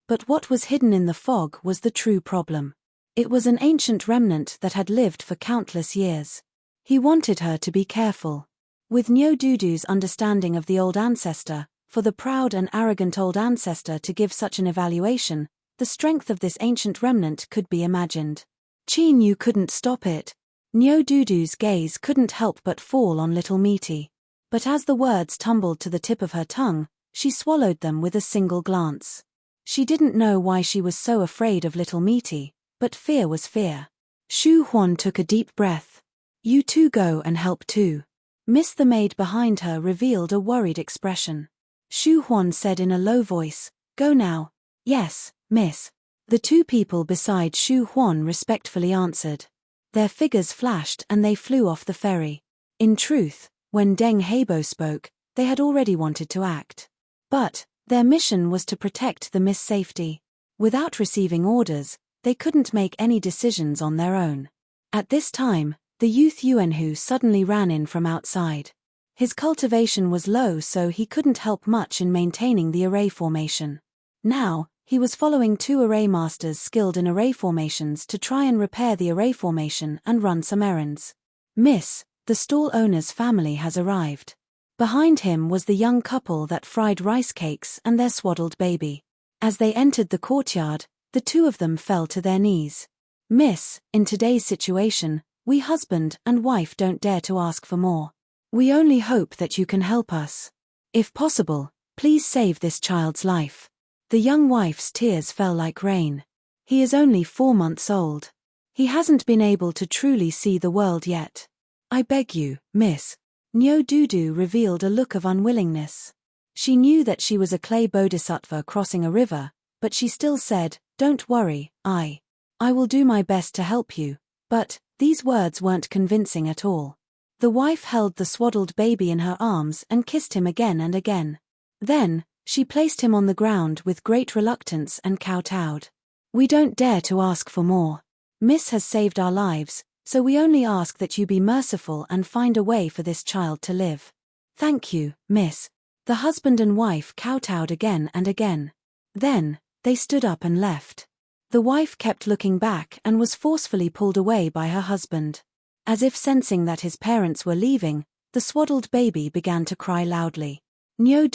But what was hidden in the fog was the true problem. It was an ancient remnant that had lived for countless years. He wanted her to be careful. With Nyo Dudu's understanding of the old ancestor, for the proud and arrogant old ancestor to give such an evaluation, the strength of this ancient remnant could be imagined. Qin Yu couldn't stop it. Nyo Dudu's gaze couldn't help but fall on Little Meaty. But as the words tumbled to the tip of her tongue, she swallowed them with a single glance. She didn't know why she was so afraid of Little Meaty, but fear was fear. Shu Huan took a deep breath. "You two go and help too." Miss the maid behind her revealed a worried expression. Shu Huan said in a low voice, "Go now." "Yes, miss." The 2 people beside Shu Huan respectfully answered. Their figures flashed and they flew off the ferry. In truth, when Deng Heibo spoke, they had already wanted to act. But their mission was to protect the Miss' safety. Without receiving orders, they couldn't make any decisions on their own. At this time, the youth Yuanhu suddenly ran in from outside. His cultivation was low, so he couldn't help much in maintaining the array formation. Now, he was following 2 array masters skilled in array formations to try and repair the array formation and run some errands. "Miss, the stall owner's family has arrived." Behind him was the young couple that fried rice cakes and their swaddled baby. As they entered the courtyard, the 2 of them fell to their knees. "Miss, in today's situation, we husband and wife don't dare to ask for more. We only hope that you can help us. If possible, please save this child's life." The young wife's tears fell like rain. "He is only 4 months old. He hasn't been able to truly see the world yet. I beg you, miss." Nyo Dudu revealed a look of unwillingness. She knew that she was a clay bodhisattva crossing a river, but she still said, "Don't worry, I will do my best to help you." But these words weren't convincing at all. The wife held the swaddled baby in her arms and kissed him again and again. Then, she placed him on the ground with great reluctance and kowtowed. "We don't dare to ask for more. Miss has saved our lives, so we only ask that you be merciful and find a way for this child to live." "Thank you, miss." The husband and wife kowtowed again and again. Then, they stood up and left. The wife kept looking back and was forcefully pulled away by her husband. As if sensing that his parents were leaving, the swaddled baby began to cry loudly. Nyo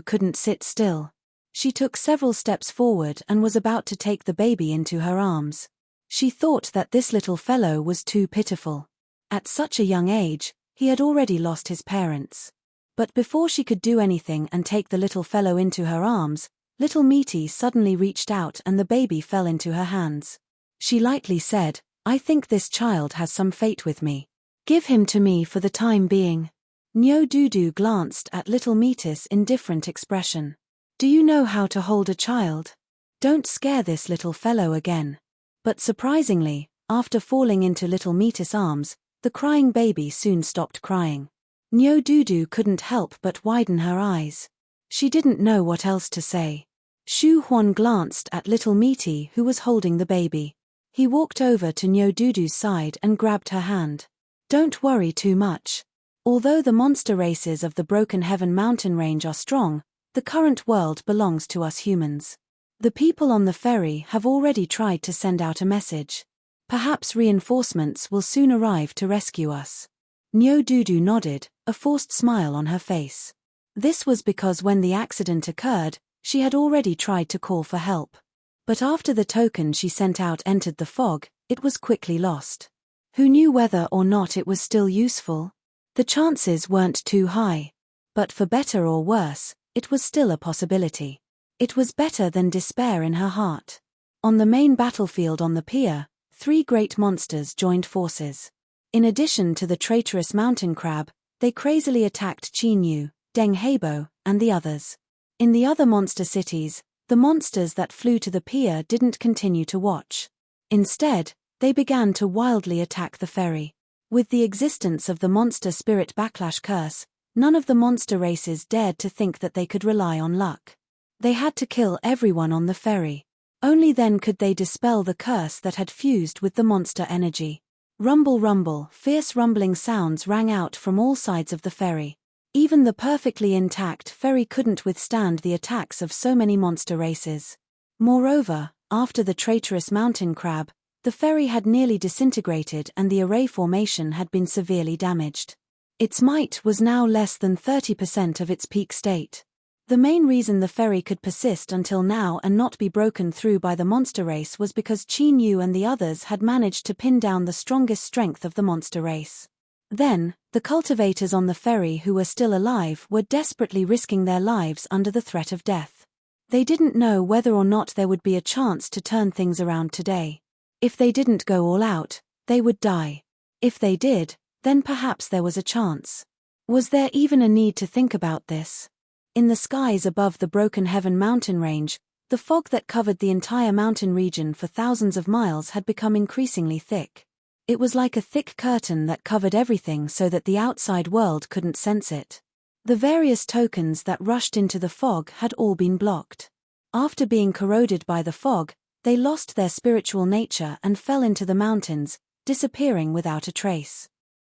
couldn't sit still. She took several steps forward and was about to take the baby into her arms. She thought that this little fellow was too pitiful. At such a young age, he had already lost his parents. But before she could do anything and take the little fellow into her arms, little Meaty suddenly reached out and the baby fell into her hands. She lightly said, "I think this child has some fate with me. Give him to me for the time being." Nyo glanced at little Meaty's indifferent expression. "Do you know how to hold a child? Don't scare this little fellow again." But surprisingly, after falling into little Meaty's arms, the crying baby soon stopped crying. Nyo couldn't help but widen her eyes. She didn't know what else to say. Shu Huan glanced at little Meaty who was holding the baby. He walked over to Nyo side and grabbed her hand. "Don't worry too much. Although the monster races of the Broken Heaven mountain range are strong, the current world belongs to us humans. The people on the ferry have already tried to send out a message. Perhaps reinforcements will soon arrive to rescue us." Nyo nodded, a forced smile on her face. This was because when the accident occurred, she had already tried to call for help. But after the token she sent out entered the fog, it was quickly lost. Who knew whether or not it was still useful? The chances weren't too high. But for better or worse, it was still a possibility. It was better than despair in her heart. On the main battlefield on the pier, 3 great monsters joined forces. In addition to the traitorous mountain crab, they crazily attacked Chinyu, Deng Heibo, and the others. In the other monster cities, the monsters that flew to the pier didn't continue to watch. Instead, they began to wildly attack the ferry. With the existence of the monster spirit backlash curse, none of the monster races dared to think that they could rely on luck. They had to kill everyone on the ferry. Only then could they dispel the curse that had fused with the monster energy. Rumble rumble, fierce rumbling sounds rang out from all sides of the ferry. Even the perfectly intact ferry couldn't withstand the attacks of so many monster races. Moreover, after the traitorous mountain crab, the ferry had nearly disintegrated and the array formation had been severely damaged. Its might was now less than 30% of its peak state. The main reason the ferry could persist until now and not be broken through by the monster race was because Chinyu and the others had managed to pin down the strongest strength of the monster race. Then, the cultivators on the ferry who were still alive were desperately risking their lives under the threat of death. They didn't know whether or not there would be a chance to turn things around today. If they didn't go all out, they would die. If they did, then perhaps there was a chance. Was there even a need to think about this? In the skies above the Broken Heaven mountain range, the fog that covered the entire mountain region for thousands of miles had become increasingly thick. It was like a thick curtain that covered everything so that the outside world couldn't sense it. The various tokens that rushed into the fog had all been blocked. After being corroded by the fog, they lost their spiritual nature and fell into the mountains, disappearing without a trace.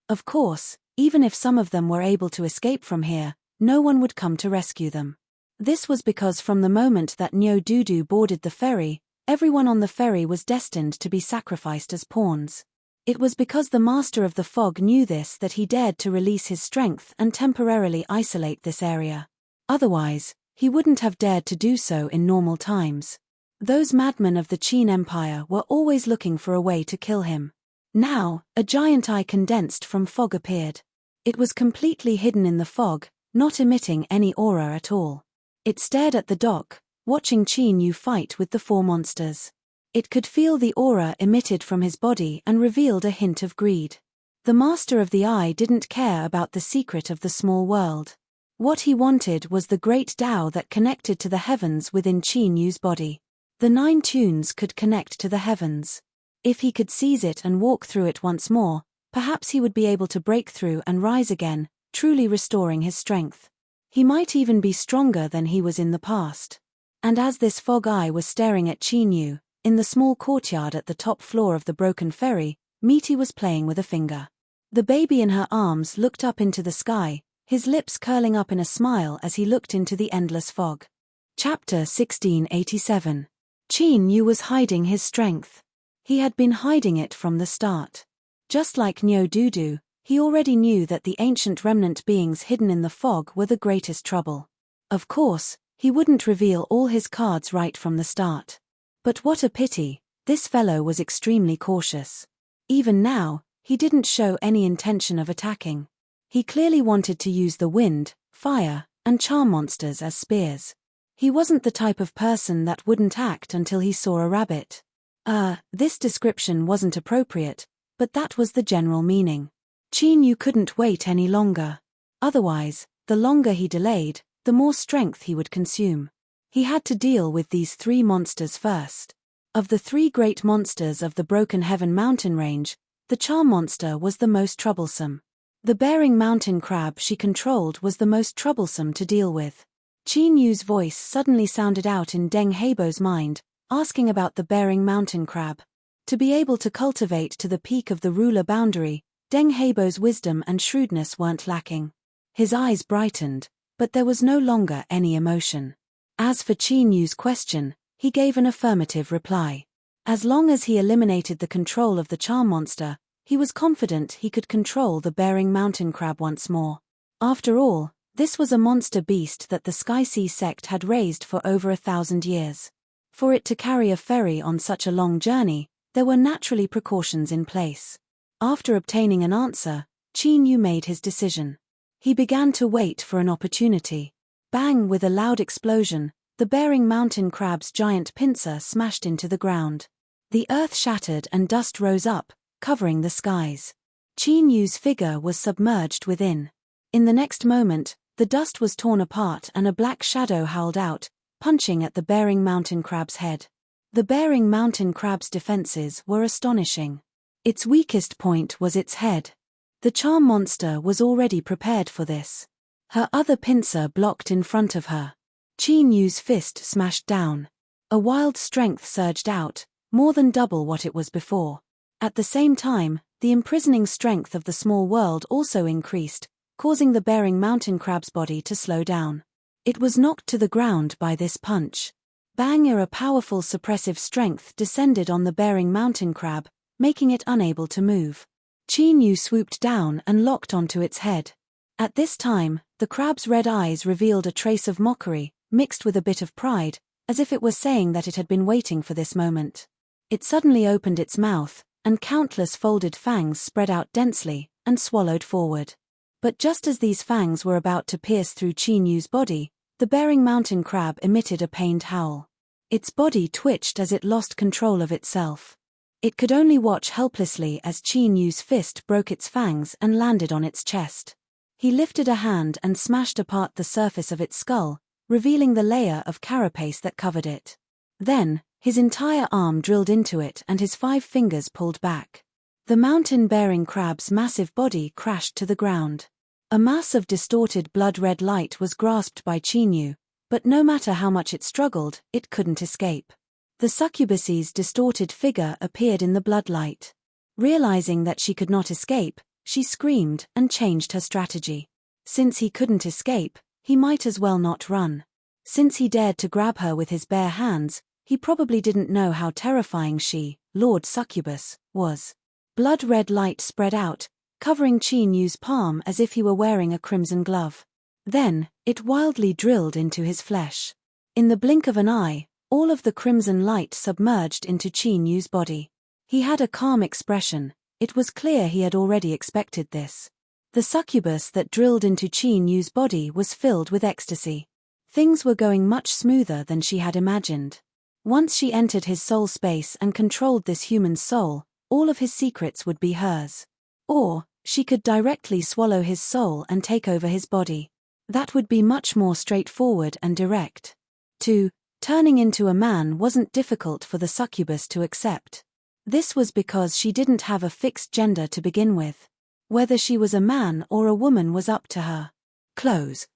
Of course, even if some of them were able to escape from here, no one would come to rescue them. This was because from the moment that Nyo boarded the ferry, everyone on the ferry was destined to be sacrificed as pawns. It was because the master of the fog knew this that he dared to release his strength and temporarily isolate this area. Otherwise, he wouldn't have dared to do so in normal times. Those madmen of the Qin Empire were always looking for a way to kill him. Now, a giant eye condensed from fog appeared. It was completely hidden in the fog, not emitting any aura at all. It stared at the dock, watching Chinyu fight with the 4 monsters. It could feel the aura emitted from his body and revealed a hint of greed. The master of the eye didn't care about the secret of the small world. What he wanted was the great Tao that connected to the heavens within Chinyu's body. The 9 tunes could connect to the heavens. If he could seize it and walk through it once more, perhaps he would be able to break through and rise again, truly restoring his strength. He might even be stronger than he was in the past. And as this fog eye was staring at Chinyu, in the small courtyard at the top floor of the broken ferry, Meaty was playing with a finger. The baby in her arms looked up into the sky, his lips curling up in a smile as he looked into the endless fog. Chapter 1687. Chinyu was hiding his strength. He had been hiding it from the start. Just like Nyo Dudu, he already knew that the ancient remnant beings hidden in the fog were the greatest trouble. Of course, he wouldn't reveal all his cards right from the start. But what a pity, this fellow was extremely cautious. Even now, he didn't show any intention of attacking. He clearly wanted to use the wind, fire, and charm monsters as spears. He wasn't the type of person that wouldn't act until he saw a rabbit. This description wasn't appropriate, but that was the general meaning. Qin Yu couldn't wait any longer. Otherwise, the longer he delayed, the more strength he would consume. He had to deal with these 3 monsters first. Of the 3 great monsters of the Broken Heaven mountain range, the charm monster was the most troublesome. The bearing mountain crab she controlled was the most troublesome to deal with. Qin Yu's voice suddenly sounded out in Deng Heibo's mind, asking about the bearing mountain crab. To be able to cultivate to the peak of the ruler boundary, Deng Heibo's wisdom and shrewdness weren't lacking. His eyes brightened, but there was no longer any emotion. As for Qin Yu's question, he gave an affirmative reply. As long as he eliminated the control of the charm monster, he was confident he could control the bearing mountain crab once more. After all, this was a monster beast that the Sky Sea sect had raised for over 1,000 years. For it to carry a ferry on such a long journey, there were naturally precautions in place. After obtaining an answer, Qin Yu made his decision. He began to wait for an opportunity. Bang! With a loud explosion, the bearing mountain crab's giant pincer smashed into the ground. The earth shattered and dust rose up, covering the skies. Qin Yu's figure was submerged within. In the next moment, the dust was torn apart and a black shadow howled out, punching at the bearing mountain crab's head. The bearing mountain crab's defenses were astonishing. Its weakest point was its head. The charm monster was already prepared for this. Her other pincer blocked in front of her. Qin Yu's fist smashed down. A wild strength surged out, more than double what it was before. At the same time, the imprisoning strength of the small world also increased, causing the bearing mountain crab's body to slow down. It was knocked to the ground by this punch. Bang! A powerful suppressive strength descended on the bearing mountain crab, making it unable to move. Qin Yu swooped down and locked onto its head. At this time, the crab's red eyes revealed a trace of mockery, mixed with a bit of pride, as if it were saying that it had been waiting for this moment. It suddenly opened its mouth, and countless folded fangs spread out densely, and swallowed forward. But just as these fangs were about to pierce through Qin Yu's body, the bearing mountain crab emitted a pained howl. Its body twitched as it lost control of itself. It could only watch helplessly as Qin Yu's fist broke its fangs and landed on its chest. He lifted a hand and smashed apart the surface of its skull, revealing the layer of carapace that covered it. Then, his entire arm drilled into it and his 5 fingers pulled back. The mountain-bearing crab's massive body crashed to the ground. A mass of distorted blood-red light was grasped by Qin Yu, but no matter how much it struggled, it couldn't escape. The succubus's distorted figure appeared in the bloodlight. Realizing that she could not escape, she screamed and changed her strategy. Since he couldn't escape, he might as well not run. Since he dared to grab her with his bare hands, he probably didn't know how terrifying she, Lord Succubus, was. Blood-red light spread out, covering Qin Yu's palm as if he were wearing a crimson glove. Then, it wildly drilled into his flesh. In the blink of an eye, all of the crimson light submerged into Qin Yu's body. He had a calm expression. It was clear he had already expected this. The succubus that drilled into Qin Yu's body was filled with ecstasy. Things were going much smoother than she had imagined. Once she entered his soul space and controlled this human's soul, all of his secrets would be hers. Or, she could directly swallow his soul and take over his body. That would be much more straightforward and direct. Turning into a man wasn't difficult for the succubus to accept. This was because she didn't have a fixed gender to begin with. Whether she was a man or a woman was up to her. Close.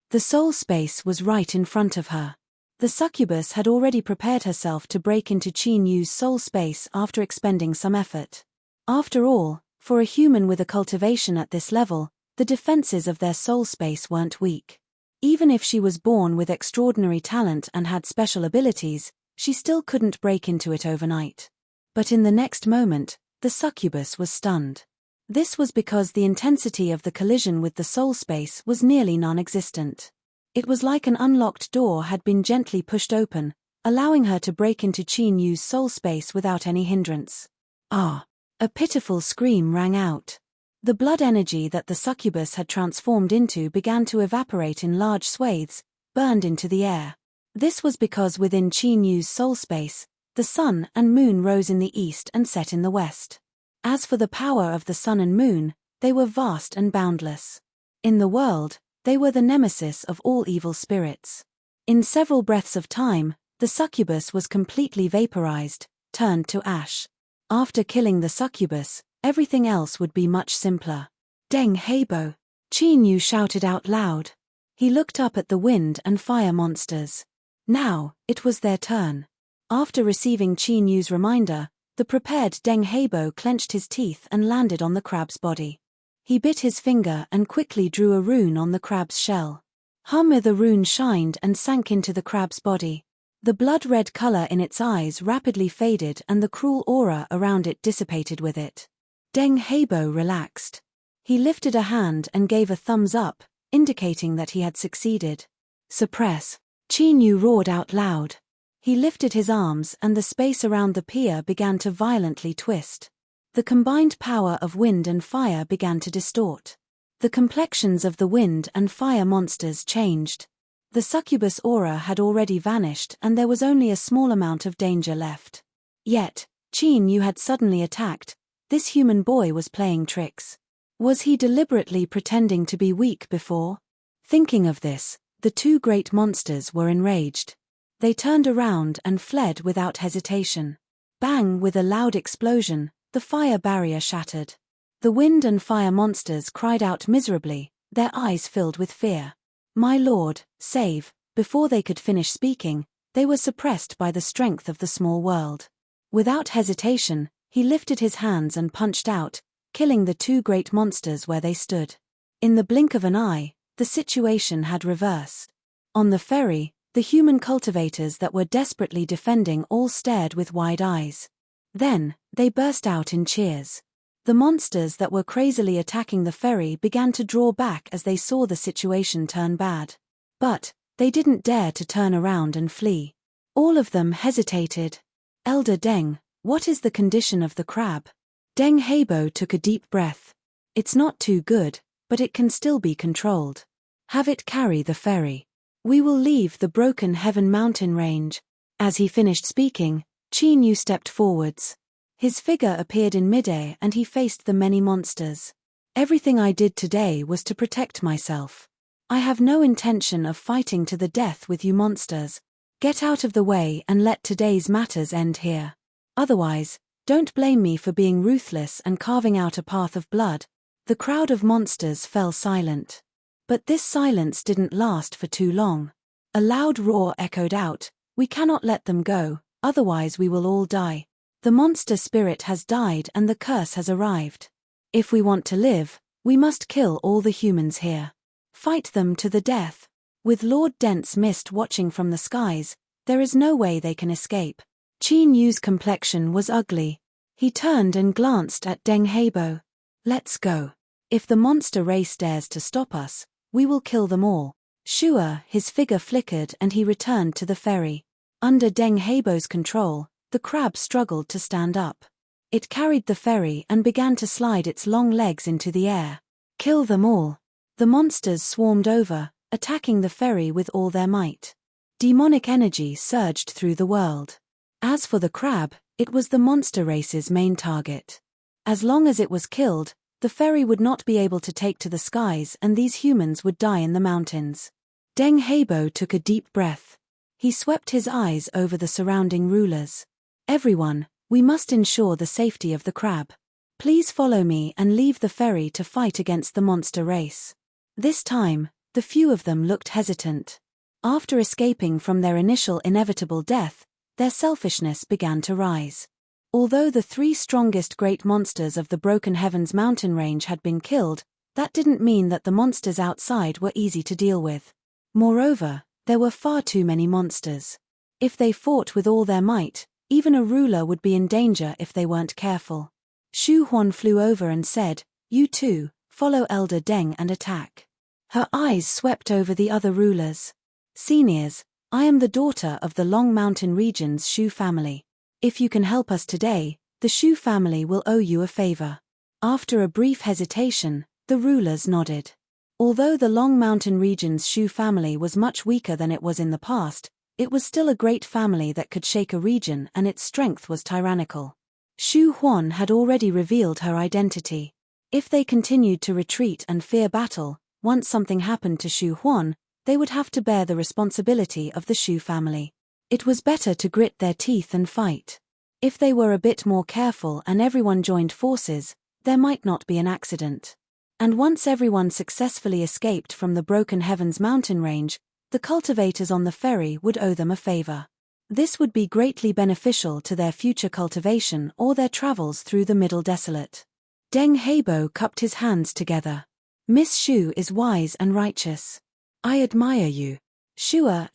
The soul space was right in front of her. The succubus had already prepared herself to break into Qin Yu's soul space after expending some effort. After all, for a human with a cultivation at this level, the defenses of their soul space weren't weak. Even if she was born with extraordinary talent and had special abilities, she still couldn't break into it overnight. But in the next moment, the succubus was stunned. This was because the intensity of the collision with the soul space was nearly non-existent. It was like an unlocked door had been gently pushed open, allowing her to break into Qin Yu's soul space without any hindrance. Ah! A pitiful scream rang out. The blood energy that the succubus had transformed into began to evaporate in large swathes, burned into the air. This was because within Qin Yu's soul space, the sun and moon rose in the east and set in the west. As for the power of the sun and moon, they were vast and boundless. In the world, they were the nemesis of all evil spirits. In several breaths of time, the succubus was completely vaporized, turned to ash. After killing the succubus, everything else would be much simpler. Deng Heibo! Qin Yu shouted out loud. He looked up at the wind and fire monsters. Now, it was their turn. After receiving Qin Yu's reminder, the prepared Deng Heibo clenched his teeth and landed on the crab's body. He bit his finger and quickly drew a rune on the crab's shell. The rune shined and sank into the crab's body. The blood-red color in its eyes rapidly faded and the cruel aura around it dissipated with it. Deng Heibo relaxed. He lifted a hand and gave a thumbs up, indicating that he had succeeded. Suppress! Qin Yu roared out loud. He lifted his arms and the space around the pier began to violently twist. The combined power of wind and fire began to distort. The complexions of the wind and fire monsters changed. The succubus aura had already vanished and there was only a small amount of danger left. Yet, Qin Yu had suddenly attacked. This human boy was playing tricks. Was he deliberately pretending to be weak before? Thinking of this, the two great monsters were enraged. They turned around and fled without hesitation. Bang! With a loud explosion, the fire barrier shattered. The wind and fire monsters cried out miserably, their eyes filled with fear. My lord, save! Before they could finish speaking, they were suppressed by the strength of the small world. Without hesitation, he lifted his hands and punched out, killing the two great monsters where they stood. In the blink of an eye, the situation had reversed. On the ferry, the human cultivators that were desperately defending all stared with wide eyes. Then, they burst out in cheers. The monsters that were crazily attacking the ferry began to draw back as they saw the situation turn bad. But, they didn't dare to turn around and flee. All of them hesitated. Elder Deng, what is the condition of the crab? Deng Heibo took a deep breath. It's not too good, but it can still be controlled. Have it carry the ferry. We will leave the Broken Heaven mountain range. As he finished speaking, Qin Yu stepped forwards. His figure appeared in midair and he faced the many monsters. Everything I did today was to protect myself. I have no intention of fighting to the death with you monsters. Get out of the way and let today's matters end here. Otherwise, don't blame me for being ruthless and carving out a path of blood. The crowd of monsters fell silent. But this silence didn't last for too long. A loud roar echoed out, we cannot let them go, otherwise we will all die. The monster spirit has died and the curse has arrived. If we want to live, we must kill all the humans here. Fight them to the death. With Lord Dense Mist watching from the skies, there is no way they can escape. Qin Yu's complexion was ugly. He turned and glanced at Deng Heibo. Let's go. If the monster race dares to stop us, we will kill them all. Sure, his figure flickered and he returned to the ferry. Under Deng Heibo's control, the crab struggled to stand up. It carried the ferry and began to slide its long legs into the air. Kill them all. The monsters swarmed over, attacking the ferry with all their might. Demonic energy surged through the world. As for the crab, it was the monster race's main target. As long as it was killed, the ferry would not be able to take to the skies and these humans would die in the mountains. Deng Heibo took a deep breath. He swept his eyes over the surrounding rulers. Everyone, we must ensure the safety of the crab. Please follow me and leave the ferry to fight against the monster race. This time, the few of them looked hesitant. After escaping from their initial inevitable death, their selfishness began to rise. Although the three strongest great monsters of the Broken Heavens mountain range had been killed, that didn't mean that the monsters outside were easy to deal with. Moreover, there were far too many monsters. If they fought with all their might, even a ruler would be in danger if they weren't careful. Shu Huan flew over and said, "You too, follow Elder Deng and attack." Her eyes swept over the other rulers. "Seniors, I am the daughter of the Long Mountain region's Shu family. If you can help us today, the Shu family will owe you a favor." After a brief hesitation, the rulers nodded. Although the Long Mountain region's Shu family was much weaker than it was in the past, it was still a great family that could shake a region, and its strength was tyrannical. Shu Huan had already revealed her identity. If they continued to retreat and fear battle, once something happened to Shu Huan, they would have to bear the responsibility of the Shu family. It was better to grit their teeth and fight. If they were a bit more careful and everyone joined forces, there might not be an accident. And once everyone successfully escaped from the Broken Heavens mountain range, the cultivators on the ferry would owe them a favor. This would be greatly beneficial to their future cultivation or their travels through the Middle Desolate. Deng Heibo cupped his hands together. "Miss Shu is wise and righteous. I admire you." Shua,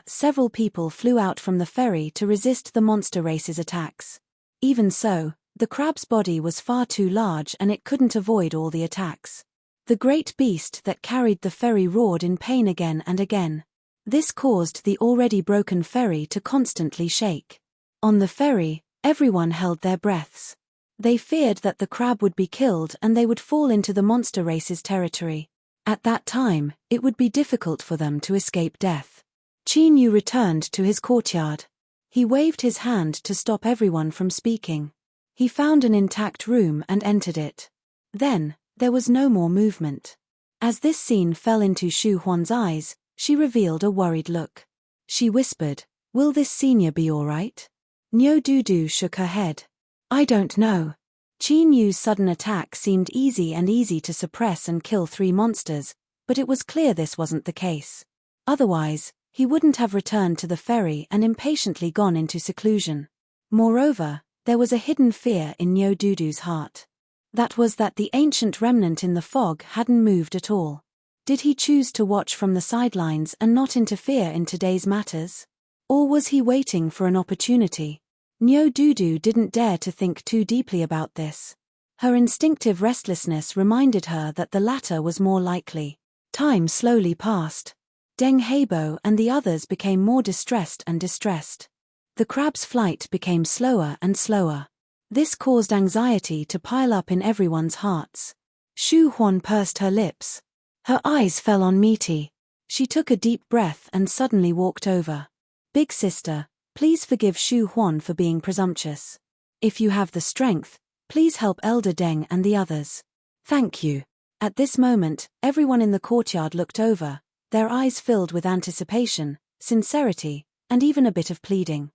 several people flew out from the ferry to resist the monster race's attacks. Even so, the crab's body was far too large and it couldn't avoid all the attacks. The great beast that carried the ferry roared in pain again and again. This caused the already broken ferry to constantly shake. On the ferry, everyone held their breaths. They feared that the crab would be killed and they would fall into the monster race's territory. At that time, it would be difficult for them to escape death. Qin Yu returned to his courtyard. He waved his hand to stop everyone from speaking. He found an intact room and entered it. Then, there was no more movement. As this scene fell into Shu Huan's eyes, she revealed a worried look. She whispered, "Will this senior be all right?" Niu Dudu shook her head. "I don't know." Qin Yu's sudden attack seemed easy to suppress and kill 3 monsters, but it was clear this wasn't the case. Otherwise, he wouldn't have returned to the ferry and impatiently gone into seclusion. Moreover, there was a hidden fear in Niu Dudu's heart. That was that the ancient remnant in the fog hadn't moved at all. Did he choose to watch from the sidelines and not interfere in today's matters? Or was he waiting for an opportunity? Niu Dudu didn't dare to think too deeply about this. Her instinctive restlessness reminded her that the latter was more likely. Time slowly passed. Deng Heibo and the others became more distressed and distressed. The crab's flight became slower and slower. This caused anxiety to pile up in everyone's hearts. Shu Huan pursed her lips. Her eyes fell on Misty. She took a deep breath and suddenly walked over. "Big sister, please forgive Shu Huan for being presumptuous. If you have the strength, please help Elder Deng and the others." "Thank you." At this moment, everyone in the courtyard looked over, their eyes filled with anticipation, sincerity, and even a bit of pleading.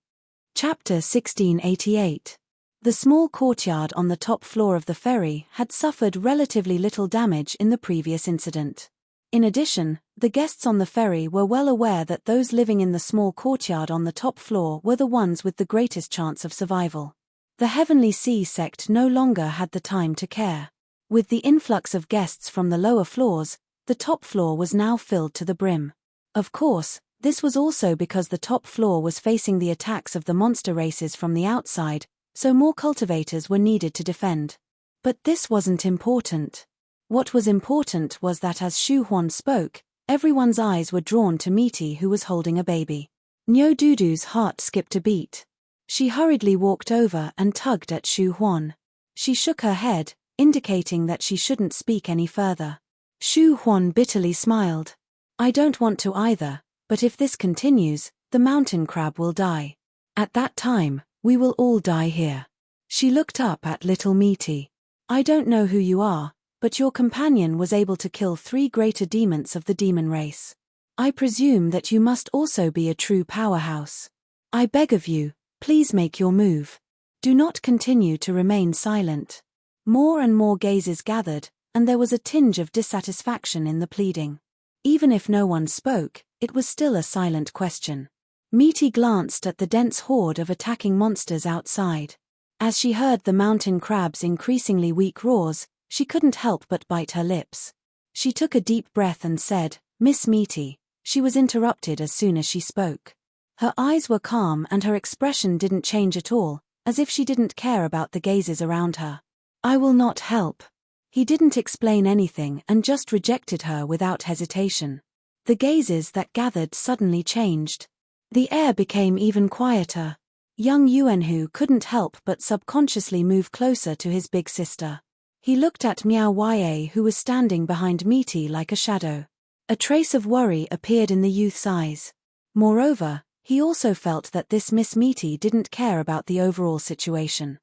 Chapter 1688. The small courtyard on the top floor of the ferry had suffered relatively little damage in the previous incident. In addition, the guests on the ferry were well aware that those living in the small courtyard on the top floor were the ones with the greatest chance of survival. The Heavenly Sea sect no longer had the time to care. With the influx of guests from the lower floors, the top floor was now filled to the brim. Of course, this was also because the top floor was facing the attacks of the monster races from the outside, so more cultivators were needed to defend. But this wasn't important. What was important was that as Shu Huan spoke, everyone's eyes were drawn to Misty, who was holding a baby. Niu Dudu's heart skipped a beat. She hurriedly walked over and tugged at Shu Huan. She shook her head, indicating that she shouldn't speak any further. Shu Huan bitterly smiled. "I don't want to either, but if this continues, the mountain crab will die. At that time, we will all die here." She looked up at little Misty. "I don't know who you are, but your companion was able to kill 3 greater demons of the demon race. I presume that you must also be a true powerhouse. I beg of you, please make your move. Do not continue to remain silent." More and more gazes gathered, and there was a tinge of dissatisfaction in the pleading. Even if no one spoke, it was still a silent question. Misty glanced at the dense horde of attacking monsters outside. As she heard the mountain crab's increasingly weak roars, she couldn't help but bite her lips. She took a deep breath and said, "Miss Misty." She was interrupted as soon as she spoke. Her eyes were calm and her expression didn't change at all, as if she didn't care about the gazes around her. I will not help. He didn't explain anything and just rejected her without hesitation. The gazes that gathered suddenly changed. The air became even quieter. Young Yuanhu couldn't help but subconsciously move closer to his big sister. He looked at Miao Ye, who was standing behind Misty like a shadow. A trace of worry appeared in the youth's eyes. Moreover, he also felt that this Miss Misty didn't care about the overall situation.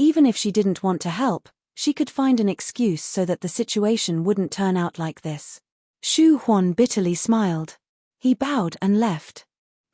Even if she didn't want to help, she could find an excuse so that the situation wouldn't turn out like this. Shu Huan bitterly smiled. He bowed and left.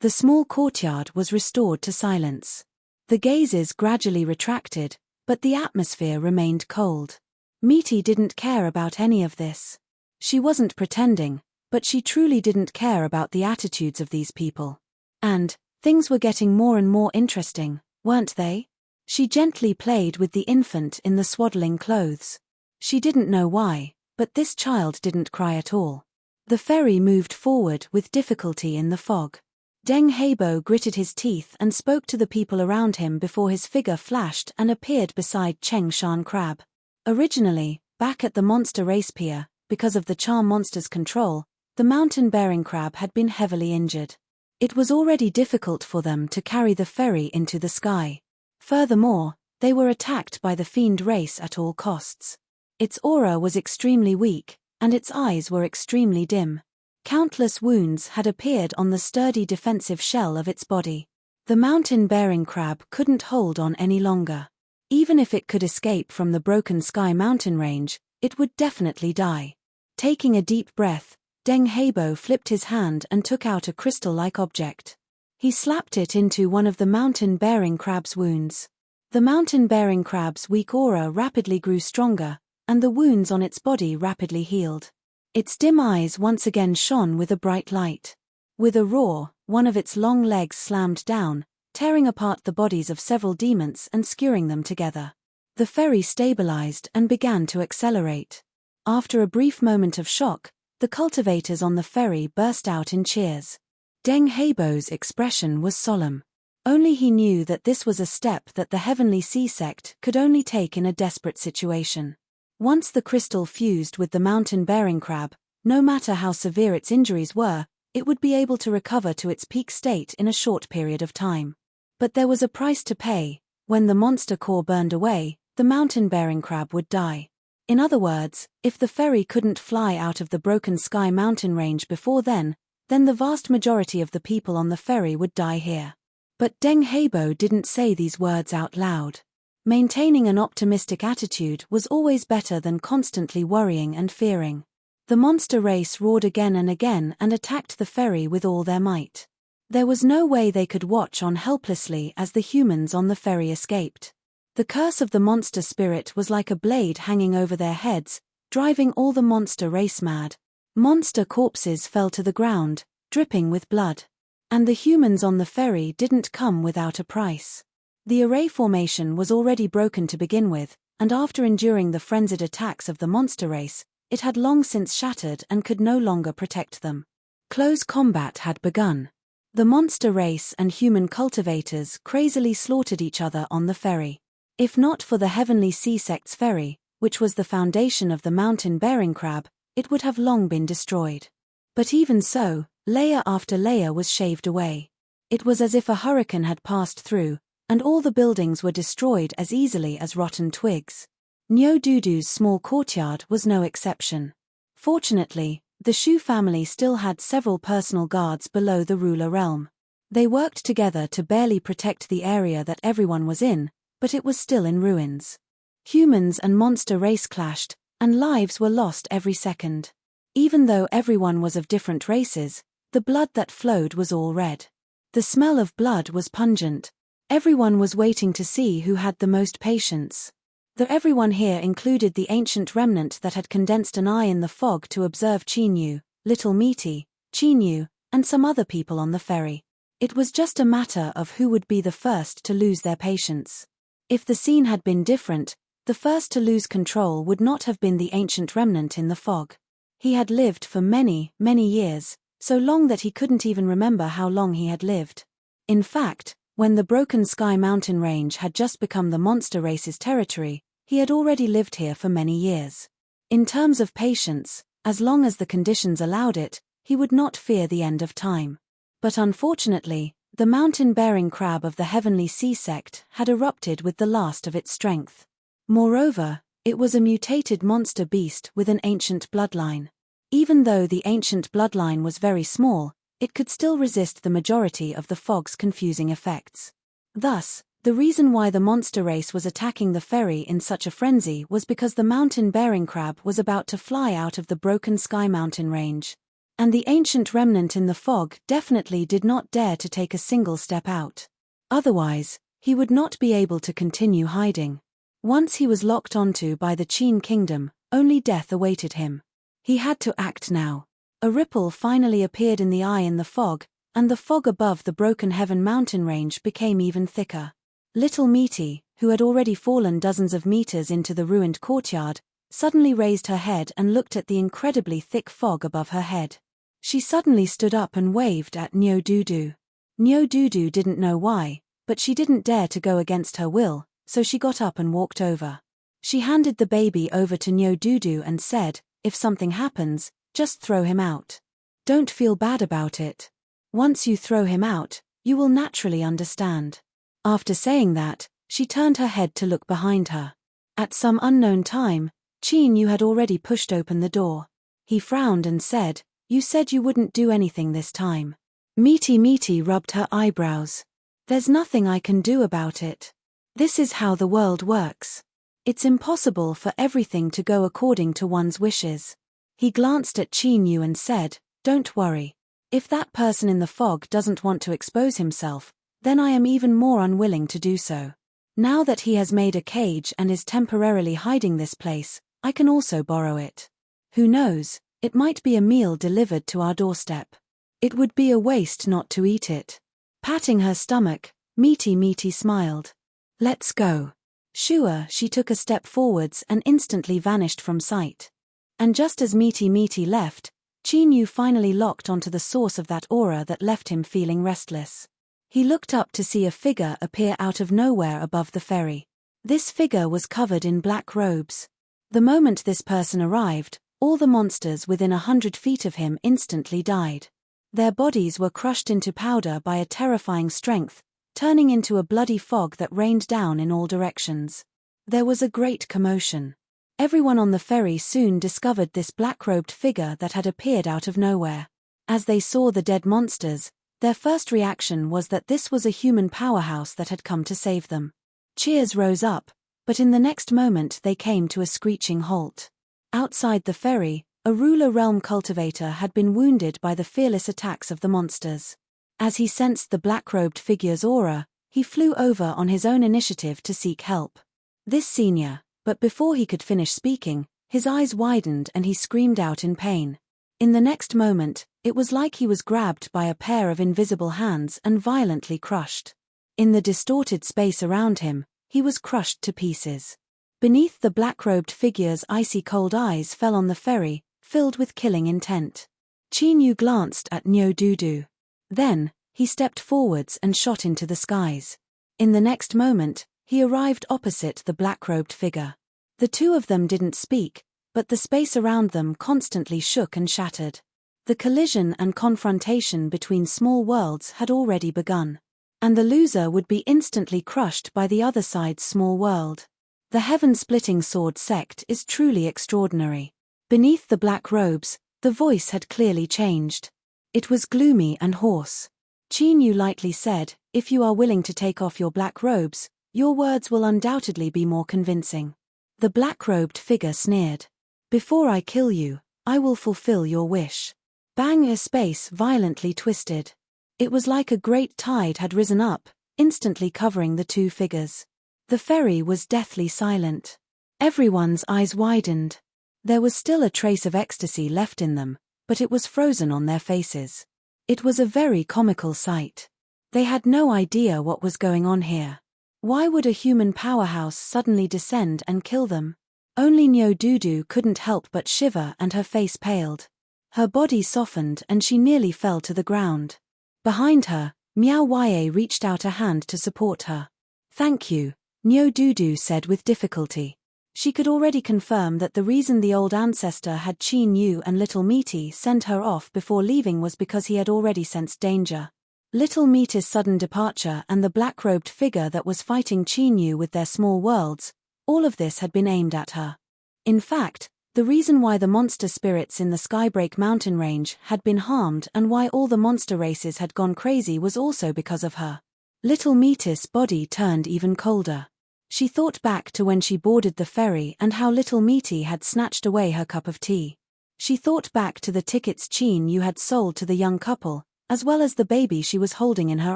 The small courtyard was restored to silence. The gazes gradually retracted, but the atmosphere remained cold. Misty didn't care about any of this. She wasn't pretending, but she truly didn't care about the attitudes of these people. And things were getting more and more interesting, weren't they? She gently played with the infant in the swaddling clothes. She didn't know why, but this child didn't cry at all. The ferry moved forward with difficulty in the fog. Deng Heibo gritted his teeth and spoke to the people around him before his figure flashed and appeared beside Cheng Shan Crab. Originally, back at the monster race pier, because of the charm monster's control, the mountain-bearing crab had been heavily injured. It was already difficult for them to carry the ferry into the sky. Furthermore, they were attacked by the fiend race at all costs. Its aura was extremely weak, and its eyes were extremely dim. Countless wounds had appeared on the sturdy defensive shell of its body. The mountain-bearing crab couldn't hold on any longer. Even if it could escape from the broken sky mountain range, it would definitely die. Taking a deep breath, Deng Heibo flipped his hand and took out a crystal-like object. He slapped it into one of the mountain-bearing crab's wounds. The mountain-bearing crab's weak aura rapidly grew stronger, and the wounds on its body rapidly healed. Its dim eyes once again shone with a bright light. With a roar, one of its long legs slammed down, tearing apart the bodies of several demons and skewering them together. The ferry stabilized and began to accelerate. After a brief moment of shock, the cultivators on the ferry burst out in cheers. Deng Heibo's expression was solemn. Only he knew that this was a step that the Heavenly Sea sect could only take in a desperate situation. Once the crystal fused with the mountain-bearing crab, no matter how severe its injuries were, it would be able to recover to its peak state in a short period of time. But there was a price to pay. When the monster core burned away, the mountain-bearing crab would die. In other words, if the ferry couldn't fly out of the broken sky mountain range before then the vast majority of the people on the ferry would die here. But Deng Heibo didn't say these words out loud. Maintaining an optimistic attitude was always better than constantly worrying and fearing. The monster race roared again and again and attacked the ferry with all their might. There was no way they could watch on helplessly as the humans on the ferry escaped. The curse of the monster spirit was like a blade hanging over their heads, driving all the monster race mad. Monster corpses fell to the ground, dripping with blood. And the humans on the ferry didn't come without a price. The array formation was already broken to begin with, and after enduring the frenzied attacks of the monster race, it had long since shattered and could no longer protect them. Close combat had begun. The monster race and human cultivators crazily slaughtered each other on the ferry. If not for the Heavenly Sea sect's ferry, which was the foundation of the mountain-bearing crab, it would have long been destroyed. But even so, layer after layer was shaved away. It was as if a hurricane had passed through, and all the buildings were destroyed as easily as rotten twigs. Nyo Dudu's small courtyard was no exception. Fortunately, the Shu family still had several personal guards below the ruler realm. They worked together to barely protect the area that everyone was in, but it was still in ruins. Humans and monster race clashed, and lives were lost every second. Even though everyone was of different races, the blood that flowed was all red. The smell of blood was pungent. Everyone was waiting to see who had the most patience. The everyone here included the ancient remnant that had condensed an eye in the fog to observe Chinyu, Little Meaty, Chinyu, and some other people on the ferry. It was just a matter of who would be the first to lose their patience. If the scene had been different, the first to lose control would not have been the ancient remnant in the fog. He had lived for many, many years, so long that he couldn't even remember how long he had lived. In fact, when the broken sky mountain range had just become the monster race's territory, He had already lived here for many years. In terms of patience, as long as the conditions allowed it, he would not fear the end of time. But unfortunately, the mountain-bearing crab of the heavenly sea sect had erupted with the last of its strength. Moreover, it was a mutated monster beast with an ancient bloodline. Even though the ancient bloodline was very small, it could still resist the majority of the fog's confusing effects. Thus, the reason why the monster race was attacking the ferry in such a frenzy was because the mountain-bearing crab was about to fly out of the broken sky mountain range. And the ancient remnant in the fog definitely did not dare to take a single step out. Otherwise, he would not be able to continue hiding. Once he was locked onto by the Qin kingdom, only death awaited him. He had to act now. A ripple finally appeared in the eye in the fog, and the fog above the broken heaven mountain range became even thicker. Little Meaty, who had already fallen dozens of meters into the ruined courtyard, suddenly raised her head and looked at the incredibly thick fog above her head. She suddenly stood up and waved at Nyo Dudu. Nyo Dudu didn't know why, but she didn't dare to go against her will, so she got up and walked over. She handed the baby over to Nyo Dudu and said, "If something happens, just throw him out. Don't feel bad about it. Once you throw him out, you will naturally understand." After saying that, she turned her head to look behind her. At some unknown time, Qin Yu had already pushed open the door. He frowned and said, "You said you wouldn't do anything this time." Meaty rubbed her eyebrows. "There's nothing I can do about it. This is how the world works. It's impossible for everything to go according to one's wishes." He glanced at Qin Yu and said, "Don't worry. If that person in the fog doesn't want to expose himself, then I am even more unwilling to do so. Now that he has made a cage and is temporarily hiding this place, I can also borrow it. Who knows, it might be a meal delivered to our doorstep. It would be a waste not to eat it." Patting her stomach, Meaty smiled. "Let's go." Sure, she took a step forwards and instantly vanished from sight. And just as Meaty left, Qin Yu finally locked onto the source of that aura that left him feeling restless. He looked up to see a figure appear out of nowhere above the ferry. This figure was covered in black robes. The moment this person arrived, all the monsters within 100 feet of him instantly died. Their bodies were crushed into powder by a terrifying strength, turning into a bloody fog that rained down in all directions. There was a great commotion. Everyone on the ferry soon discovered this black-robed figure that had appeared out of nowhere. As they saw the dead monsters, their first reaction was that this was a human powerhouse that had come to save them. Cheers rose up, but in the next moment they came to a screeching halt. Outside the ferry, a ruler realm cultivator had been wounded by the fearless attacks of the monsters. As he sensed the black-robed figure's aura, he flew over on his own initiative to seek help. This senior, but before he could finish speaking, his eyes widened and he screamed out in pain. In the next moment, it was like he was grabbed by a pair of invisible hands and violently crushed. In the distorted space around him, he was crushed to pieces. Beneath the black-robed figure's icy cold eyes fell on the ferry, filled with killing intent. Qin Yu glanced at Nyo Dudu. Then, he stepped forwards and shot into the skies. In the next moment, he arrived opposite the black-robed figure. The two of them didn't speak, but the space around them constantly shook and shattered. The collision and confrontation between small worlds had already begun. And the loser would be instantly crushed by the other side's small world. The heaven-splitting sword sect is truly extraordinary. Beneath the black robes, the voice had clearly changed. It was gloomy and hoarse. Qin Yu lightly said, "If you are willing to take off your black robes, your words will undoubtedly be more convincing." The black-robed figure sneered. "Before I kill you, I will fulfill your wish." Bang! A space violently twisted. It was like a great tide had risen up, instantly covering the two figures. The ferry was deathly silent. Everyone's eyes widened. There was still a trace of ecstasy left in them, but it was frozen on their faces. It was a very comical sight. They had no idea what was going on here. Why would a human powerhouse suddenly descend and kill them? Only Nyo Dudu couldn't help but shiver and her face paled. Her body softened and she nearly fell to the ground. Behind her, Miao Ye reached out a hand to support her. "Thank you," Nyo Dudu said with difficulty. She could already confirm that the reason the old ancestor had Qin Yu and little Meaty send her off before leaving was because he had already sensed danger. Little Meaty's sudden departure and the black-robed figure that was fighting Qin Yu with their small worlds, all of this had been aimed at her. In fact, the reason why the monster spirits in the Skybreak mountain range had been harmed and why all the monster races had gone crazy was also because of her. Little Meaty's body turned even colder. She thought back to when she boarded the ferry and how little Meaty had snatched away her cup of tea. She thought back to the tickets Qin Yu had sold to the young couple, as well as the baby she was holding in her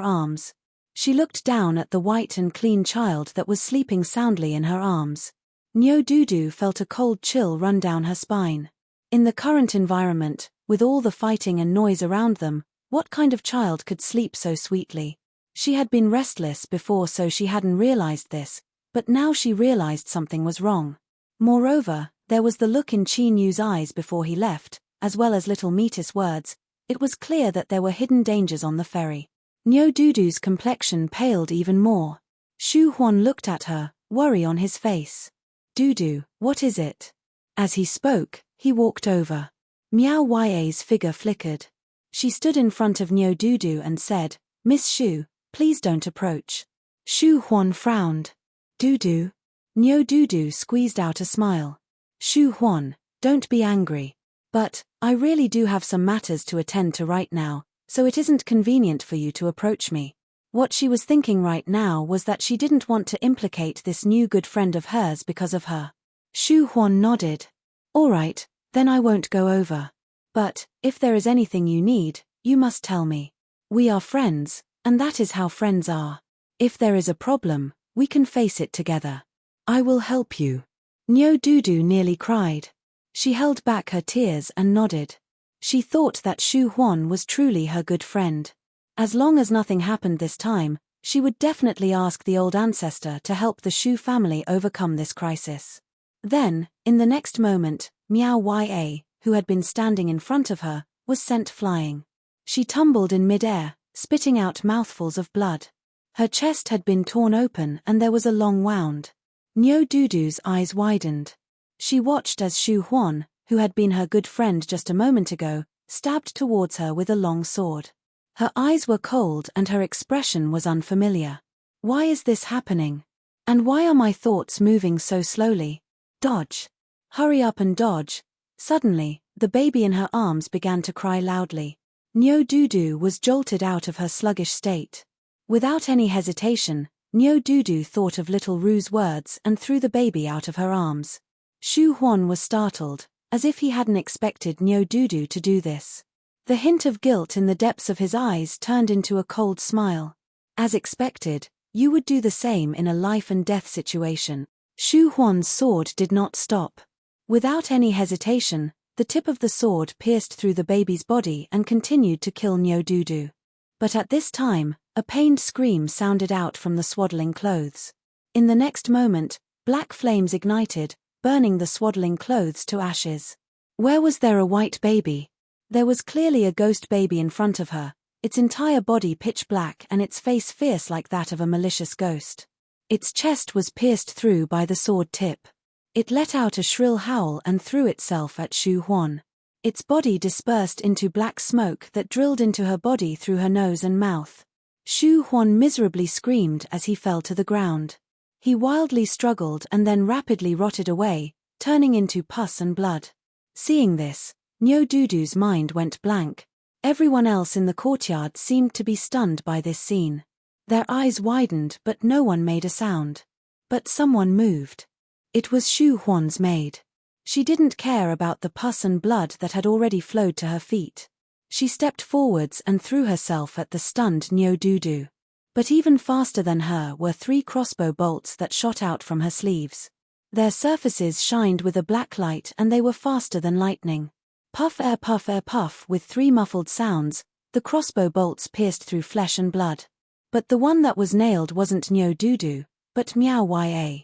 arms. She looked down at the white and clean child that was sleeping soundly in her arms. Nyo Dudu felt a cold chill run down her spine. In the current environment, with all the fighting and noise around them, what kind of child could sleep so sweetly? She had been restless before, so she hadn't realized this, but now she realized something was wrong. Moreover, there was the look in Qin Yu's eyes before he left, as well as little Meaty's words. It was clear that there were hidden dangers on the ferry. Nyo Dudu's complexion paled even more. Shu Huan looked at her, worry on his face. Dudu, what is it? As he spoke, he walked over. Miao Ya's figure flickered. She stood in front of Nyo Dudu and said, Miss Shu, please don't approach. Shu Huan frowned. Dudu? Nyo Dudu squeezed out a smile. Shu Huan, don't be angry. But, I really do have some matters to attend to right now, so it isn't convenient for you to approach me. What she was thinking right now was that she didn't want to implicate this new good friend of hers because of her. Shu Huan nodded. All right, then I won't go over. But, if there is anything you need, you must tell me. We are friends, and that is how friends are. If there is a problem, we can face it together. I will help you. Nyo Dudu nearly cried. She held back her tears and nodded. She thought that Shu Huan was truly her good friend. As long as nothing happened this time, she would definitely ask the old ancestor to help the Shu family overcome this crisis. Then, in the next moment, Miao Ya, who had been standing in front of her, was sent flying. She tumbled in mid-air, spitting out mouthfuls of blood. Her chest had been torn open and there was a long wound. Nyo Dudu's eyes widened. She watched as Shu Huan, who had been her good friend just a moment ago, stabbed towards her with a long sword. Her eyes were cold and her expression was unfamiliar. Why is this happening? And why are my thoughts moving so slowly? Dodge. Hurry up and dodge. Suddenly, the baby in her arms began to cry loudly. Nyo Dudu was jolted out of her sluggish state. Without any hesitation, Nyo Dudu thought of little Ru's words and threw the baby out of her arms. Shu Huan was startled, as if he hadn't expected Nyo Dudu to do this. The hint of guilt in the depths of his eyes turned into a cold smile. As expected, you would do the same in a life-and-death situation. Shu Huan's sword did not stop. Without any hesitation, the tip of the sword pierced through the baby's body and continued to kill Nyo Dudu. But at this time, a pained scream sounded out from the swaddling clothes. In the next moment, black flames ignited, burning the swaddling clothes to ashes. Where was there a white baby? There was clearly a ghost baby in front of her, its entire body pitch black and its face fierce like that of a malicious ghost. Its chest was pierced through by the sword tip. It let out a shrill howl and threw itself at Shu Huan. Its body dispersed into black smoke that drilled into her body through her nose and mouth. Shu Huan miserably screamed as he fell to the ground. He wildly struggled and then rapidly rotted away, turning into pus and blood. Seeing this, Nyo Dudu's mind went blank. Everyone else in the courtyard seemed to be stunned by this scene. Their eyes widened but no one made a sound. But someone moved. It was Shu Huan's maid. She didn't care about the pus and blood that had already flowed to her feet. She stepped forwards and threw herself at the stunned Nyo Dudu. But even faster than her were 3 crossbow bolts that shot out from her sleeves. Their surfaces shined with a black light and they were faster than lightning. Puff, air puff with 3 muffled sounds, the crossbow bolts pierced through flesh and blood. But the one that was nailed wasn't Nyo Dudu, but Miao Ya.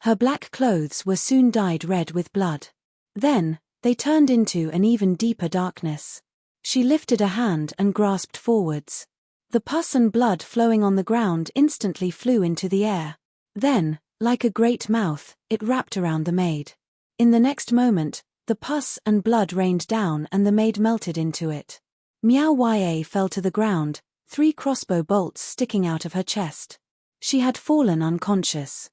Her black clothes were soon dyed red with blood. Then, they turned into an even deeper darkness. She lifted a hand and grasped forwards. The pus and blood flowing on the ground instantly flew into the air. Then, Like a great mouth, it wrapped around the maid. In the next moment, the pus and blood rained down and the maid melted into it. Miao Ya fell to the ground, 3 crossbow bolts sticking out of her chest. She had fallen unconscious.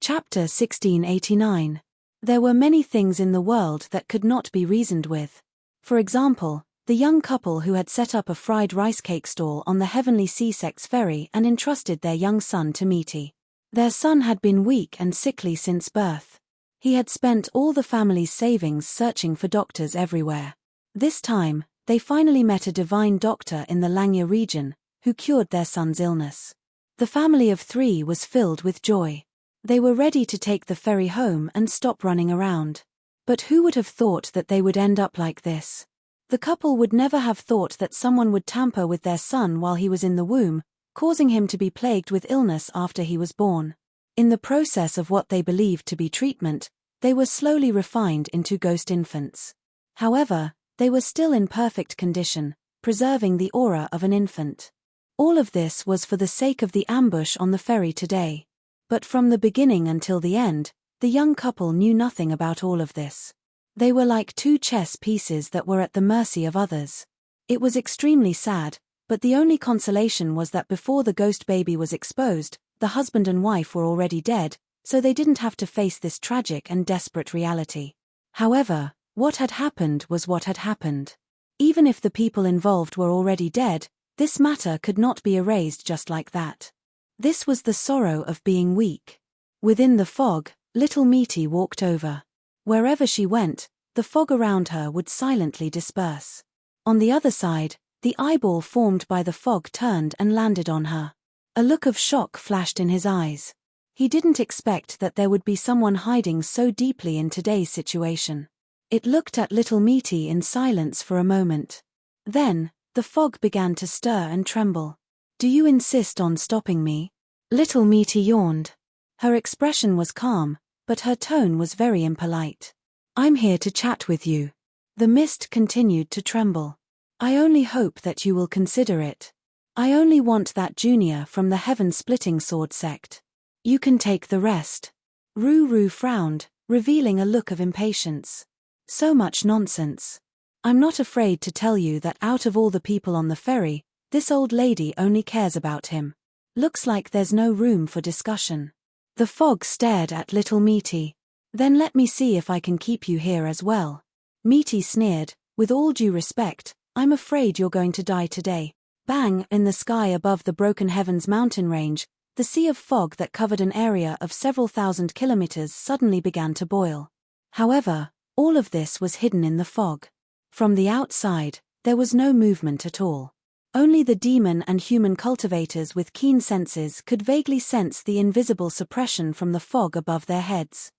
Chapter 1689. There were many things in the world that could not be reasoned with. For example, the young couple who had set up a fried rice cake stall on the Heavenly Seasex ferry and entrusted their young son to Misty. Their son had been weak and sickly since birth. He had spent all the family's savings searching for doctors everywhere. This time, they finally met a divine doctor in the Langya region, who cured their son's illness. The family of 3 was filled with joy. They were ready to take the ferry home and stop running around. But who would have thought that they would end up like this? The couple would never have thought that someone would tamper with their son while he was in the womb, causing him to be plagued with illness after he was born. In the process of what they believed to be treatment, they were slowly refined into ghost infants. However, they were still in perfect condition, preserving the aura of an infant. All of this was for the sake of the ambush on the ferry today. But from the beginning until the end, the young couple knew nothing about all of this. They were like 2 chess pieces that were at the mercy of others. It was extremely sad, but the only consolation was that before the ghost baby was exposed, the husband and wife were already dead, so they didn't have to face this tragic and desperate reality. However, what had happened was what had happened. Even if the people involved were already dead, this matter could not be erased just like that. This was the sorrow of being weak. Within the fog, little Misty walked over. Wherever she went, the fog around her would silently disperse. On the other side, the eyeball formed by the fog turned and landed on her. A look of shock flashed in his eyes. He didn't expect that there would be someone hiding so deeply in today's situation. It looked at little Misty in silence for a moment. Then, the fog began to stir and tremble. "Do you insist on stopping me?" Little Misty yawned. Her expression was calm, but her tone was very impolite. "I'm here to chat with you." The mist continued to tremble. "I only hope that you will consider it. I only want that junior from the heaven-splitting sword sect. You can take the rest." Ruru frowned, revealing a look of impatience. "So much nonsense. I'm not afraid to tell you that out of all the people on the ferry, this old lady only cares about him. Looks like there's no room for discussion." The fog stared at little Misty. "Then let me see if I can keep you here as well." Misty sneered, "With all due respect, I'm afraid you're going to die today." Bang! In the sky above the Broken Heavens mountain range, the sea of fog that covered an area of several thousand kilometers suddenly began to boil. However, all of this was hidden in the fog. From the outside, there was no movement at all. Only the demon and human cultivators with keen senses could vaguely sense the invisible suppression from the fog above their heads.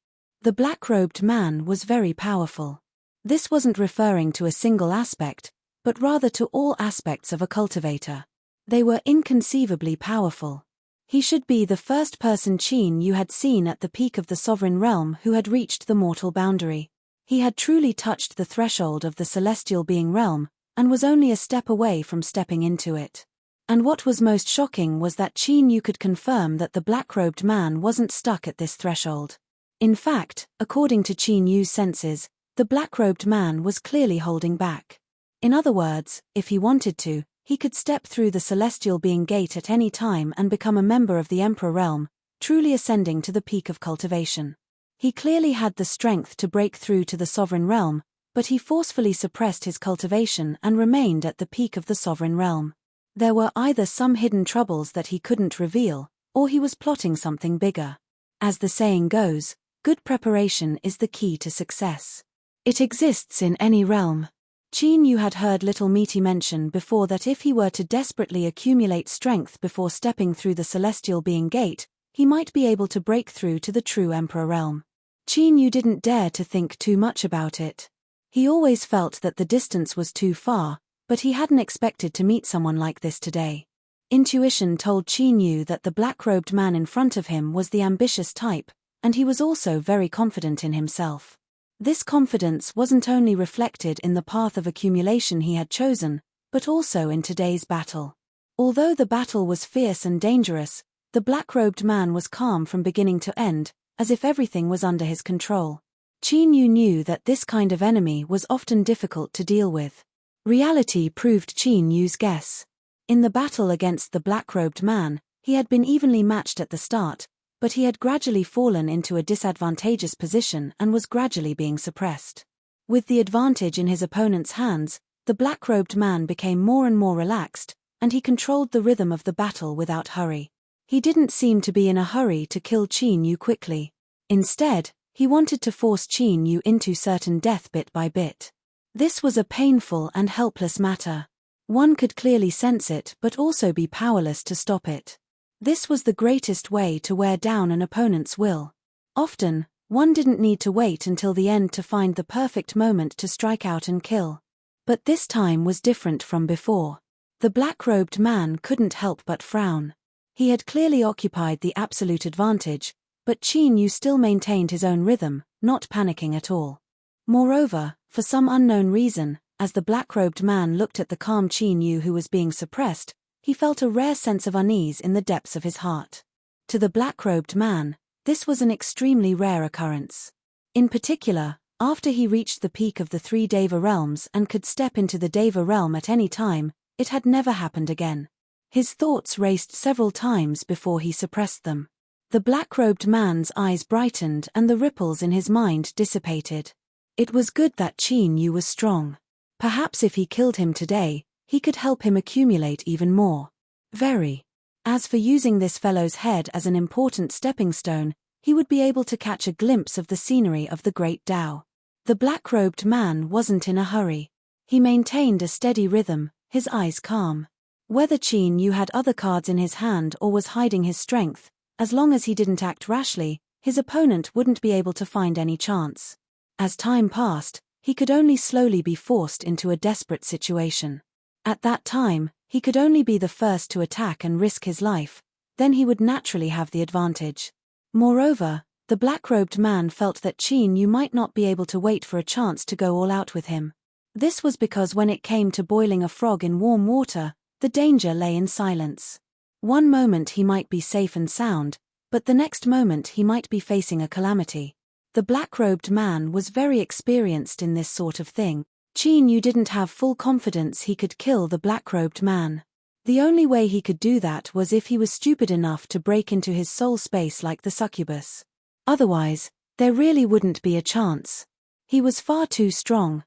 The black-robed man was very powerful. This wasn't referring to a single aspect, but rather to all aspects of a cultivator. They were inconceivably powerful. He should be the first person Qin Yu had seen at the peak of the sovereign realm who had reached the mortal boundary. He had truly touched the threshold of the celestial being realm, and was only a step away from stepping into it. And what was most shocking was that Qin Yu could confirm that the black-robed man wasn't stuck at this threshold. In fact, according to Qin Yu's senses, the black-robed man was clearly holding back. In other words, if he wanted to, he could step through the celestial being gate at any time and become a member of the Emperor realm, truly ascending to the peak of cultivation. He clearly had the strength to break through to the sovereign realm, but he forcefully suppressed his cultivation and remained at the peak of the sovereign realm. There were either some hidden troubles that he couldn't reveal, or he was plotting something bigger. As the saying goes, good preparation is the key to success. It exists in any realm. Qin Yu had heard little Misty mention before that if he were to desperately accumulate strength before stepping through the celestial being gate, he might be able to break through to the true Emperor realm. Qin Yu didn't dare to think too much about it. He always felt that the distance was too far, but he hadn't expected to meet someone like this today. Intuition told Qin Yu that the black-robed man in front of him was the ambitious type, and he was also very confident in himself. This confidence wasn't only reflected in the path of accumulation he had chosen, but also in today's battle. Although the battle was fierce and dangerous, The black-robed man was calm from beginning to end, as if everything was under his control. Qin Yu knew that this kind of enemy was often difficult to deal with. Reality proved Qin Yu's guess. In the battle against the black-robed man, he had been evenly matched at the start, but he had gradually fallen into a disadvantageous position and was gradually being suppressed. With the advantage in his opponent's hands, the black-robed man became more and more relaxed, and he controlled the rhythm of the battle without hurry. He didn't seem to be in a hurry to kill Qin Yu quickly. Instead, he wanted to force Qin Yu into certain death bit by bit. This was a painful and helpless matter. One could clearly sense it but also be powerless to stop it. This was the greatest way to wear down an opponent's will. Often, one didn't need to wait until the end to find the perfect moment to strike out and kill. But this time was different from before. The black-robed man couldn't help but frown. He had clearly occupied the absolute advantage, but Qin Yu still maintained his own rhythm, not panicking at all. Moreover, for some unknown reason, as the black-robed man looked at the calm Qin Yu who was being suppressed, he felt a rare sense of unease in the depths of his heart. To the black-robed man, this was an extremely rare occurrence. In particular, after he reached the peak of the 3 Deva realms and could step into the Deva realm at any time, it had never happened again. His thoughts raced several times before he suppressed them. The black-robed man's eyes brightened and the ripples in his mind dissipated. It was good that Qin Yu was strong. Perhaps if he killed him today, he could help him accumulate even more. Very. As for using this fellow's head as an important stepping stone, he would be able to catch a glimpse of the scenery of the Great Tao. The black-robed man wasn't in a hurry. He maintained a steady rhythm, his eyes calm. Whether Qin Yu had other cards in his hand or was hiding his strength, as long as he didn't act rashly, his opponent wouldn't be able to find any chance. As time passed, he could only slowly be forced into a desperate situation. At that time, he could only be the first to attack and risk his life, then he would naturally have the advantage. Moreover, the black-robed man felt that Qin Yu might not be able to wait for a chance to go all out with him. This was because when it came to boiling a frog in warm water, the danger lay in silence. One moment he might be safe and sound, but the next moment he might be facing a calamity. The black-robed man was very experienced in this sort of thing. Qin Yu didn't have full confidence he could kill the black-robed man. The only way he could do that was if he was stupid enough to break into his soul space like the succubus. Otherwise, there really wouldn't be a chance. He was far too strong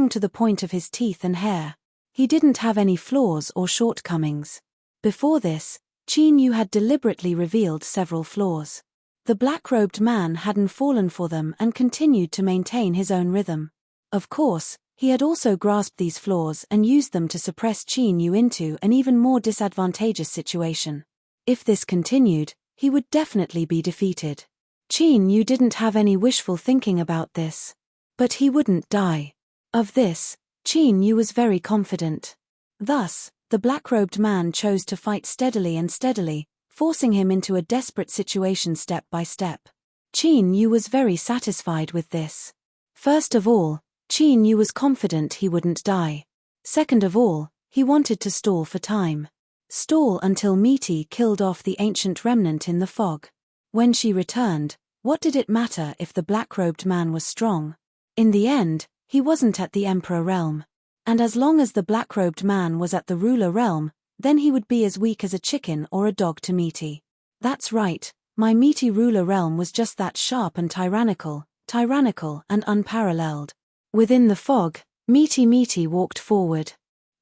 to the point of his teeth and hair. He didn't have any flaws or shortcomings. Before this, Qin Yu had deliberately revealed several flaws. The black-robed man hadn't fallen for them and continued to maintain his own rhythm. Of course, he had also grasped these flaws and used them to suppress Qin Yu into an even more disadvantageous situation. If this continued, he would definitely be defeated. Qin Yu didn't have any wishful thinking about this. But he wouldn't die. Of this, Qin Yu was very confident. Thus, the black-robed man chose to fight steadily, forcing him into a desperate situation step by step. Qin Yu was very satisfied with this. First of all, Qin Yu was confident he wouldn't die. Second of all, he wanted to stall for time. Stall until Misty killed off the ancient remnant in the fog. When she returned, what did it matter if the black-robed man was strong? In the end, he wasn't at the Emperor realm. And as long as the black-robed man was at the ruler realm, then he would be as weak as a chicken or a dog to Misty. That's right, my Misty ruler realm was just that sharp and tyrannical and unparalleled. Within the fog, Misty walked forward.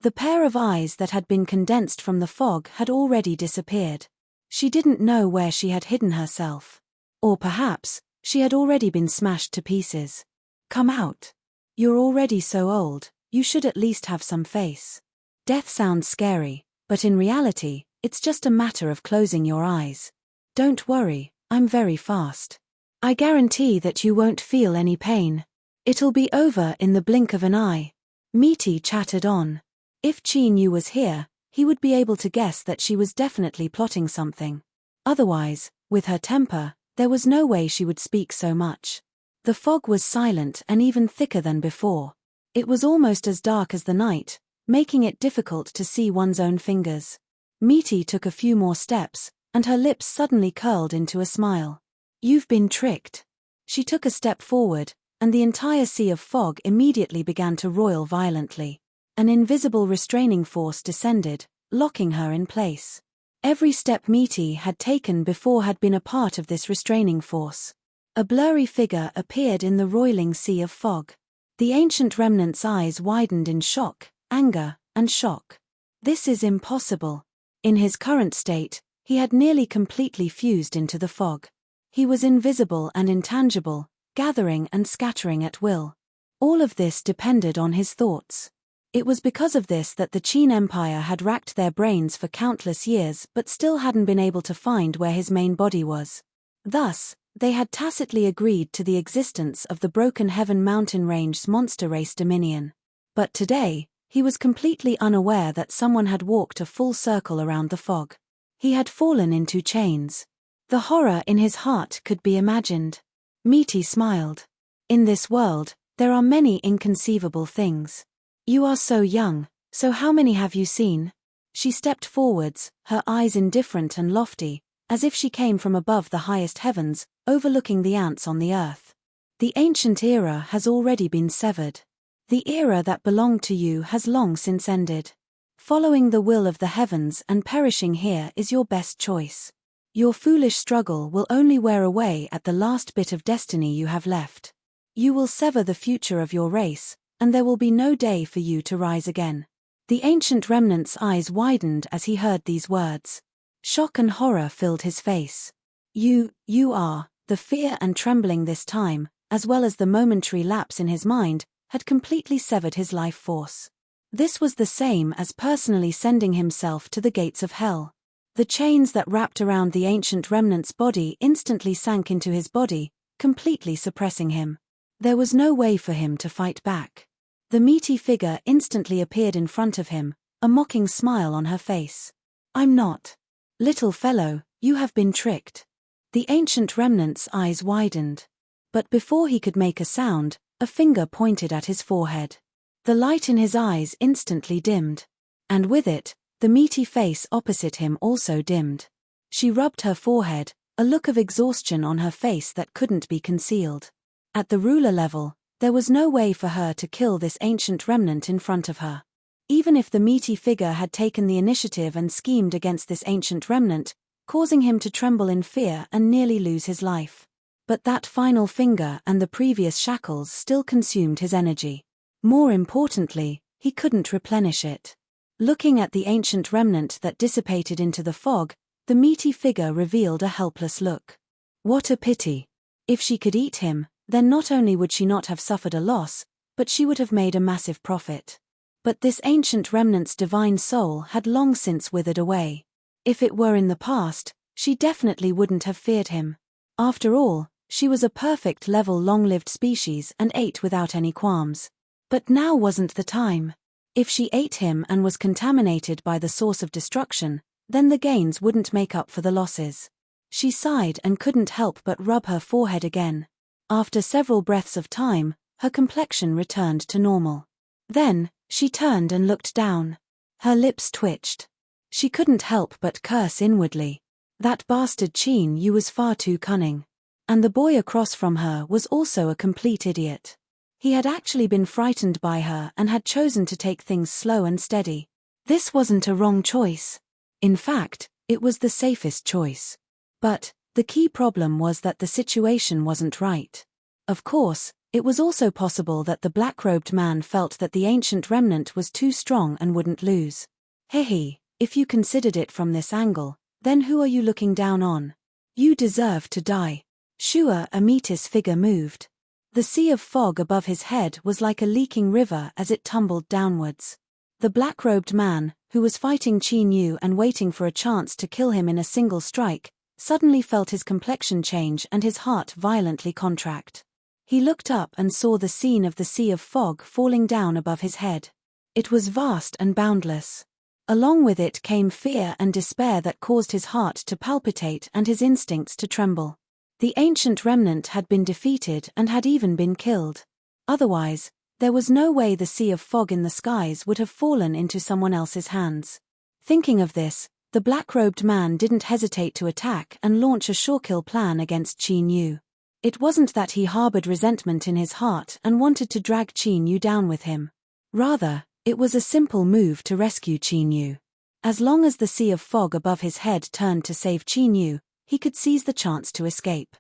The pair of eyes that had been condensed from the fog had already disappeared. She didn't know where she had hidden herself. Or perhaps, she had already been smashed to pieces. Come out. You're already so old, you should at least have some face. Death sounds scary, but in reality, it's just a matter of closing your eyes. Don't worry, I'm very fast. I guarantee that you won't feel any pain. It'll be over in the blink of an eye. Misty chattered on. If Qin Yu was here, he would be able to guess that she was definitely plotting something. Otherwise, with her temper, there was no way she would speak so much. The fog was silent and even thicker than before. It was almost as dark as the night, making it difficult to see one's own fingers. Misty took a few more steps, and her lips suddenly curled into a smile. "You've been tricked." She took a step forward, and the entire sea of fog immediately began to roil violently. An invisible restraining force descended, locking her in place. Every step Misty had taken before had been a part of this restraining force. A blurry figure appeared in the roiling sea of fog. The ancient remnant's eyes widened in shock, anger, and shock. This is impossible. In his current state, he had nearly completely fused into the fog. He was invisible and intangible, gathering and scattering at will. All of this depended on his thoughts. It was because of this that the Qin Empire had racked their brains for countless years but still hadn't been able to find where his main body was. Thus, they had tacitly agreed to the existence of the Broken Heaven mountain range's monster race Dominion. But today, he was completely unaware that someone had walked a full circle around the fog. He had fallen into chains. The horror in his heart could be imagined. Misty smiled. "In this world, there are many inconceivable things. You are so young, so how many have you seen?" She stepped forwards, her eyes indifferent and lofty, as if she came from above the highest heavens, overlooking the ants on the earth. "The ancient era has already been severed. The era that belonged to you has long since ended. Following the will of the heavens and perishing here is your best choice. Your foolish struggle will only wear away at the last bit of destiny you have left. You will sever the future of your race, and there will be no day for you to rise again." The ancient remnant's eyes widened as he heard these words. Shock and horror filled his face. You are, the fear and trembling this time, as well as the momentary lapse in his mind, had completely severed his life force. This was the same as personally sending himself to the gates of hell. The chains that wrapped around the ancient remnant's body instantly sank into his body, completely suppressing him. There was no way for him to fight back. The meaty figure instantly appeared in front of him, a mocking smile on her face. "I'm not. Little fellow, you have been tricked." The ancient remnant's eyes widened. But before he could make a sound, a finger pointed at his forehead. The light in his eyes instantly dimmed. And with it, the meaty face opposite him also dimmed. She rubbed her forehead, a look of exhaustion on her face that couldn't be concealed. At the ruler level, there was no way for her to kill this ancient remnant in front of her. Even if the meaty figure had taken the initiative and schemed against this ancient remnant, causing him to tremble in fear and nearly lose his life. But that final finger and the previous shackles still consumed his energy. More importantly, he couldn't replenish it. Looking at the ancient remnant that dissipated into the fog, the meaty figure revealed a helpless look. What a pity. If she could eat him, then not only would she not have suffered a loss, but she would have made a massive profit. But this ancient remnant's divine soul had long since withered away. If it were in the past, she definitely wouldn't have feared him. After all, she was a perfect level long-lived species and ate without any qualms. But now wasn't the time. If she ate him and was contaminated by the source of destruction, then the gains wouldn't make up for the losses. She sighed and couldn't help but rub her forehead again. After several breaths of time, her complexion returned to normal. Then, she turned and looked down. Her lips twitched. She couldn't help but curse inwardly. That bastard Qin Yu was far too cunning. And the boy across from her was also a complete idiot. He had actually been frightened by her and had chosen to take things slow and steady. This wasn't a wrong choice. In fact, it was the safest choice. But the key problem was that the situation wasn't right. Of course, it was also possible that the black-robed man felt that the ancient remnant was too strong and wouldn't lose. Hehe, if you considered it from this angle, then who are you looking down on? You deserve to die. Shua Amita's figure moved. The sea of fog above his head was like a leaking river as it tumbled downwards. The black-robed man, who was fighting Qin Yu and waiting for a chance to kill him in a single strike, suddenly felt his complexion change and his heart violently contract. He looked up and saw the scene of the sea of fog falling down above his head. It was vast and boundless. Along with it came fear and despair that caused his heart to palpitate and his instincts to tremble. The ancient remnant had been defeated and had even been killed. Otherwise, there was no way the sea of fog in the skies would have fallen into someone else's hands. Thinking of this, The black-robed man didn't hesitate to attack and launch a sure-kill plan against Qin Yu. It wasn't that he harbored resentment in his heart and wanted to drag Qin Yu down with him. Rather, it was a simple move to rescue Qin Yu. As long as the sea of fog above his head turned to save Qin Yu, he could seize the chance to escape.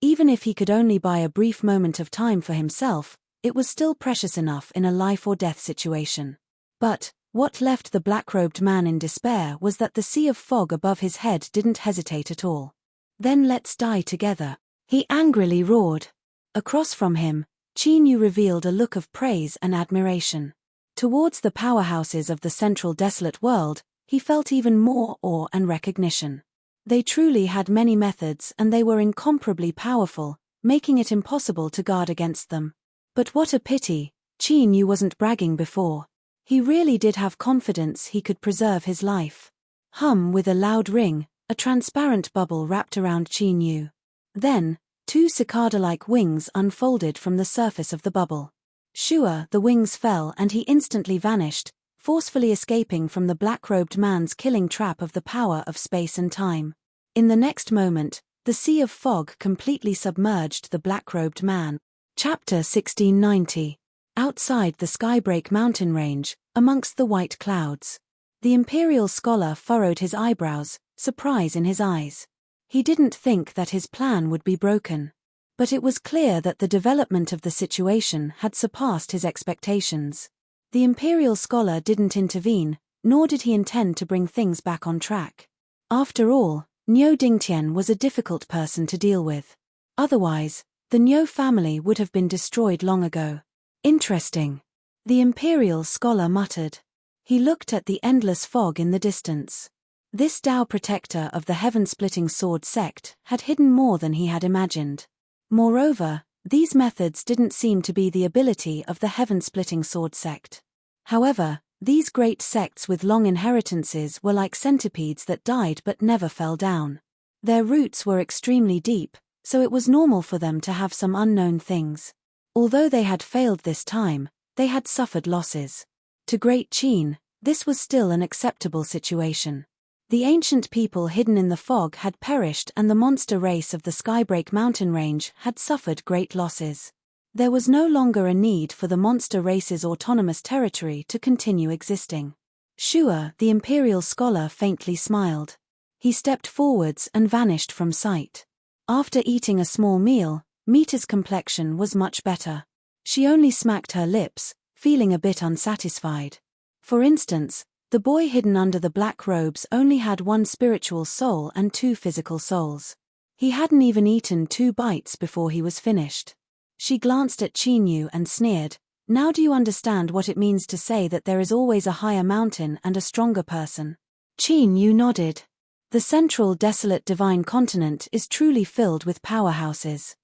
Even if he could only buy a brief moment of time for himself, it was still precious enough in a life-or-death situation. But what left the black-robed man in despair was that the sea of fog above his head didn't hesitate at all. "Then let's die together," he angrily roared. Across from him, Qin Yu revealed a look of praise and admiration. Towards the powerhouses of the central desolate world, he felt even more awe and recognition. They truly had many methods and they were incomparably powerful, making it impossible to guard against them. But what a pity, Qin Yu wasn't bragging before. He really did have confidence he could preserve his life. With a loud ring, a transparent bubble wrapped around Qin Yu. Then, two cicada-like wings unfolded from the surface of the bubble. The wings fell and he instantly vanished, forcefully escaping from the black-robed man's killing trap of the power of space and time. In the next moment, the sea of fog completely submerged the black-robed man. Chapter 1690. Outside the Skybreak mountain range, amongst the white clouds. The imperial scholar furrowed his eyebrows, surprise in his eyes. He didn't think that his plan would be broken. But it was clear that the development of the situation had surpassed his expectations. The imperial scholar didn't intervene, nor did he intend to bring things back on track. After all, Niu Dingtian was a difficult person to deal with. Otherwise, the Niu family would have been destroyed long ago. "Interesting," the imperial scholar muttered. He looked at the endless fog in the distance. This Tao protector of the heaven-splitting sword sect had hidden more than he had imagined. Moreover, these methods didn't seem to be the ability of the heaven-splitting sword sect. However, these great sects with long inheritances were like centipedes that died but never fell down. Their roots were extremely deep, so it was normal for them to have some unknown things. Although they had failed this time, they had suffered losses. To Great Qin, this was still an acceptable situation. The ancient people hidden in the fog had perished and the monster race of the Skybreak mountain range had suffered great losses. There was no longer a need for the monster race's autonomous territory to continue existing. The imperial scholar faintly smiled. He stepped forwards and vanished from sight. After eating a small meal, Mita's complexion was much better. She only smacked her lips, feeling a bit unsatisfied. For instance, the boy hidden under the black robes only had one spiritual soul and two physical souls. He hadn't even eaten 2 bites before he was finished. She glanced at Qin Yu and sneered, "Now do you understand what it means to say that there is always a higher mountain and a stronger person?" Qin Yu nodded. The central desolate divine continent is truly filled with powerhouses.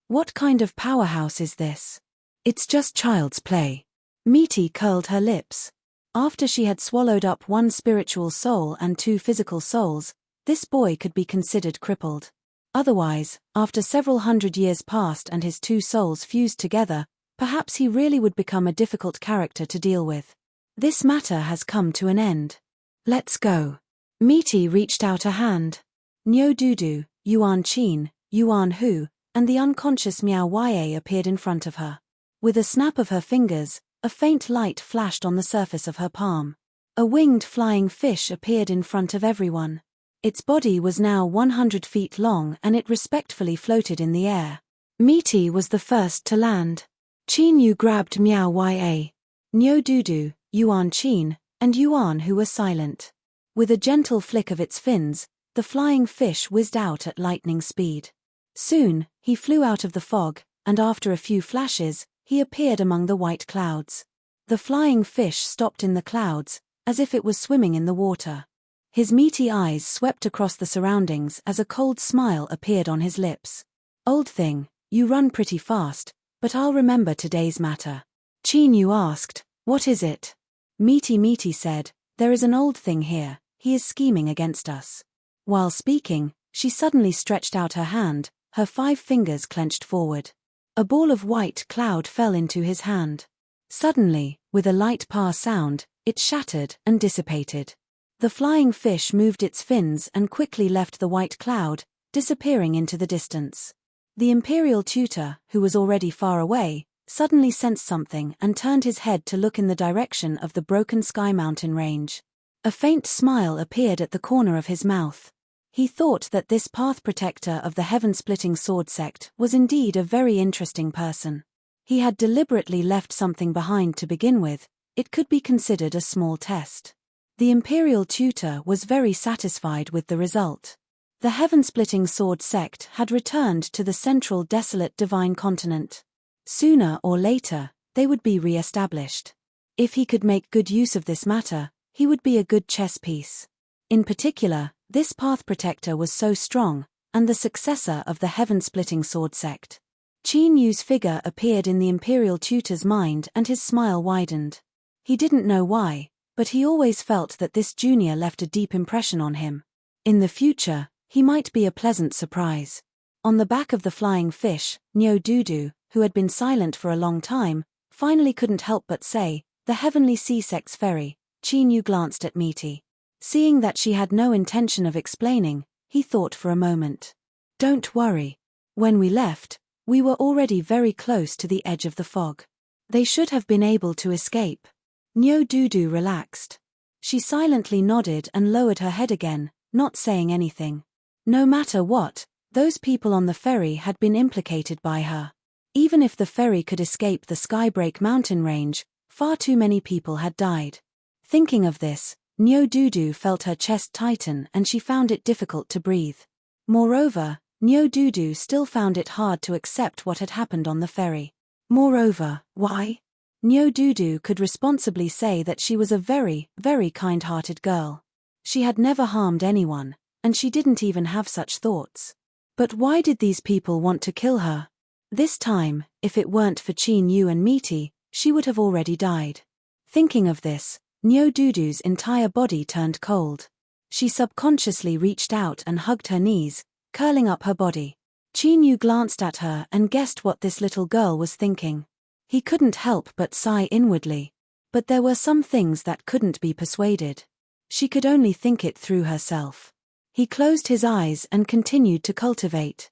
What kind of powerhouse is this? It's just child's play. Miti curled her lips. After she had swallowed up 1 spiritual soul and 2 physical souls, this boy could be considered crippled. Otherwise, after several hundred years passed and his 2 souls fused together, perhaps he really would become a difficult character to deal with. This matter has come to an end. Let's go. Miti reached out a hand. Niu Dudu, Yuan Qin, Yuan Hu, and the unconscious Miao Ye appeared in front of her. With a snap of her fingers, a faint light flashed on the surface of her palm. A winged flying fish appeared in front of everyone. Its body was now 100 feet long and it respectfully floated in the air. Miti was the first to land. Qin Yu grabbed Miao Ye. Niu Dudu, Yuan Qin, and Yuan Hu were silent. With a gentle flick of its fins, the flying fish whizzed out at lightning speed. Soon, he flew out of the fog, and after a few flashes, he appeared among the white clouds. The flying fish stopped in the clouds, as if it was swimming in the water. His meaty eyes swept across the surroundings as a cold smile appeared on his lips. "Old thing, you run pretty fast, but I'll remember today's matter." Qin Yu asked, "What is it?" Miti said, "There is an old thing here, he is scheming against us." While speaking, she suddenly stretched out her hand, her 5 fingers clenched forward. A ball of white cloud fell into his hand. Suddenly, with a light sound, it shattered and dissipated. The flying fish moved its fins and quickly left the white cloud, disappearing into the distance. The imperial tutor, who was already far away, suddenly sensed something and turned his head to look in the direction of the broken sky mountain range. A faint smile appeared at the corner of his mouth. He thought that this path protector of the heaven-splitting sword sect was indeed a very interesting person. He had deliberately left something behind to begin with. It could be considered a small test. The imperial tutor was very satisfied with the result. The heaven-splitting sword sect had returned to the central desolate divine continent. Sooner or later, they would be re-established. If he could make good use of this matter, he would be a good chess piece. In particular, this path protector was so strong, and the successor of the heaven-splitting sword sect. Qin Yu's figure appeared in the imperial tutor's mind and his smile widened. He didn't know why, but he always felt that this junior left a deep impression on him. In the future, he might be a pleasant surprise. On the back of the flying fish, Nyo Dudu, who had been silent for a long time, finally couldn't help but say, "The heavenly sea sect's ferry." Qin Yu glanced at Misty. Seeing that she had no intention of explaining, he thought for a moment. "Don't worry. When we left, we were already very close to the edge of the fog. They should have been able to escape." Nyo Dudu relaxed. She silently nodded and lowered her head again, not saying anything. No matter what, those people on the ferry had been implicated by her. Even if the ferry could escape the Skybreak mountain range, far too many people had died. Thinking of this, Nyo Dudu felt her chest tighten and she found it difficult to breathe. Moreover, Nyo Dudu still found it hard to accept what had happened on the ferry. Moreover, why? Nyo Dudu could responsibly say that she was a very, very kind-hearted girl. She had never harmed anyone, and she didn't even have such thoughts. But why did these people want to kill her? This time, if it weren't for Qin Yu and Misty, she would have already died. Thinking of this, Nyo Dudu's entire body turned cold. She subconsciously reached out and hugged her knees, curling up her body. Qin Yu glanced at her and guessed what this little girl was thinking. He couldn't help but sigh inwardly. But there were some things that couldn't be persuaded. She could only think it through herself. He closed his eyes and continued to cultivate.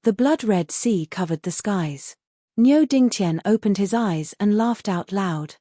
The blood-red sea covered the skies. Nyo Dingtian opened his eyes and laughed out loud.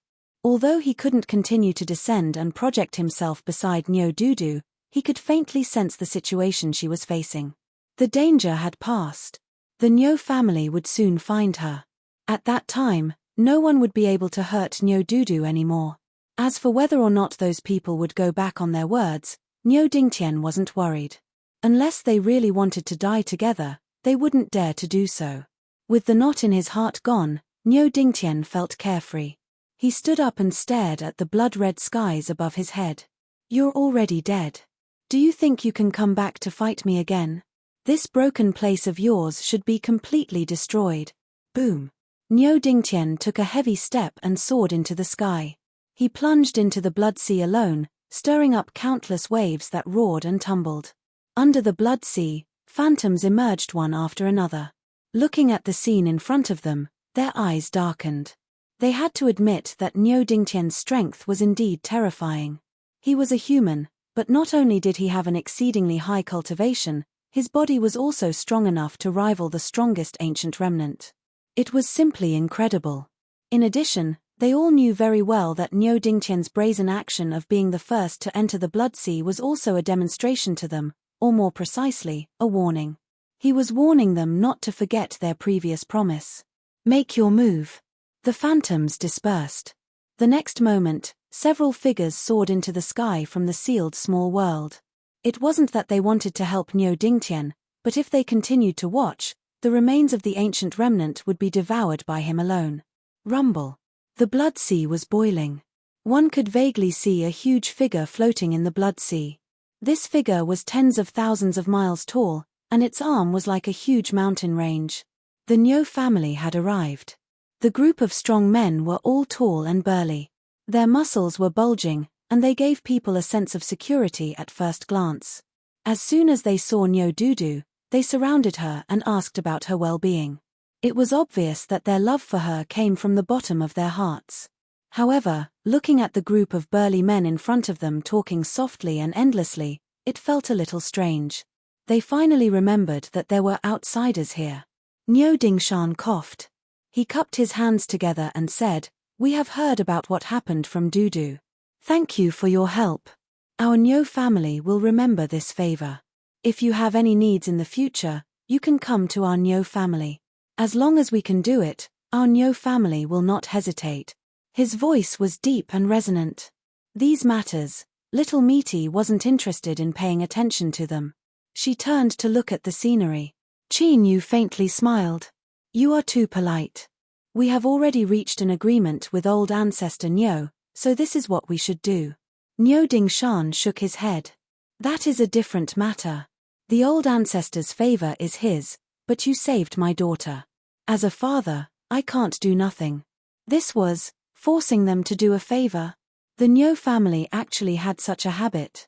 Although he couldn't continue to descend and project himself beside Nyo Dudu, he could faintly sense the situation she was facing. The danger had passed. The Nyo family would soon find her. At that time, no one would be able to hurt Nyo Dudu anymore. As for whether or not those people would go back on their words, Nyo Dingtian wasn't worried. Unless they really wanted to die together, they wouldn't dare to do so. With the knot in his heart gone, Nyo Dingtian felt carefree. He stood up and stared at the blood-red skies above his head. "You're already dead. Do you think you can come back to fight me again? This broken place of yours should be completely destroyed." Boom. Nyo Dingtian took a heavy step and soared into the sky. He plunged into the blood sea alone, stirring up countless waves that roared and tumbled. Under the blood sea, phantoms emerged one after another. Looking at the scene in front of them, their eyes darkened. They had to admit that Nyo Dingtian's strength was indeed terrifying. He was a human, but not only did he have an exceedingly high cultivation, his body was also strong enough to rival the strongest ancient remnant. It was simply incredible. In addition, they all knew very well that Nyo Dingtian's brazen action of being the first to enter the blood sea was also a demonstration to them, or more precisely, a warning. He was warning them not to forget their previous promise. "Make your move." The phantoms dispersed. The next moment, several figures soared into the sky from the sealed small world. It wasn't that they wanted to help Nyo Dingtian, but if they continued to watch, the remains of the ancient remnant would be devoured by him alone. Rumble. The blood sea was boiling. One could vaguely see a huge figure floating in the blood sea. This figure was tens of thousands of miles tall, and its arm was like a huge mountain range. The Nyo family had arrived. The group of strong men were all tall and burly. Their muscles were bulging, and they gave people a sense of security at first glance. As soon as they saw Nyo Dudu, they surrounded her and asked about her well-being. It was obvious that their love for her came from the bottom of their hearts. However, Looking at the group of burly men in front of them talking softly and endlessly, it felt a little strange. They finally remembered that there were outsiders here. Niu Dingshan coughed. He cupped his hands together and said, "We have heard about what happened from Dudu. Thank you for your help. Our Niu family will remember this favor. If you have any needs in the future, you can come to our Niu family. As long as we can do it, our Niu family will not hesitate." His voice was deep and resonant. These matters, little Meaty wasn't interested in paying attention to them. She turned to look at the scenery. Qin Yu faintly smiled. "You are too polite. We have already reached an agreement with old ancestor Niu, so this is what we should do." Niu Dingshan shook his head. "That is a different matter. The old ancestor's favor is his, but you saved my daughter. As a father, I can't do nothing." This was forcing them to do a favor. The Niu family actually had such a habit.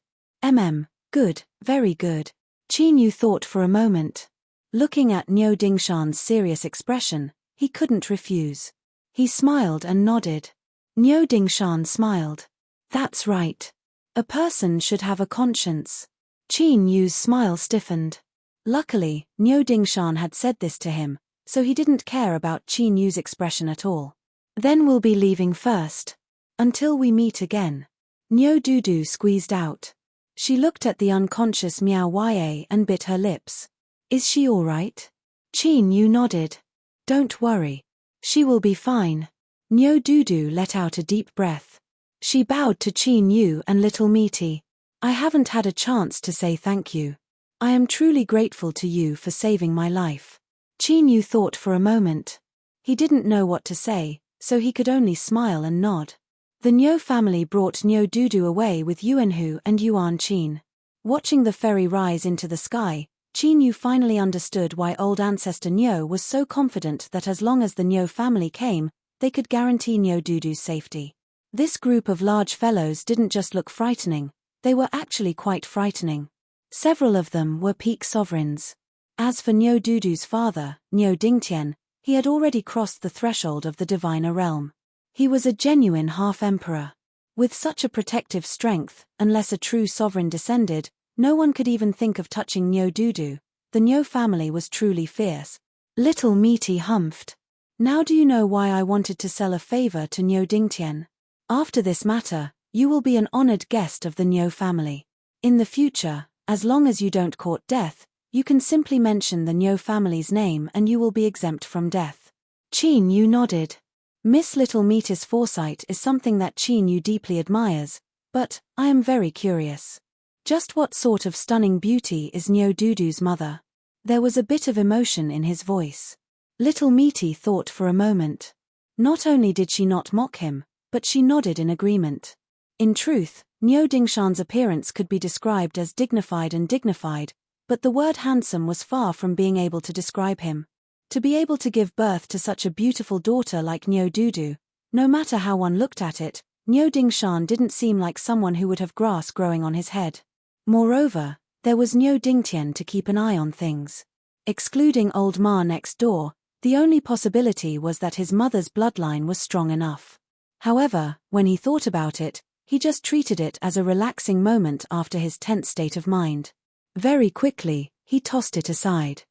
Good, very good. Qin Yu thought for a moment. Looking at Niu Dingshan's serious expression, he couldn't refuse. He smiled and nodded. Niu Dingshan smiled. "That's right. A person should have a conscience." Qin Yu's smile stiffened. Luckily, Niu Dingshan had said this to him, so he didn't care about Qin Yu's expression at all. "Then we'll be leaving first. Until we meet again." Niu Dudu squeezed out. She looked at the unconscious Miao Ya and bit her lips. "Is she all right?" Qin Yu nodded. "Don't worry. She will be fine." Niu Dudu let out a deep breath. She bowed to Qin Yu and little Meaty. "I haven't had a chance to say thank you. I am truly grateful to you for saving my life." Qin Yu thought for a moment. He didn't know what to say, so he could only smile and nod. The Niu family brought Niu Dudu away with Yuanhu and Yuan Qin. Watching the ferry rise into the sky, Qin Yu finally understood why old ancestor Niu was so confident that as long as the Niu family came, they could guarantee Niu Dudu's safety. This group of large fellows didn't just look frightening, they were actually quite frightening. Several of them were peak sovereigns. As for Niu Dudu's father, Niu Dingtian, he had already crossed the threshold of the diviner realm. He was a genuine half-emperor. With such a protective strength, unless a true sovereign descended, no one could even think of touching Niu Dudu. The Niu family was truly fierce. Little Meaty humphed. "Now do you know why I wanted to sell a favor to Niu Dingtian? After this matter, you will be an honored guest of the Niu family. In the future, as long as you don't court death, you can simply mention the Niu family's name and you will be exempt from death." Qin Yu nodded. Miss Little Meaty's foresight is something that Qin Yu deeply admires, but I am very curious. Just what sort of stunning beauty is Niu Dudu's mother? There was a bit of emotion in his voice. Little Meaty thought for a moment. Not only did she not mock him, but she nodded in agreement. In truth, Niu Dingshan's appearance could be described as dignified, but the word handsome was far from being able to describe him. To be able to give birth to such a beautiful daughter like Niu Dudu, no matter how one looked at it, Niu Dingshan didn't seem like someone who would have grass growing on his head. Moreover, there was Niu Dingtian to keep an eye on things. Excluding old Ma next door, the only possibility was that his mother's bloodline was strong enough. However, when he thought about it, he just treated it as a relaxing moment after his tense state of mind. Very quickly, he tossed it aside.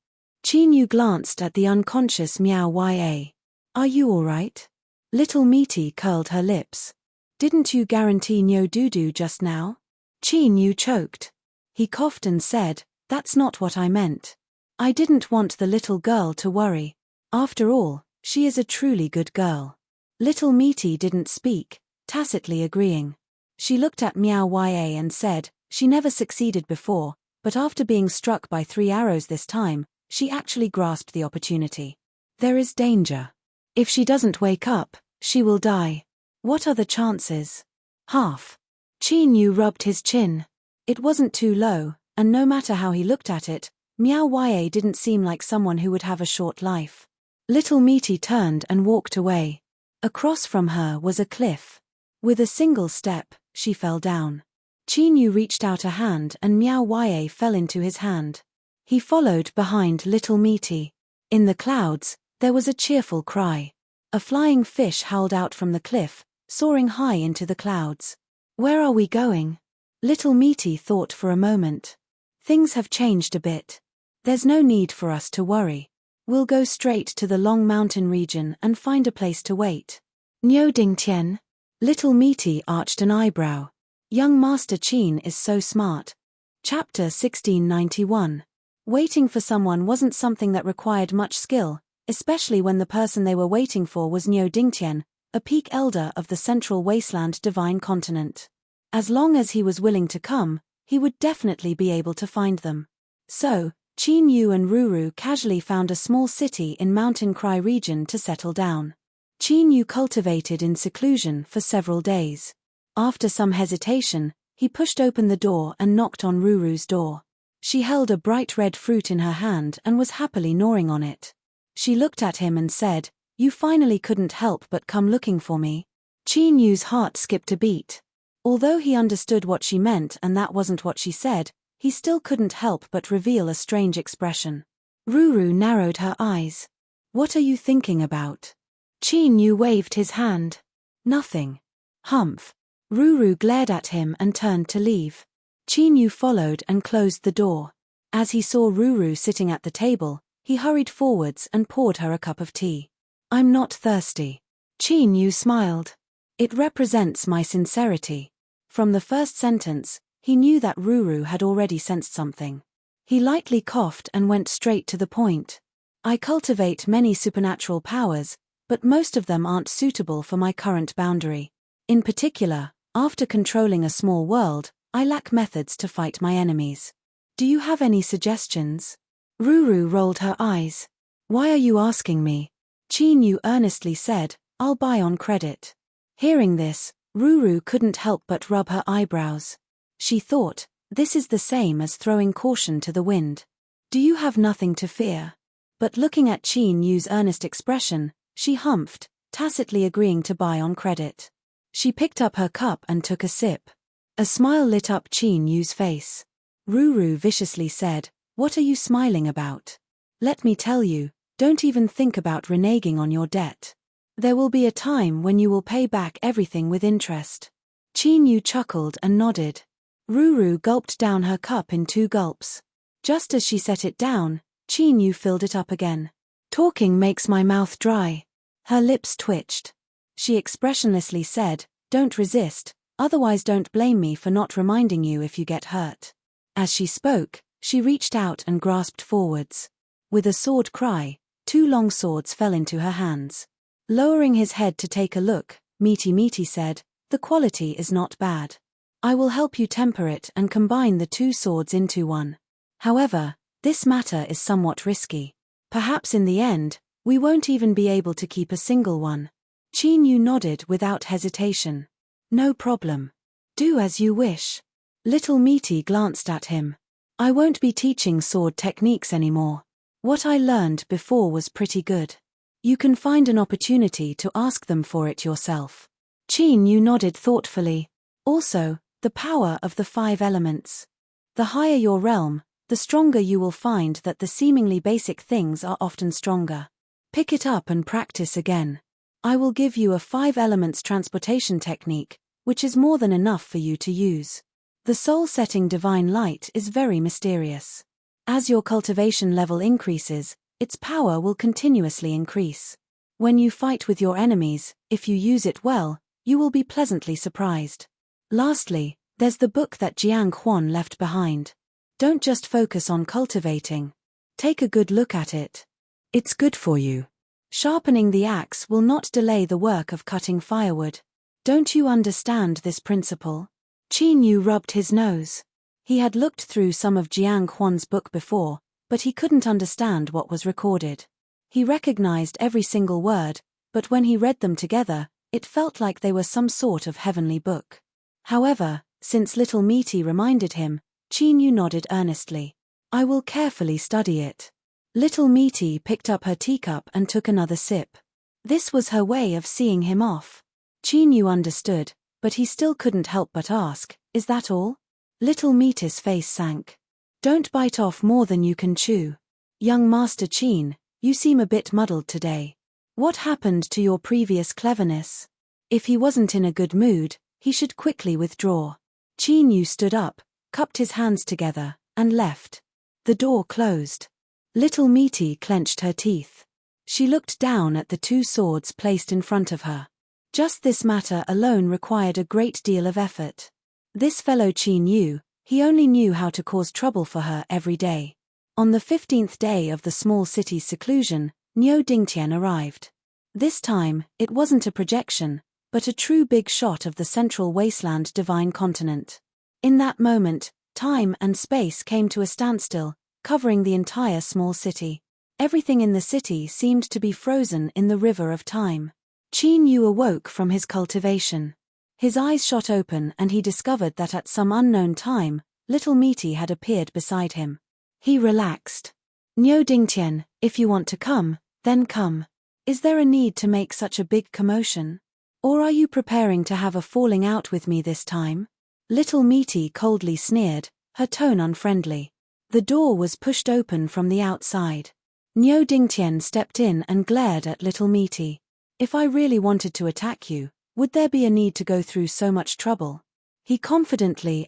Qin Yu glanced at the unconscious Miao Ya. "Are you all right?" Little Meaty curled her lips. "Didn't you guarantee Niu Dudu just now?" Qin Yu choked. He coughed and said, "That's not what I meant. I didn't want the little girl to worry. After all, she is a truly good girl." Little Meaty didn't speak, tacitly agreeing. She looked at Miao Ya and said, she never succeeded before, but after being struck by 3 arrows this time, she actually grasped the opportunity. "There is danger. If she doesn't wake up, she will die. What are the chances?" "Half." Qin Yu rubbed his chin. It wasn't too low, and no matter how he looked at it, Miao Ya didn't seem like someone who would have a short life. Little Meaty turned and walked away. Across from her was a cliff. With a single step, she fell down. Qin Yu reached out a hand and Miao Ya fell into his hand. He followed behind Little Meaty. In the clouds, there was a cheerful cry. A flying fish howled out from the cliff, soaring high into the clouds. Where are we going? Little Meaty thought for a moment. Things have changed a bit. There's no need for us to worry. We'll go straight to the Long Mountain region and find a place to wait. Niu Ding Tian. Little Meaty arched an eyebrow. Young Master Qin is so smart. Chapter 1691. Waiting for someone wasn't something that required much skill, especially when the person they were waiting for was Niu Dingtian, a peak elder of the Central Wasteland Divine Continent. As long as he was willing to come, he would definitely be able to find them. So, Qin Yu and Ruru casually found a small city in Mountain Cry region to settle down. Qin Yu cultivated in seclusion for several days. After some hesitation, he pushed open the door and knocked on Ruru's door. She held a bright red fruit in her hand and was happily gnawing on it. She looked at him and said, "You finally couldn't help but come looking for me." Qin Yu's heart skipped a beat. Although he understood what she meant and that wasn't what she said, he still couldn't help but reveal a strange expression. Ruru narrowed her eyes. "What are you thinking about?" Qin Yu waved his hand. "Nothing." "Humph." Ruru glared at him and turned to leave. Qin Yu followed and closed the door. As he saw Ruru sitting at the table, he hurried forwards and poured her a cup of tea. "I'm not thirsty." Qin Yu smiled. "It represents my sincerity." From the first sentence, he knew that Ruru had already sensed something. He lightly coughed and went straight to the point. "I cultivate many supernatural powers, but most of them aren't suitable for my current boundary. In particular, after controlling a small world, I lack methods to fight my enemies. Do you have any suggestions?" Ruru rolled her eyes. "Why are you asking me?" Qin Yu earnestly said, "I'll buy on credit." Hearing this, Ruru couldn't help but rub her eyebrows. She thought, this is the same as throwing caution to the wind. "Do you have nothing to fear?" But looking at Qin Yu's earnest expression, she humphed, tacitly agreeing to buy on credit. She picked up her cup and took a sip. A smile lit up Qin Yu's face. Ruru viciously said, "What are you smiling about? Let me tell you, don't even think about reneging on your debt. There will be a time when you will pay back everything with interest." Qin Yu chuckled and nodded. Ruru gulped down her cup in 2 gulps. Just as she set it down, Qin Yu filled it up again. "Talking makes my mouth dry." Her lips twitched. She expressionlessly said, "Don't resist, otherwise don't blame me for not reminding you if you get hurt." As she spoke, she reached out and grasped forwards. With a sword cry, 2 long swords fell into her hands. Lowering his head to take a look, Meaty said, "The quality is not bad. I will help you temper it and combine the 2 swords into one. However, this matter is somewhat risky. Perhaps in the end, we won't even be able to keep a single one." Qin Yu nodded without hesitation. "No problem. Do as you wish." Little Meaty glanced at him. "I won't be teaching sword techniques anymore. What I learned before was pretty good. You can find an opportunity to ask them for it yourself." Qin Yu nodded thoughtfully. "Also, the power of the 5 elements. The higher your realm, the stronger you will find that the seemingly basic things are often stronger. Pick it up and practice again. I will give you a 5 elements transportation technique, which is more than enough for you to use. The soul-setting divine light is very mysterious. As your cultivation level increases, its power will continuously increase. When you fight with your enemies, if you use it well, you will be pleasantly surprised. Lastly, there's the book that Jiang Huan left behind. Don't just focus on cultivating. Take a good look at it. It's good for you. Sharpening the axe will not delay the work of cutting firewood. Don't you understand this principle?" Qin Yu rubbed his nose. He had looked through some of Jiang Huan's book before, but he couldn't understand what was recorded. He recognized every single word, but when he read them together, it felt like they were some sort of heavenly book. However, since Little Meaty reminded him, Qin Yu nodded earnestly. "I will carefully study it." Little Meaty picked up her teacup and took another sip. This was her way of seeing him off. Qin Yu understood, but he still couldn't help but ask, "Is that all?" Little Meaty's face sank. "Don't bite off more than you can chew. Young Master Qin, you seem a bit muddled today. What happened to your previous cleverness? If he wasn't in a good mood, he should quickly withdraw. Qin Yu stood up, cupped his hands together, and left. The door closed. Little Meaty clenched her teeth. She looked down at the two swords placed in front of her. Just this matter alone required a great deal of effort. This fellow Qin Yu, he only knew how to cause trouble for her every day. On the 15th day of the small city's seclusion, Niu Dingtian arrived. This time, it wasn't a projection, but a true big shot of the central wasteland divine continent. In that moment, time and space came to a standstill, covering the entire small city. Everything in the city seemed to be frozen in the river of time. Qin Yu awoke from his cultivation. His eyes shot open and he discovered that at some unknown time, Little Meaty had appeared beside him. He relaxed. Niu Dingtian, if you want to come, then come. Is there a need to make such a big commotion? Or are you preparing to have a falling out with me this time? Little Meaty coldly sneered, her tone unfriendly. The door was pushed open from the outside. Niu Dingtian stepped in and glared at Little Meaty. If I really wanted to attack you, would there be a need to go through so much trouble? He confidently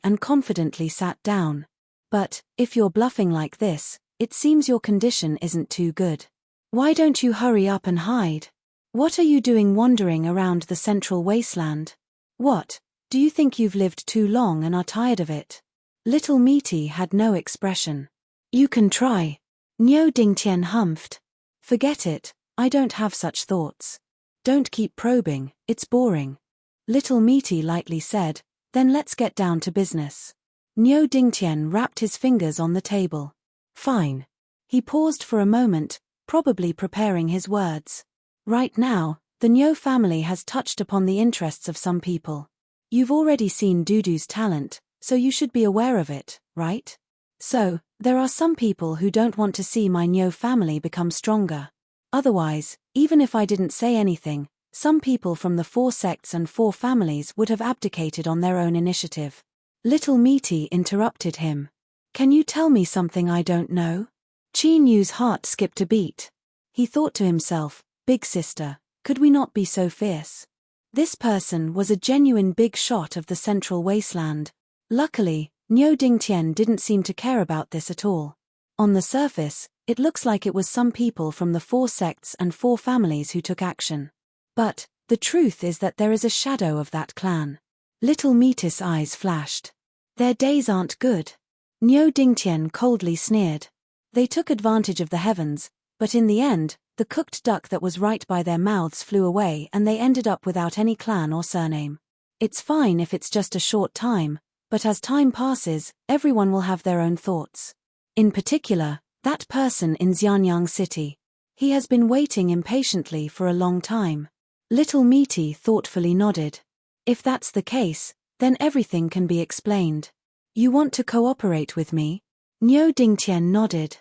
sat down. But, if you're bluffing like this, it seems your condition isn't too good. Why don't you hurry up and hide? What are you doing wandering around the central wasteland? What, do you think you've lived too long and are tired of it? Little Meaty had no expression. You can try. Niu Dingtian humphed. Forget it, I don't have such thoughts. Don't keep probing, it's boring. Little Meaty lightly said, then let's get down to business. Niu Dingtian rapped his fingers on the table. Fine. He paused for a moment, probably preparing his words. Right now, the Niu family has touched upon the interests of some people. You've already seen Dudu's talent, so you should be aware of it, right? So, there are some people who don't want to see my Niu family become stronger. Otherwise, even if I didn't say anything, some people from the 4 sects and 4 families would have abdicated on their own initiative. Little Meaty interrupted him. Can you tell me something I don't know? Qin Yu's heart skipped a beat. He thought to himself, Big sister, could we not be so fierce? This person was a genuine big shot of the central wasteland. Luckily, Niu Dingtian didn't seem to care about this at all. On the surface, it looks like it was some people from the 4 sects and 4 families who took action. But, the truth is that there is a shadow of that clan. Little Meaty's eyes flashed. Their days aren't good. Niu Dingtian coldly sneered. They took advantage of the heavens, but in the end, the cooked duck that was right by their mouths flew away and they ended up without any clan or surname. It's fine if it's just a short time, but as time passes, everyone will have their own thoughts. In particular, that person in Xianyang City. He has been waiting impatiently for a long time. Little Meaty thoughtfully nodded. If that's the case, then everything can be explained. You want to cooperate with me? Niu Dingtian nodded.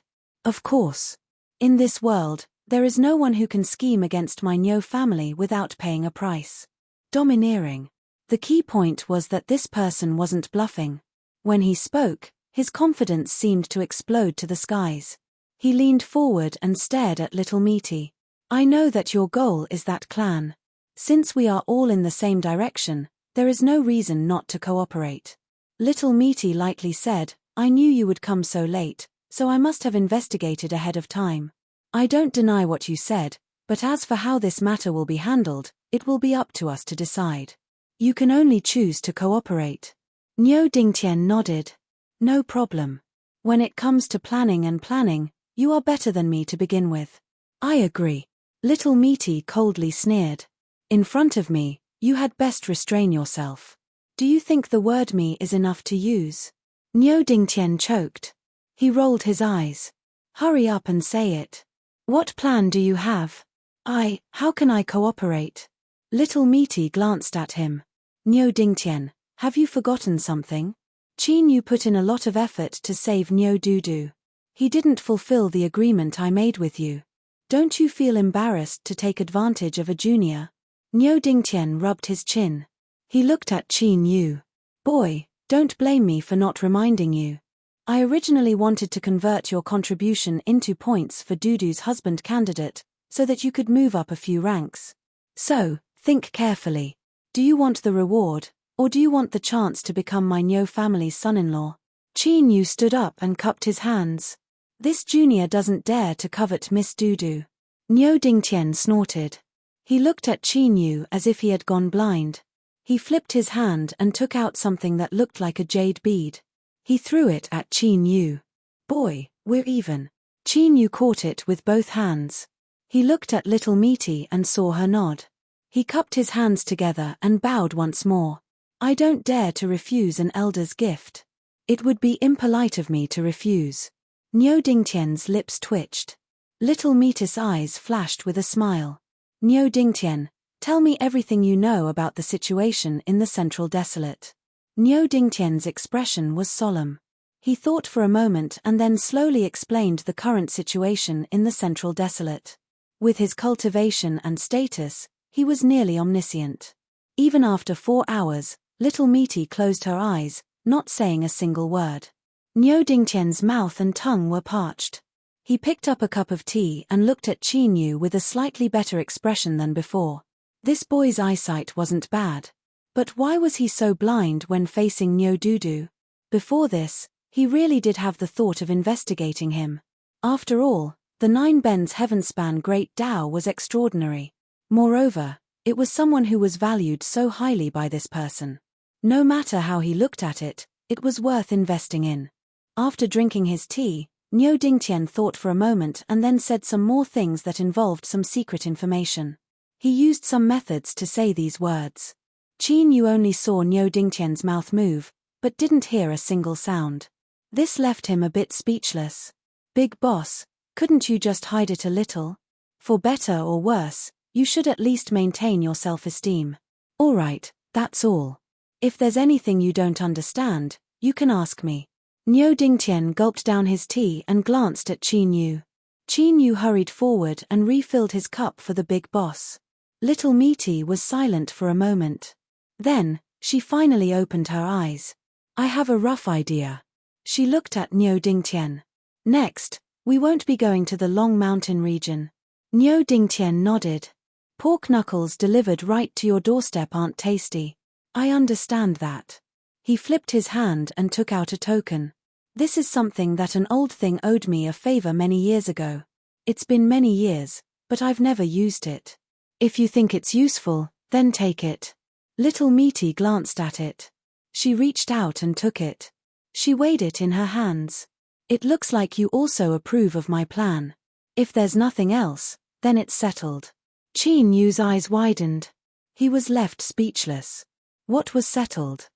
Of course. In this world, there is no one who can scheme against my Niu family without paying a price. Domineering. The key point was that this person wasn't bluffing. When he spoke, his confidence seemed to explode to the skies. He leaned forward and stared at Little Meaty. I know that your goal is that clan. Since we are all in the same direction, there is no reason not to cooperate. Little Meaty lightly said, I knew you would come so late, so I must have investigated ahead of time. I don't deny what you said, but as for how this matter will be handled, it will be up to us to decide. You can only choose to cooperate. Niu Dingtian nodded. No problem. When it comes to planning, you are better than me to begin with. I agree. Little Meaty coldly sneered. In front of me, you had best restrain yourself. Do you think the word me is enough to use? Niu Dingtian choked. He rolled his eyes. Hurry up and say it. What plan do you have? How can I cooperate? Little Meaty glanced at him. Niu Dingtian, have you forgotten something? Qin Yu put in a lot of effort to save Niu Dudu. He didn't fulfill the agreement I made with you. Don't you feel embarrassed to take advantage of a junior? Niu Dingtian rubbed his chin. He looked at Qin Yu. Boy, don't blame me for not reminding you. I originally wanted to convert your contribution into points for Dudu's husband candidate, so that you could move up a few ranks. So, think carefully. Do you want the reward, or do you want the chance to become my Nyo family's son-in-law? Qin Yu stood up and cupped his hands. This junior doesn't dare to covet Miss Dudu. Nyo Dingtian snorted. He looked at Qin Yu as if he had gone blind. He flipped his hand and took out something that looked like a jade bead. He threw it at Qin Yu. Boy, we're even. Qin Yu caught it with both hands. He looked at little Meaty and saw her nod. He cupped his hands together and bowed once more. I don't dare to refuse an elder's gift. It would be impolite of me to refuse. Nyo Dingtian's lips twitched. Little Meaty's eyes flashed with a smile. Nyo Dingtian, tell me everything you know about the situation in the Central Desolate. Nyo Dingtian's expression was solemn. He thought for a moment and then slowly explained the current situation in the Central Desolate. With his cultivation and status, he was nearly omniscient. Even after 4 hours, little Meaty closed her eyes, not saying a single word. Nyo Dingtian's mouth and tongue were parched. He picked up a cup of tea and looked at Qin Yu with a slightly better expression than before. This boy's eyesight wasn't bad. But why was he so blind when facing Nyo Dudu? Before this, he really did have the thought of investigating him. After all, the 9 Bens Heavenspan Great Tao was extraordinary. Moreover, it was someone who was valued so highly by this person. No matter how he looked at it, it was worth investing in. After drinking his tea, Nyo Dingtian thought for a moment and then said some more things that involved some secret information. He used some methods to say these words. Qin Yu only saw Nyo Dingtian's mouth move, but didn't hear a single sound. This left him a bit speechless. Big boss, couldn't you just hide it a little? For better or worse, you should at least maintain your self-esteem. All right, that's all. If there's anything you don't understand, you can ask me. Nyo Dingtian gulped down his tea and glanced at Qin Yu. Qin Yu hurried forward and refilled his cup for the big boss. Little Meaty was silent for a moment. Then, she finally opened her eyes. I have a rough idea. She looked at Nyo Dingtian. Next, we won't be going to the Long Mountain region. Nyo Dingtian nodded. Pork knuckles delivered right to your doorstep aren't tasty. I understand that. He flipped his hand and took out a token. This is something that an old thing owed me a favor many years ago. It's been many years, but I've never used it. If you think it's useful, then take it. Little Meaty glanced at it. She reached out and took it. She weighed it in her hands. It looks like you also approve of my plan. If there's nothing else, then it's settled. Qin Yu's eyes widened. He was left speechless. What was settled?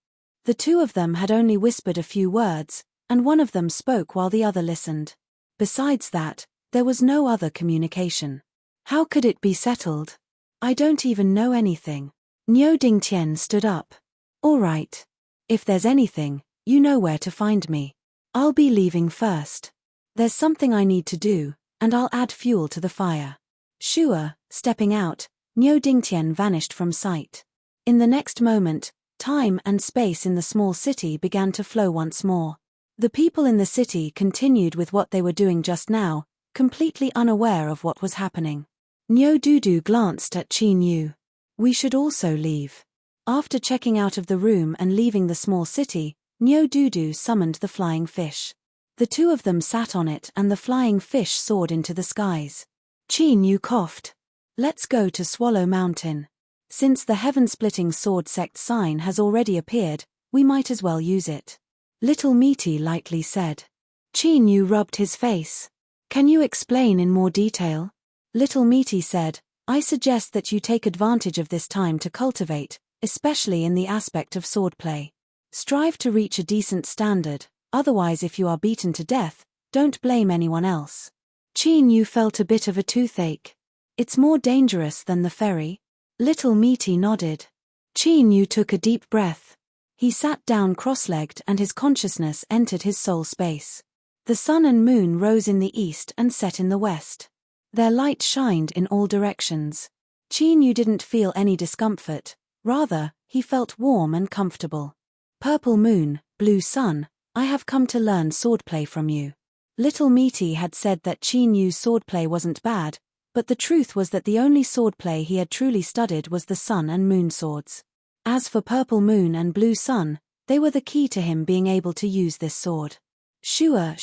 The two of them had only whispered a few words, and one of them spoke while the other listened. Besides that, there was no other communication. How could it be settled? I don't even know anything. Nyo Dingtian stood up. All right. If there's anything, you know where to find me. I'll be leaving first. There's something I need to do, and I'll add fuel to the fire. Sure, stepping out, Nyo Dingtian vanished from sight. In the next moment, time and space in the small city began to flow once more. The people in the city continued with what they were doing just now, completely unaware of what was happening. Nyo Dudu glanced at Qin Yu. We should also leave. After checking out of the room and leaving the small city, Nyo Dudu summoned the flying fish. The two of them sat on it and the flying fish soared into the skies. Qin Yu coughed. Let's go to Swallow Mountain. Since the heaven-splitting sword sect sign has already appeared, we might as well use it. Little Meaty lightly said. Qin Yu rubbed his face. Can you explain in more detail? Little Meaty said, I suggest that you take advantage of this time to cultivate, especially in the aspect of swordplay. Strive to reach a decent standard, otherwise if you are beaten to death, don't blame anyone else. Qin Yu felt a bit of a toothache. It's more dangerous than the ferry. Little Meaty nodded. Qin Yu took a deep breath. He sat down cross-legged and his consciousness entered his soul space. The sun and moon rose in the east and set in the west. Their light shined in all directions. Qin Yu didn't feel any discomfort, rather, he felt warm and comfortable. Purple moon, blue sun, I have come to learn swordplay from you. Little Meaty had said that Qin Yu's swordplay wasn't bad, but the truth was that the only swordplay he had truly studied was the sun and moon swords. As for Purple Moon and Blue Sun, they were the key to him being able to use this sword. Shua,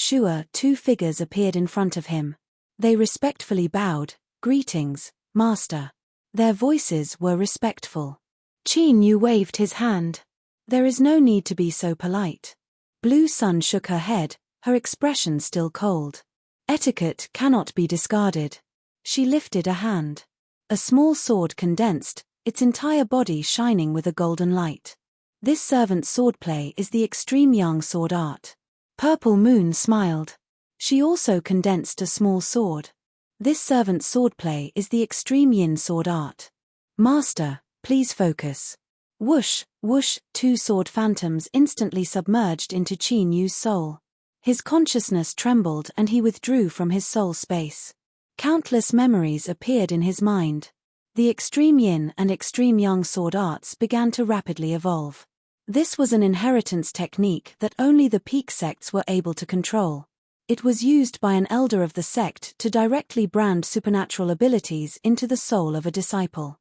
two figures appeared in front of him. They respectfully bowed. Greetings, Master. Their voices were respectful. Qin Yu waved his hand. There is no need to be so polite. Blue Sun shook her head, her expression still cold. Etiquette cannot be discarded. She lifted a hand. A small sword condensed, its entire body shining with a golden light. This servant's swordplay is the extreme yang sword art. Purple Moon smiled. She also condensed a small sword. This servant's swordplay is the extreme yin sword art. Master, please focus. Whoosh, whoosh, two sword phantoms instantly submerged into Qin Yu's soul. His consciousness trembled and he withdrew from his soul space. Countless memories appeared in his mind. The extreme yin and extreme yang sword arts began to rapidly evolve. This was an inheritance technique that only the peak sects were able to control. It was used by an elder of the sect to directly brand supernatural abilities into the soul of a disciple.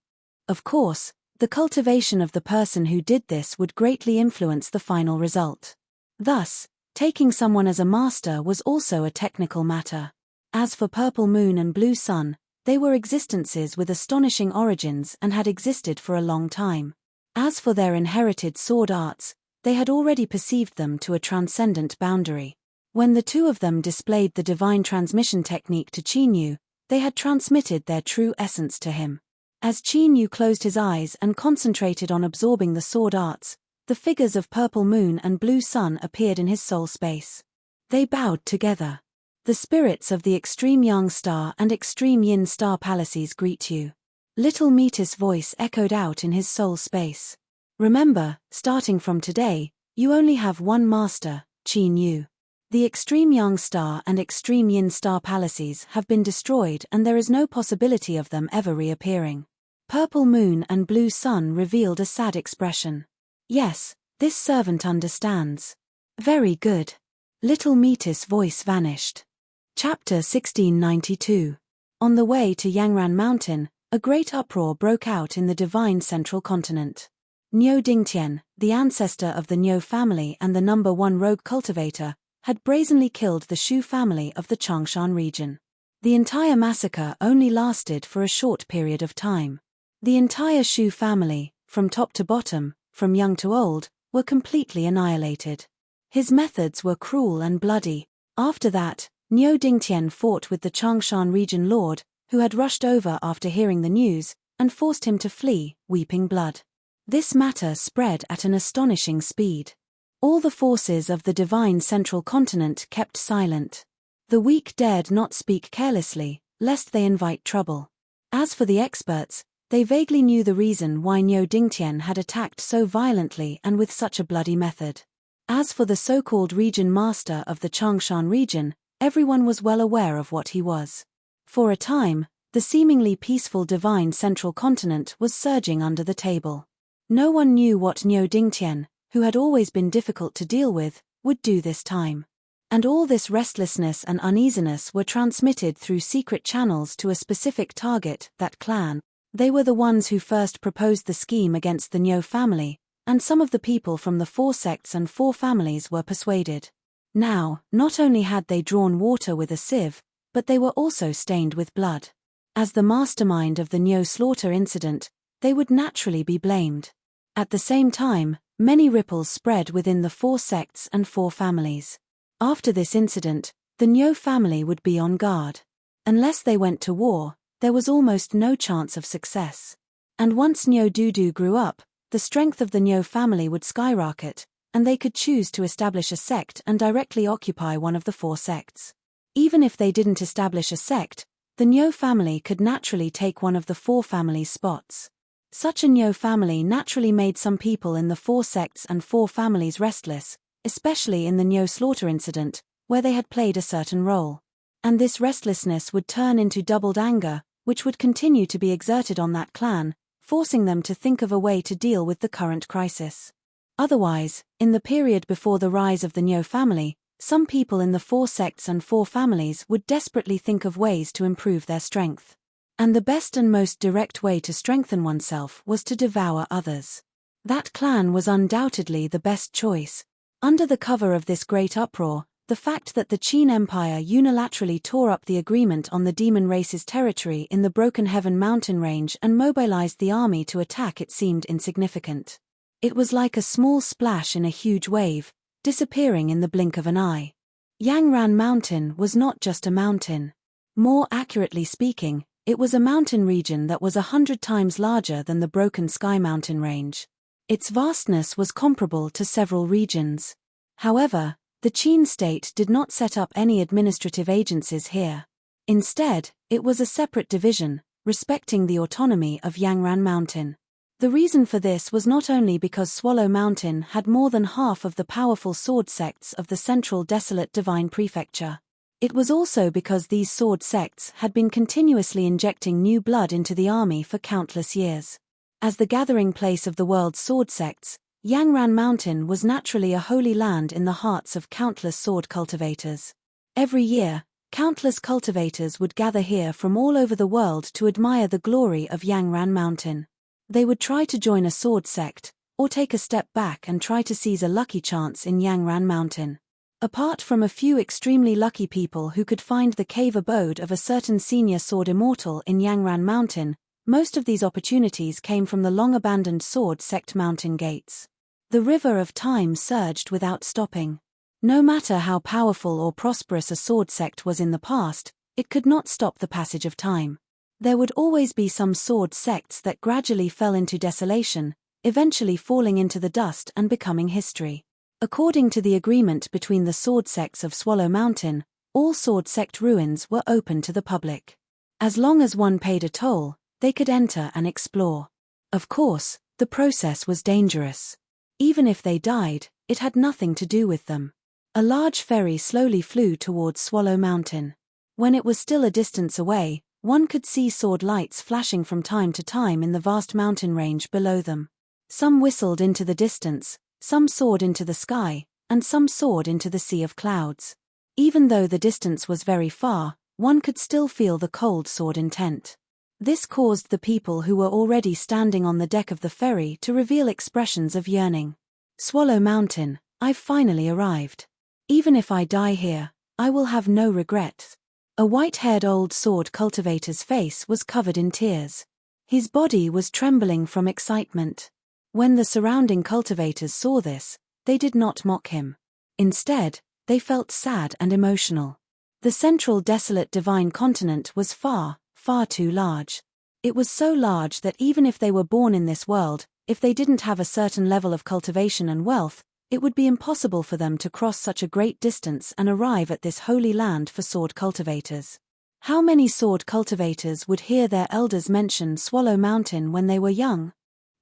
Of course, the cultivation of the person who did this would greatly influence the final result. Thus, taking someone as a master was also a technical matter. As for Purple Moon and Blue Sun, they were existences with astonishing origins and had existed for a long time. As for their inherited sword arts, they had already perceived them to a transcendent boundary. When the two of them displayed the divine transmission technique to Qin Yu, they had transmitted their true essence to him. As Qin Yu closed his eyes and concentrated on absorbing the sword arts, the figures of Purple Moon and Blue Sun appeared in his soul space. They bowed together. The spirits of the Extreme Yang Star and Extreme Yin Star Palaces greet you. Little Metis' voice echoed out in his soul space. Remember, starting from today, you only have one master, Qin Yu. The Extreme Yang Star and Extreme Yin Star Palaces have been destroyed and there is no possibility of them ever reappearing. Purple Moon and Blue Sun revealed a sad expression. Yes, this servant understands. Very good. Little Metis' voice vanished. Chapter 1692. On the way to Yangran Mountain, a great uproar broke out in the divine central continent. Niu Dingtian, the ancestor of the Niu family and the #1 rogue cultivator, had brazenly killed the Shu family of the Changshan region. The entire massacre only lasted for a short period of time. The entire Shu family, from top to bottom, from young to old, were completely annihilated. His methods were cruel and bloody. After that, Niu Dingtian fought with the Changshan region lord, who had rushed over after hearing the news, and forced him to flee, weeping blood. This matter spread at an astonishing speed. All the forces of the divine central continent kept silent. The weak dared not speak carelessly, lest they invite trouble. As for the experts, they vaguely knew the reason why Niu Dingtian had attacked so violently and with such a bloody method. As for the so-called region master of the Changshan region, everyone was well aware of what he was. For a time, the seemingly peaceful divine central continent was surging under the table. No one knew what Niu Dingtian, who had always been difficult to deal with, would do this time. And all this restlessness and uneasiness were transmitted through secret channels to a specific target, that clan. They were the ones who first proposed the scheme against the Niu family, and some of the people from the 4 sects and 4 families were persuaded. Now, not only had they drawn water with a sieve, but they were also stained with blood. As the mastermind of the Niu slaughter incident, they would naturally be blamed. At the same time, many ripples spread within the 4 sects and 4 families. After this incident, the Niu family would be on guard. Unless they went to war, there was almost no chance of success. And once Niu Dudu grew up, the strength of the Niu family would skyrocket, and they could choose to establish a sect and directly occupy one of the 4 sects. Even if they didn't establish a sect, the Niu family could naturally take one of the 4 families' spots. Such a Niu family naturally made some people in the 4 sects and 4 families restless, especially in the Niu slaughter incident, where they had played a certain role. And this restlessness would turn into doubled anger, which would continue to be exerted on that clan, forcing them to think of a way to deal with the current crisis. Otherwise, in the period before the rise of the Niu family, some people in the 4 sects and 4 families would desperately think of ways to improve their strength. And the best and most direct way to strengthen oneself was to devour others. That clan was undoubtedly the best choice. Under the cover of this great uproar, the fact that the Qin Empire unilaterally tore up the agreement on the demon race's territory in the Broken Heaven mountain range and mobilized the army to attack it seemed insignificant. It was like a small splash in a huge wave, disappearing in the blink of an eye. Yangran Mountain was not just a mountain. More accurately speaking, it was a mountain region that was 100 times larger than the Broken Sky mountain range. Its vastness was comparable to several regions. However, the Qin state did not set up any administrative agencies here. Instead, it was a separate division, respecting the autonomy of Yangran Mountain. The reason for this was not only because Swallow Mountain had more than half of the powerful sword sects of the Central Desolate Divine Prefecture. It was also because these sword sects had been continuously injecting new blood into the army for countless years. As the gathering place of the world's sword sects, Yangran Mountain was naturally a holy land in the hearts of countless sword cultivators. Every year, countless cultivators would gather here from all over the world to admire the glory of Yangran Mountain. They would try to join a sword sect, or take a step back and try to seize a lucky chance in Yangran Mountain. Apart from a few extremely lucky people who could find the cave abode of a certain senior sword immortal in Yangran Mountain, most of these opportunities came from the long-abandoned sword sect mountain gates. The river of time surged without stopping. No matter how powerful or prosperous a sword sect was in the past, it could not stop the passage of time. There would always be some sword sects that gradually fell into desolation, eventually falling into the dust and becoming history. According to the agreement between the sword sects of Swallow Mountain, all sword sect ruins were open to the public. As long as one paid a toll, they could enter and explore. Of course, the process was dangerous. Even if they died, it had nothing to do with them. A large ferry slowly flew towards Swallow Mountain. When it was still a distance away, one could see sword lights flashing from time to time in the vast mountain range below them. Some whistled into the distance, some soared into the sky, and some soared into the sea of clouds. Even though the distance was very far, one could still feel the cold sword intent. This caused the people who were already standing on the deck of the ferry to reveal expressions of yearning. Swallow Mountain, I've finally arrived. Even if I die here, I will have no regrets. A white-haired old sword cultivator's face was covered in tears. His body was trembling from excitement. When the surrounding cultivators saw this, they did not mock him. Instead, they felt sad and emotional. The central desolate divine continent was far too large. It was so large that even if they were born in this world, if they didn't have a certain level of cultivation and wealth, it would be impossible for them to cross such a great distance and arrive at this holy land for sword cultivators. How many sword cultivators would hear their elders mention Swallow Mountain when they were young?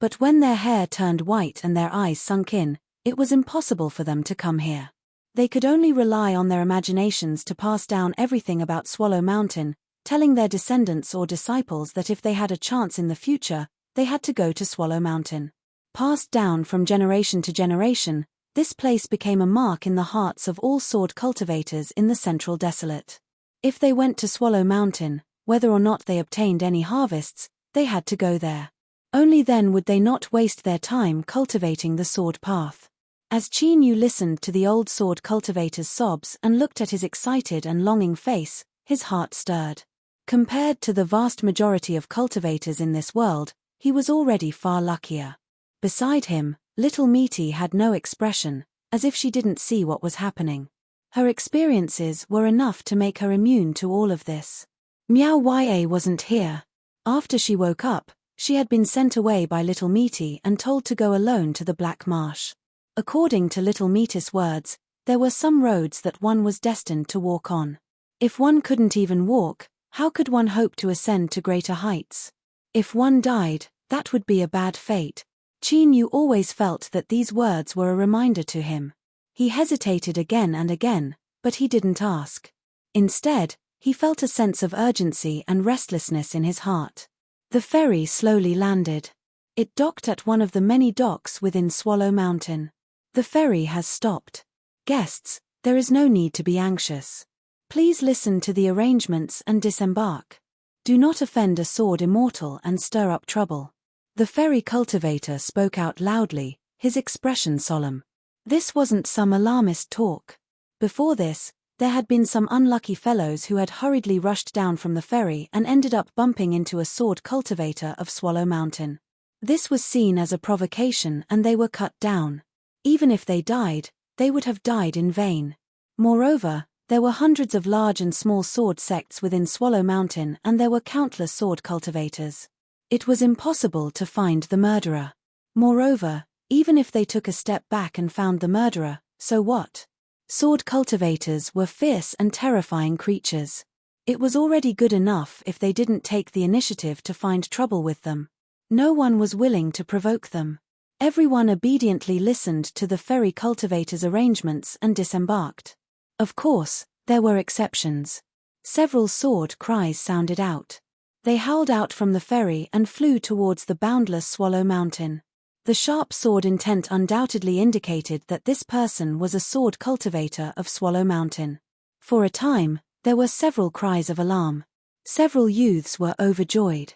But when their hair turned white and their eyes sunk in, it was impossible for them to come here. They could only rely on their imaginations to pass down everything about Swallow Mountain, telling their descendants or disciples that if they had a chance in the future, they had to go to Swallow Mountain. Passed down from generation to generation, this place became a mark in the hearts of all sword cultivators in the Central Desolate. If they went to Swallow Mountain, whether or not they obtained any harvests, they had to go there. Only then would they not waste their time cultivating the sword path. As Qin Yu listened to the old sword cultivator's sobs and looked at his excited and longing face, his heart stirred. Compared to the vast majority of cultivators in this world, he was already far luckier. Beside him, little Meaty had no expression, as if she didn't see what was happening. Her experiences were enough to make her immune to all of this. Miao Ya wasn't here. After she woke up, she had been sent away by little Meaty and told to go alone to the Black Marsh. According to little Meaty's words, there were some roads that one was destined to walk on. If one couldn't even walk, how could one hope to ascend to greater heights? If one died, that would be a bad fate. Qin Yu always felt that these words were a reminder to him. He hesitated again and again, but he didn't ask. Instead, he felt a sense of urgency and restlessness in his heart. The ferry slowly landed. It docked at one of the many docks within Swallow Mountain. The ferry has stopped. Guests, there is no need to be anxious. Please listen to the arrangements and disembark. Do not offend a sword immortal and stir up trouble. The fairy cultivator spoke out loudly, his expression solemn. This wasn't some alarmist talk. Before this, there had been some unlucky fellows who had hurriedly rushed down from the ferry and ended up bumping into a sword cultivator of Swallow Mountain. This was seen as a provocation and they were cut down. Even if they died, they would have died in vain. Moreover, there were hundreds of large and small sword sects within Swallow Mountain and there were countless sword cultivators. It was impossible to find the murderer. Moreover, even if they took a step back and found the murderer, so what? Sword cultivators were fierce and terrifying creatures. It was already good enough if they didn't take the initiative to find trouble with them. No one was willing to provoke them. Everyone obediently listened to the ferry cultivator's arrangements and disembarked. Of course, there were exceptions. Several sword cries sounded out. They howled out from the ferry and flew towards the boundless Swallow Mountain. The sharp sword intent undoubtedly indicated that this person was a sword cultivator of Swallow Mountain. For a time, there were several cries of alarm. Several youths were overjoyed.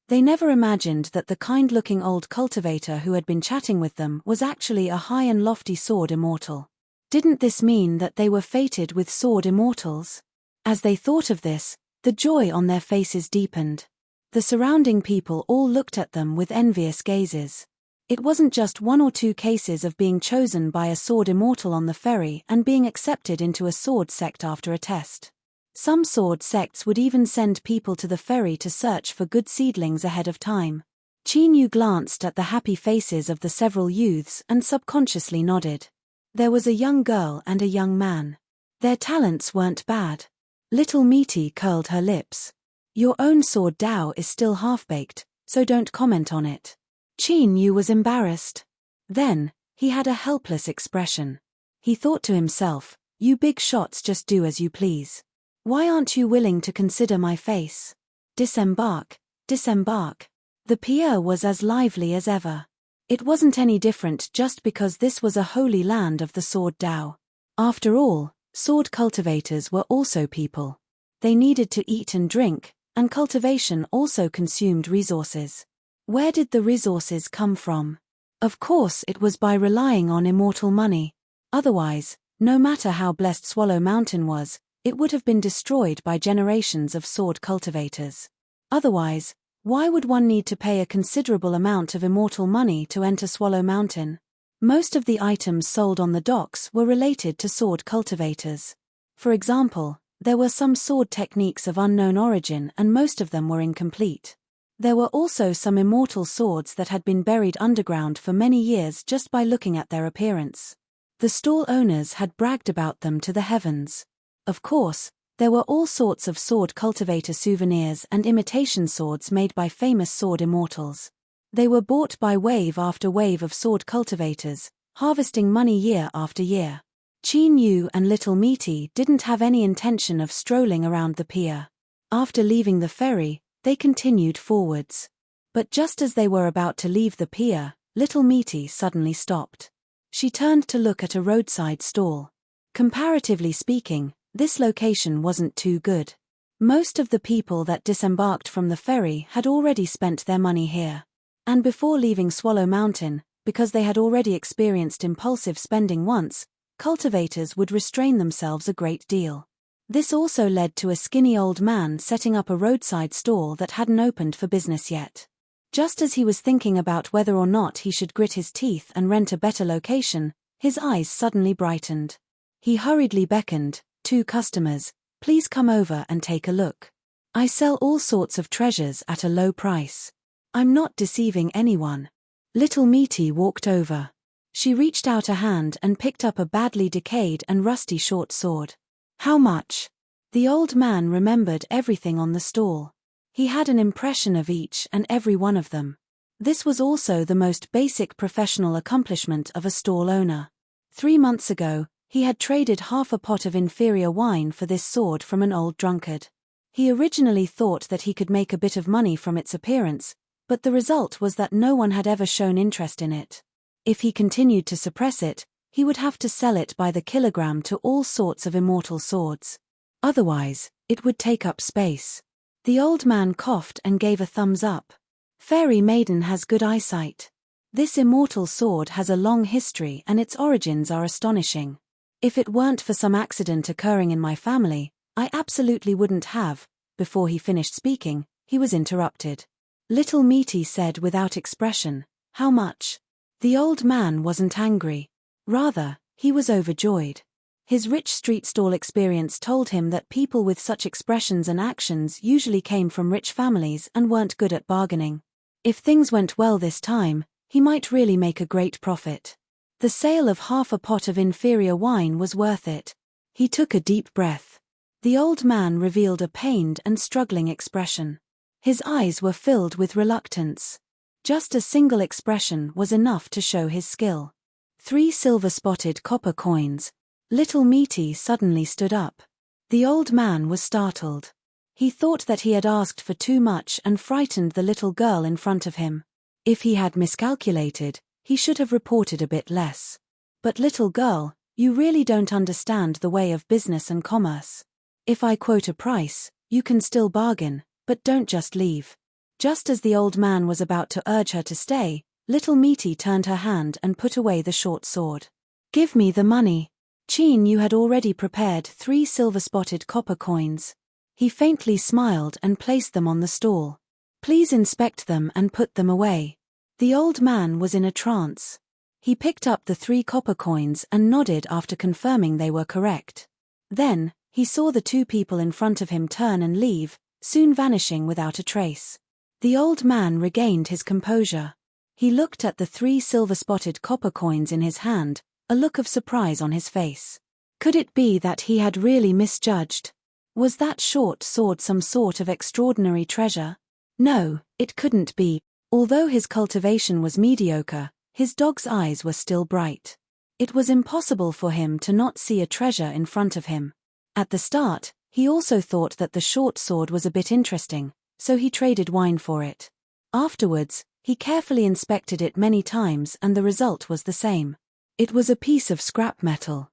They never imagined that the kind-looking old cultivator who had been chatting with them was actually a high and lofty sword immortal. Didn't this mean that they were fated with sword immortals? As they thought of this, the joy on their faces deepened. The surrounding people all looked at them with envious gazes. It wasn't just one or two cases of being chosen by a sword immortal on the ferry and being accepted into a sword sect after a test. Some sword sects would even send people to the ferry to search for good seedlings ahead of time. Chinyu glanced at the happy faces of the several youths and subconsciously nodded. There was a young girl and a young man. Their talents weren't bad. Little Meaty curled her lips. Your own sword Dao is still half-baked, so don't comment on it. Chinyu was embarrassed. Then, he had a helpless expression. He thought to himself, you big shots just do as you please. Why aren't you willing to consider my face? Disembark, disembark. The pier was as lively as ever. It wasn't any different just because this was a holy land of the sword Dao. After all, sword cultivators were also people. They needed to eat and drink, and cultivation also consumed resources. Where did the resources come from? Of course it was by relying on immortal money. Otherwise, no matter how blessed Swallow Mountain was, it would have been destroyed by generations of sword cultivators. Otherwise, why would one need to pay a considerable amount of immortal money to enter Swallow Mountain? Most of the items sold on the docks were related to sword cultivators. For example, there were some sword techniques of unknown origin and most of them were incomplete. There were also some immortal swords that had been buried underground for many years just by looking at their appearance. The stall owners had bragged about them to the heavens. Of course, there were all sorts of sword cultivator souvenirs and imitation swords made by famous sword immortals. They were bought by wave after wave of sword cultivators, harvesting money year after year. Chinyu and Little Meaty didn't have any intention of strolling around the pier. After leaving the ferry, they continued forwards. But just as they were about to leave the pier, Little Meaty suddenly stopped. She turned to look at a roadside stall. Comparatively speaking, this location wasn't too good. Most of the people that disembarked from the ferry had already spent their money here. And before leaving Swallow Mountain, because they had already experienced impulsive spending once, cultivators would restrain themselves a great deal. This also led to a skinny old man setting up a roadside stall that hadn't opened for business yet. Just as he was thinking about whether or not he should grit his teeth and rent a better location, his eyes suddenly brightened. He hurriedly beckoned, 2 customers, please come over and take a look. I sell all sorts of treasures at a low price. I'm not deceiving anyone. Little Meaty walked over. She reached out a hand and picked up a badly decayed and rusty short sword. How much? The old man remembered everything on the stall. He had an impression of each and every one of them. This was also the most basic professional accomplishment of a stall owner. 3 months ago, he had traded half a pot of inferior wine for this sword from an old drunkard. He originally thought that he could make a bit of money from its appearance, but the result was that no one had ever shown interest in it. If he continued to suppress it, he would have to sell it by the kilogram to all sorts of immortal swords. Otherwise, it would take up space. The old man coughed and gave a thumbs up. Fairy maiden has good eyesight. This immortal sword has a long history and its origins are astonishing. If it weren't for some accident occurring in my family, I absolutely wouldn't have. Before he finished speaking, he was interrupted. Little Meaty said without expression, "How much?" The old man wasn't angry. Rather, he was overjoyed. His rich street stall experience told him that people with such expressions and actions usually came from rich families and weren't good at bargaining. If things went well this time, he might really make a great profit. The sale of half a pot of inferior wine was worth it. He took a deep breath. The old man revealed a pained and struggling expression. His eyes were filled with reluctance. Just a single expression was enough to show his skill. 3 silver-spotted copper coins. Little Meaty suddenly stood up. The old man was startled. He thought that he had asked for too much and frightened the little girl in front of him. If he had miscalculated, he should have reported a bit less. But little girl, you really don't understand the way of business and commerce. If I quote a price, you can still bargain, but don't just leave. Just as the old man was about to urge her to stay, Little Meaty turned her hand and put away the short sword. "Give me the money." Chin Yu had already prepared 3 silver-spotted copper coins. He faintly smiled and placed them on the stall. "Please inspect them and put them away." The old man was in a trance. He picked up the 3 copper coins and nodded after confirming they were correct. Then, he saw the 2 people in front of him turn and leave, soon vanishing without a trace. The old man regained his composure. He looked at the 3 silver-spotted copper coins in his hand, a look of surprise on his face. Could it be that he had really misjudged? Was that short sword some sort of extraordinary treasure? No, it couldn't be. Although his cultivation was mediocre, his dog's eyes were still bright. It was impossible for him to not see a treasure in front of him. At the start, he also thought that the short sword was a bit interesting, so he traded wine for it. Afterwards, he carefully inspected it many times and the result was the same. It was a piece of scrap metal.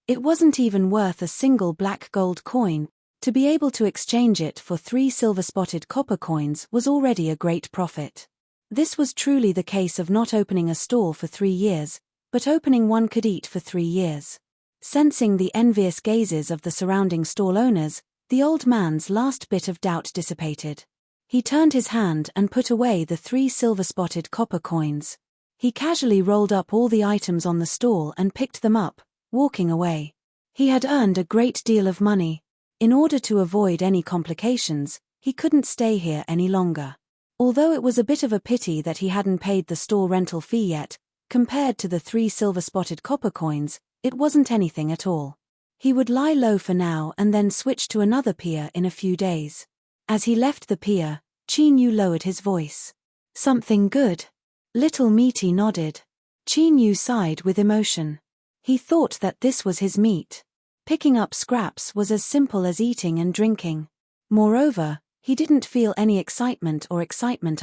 It wasn't even worth a single black gold coin. To be able to exchange it for 3 silver-spotted copper coins was already a great profit. This was truly the case of not opening a stall for 3 years, but opening one could eat for 3 years. Sensing the envious gazes of the surrounding stall owners, the old man's last bit of doubt dissipated. He turned his hand and put away the 3 silver-spotted copper coins. He casually rolled up all the items on the stall and picked them up, walking away. He had earned a great deal of money. In order to avoid any complications, he couldn't stay here any longer. Although it was a bit of a pity that he hadn't paid the stall rental fee yet, compared to the 3 silver-spotted copper coins, it wasn't anything at all. He would lie low for now and then switch to another pier in a few days. As he left the pier, Chin Yu lowered his voice. "Something good?" Little Meaty nodded. Chin Yu sighed with emotion. He thought that this was his meat. Picking up scraps was as simple as eating and drinking. Moreover, he didn't feel any excitement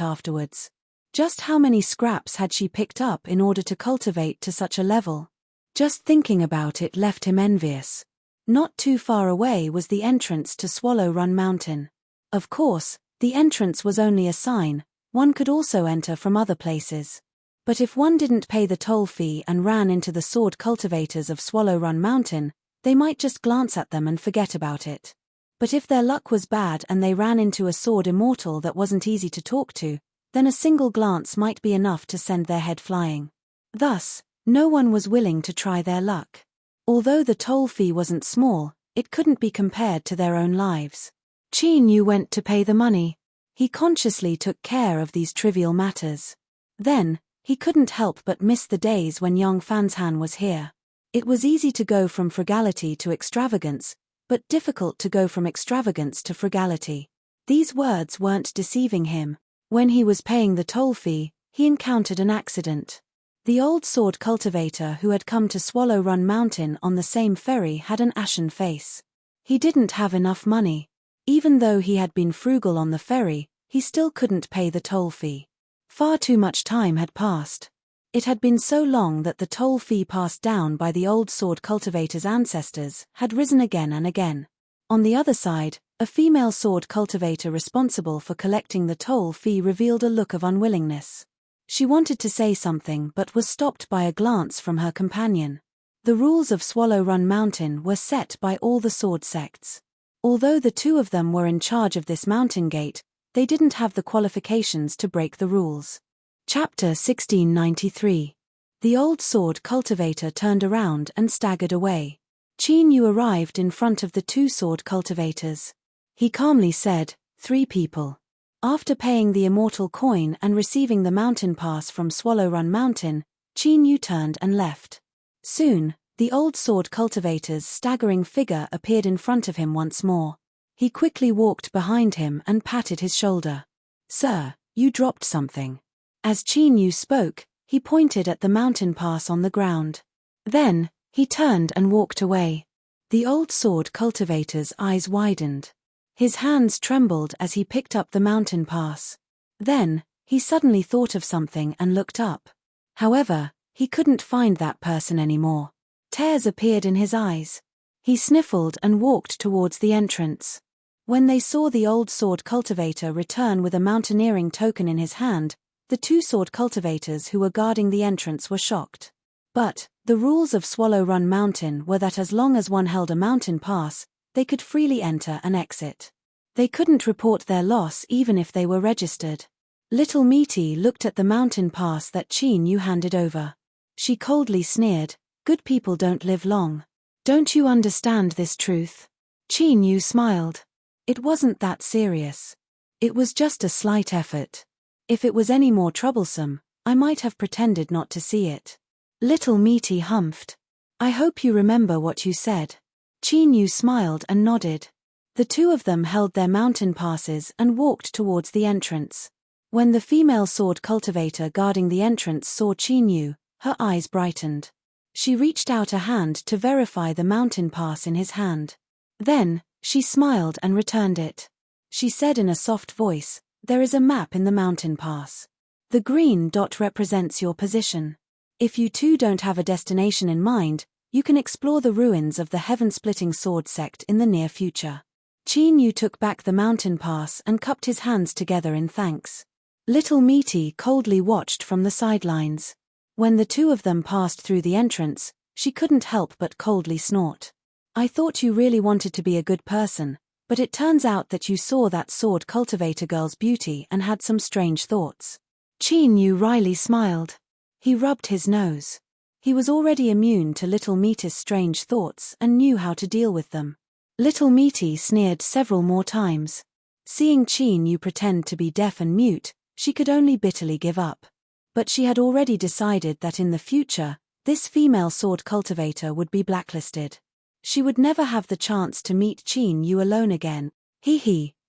afterwards. Just how many scraps had she picked up in order to cultivate to such a level? Just thinking about it left him envious. Not too far away was the entrance to Swallow Run Mountain. Of course, the entrance was only a sign. One could also enter from other places. But if one didn't pay the toll fee and ran into the sword cultivators of Swallow Run Mountain, they might just glance at them and forget about it. But if their luck was bad and they ran into a sword immortal that wasn't easy to talk to, then a single glance might be enough to send their head flying. Thus, no one was willing to try their luck. Although the toll fee wasn't small, it couldn't be compared to their own lives. Chin Yu went to pay the money. He consciously took care of these trivial matters. Then, he couldn't help but miss the days when young Fanshan was here. It was easy to go from frugality to extravagance, but difficult to go from extravagance to frugality. These words weren't deceiving him. When he was paying the toll fee, he encountered an accident. The old sword cultivator who had come to Swallow Run Mountain on the same ferry had an ashen face. He didn't have enough money. Even though he had been frugal on the ferry, he still couldn't pay the toll fee. Far too much time had passed. It had been so long that the toll fee passed down by the old sword cultivator's ancestors had risen again and again. On the other side, A female sword cultivator responsible for collecting the toll fee revealed a look of unwillingness. She wanted to say something but was stopped by a glance from her companion. The rules of Swallow Run Mountain were set by all the sword sects. Although the two of them were in charge of this mountain gate, they didn't have the qualifications to break the rules. Chapter 1693. The old sword cultivator turned around and staggered away. Qin Yu arrived in front of the two sword cultivators. He calmly said, 3 people. After paying the immortal coin and receiving the mountain pass from Swallow Run Mountain, Qin Yu turned and left. Soon, the old sword cultivator's staggering figure appeared in front of him once more. He quickly walked behind him and patted his shoulder. Sir, you dropped something. As Qin Yu spoke, he pointed at the mountain pass on the ground. Then, he turned and walked away. The old sword cultivator's eyes widened. His hands trembled as he picked up the mountain pass. Then, he suddenly thought of something and looked up. However, he couldn't find that person anymore. Tears appeared in his eyes. He sniffled and walked towards the entrance. When they saw the old sword cultivator return with a mountaineering token in his hand, the two sword cultivators who were guarding the entrance were shocked. But, the rules of Swallow Run Mountain were that as long as one held a mountain pass, they could freely enter and exit. They couldn't report their loss even if they were registered. Little Meaty looked at the mountain pass that Qin Yu handed over. She coldly sneered, "Good people don't live long. Don't you understand this truth?" Qin Yu smiled. It wasn't that serious. It was just a slight effort. If it was any more troublesome, I might have pretended not to see it. Little Meaty humphed. I hope you remember what you said. Qin Yu smiled and nodded. The two of them held their mountain passes and walked towards the entrance. When the female sword cultivator guarding the entrance saw Qin Yu, her eyes brightened. She reached out a hand to verify the mountain pass in his hand. Then, she smiled and returned it. She said in a soft voice, "There is a map in the mountain pass. The green dot represents your position. If you two don't have a destination in mind, you can explore the ruins of the heaven-splitting sword sect in the near future." Qin Yu took back the mountain pass and cupped his hands together in thanks. Little Meaty coldly watched from the sidelines. When the two of them passed through the entrance, she couldn't help but coldly snort. "I thought you really wanted to be a good person, but it turns out that you saw that sword cultivator girl's beauty and had some strange thoughts." Qin Yu wryly smiled. He rubbed his nose. He was already immune to Little Meaty's strange thoughts and knew how to deal with them. Little Meaty sneered several more times. Seeing Qin Yu pretend to be deaf and mute, she could only bitterly give up. But she had already decided that in the future, this female sword cultivator would be blacklisted. She would never have the chance to meet Qin Yu alone again.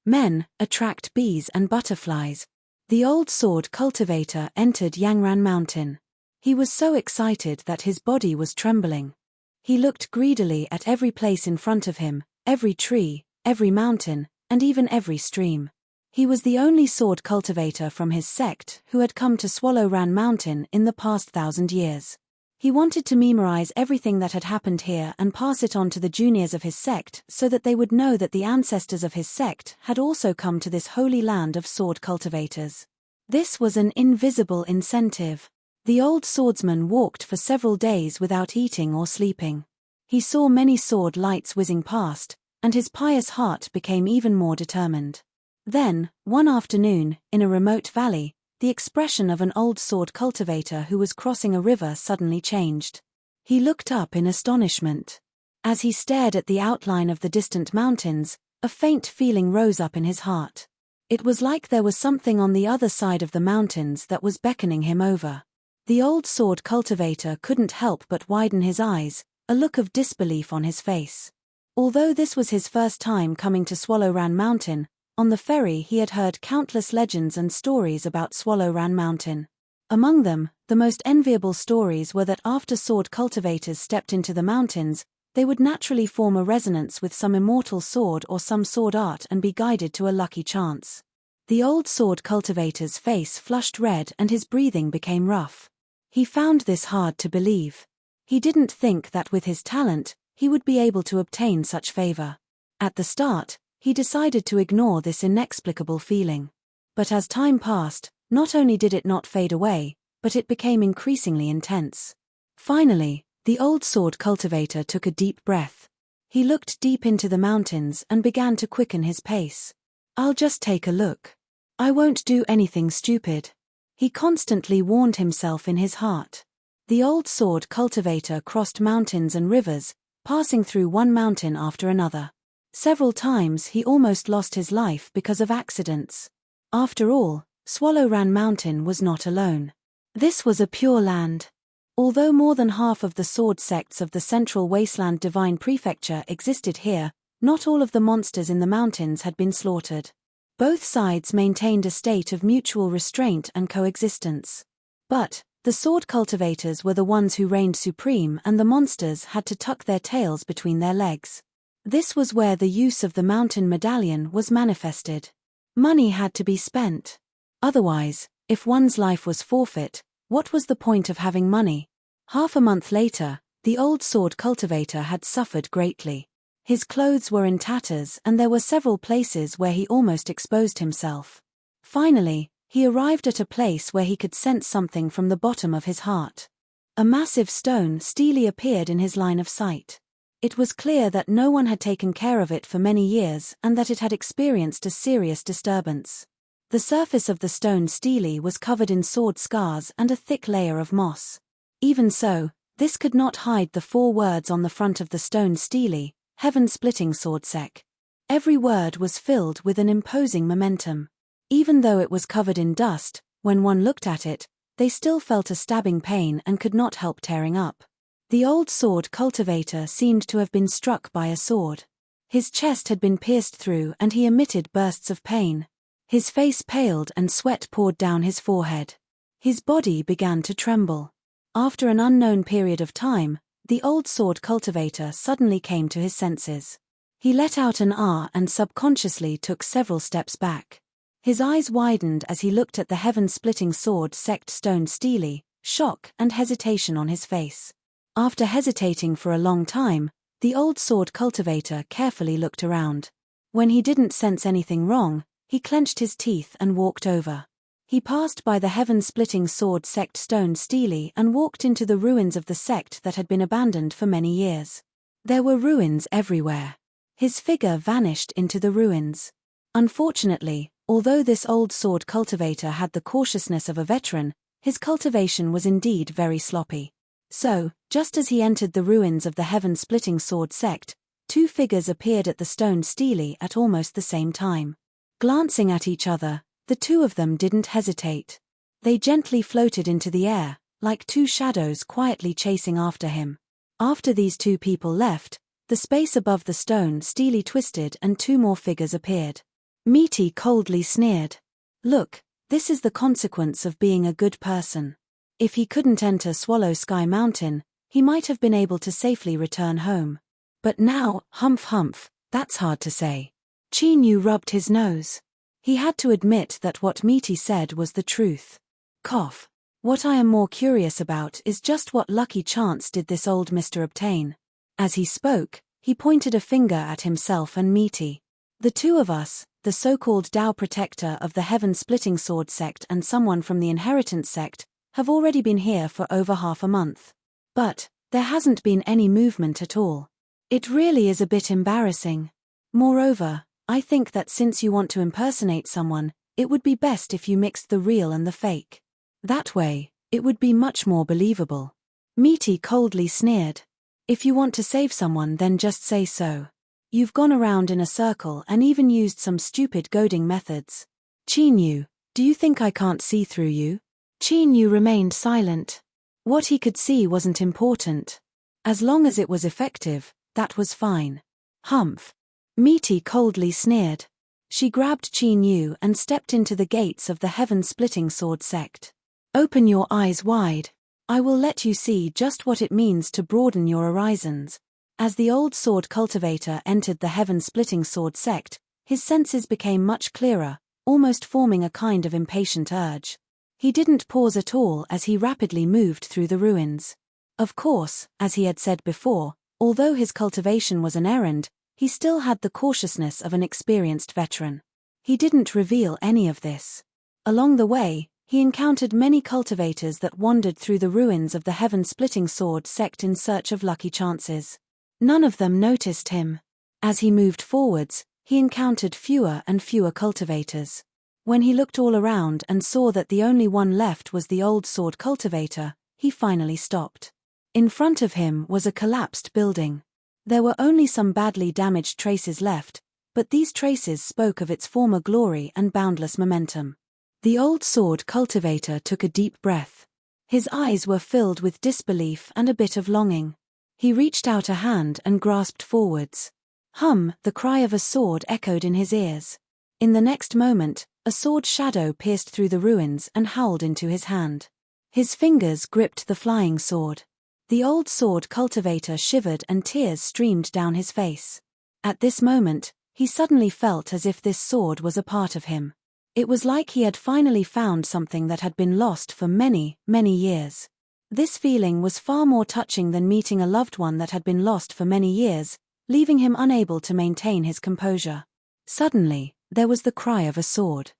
Men attract bees and butterflies. The old sword cultivator entered Yangran Mountain. He was so excited that his body was trembling. He looked greedily at every place in front of him, every tree, every mountain, and even every stream. He was the only sword cultivator from his sect who had come to Swallow Run Mountain in the past 1,000 years. He wanted to memorize everything that had happened here and pass it on to the juniors of his sect so that they would know that the ancestors of his sect had also come to this holy land of sword cultivators. This was an invisible incentive. The old swordsman walked for several days without eating or sleeping. He saw many sword lights whizzing past, and his pious heart became even more determined. Then, one afternoon, in a remote valley, the expression of an old sword cultivator who was crossing a river suddenly changed. He looked up in astonishment. As he stared at the outline of the distant mountains, a faint feeling rose up in his heart. It was like there was something on the other side of the mountains that was beckoning him over. The old sword cultivator couldn't help but widen his eyes, a look of disbelief on his face. Although this was his first time coming to Swallow Run Mountain, on the ferry he had heard countless legends and stories about Swallow Run Mountain. Among them, the most enviable stories were that after sword cultivators stepped into the mountains, they would naturally form a resonance with some immortal sword or some sword art and be guided to a lucky chance. The old sword cultivator's face flushed red and his breathing became rough. He found this hard to believe. He didn't think that with his talent, he would be able to obtain such favor. At the start, He decided to ignore this inexplicable feeling. But as time passed, not only did it not fade away, but it became increasingly intense. Finally, the old sword cultivator took a deep breath. He looked deep into the mountains and began to quicken his pace. "I'll just take a look. I won't do anything stupid," he constantly warned himself in his heart. The old sword cultivator crossed mountains and rivers, passing through one mountain after another. Several times he almost lost his life because of accidents. After all, Swallow Ran Mountain was not alone. This was a pure land. Although more than half of the sword sects of the Central Wasteland Divine Prefecture existed here, not all of the monsters in the mountains had been slaughtered. Both sides maintained a state of mutual restraint and coexistence. But the sword cultivators were the ones who reigned supreme, and the monsters had to tuck their tails between their legs. This was where the use of the mountain medallion was manifested. Money had to be spent. Otherwise, if one's life was forfeit, what was the point of having money? Half a month later, the old sword cultivator had suffered greatly. His clothes were in tatters and there were several places where he almost exposed himself. Finally, he arrived at a place where he could sense something from the bottom of his heart. A massive stone steely appeared in his line of sight. It was clear that no one had taken care of it for many years and that it had experienced a serious disturbance. The surface of the stone stele was covered in sword scars and a thick layer of moss. Even so, this could not hide the 4 words on the front of the stone stele, heaven-splitting sword sec. Every word was filled with an imposing momentum. Even though it was covered in dust, when one looked at it, they still felt a stabbing pain and could not help tearing up. The old sword cultivator seemed to have been struck by a sword. His chest had been pierced through and he emitted bursts of pain. His face paled and sweat poured down his forehead. His body began to tremble. After an unknown period of time, the old sword cultivator suddenly came to his senses. He let out an "ah" and subconsciously took several steps back. His eyes widened as he looked at the heaven-splitting sword sect stone stele, shock and hesitation on his face. After hesitating for a long time, the old sword cultivator carefully looked around. When he didn't sense anything wrong, he clenched his teeth and walked over. He passed by the heaven-splitting sword sect stone stele and walked into the ruins of the sect that had been abandoned for many years. There were ruins everywhere. His figure vanished into the ruins. Unfortunately, although this old sword cultivator had the cautiousness of a veteran, his cultivation was indeed very sloppy. So, just as he entered the ruins of the heaven-splitting sword sect, 2 figures appeared at the stone stele at almost the same time. Glancing at each other, the 2 of them didn't hesitate. They gently floated into the air, like 2 shadows quietly chasing after him. After these 2 people left, the space above the stone stele twisted and 2 more figures appeared. Misty coldly sneered. "Look, this is the consequence of being a good person. If he couldn't enter Swallow Sky Mountain, he might have been able to safely return home. But now, humph humph, that's hard to say." Chinyu rubbed his nose. He had to admit that what Misty said was the truth. Cough. "What I am more curious about is just what lucky chance did this old mister obtain?" As he spoke, he pointed a finger at himself and Misty. "The 2 of us, the so-called Tao protector of the heaven-splitting sword sect and someone from the inheritance sect, have already been here for over half a month. But there hasn't been any movement at all. It really is a bit embarrassing. Moreover, I think that since you want to impersonate someone, it would be best if you mixed the real and the fake. That way, it would be much more believable." Misty coldly sneered. "If you want to save someone, then just say so. You've gone around in a circle and even used some stupid goading methods. Chinyu, do you think I can't see through you?" Chinyu remained silent. What he could see wasn't important. As long as it was effective, that was fine. "Humph." Misty coldly sneered. She grabbed Chinyu and stepped into the gates of the heaven-splitting sword sect. "Open your eyes wide. I will let you see just what it means to broaden your horizons." As the old sword cultivator entered the heaven-splitting sword sect, his senses became much clearer, almost forming a kind of impatient urge. He didn't pause at all as he rapidly moved through the ruins. Of course, as he had said before, although his cultivation was an errand, he still had the cautiousness of an experienced veteran. He didn't reveal any of this. Along the way, he encountered many cultivators that wandered through the ruins of the heaven-splitting sword sect in search of lucky chances. None of them noticed him. As he moved forwards, he encountered fewer and fewer cultivators. When he looked all around and saw that the only one left was the old sword cultivator, he finally stopped. In front of him was a collapsed building. There were only some badly damaged traces left, but these traces spoke of its former glory and boundless momentum. The old sword cultivator took a deep breath. His eyes were filled with disbelief and a bit of longing. He reached out a hand and grasped forwards. The cry of a sword echoed in his ears. In the next moment, a sword shadow pierced through the ruins and howled into his hand. His fingers gripped the flying sword. The old sword cultivator shivered and tears streamed down his face. At this moment, he suddenly felt as if this sword was a part of him. It was like he had finally found something that had been lost for many, many years. This feeling was far more touching than meeting a loved one that had been lost for many years, leaving him unable to maintain his composure. Suddenly, there was the cry of a sword.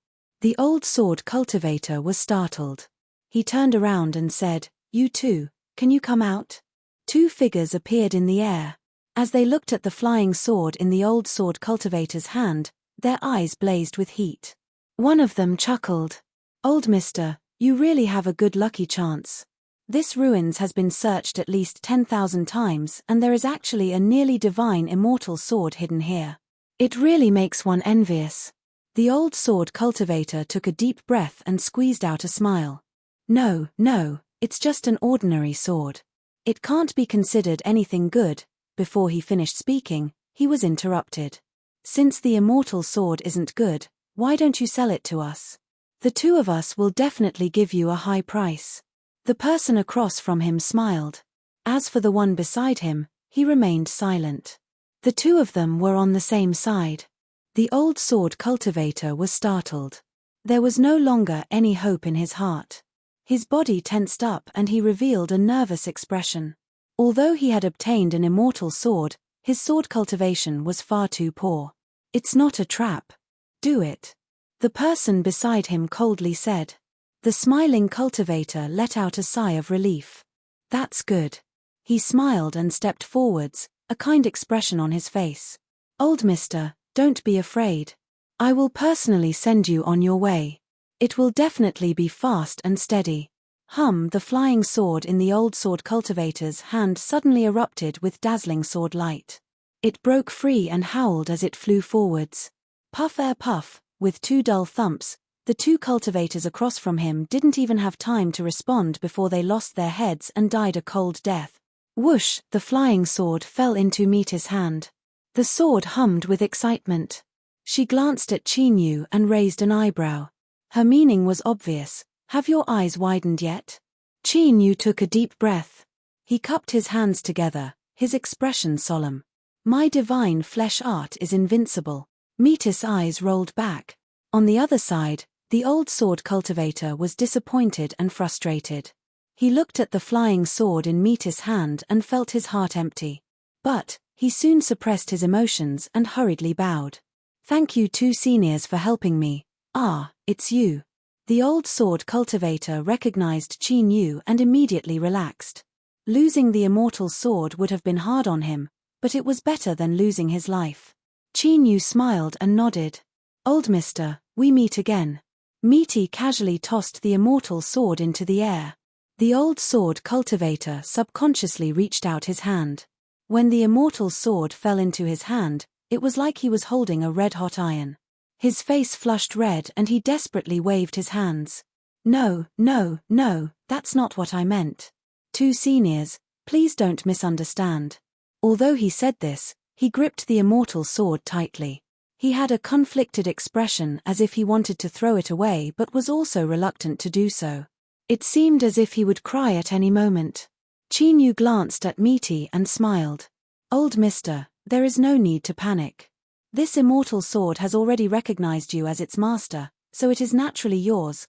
The old sword cultivator was startled. He turned around and said, "You too, can you come out?" Two figures appeared in the air. As they looked at the flying sword in the old sword cultivator's hand, their eyes blazed with heat. One of them chuckled. "Old mister, you really have a good lucky chance. This ruins has been searched at least 10,000 times and there is actually a nearly divine immortal sword hidden here. It really makes one envious." The old sword cultivator took a deep breath and squeezed out a smile. No, it's just an ordinary sword. It can't be considered anything good." Before he finished speaking, he was interrupted. "Since the immortal sword isn't good, why don't you sell it to us? The two of us will definitely give you a high price." The person across from him smiled. As for the one beside him, he remained silent. The two of them were on the same side. The old sword cultivator was startled. There was no longer any hope in his heart. His body tensed up and he revealed a nervous expression. Although he had obtained an immortal sword, his sword cultivation was far too poor. "It's not a trap. Do it," the person beside him coldly said. The smiling cultivator let out a sigh of relief. "That's good." He smiled and stepped forwards, a kind expression on his face. "Old mister, don't be afraid. I will personally send you on your way. It will definitely be fast and steady." The flying sword in the old sword cultivator's hand suddenly erupted with dazzling sword light. It broke free and howled as it flew forwards. Puff air puff, with two dull thumps, the two cultivators across from him didn't even have time to respond before they lost their heads and died a cold death. Whoosh, the flying sword fell into Mita's hand. The sword hummed with excitement. She glanced at Chinyu and raised an eyebrow. Her meaning was obvious. "Have your eyes widened yet?" Chinyu took a deep breath. He cupped his hands together, his expression solemn. "My divine flesh art is invincible." Mita's eyes rolled back. On the other side, the old sword cultivator was disappointed and frustrated. He looked at the flying sword in Mita's hand and felt his heart empty. But he soon suppressed his emotions and hurriedly bowed. "Thank you two seniors for helping me. It's you." The old sword cultivator recognized Chinyu and immediately relaxed. Losing the immortal sword would have been hard on him, but it was better than losing his life. Chinyu smiled and nodded. "Old mister, we meet again." Miti casually tossed the immortal sword into the air. The old sword cultivator subconsciously reached out his hand. When the immortal sword fell into his hand, it was like he was holding a red-hot iron. His face flushed red and he desperately waved his hands. No, that's not what I meant. Two seniors, please don't misunderstand." Although he said this, he gripped the immortal sword tightly. He had a conflicted expression as if he wanted to throw it away but was also reluctant to do so. It seemed as if he would cry at any moment. Chinyu glanced at Miti and smiled. "Old mister, there is no need to panic. This immortal sword has already recognized you as its master, so it is naturally yours.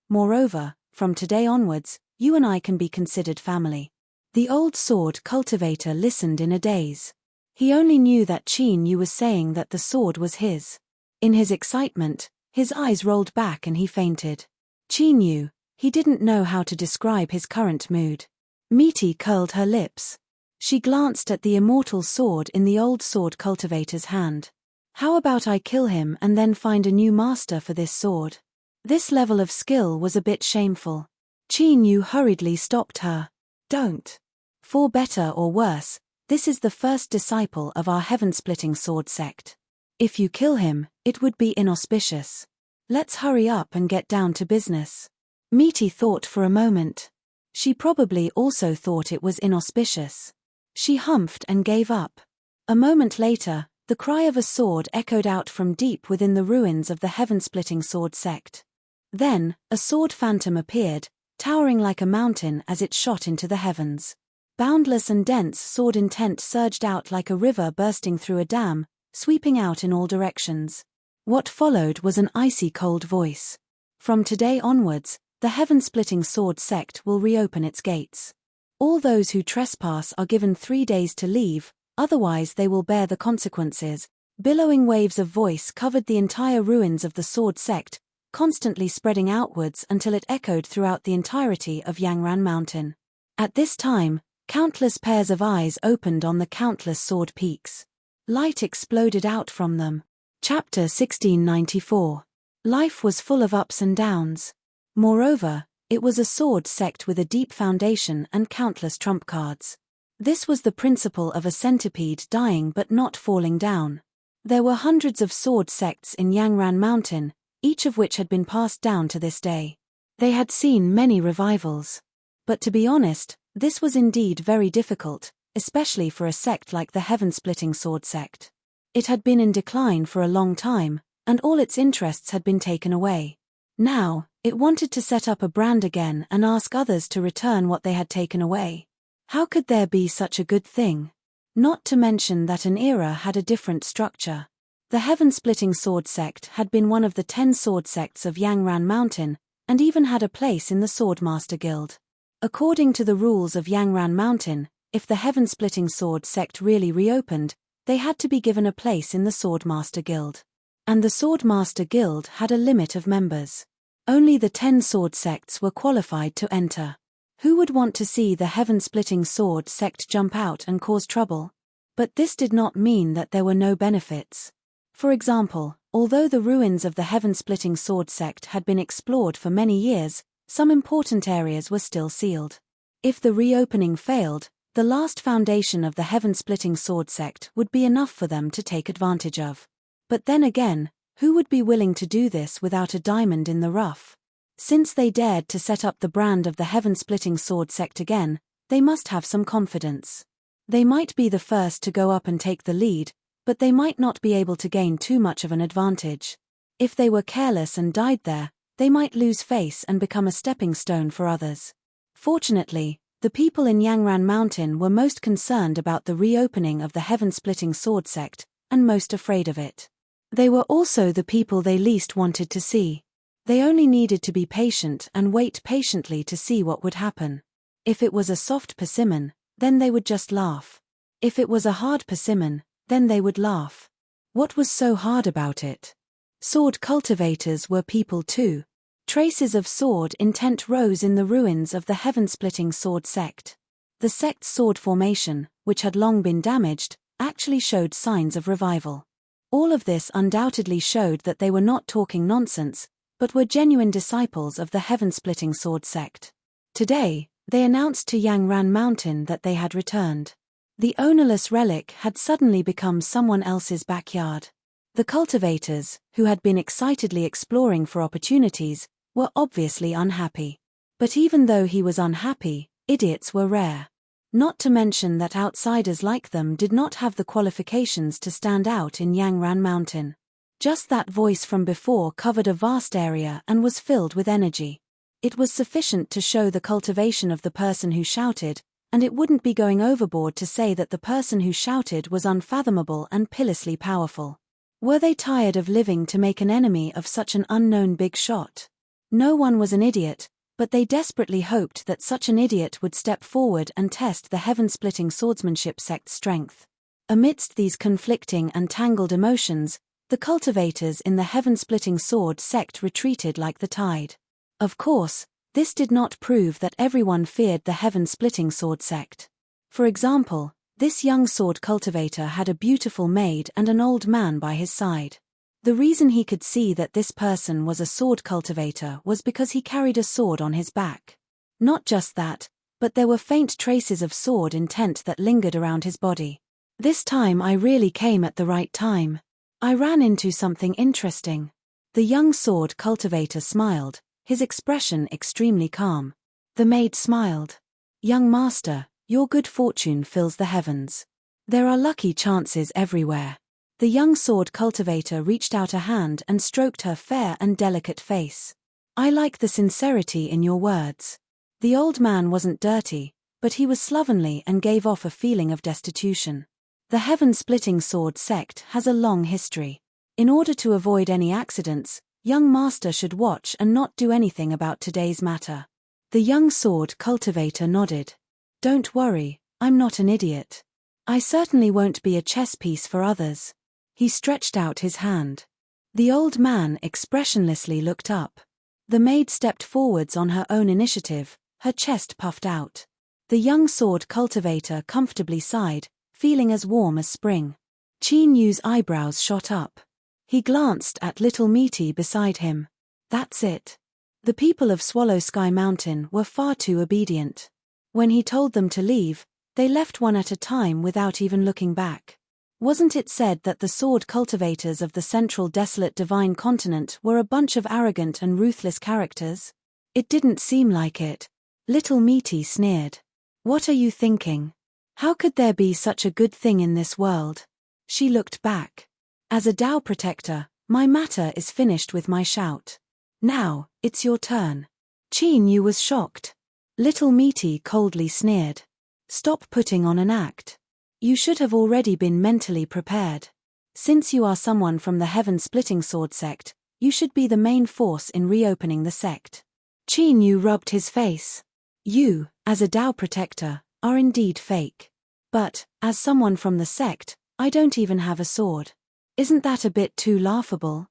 Moreover, from today onwards, you and I can be considered family." The old sword cultivator listened in a daze. He only knew that Qin Yu was saying that the sword was his. In his excitement, his eyes rolled back and he fainted. Qin Yu, he didn't know how to describe his current mood. Misty curled her lips. She glanced at the immortal sword in the old sword cultivator's hand. How about I kill him and then find a new master for this sword? This level of skill was a bit shameful. Qin Yu hurriedly stopped her. Don't. For better or worse, this is the first disciple of our heaven-splitting sword sect. If you kill him, it would be inauspicious. Let's hurry up and get down to business. Misty thought for a moment. She probably also thought it was inauspicious. She humphed and gave up. A moment later, the cry of a sword echoed out from deep within the ruins of the heaven-splitting sword sect. Then, a sword phantom appeared, towering like a mountain as it shot into the heavens. Boundless and dense sword intent surged out like a river bursting through a dam, sweeping out in all directions. What followed was an icy cold voice. From today onwards, the heaven-splitting sword sect will reopen its gates. All those who trespass are given 3 days to leave, otherwise they will bear the consequences. Billowing waves of voice covered the entire ruins of the sword sect, constantly spreading outwards until it echoed throughout the entirety of Yangran Mountain. At this time, countless pairs of eyes opened on the countless sword peaks. Light exploded out from them. Chapter 1694. Life was full of ups and downs. Moreover, it was a sword sect with a deep foundation and countless trump cards. This was the principle of a centipede dying but not falling down. There were hundreds of sword sects in Yangran Mountain, each of which had been passed down to this day. They had seen many revivals. But to be honest, this was indeed very difficult, especially for a sect like the heaven-splitting sword sect. It had been in decline for a long time, and all its interests had been taken away. Now, it wanted to set up a brand again and ask others to return what they had taken away. How could there be such a good thing? Not to mention that an era had a different structure. The heaven-splitting sword sect had been one of the 10 sword sects of Yangran Mountain, and even had a place in the Swordmaster Guild. According to the rules of Yangran Mountain, if the heaven-splitting sword sect really reopened, they had to be given a place in the Swordmaster Guild. And the Swordmaster Guild had a limit of members. Only the 10 sword sects were qualified to enter. Who would want to see the heaven-splitting sword sect jump out and cause trouble? But this did not mean that there were no benefits. For example, although the ruins of the heaven-splitting sword sect had been explored for many years, some important areas were still sealed. If the reopening failed, the last foundation of the heaven-splitting sword sect would be enough for them to take advantage of. But then again, who would be willing to do this without a diamond in the rough? Since they dared to set up the brand of the heaven-splitting sword sect again, they must have some confidence. They might be the first to go up and take the lead, but they might not be able to gain too much of an advantage. If they were careless and died there, they might lose face and become a stepping stone for others. Fortunately, the people in Yangran Mountain were most concerned about the reopening of the heaven-splitting sword sect, and most afraid of it. They were also the people they least wanted to see. They only needed to be patient and wait patiently to see what would happen. If it was a soft persimmon, then they would just laugh. If it was a hard persimmon, then they would laugh. What was so hard about it? Sword cultivators were people too. Traces of sword intent rose in the ruins of the heaven-splitting sword sect. The sect's sword formation, which had long been damaged, actually showed signs of revival. All of this undoubtedly showed that they were not talking nonsense, but were genuine disciples of the heaven-splitting sword sect. Today, they announced to Yangran Mountain that they had returned. The ownerless relic had suddenly become someone else's backyard. The cultivators, who had been excitedly exploring for opportunities, were obviously unhappy. But even though he was unhappy, idiots were rare. Not to mention that outsiders like them did not have the qualifications to stand out in Yangran Mountain. Just that voice from before covered a vast area and was filled with energy. It was sufficient to show the cultivation of the person who shouted, and it wouldn't be going overboard to say that the person who shouted was unfathomable and pitilessly powerful. Were they tired of living to make an enemy of such an unknown big shot? No one was an idiot, but they desperately hoped that such an idiot would step forward and test the heaven-splitting swordsmanship sect's strength. Amidst these conflicting and tangled emotions, the cultivators in the heaven-splitting sword sect retreated like the tide. Of course, this did not prove that everyone feared the heaven-splitting sword sect. For example, this young sword cultivator had a beautiful maid and an old man by his side. The reason he could see that this person was a sword cultivator was because he carried a sword on his back. Not just that, but there were faint traces of sword intent that lingered around his body. This time I really came at the right time. I ran into something interesting. The young sword cultivator smiled, his expression extremely calm. The maid smiled. Young master, your good fortune fills the heavens. There are lucky chances everywhere. The young sword cultivator reached out a hand and stroked her fair and delicate face. I like the sincerity in your words. The old man wasn't dirty, but he was slovenly and gave off a feeling of destitution. The heaven-splitting sword sect has a long history. In order to avoid any accidents, young master should watch and not do anything about today's matter. The young sword cultivator nodded. Don't worry, I'm not an idiot. I certainly won't be a chess piece for others. He stretched out his hand. The old man expressionlessly looked up. The maid stepped forwards on her own initiative, her chest puffed out. The young sword cultivator comfortably sighed, feeling as warm as spring. Qin Yu's eyebrows shot up. He glanced at little Meaty beside him. That's it. The people of Swallow Sky Mountain were far too obedient. When he told them to leave, they left one at a time without even looking back. Wasn't it said that the sword cultivators of the central desolate divine continent were a bunch of arrogant and ruthless characters? It didn't seem like it. Little Meaty sneered. What are you thinking? How could there be such a good thing in this world? She looked back. As a Tao protector, my matter is finished with my shout. Now, it's your turn. Qin Yu was shocked. Little Meaty coldly sneered. Stop putting on an act. You should have already been mentally prepared. Since you are someone from the heaven-splitting sword sect, you should be the main force in reopening the sect. Qin Yu rubbed his face. You, as a Tao protector, are indeed fake. But, as someone from the sect, I don't even have a sword. Isn't that a bit too laughable?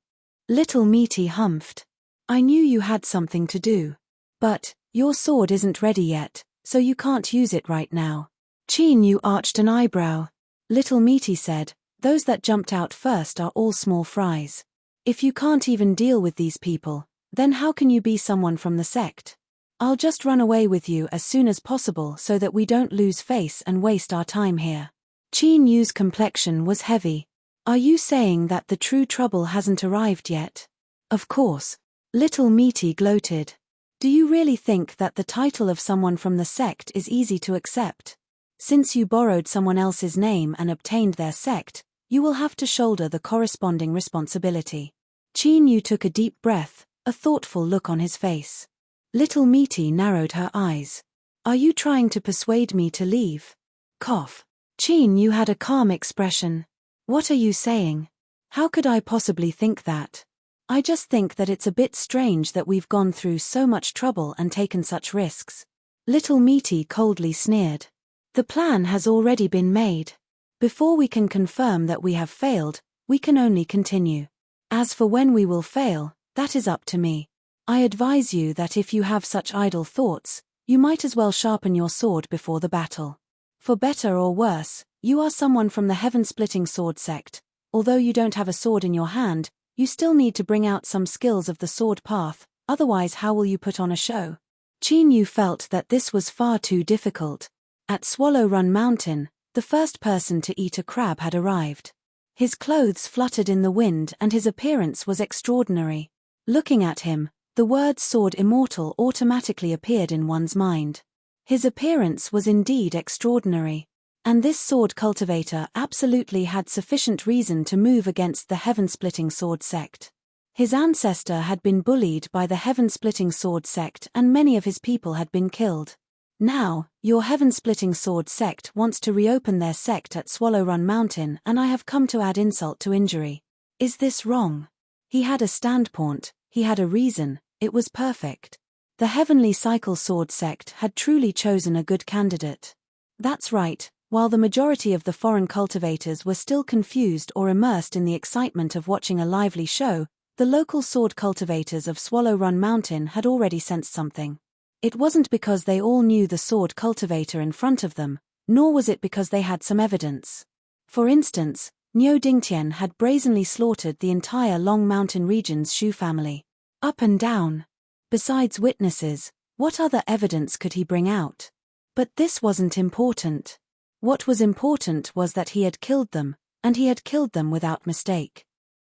Little Meaty humphed. I knew you had something to do. But, your sword isn't ready yet, so you can't use it right now. Qin Yu arched an eyebrow. Little Meaty said, those that jumped out first are all small fries. If you can't even deal with these people, then how can you be someone from the sect? I'll just run away with you as soon as possible so that we don't lose face and waste our time here. Qin Yu's complexion was heavy. Are you saying that the true trouble hasn't arrived yet? Of course. Little Meaty gloated. Do you really think that the title of someone from the sect is easy to accept? Since you borrowed someone else's name and obtained their sect, you will have to shoulder the corresponding responsibility. Qin Yu took a deep breath, a thoughtful look on his face. Little Meaty narrowed her eyes. Are you trying to persuade me to leave? Cough. Qin Yu had a calm expression. What are you saying? How could I possibly think that? I just think that it's a bit strange that we've gone through so much trouble and taken such risks. Little Meaty coldly sneered. The plan has already been made. Before we can confirm that we have failed, we can only continue. As for when we will fail, that is up to me. I advise you that if you have such idle thoughts, you might as well sharpen your sword before the battle. For better or worse, you are someone from the heaven-splitting sword sect. Although you don't have a sword in your hand, you still need to bring out some skills of the sword path, otherwise how will you put on a show? Qin Yu felt that this was far too difficult. At Swallow Run Mountain, the first person to eat a crab had arrived. His clothes fluttered in the wind and his appearance was extraordinary. Looking at him, the word sword immortal automatically appeared in one's mind. His appearance was indeed extraordinary. And this sword cultivator absolutely had sufficient reason to move against the heaven-splitting sword sect. His ancestor had been bullied by the heaven-splitting sword sect and many of his people had been killed. Now, your heaven-splitting sword sect wants to reopen their sect at Swallow Run Mountain and I have come to add insult to injury. Is this wrong? He had a standpoint, he had a reason, it was perfect. The Heavenly Cycle Sword sect had truly chosen a good candidate. That's right, While the majority of the foreign cultivators were still confused or immersed in the excitement of watching a lively show, the local sword cultivators of Swallow Run Mountain had already sensed something. It wasn't because they all knew the sword cultivator in front of them, nor was it because they had some evidence. For instance, Niu Dingtian had brazenly slaughtered the entire Long Mountain region's Shu family. Up and down. Besides witnesses, what other evidence could he bring out? But this wasn't important. What was important was that he had killed them, and he had killed them without mistake.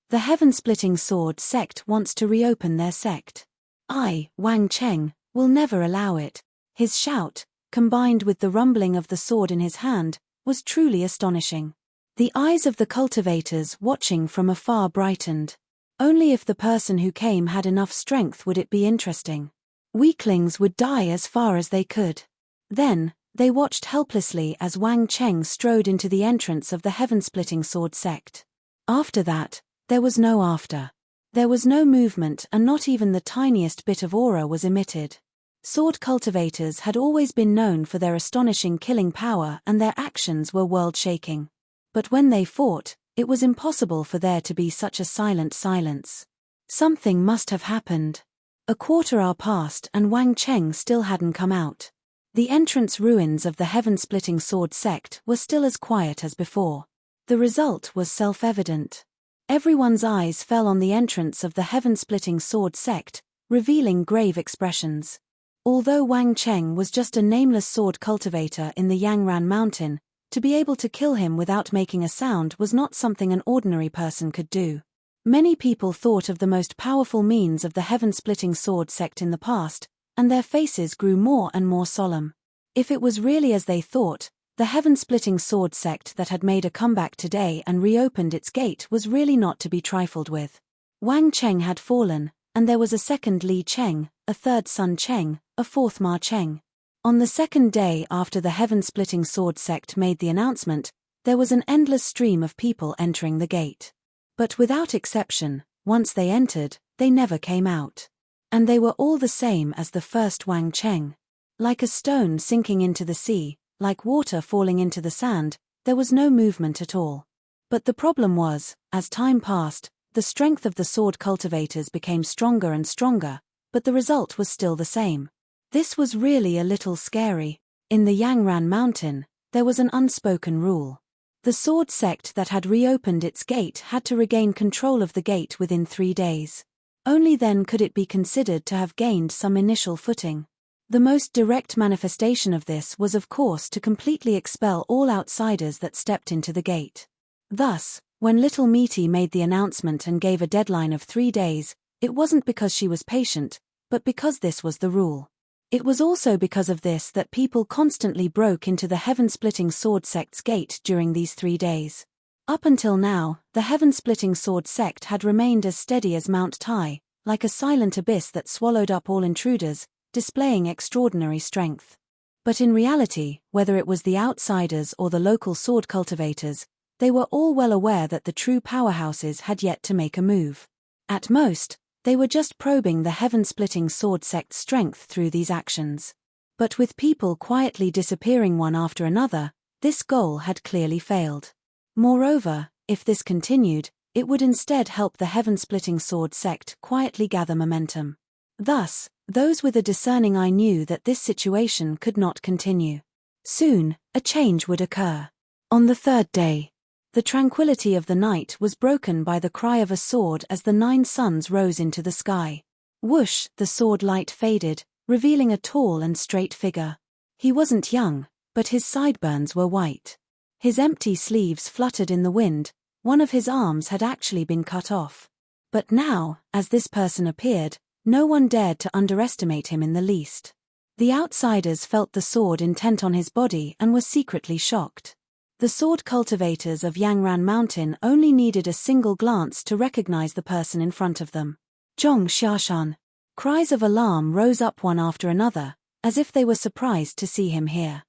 The heaven-splitting sword sect wants to reopen their sect. I, Wang Cheng, will never allow it. His shout, combined with the rumbling of the sword in his hand, was truly astonishing. The eyes of the cultivators watching from afar brightened. Only if the person who came had enough strength would it be interesting. Weaklings would die as far as they could. Then, they watched helplessly as Wang Cheng strode into the entrance of the heaven-splitting sword sect. After that, there was no after. There was no movement, and not even the tiniest bit of aura was emitted. Sword cultivators had always been known for their astonishing killing power, and their actions were world-shaking. But when they fought, it was impossible for there to be such a silent silence. Something must have happened. A quarter hour passed and Wang Cheng still hadn't come out. The entrance ruins of the heaven-splitting sword sect were still as quiet as before. The result was self-evident. Everyone's eyes fell on the entrance of the heaven-splitting sword sect, revealing grave expressions. Although Wang Cheng was just a nameless sword cultivator in the Yangran Mountain, to be able to kill him without making a sound was not something an ordinary person could do. Many people thought of the most powerful means of the heaven-splitting sword sect in the past, and their faces grew more and more solemn. If it was really as they thought, the heaven-splitting sword sect that had made a comeback today and reopened its gate was really not to be trifled with. Wang Cheng had fallen, and there was a second Li Cheng, a third Sun Cheng, a fourth Ma Cheng. On the second day after the heaven-splitting sword sect made the announcement, there was an endless stream of people entering the gate. But without exception, once they entered, they never came out. And they were all the same as the first Wang Cheng. Like a stone sinking into the sea, like water falling into the sand, there was no movement at all. But the problem was, as time passed, the strength of the sword cultivators became stronger and stronger, but the result was still the same. This was really a little scary. In the Yangran Mountain, there was an unspoken rule. The sword sect that had reopened its gate had to regain control of the gate within 3 days. Only then could it be considered to have gained some initial footing. The most direct manifestation of this was of course to completely expel all outsiders that stepped into the gate. Thus, when little Meaty made the announcement and gave a deadline of 3 days, it wasn't because she was patient, but because this was the rule. It was also because of this that people constantly broke into the heaven-splitting sword sect's gate during these 3 days. Up until now, the heaven-splitting sword sect had remained as steady as Mount Tai, like a silent abyss that swallowed up all intruders, displaying extraordinary strength. But in reality, whether it was the outsiders or the local sword cultivators, they were all well aware that the true powerhouses had yet to make a move. At most, they were just probing the heaven-splitting sword sect's strength through these actions. But with people quietly disappearing one after another, this goal had clearly failed. Moreover, if this continued, it would instead help the heaven-splitting sword sect quietly gather momentum. Thus, those with a discerning eye knew that this situation could not continue. Soon, a change would occur. On the third day, the tranquility of the night was broken by the cry of a sword as the 9 suns rose into the sky. Whoosh, the sword light faded, revealing a tall and straight figure. He wasn't young, but his sideburns were white. His empty sleeves fluttered in the wind, one of his arms had actually been cut off. But now, as this person appeared, no one dared to underestimate him in the least. The outsiders felt the sword intent on his body and were secretly shocked. The sword cultivators of Yangran Mountain only needed a single glance to recognize the person in front of them. Zhong Xiaoshan. Cries of alarm rose up one after another, as if they were surprised to see him here.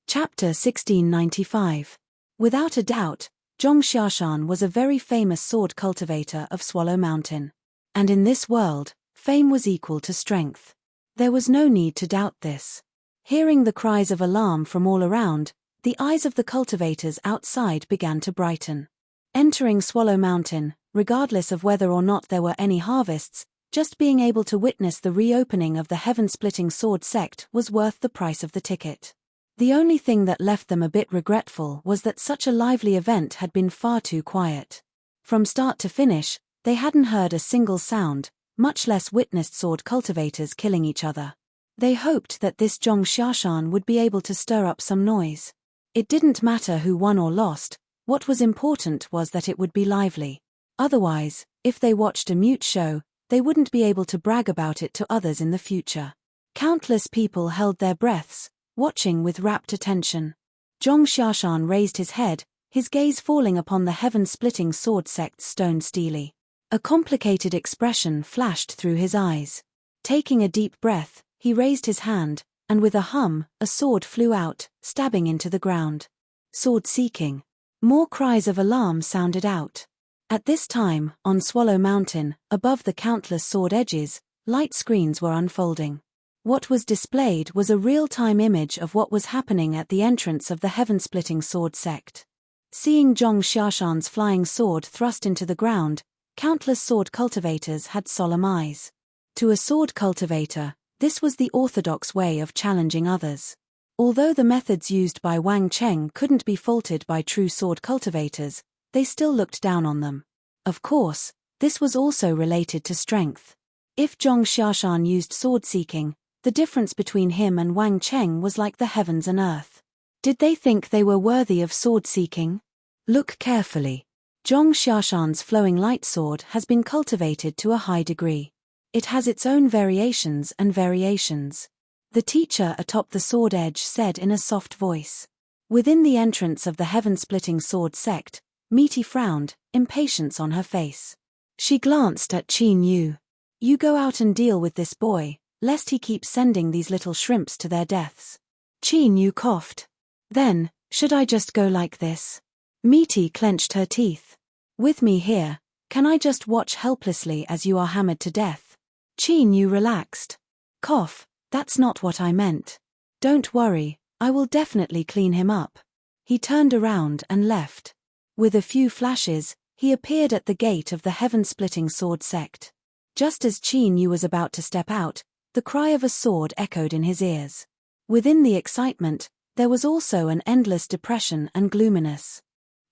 Chapter 1695. Without a doubt, Zhong Xiaoshan was a very famous sword cultivator of Swallow Mountain. And in this world, fame was equal to strength. There was no need to doubt this. Hearing the cries of alarm from all around, The eyes of the cultivators outside began to brighten. Entering Swallow Mountain, regardless of whether or not there were any harvests, just being able to witness the reopening of the heaven-splitting sword sect was worth the price of the ticket. The only thing that left them a bit regretful was that such a lively event had been far too quiet. From start to finish, they hadn't heard a single sound, much less witnessed sword cultivators killing each other. They hoped that this Zhong Xiaoshan would be able to stir up some noise. It didn't matter who won or lost, what was important was that it would be lively. Otherwise, if they watched a mute show, they wouldn't be able to brag about it to others in the future. Countless people held their breaths, watching with rapt attention. Zhong Xiaoshan raised his head, his gaze falling upon the heaven-splitting sword sect's stone stele. A complicated expression flashed through his eyes. Taking a deep breath, he raised his hand, and with a hum, a sword flew out, stabbing into the ground. Sword seeking. More cries of alarm sounded out. At this time, on Swallow Mountain, above the countless sword edges, light screens were unfolding. What was displayed was a real-time image of what was happening at the entrance of the heaven-splitting sword sect. Seeing Zhong Xiaoshan's flying sword thrust into the ground, countless sword cultivators had solemn eyes. To a sword cultivator, this was the orthodox way of challenging others. Although the methods used by Wang Cheng couldn't be faulted by true sword cultivators, they still looked down on them. Of course, this was also related to strength. If Zhong Xiaoshan used sword-seeking, the difference between him and Wang Cheng was like the heavens and earth. Did they think they were worthy of sword-seeking? Look carefully. Zhong Xiaoshan's flowing light sword has been cultivated to a high degree. It has its own variations and variations. The teacher atop the sword edge said in a soft voice. Within the entrance of the heaven-splitting sword sect, Misty frowned, impatience on her face. She glanced at Qin Yu. You go out and deal with this boy, lest he keep sending these little shrimps to their deaths. Qin Yu coughed. Then, should I just go like this? Misty clenched her teeth. With me here, can I just watch helplessly as you are hammered to death? Qin Yu relaxed. Cough, that's not what I meant. Don't worry, I will definitely clean him up. He turned around and left. With a few flashes, he appeared at the gate of the heaven-splitting sword sect. Just as Qin Yu was about to step out, the cry of a sword echoed in his ears. Within the excitement, there was also an endless depression and gloominess.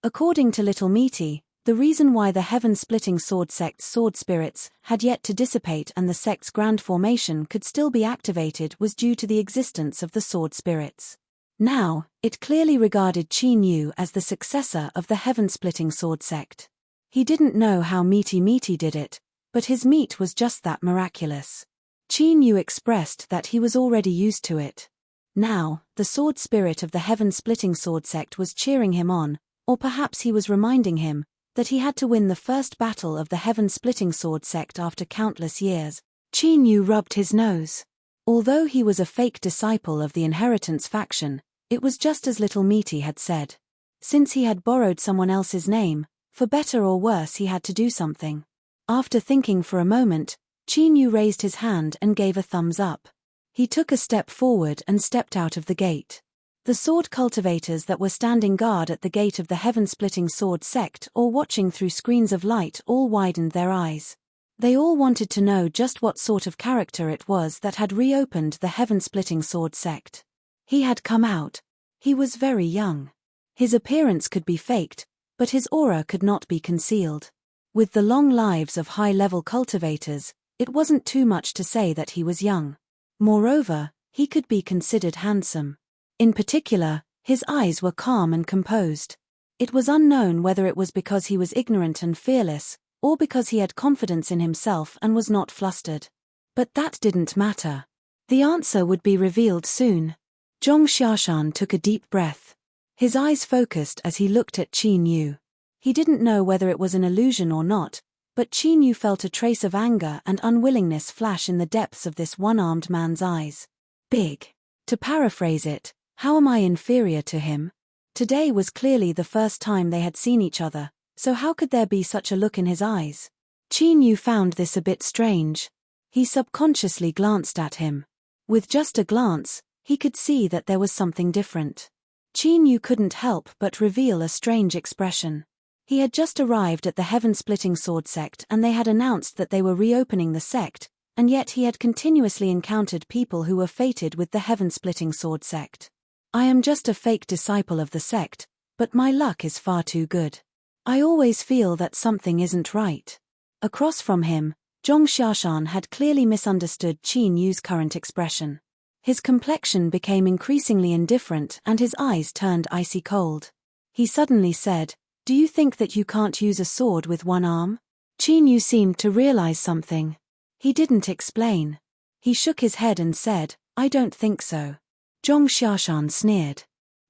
According to little Misty, the reason why the heaven-splitting sword sect's sword spirits had yet to dissipate and the sect's grand formation could still be activated was due to the existence of the sword spirits. Now, it clearly regarded Qin Yu as the successor of the heaven-splitting sword sect. He didn't know how Misty did it, but his meat was just that miraculous. Qin Yu expressed that he was already used to it. Now, the sword spirit of the heaven-splitting sword sect was cheering him on, or perhaps he was reminding him that he had to win the first battle of the heaven-splitting sword sect after countless years. Qin Yu rubbed his nose. Although he was a fake disciple of the inheritance faction, it was just as little Misty had said. Since he had borrowed someone else's name, for better or worse he had to do something. After thinking for a moment, Qin Yu raised his hand and gave a thumbs up. He took a step forward and stepped out of the gate. The sword cultivators that were standing guard at the gate of the heaven-splitting sword sect or watching through screens of light all widened their eyes. They all wanted to know just what sort of character it was that had reopened the heaven-splitting sword sect. He had come out. He was very young. His appearance could be faked, but his aura could not be concealed. With the long lives of high-level cultivators, it wasn't too much to say that he was young. Moreover, he could be considered handsome. In particular, his eyes were calm and composed. It was unknown whether it was because he was ignorant and fearless, or because he had confidence in himself and was not flustered. But that didn't matter. The answer would be revealed soon. Zhong Xiaoshan took a deep breath. His eyes focused as he looked at Qin Yu. He didn't know whether it was an illusion or not, but Qin Yu felt a trace of anger and unwillingness flash in the depths of this one-armed man's eyes. Big. To paraphrase it, how am I inferior to him? Today was clearly the first time they had seen each other, so how could there be such a look in his eyes? Qin Yu found this a bit strange. He subconsciously glanced at him. With just a glance, he could see that there was something different. Qin Yu couldn't help but reveal a strange expression. He had just arrived at the heaven-splitting sword sect and they had announced that they were reopening the sect, and yet he had continuously encountered people who were fated with the heaven-splitting sword sect. I am just a fake disciple of the sect, but my luck is far too good. I always feel that something isn't right. Across from him, Zhong Xiaoshan had clearly misunderstood Qin Yu's current expression. His complexion became increasingly indifferent and his eyes turned icy cold. He suddenly said, "Do you think that you can't use a sword with one arm?" Qin Yu seemed to realize something. He didn't explain. He shook his head and said, "I don't think so." Zhong Xiaoshan sneered.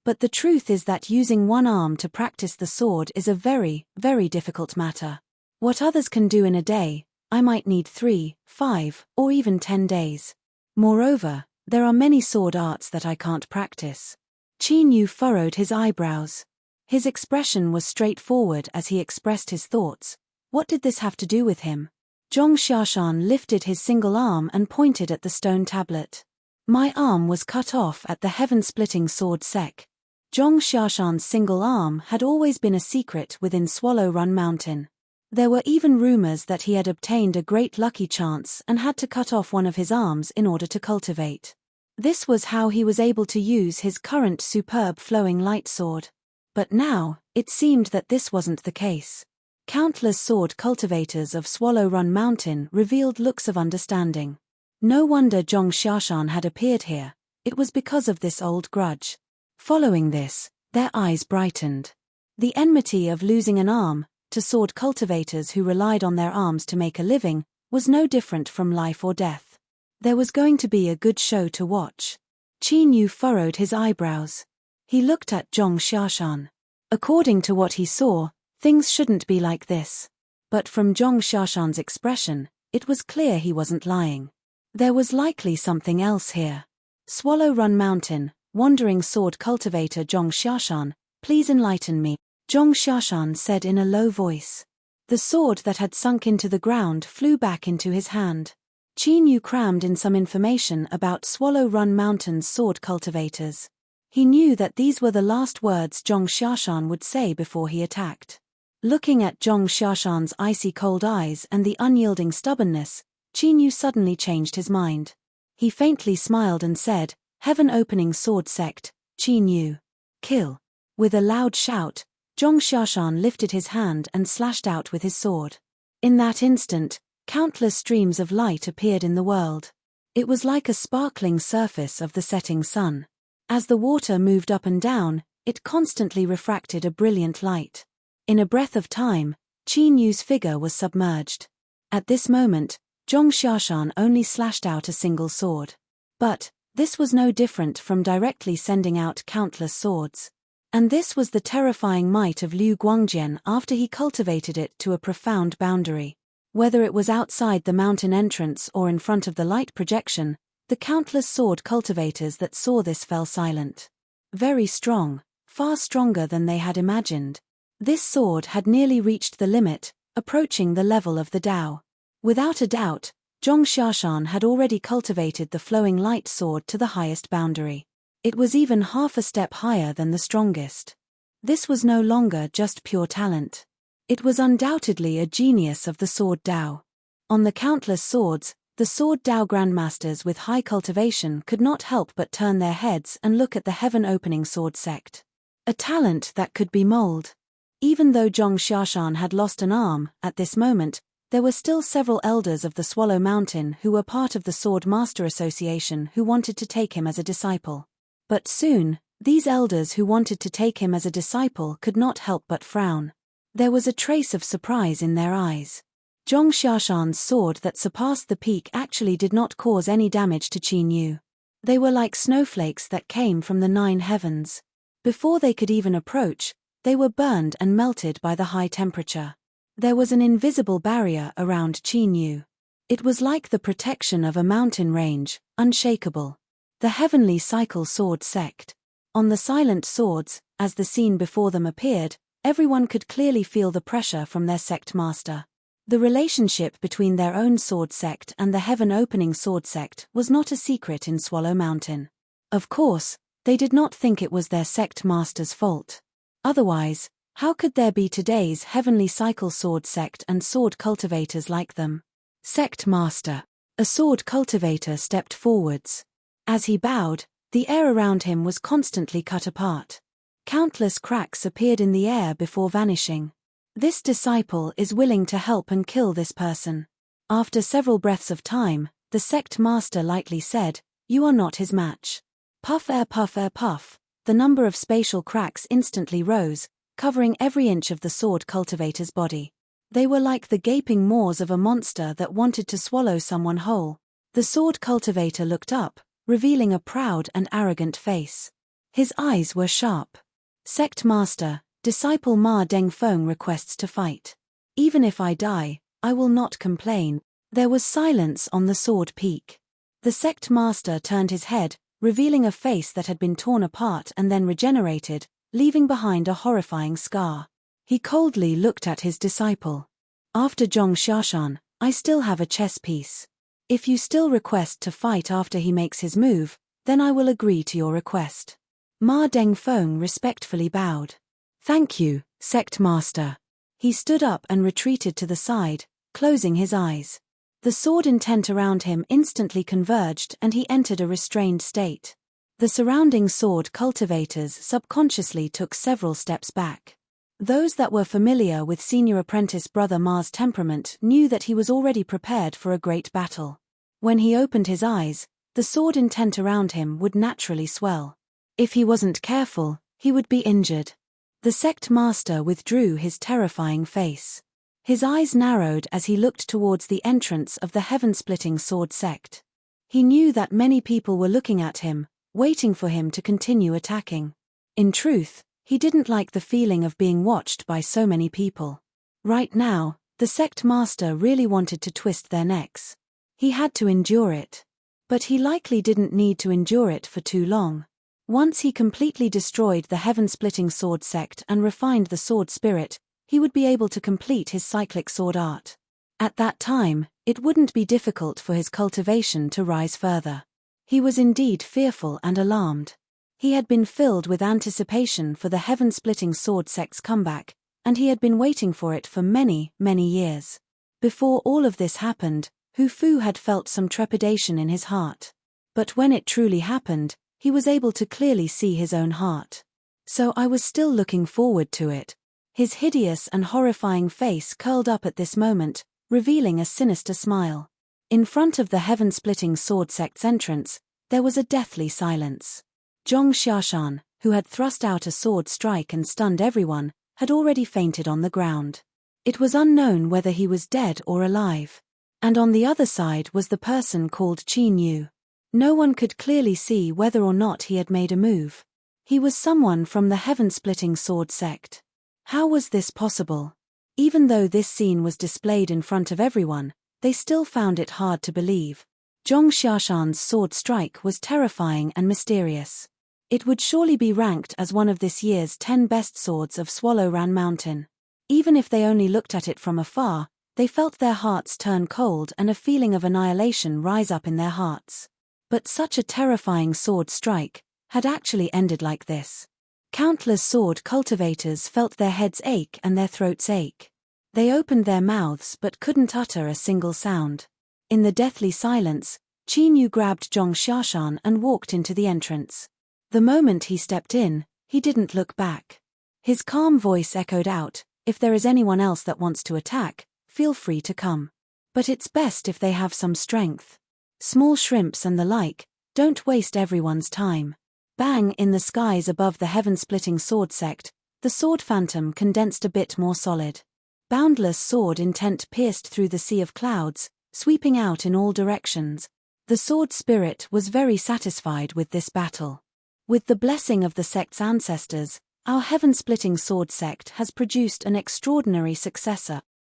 "But the truth is that using one arm to practice the sword is a very, very difficult matter. What others can do in a day, I might need 3, 5, or even 10 days. Moreover, there are many sword arts that I can't practice." Qin Yu furrowed his eyebrows. His expression was straightforward as he expressed his thoughts. What did this have to do with him? Zhong Xiaoshan lifted his single arm and pointed at the stone tablet. "My arm was cut off at the heaven-splitting sword sect." Zhong Xiaoshan's single arm had always been a secret within Swallow Run Mountain. There were even rumors that he had obtained a great lucky chance and had to cut off one of his arms in order to cultivate. This was how he was able to use his current superb flowing light sword. But now, it seemed that this wasn't the case. Countless sword cultivators of Swallow Run Mountain revealed looks of understanding. No wonder Zhong Xiaoshan had appeared here, it was because of this old grudge. Following this, their eyes brightened. The enmity of losing an arm, to sword cultivators who relied on their arms to make a living, was no different from life or death. There was going to be a good show to watch. Qin Yu furrowed his eyebrows. He looked at Zhong Xiaoshan. According to what he saw, things shouldn't be like this. But from Zhong Xiaoshan's expression, it was clear he wasn't lying. There was likely something else here. Swallow Run Mountain, wandering sword cultivator Zhong Xiaoshan, please enlighten me, Zhong Xiaoshan said in a low voice. The sword that had sunk into the ground flew back into his hand. Qin Yu crammed in some information about Swallow Run Mountain's sword cultivators. He knew that these were the last words Zhong Xiaoshan would say before he attacked. Looking at Zhong Xiaoshan's icy cold eyes and the unyielding stubbornness, Qin Yu suddenly changed his mind. He faintly smiled and said, "Heaven-opening sword sect, Qin Yu. Kill." With a loud shout, Zhong Xiaoshan lifted his hand and slashed out with his sword. In that instant, countless streams of light appeared in the world. It was like a sparkling surface of the setting sun. As the water moved up and down, it constantly refracted a brilliant light. In a breath of time, Qin Yu's figure was submerged. At this moment, Zhong Xiaoshan only slashed out a single sword. But this was no different from directly sending out countless swords. And this was the terrifying might of Liu Guangjian after he cultivated it to a profound boundary. Whether it was outside the mountain entrance or in front of the light projection, the countless sword cultivators that saw this fell silent. Very strong, far stronger than they had imagined. This sword had nearly reached the limit, approaching the level of the Tao. Without a doubt, Zhong Xiaoshan had already cultivated the flowing light sword to the highest boundary. It was even half a step higher than the strongest. This was no longer just pure talent. It was undoubtedly a genius of the sword Tao. On the countless swords, the sword Tao grandmasters with high cultivation could not help but turn their heads and look at the heaven-opening sword sect. A talent that could be molded. Even though Zhong Xiaoshan had lost an arm, at this moment, there were still several elders of the Swallow Mountain who were part of the Sword Master Association who wanted to take him as a disciple. But soon, these elders who wanted to take him as a disciple could not help but frown. There was a trace of surprise in their eyes. Zhong Xiaoshan's sword that surpassed the peak actually did not cause any damage to Qin Yu. They were like snowflakes that came from the 9 heavens. Before they could even approach, they were burned and melted by the high temperature. There was an invisible barrier around Qin Yu. It was like the protection of a mountain range, unshakable. The heavenly cycle sword sect. On the silent swords, as the scene before them appeared, everyone could clearly feel the pressure from their sect master. The relationship between their own sword sect and the heaven-opening sword sect was not a secret in Swallow Mountain. Of course, They did not think it was their sect master's fault. Otherwise, how could there be today's heavenly cycle sword sect and sword cultivators like them? Sect master. A sword cultivator stepped forwards. As he bowed, the air around him was constantly cut apart. Countless cracks appeared in the air before vanishing. This disciple is willing to help and kill this person. After several breaths of time, the sect master lightly said, "You are not his match." Puff air puff air puff, the number of spatial cracks instantly rose, covering every inch of the sword cultivator's body. They were like the gaping maws of a monster that wanted to swallow someone whole. The sword cultivator looked up, revealing a proud and arrogant face. His eyes were sharp. "Sect master, disciple Ma Dengfeng requests to fight. Even if I die, I will not complain." There was silence on the sword peak. The sect master turned his head, revealing a face that had been torn apart and then regenerated, leaving behind a horrifying scar. He coldly looked at his disciple. "After Zhong Xiaoshan, I still have a chess piece. If you still request to fight after he makes his move, then I will agree to your request." Ma Dengfeng respectfully bowed. "Thank you, sect master." He stood up and retreated to the side, closing his eyes. The sword intent around him instantly converged and he entered a restrained state. The surrounding sword cultivators subconsciously took several steps back. Those that were familiar with senior apprentice Brother Ma's temperament knew that he was already prepared for a great battle. When he opened his eyes, the sword intent around him would naturally swell. If he wasn't careful, he would be injured. The sect master withdrew his terrifying face. His eyes narrowed as he looked towards the entrance of the heaven-splitting sword sect. He knew that many people were looking at him, waiting for him to continue attacking. In truth, he didn't like the feeling of being watched by so many people. Right now, the sect master really wanted to twist their necks. He had to endure it. But he likely didn't need to endure it for too long. Once he completely destroyed the heaven-splitting sword sect and refined the sword spirit, he would be able to complete his cyclic sword art. At that time, it wouldn't be difficult for his cultivation to rise further. He was indeed fearful and alarmed. He had been filled with anticipation for the heaven-splitting sword sect's comeback, and he had been waiting for it for many, many years. Before all of this happened, Hu Fu had felt some trepidation in his heart. But when it truly happened, he was able to clearly see his own heart. So I was still looking forward to it. His hideous and horrifying face curled up at this moment, revealing a sinister smile. In front of the heaven-splitting sword sect's entrance, there was a deathly silence. Zhong Xiaoshan, who had thrust out a sword strike and stunned everyone, had already fainted on the ground. It was unknown whether he was dead or alive. And on the other side was the person called Qin Yu. No one could clearly see whether or not he had made a move. He was someone from the heaven-splitting sword sect. How was this possible? Even though this scene was displayed in front of everyone, they still found it hard to believe. Zhong Xiaoshan's sword strike was terrifying and mysterious. It would surely be ranked as one of this year's 10 best swords of Swallowran Mountain. Even if they only looked at it from afar, they felt their hearts turn cold and a feeling of annihilation rise up in their hearts. But such a terrifying sword strike had actually ended like this. Countless sword cultivators felt their heads ache and their throats ache. They opened their mouths but couldn't utter a single sound. In the deathly silence, Qin Yu grabbed Zhong Xiaoshan and walked into the entrance. The moment he stepped in, he didn't look back. His calm voice echoed out, "If there is anyone else that wants to attack, feel free to come. But it's best if they have some strength. Small shrimps and the like, don't waste everyone's time." Bang! In the skies above the heaven-splitting sword sect, the sword phantom condensed a bit more solid. Boundless sword intent pierced through the sea of clouds, sweeping out in all directions. The sword spirit was very satisfied with this battle. With the blessing of the sect's ancestors, our heaven-splitting sword sect has produced an extraordinary successor.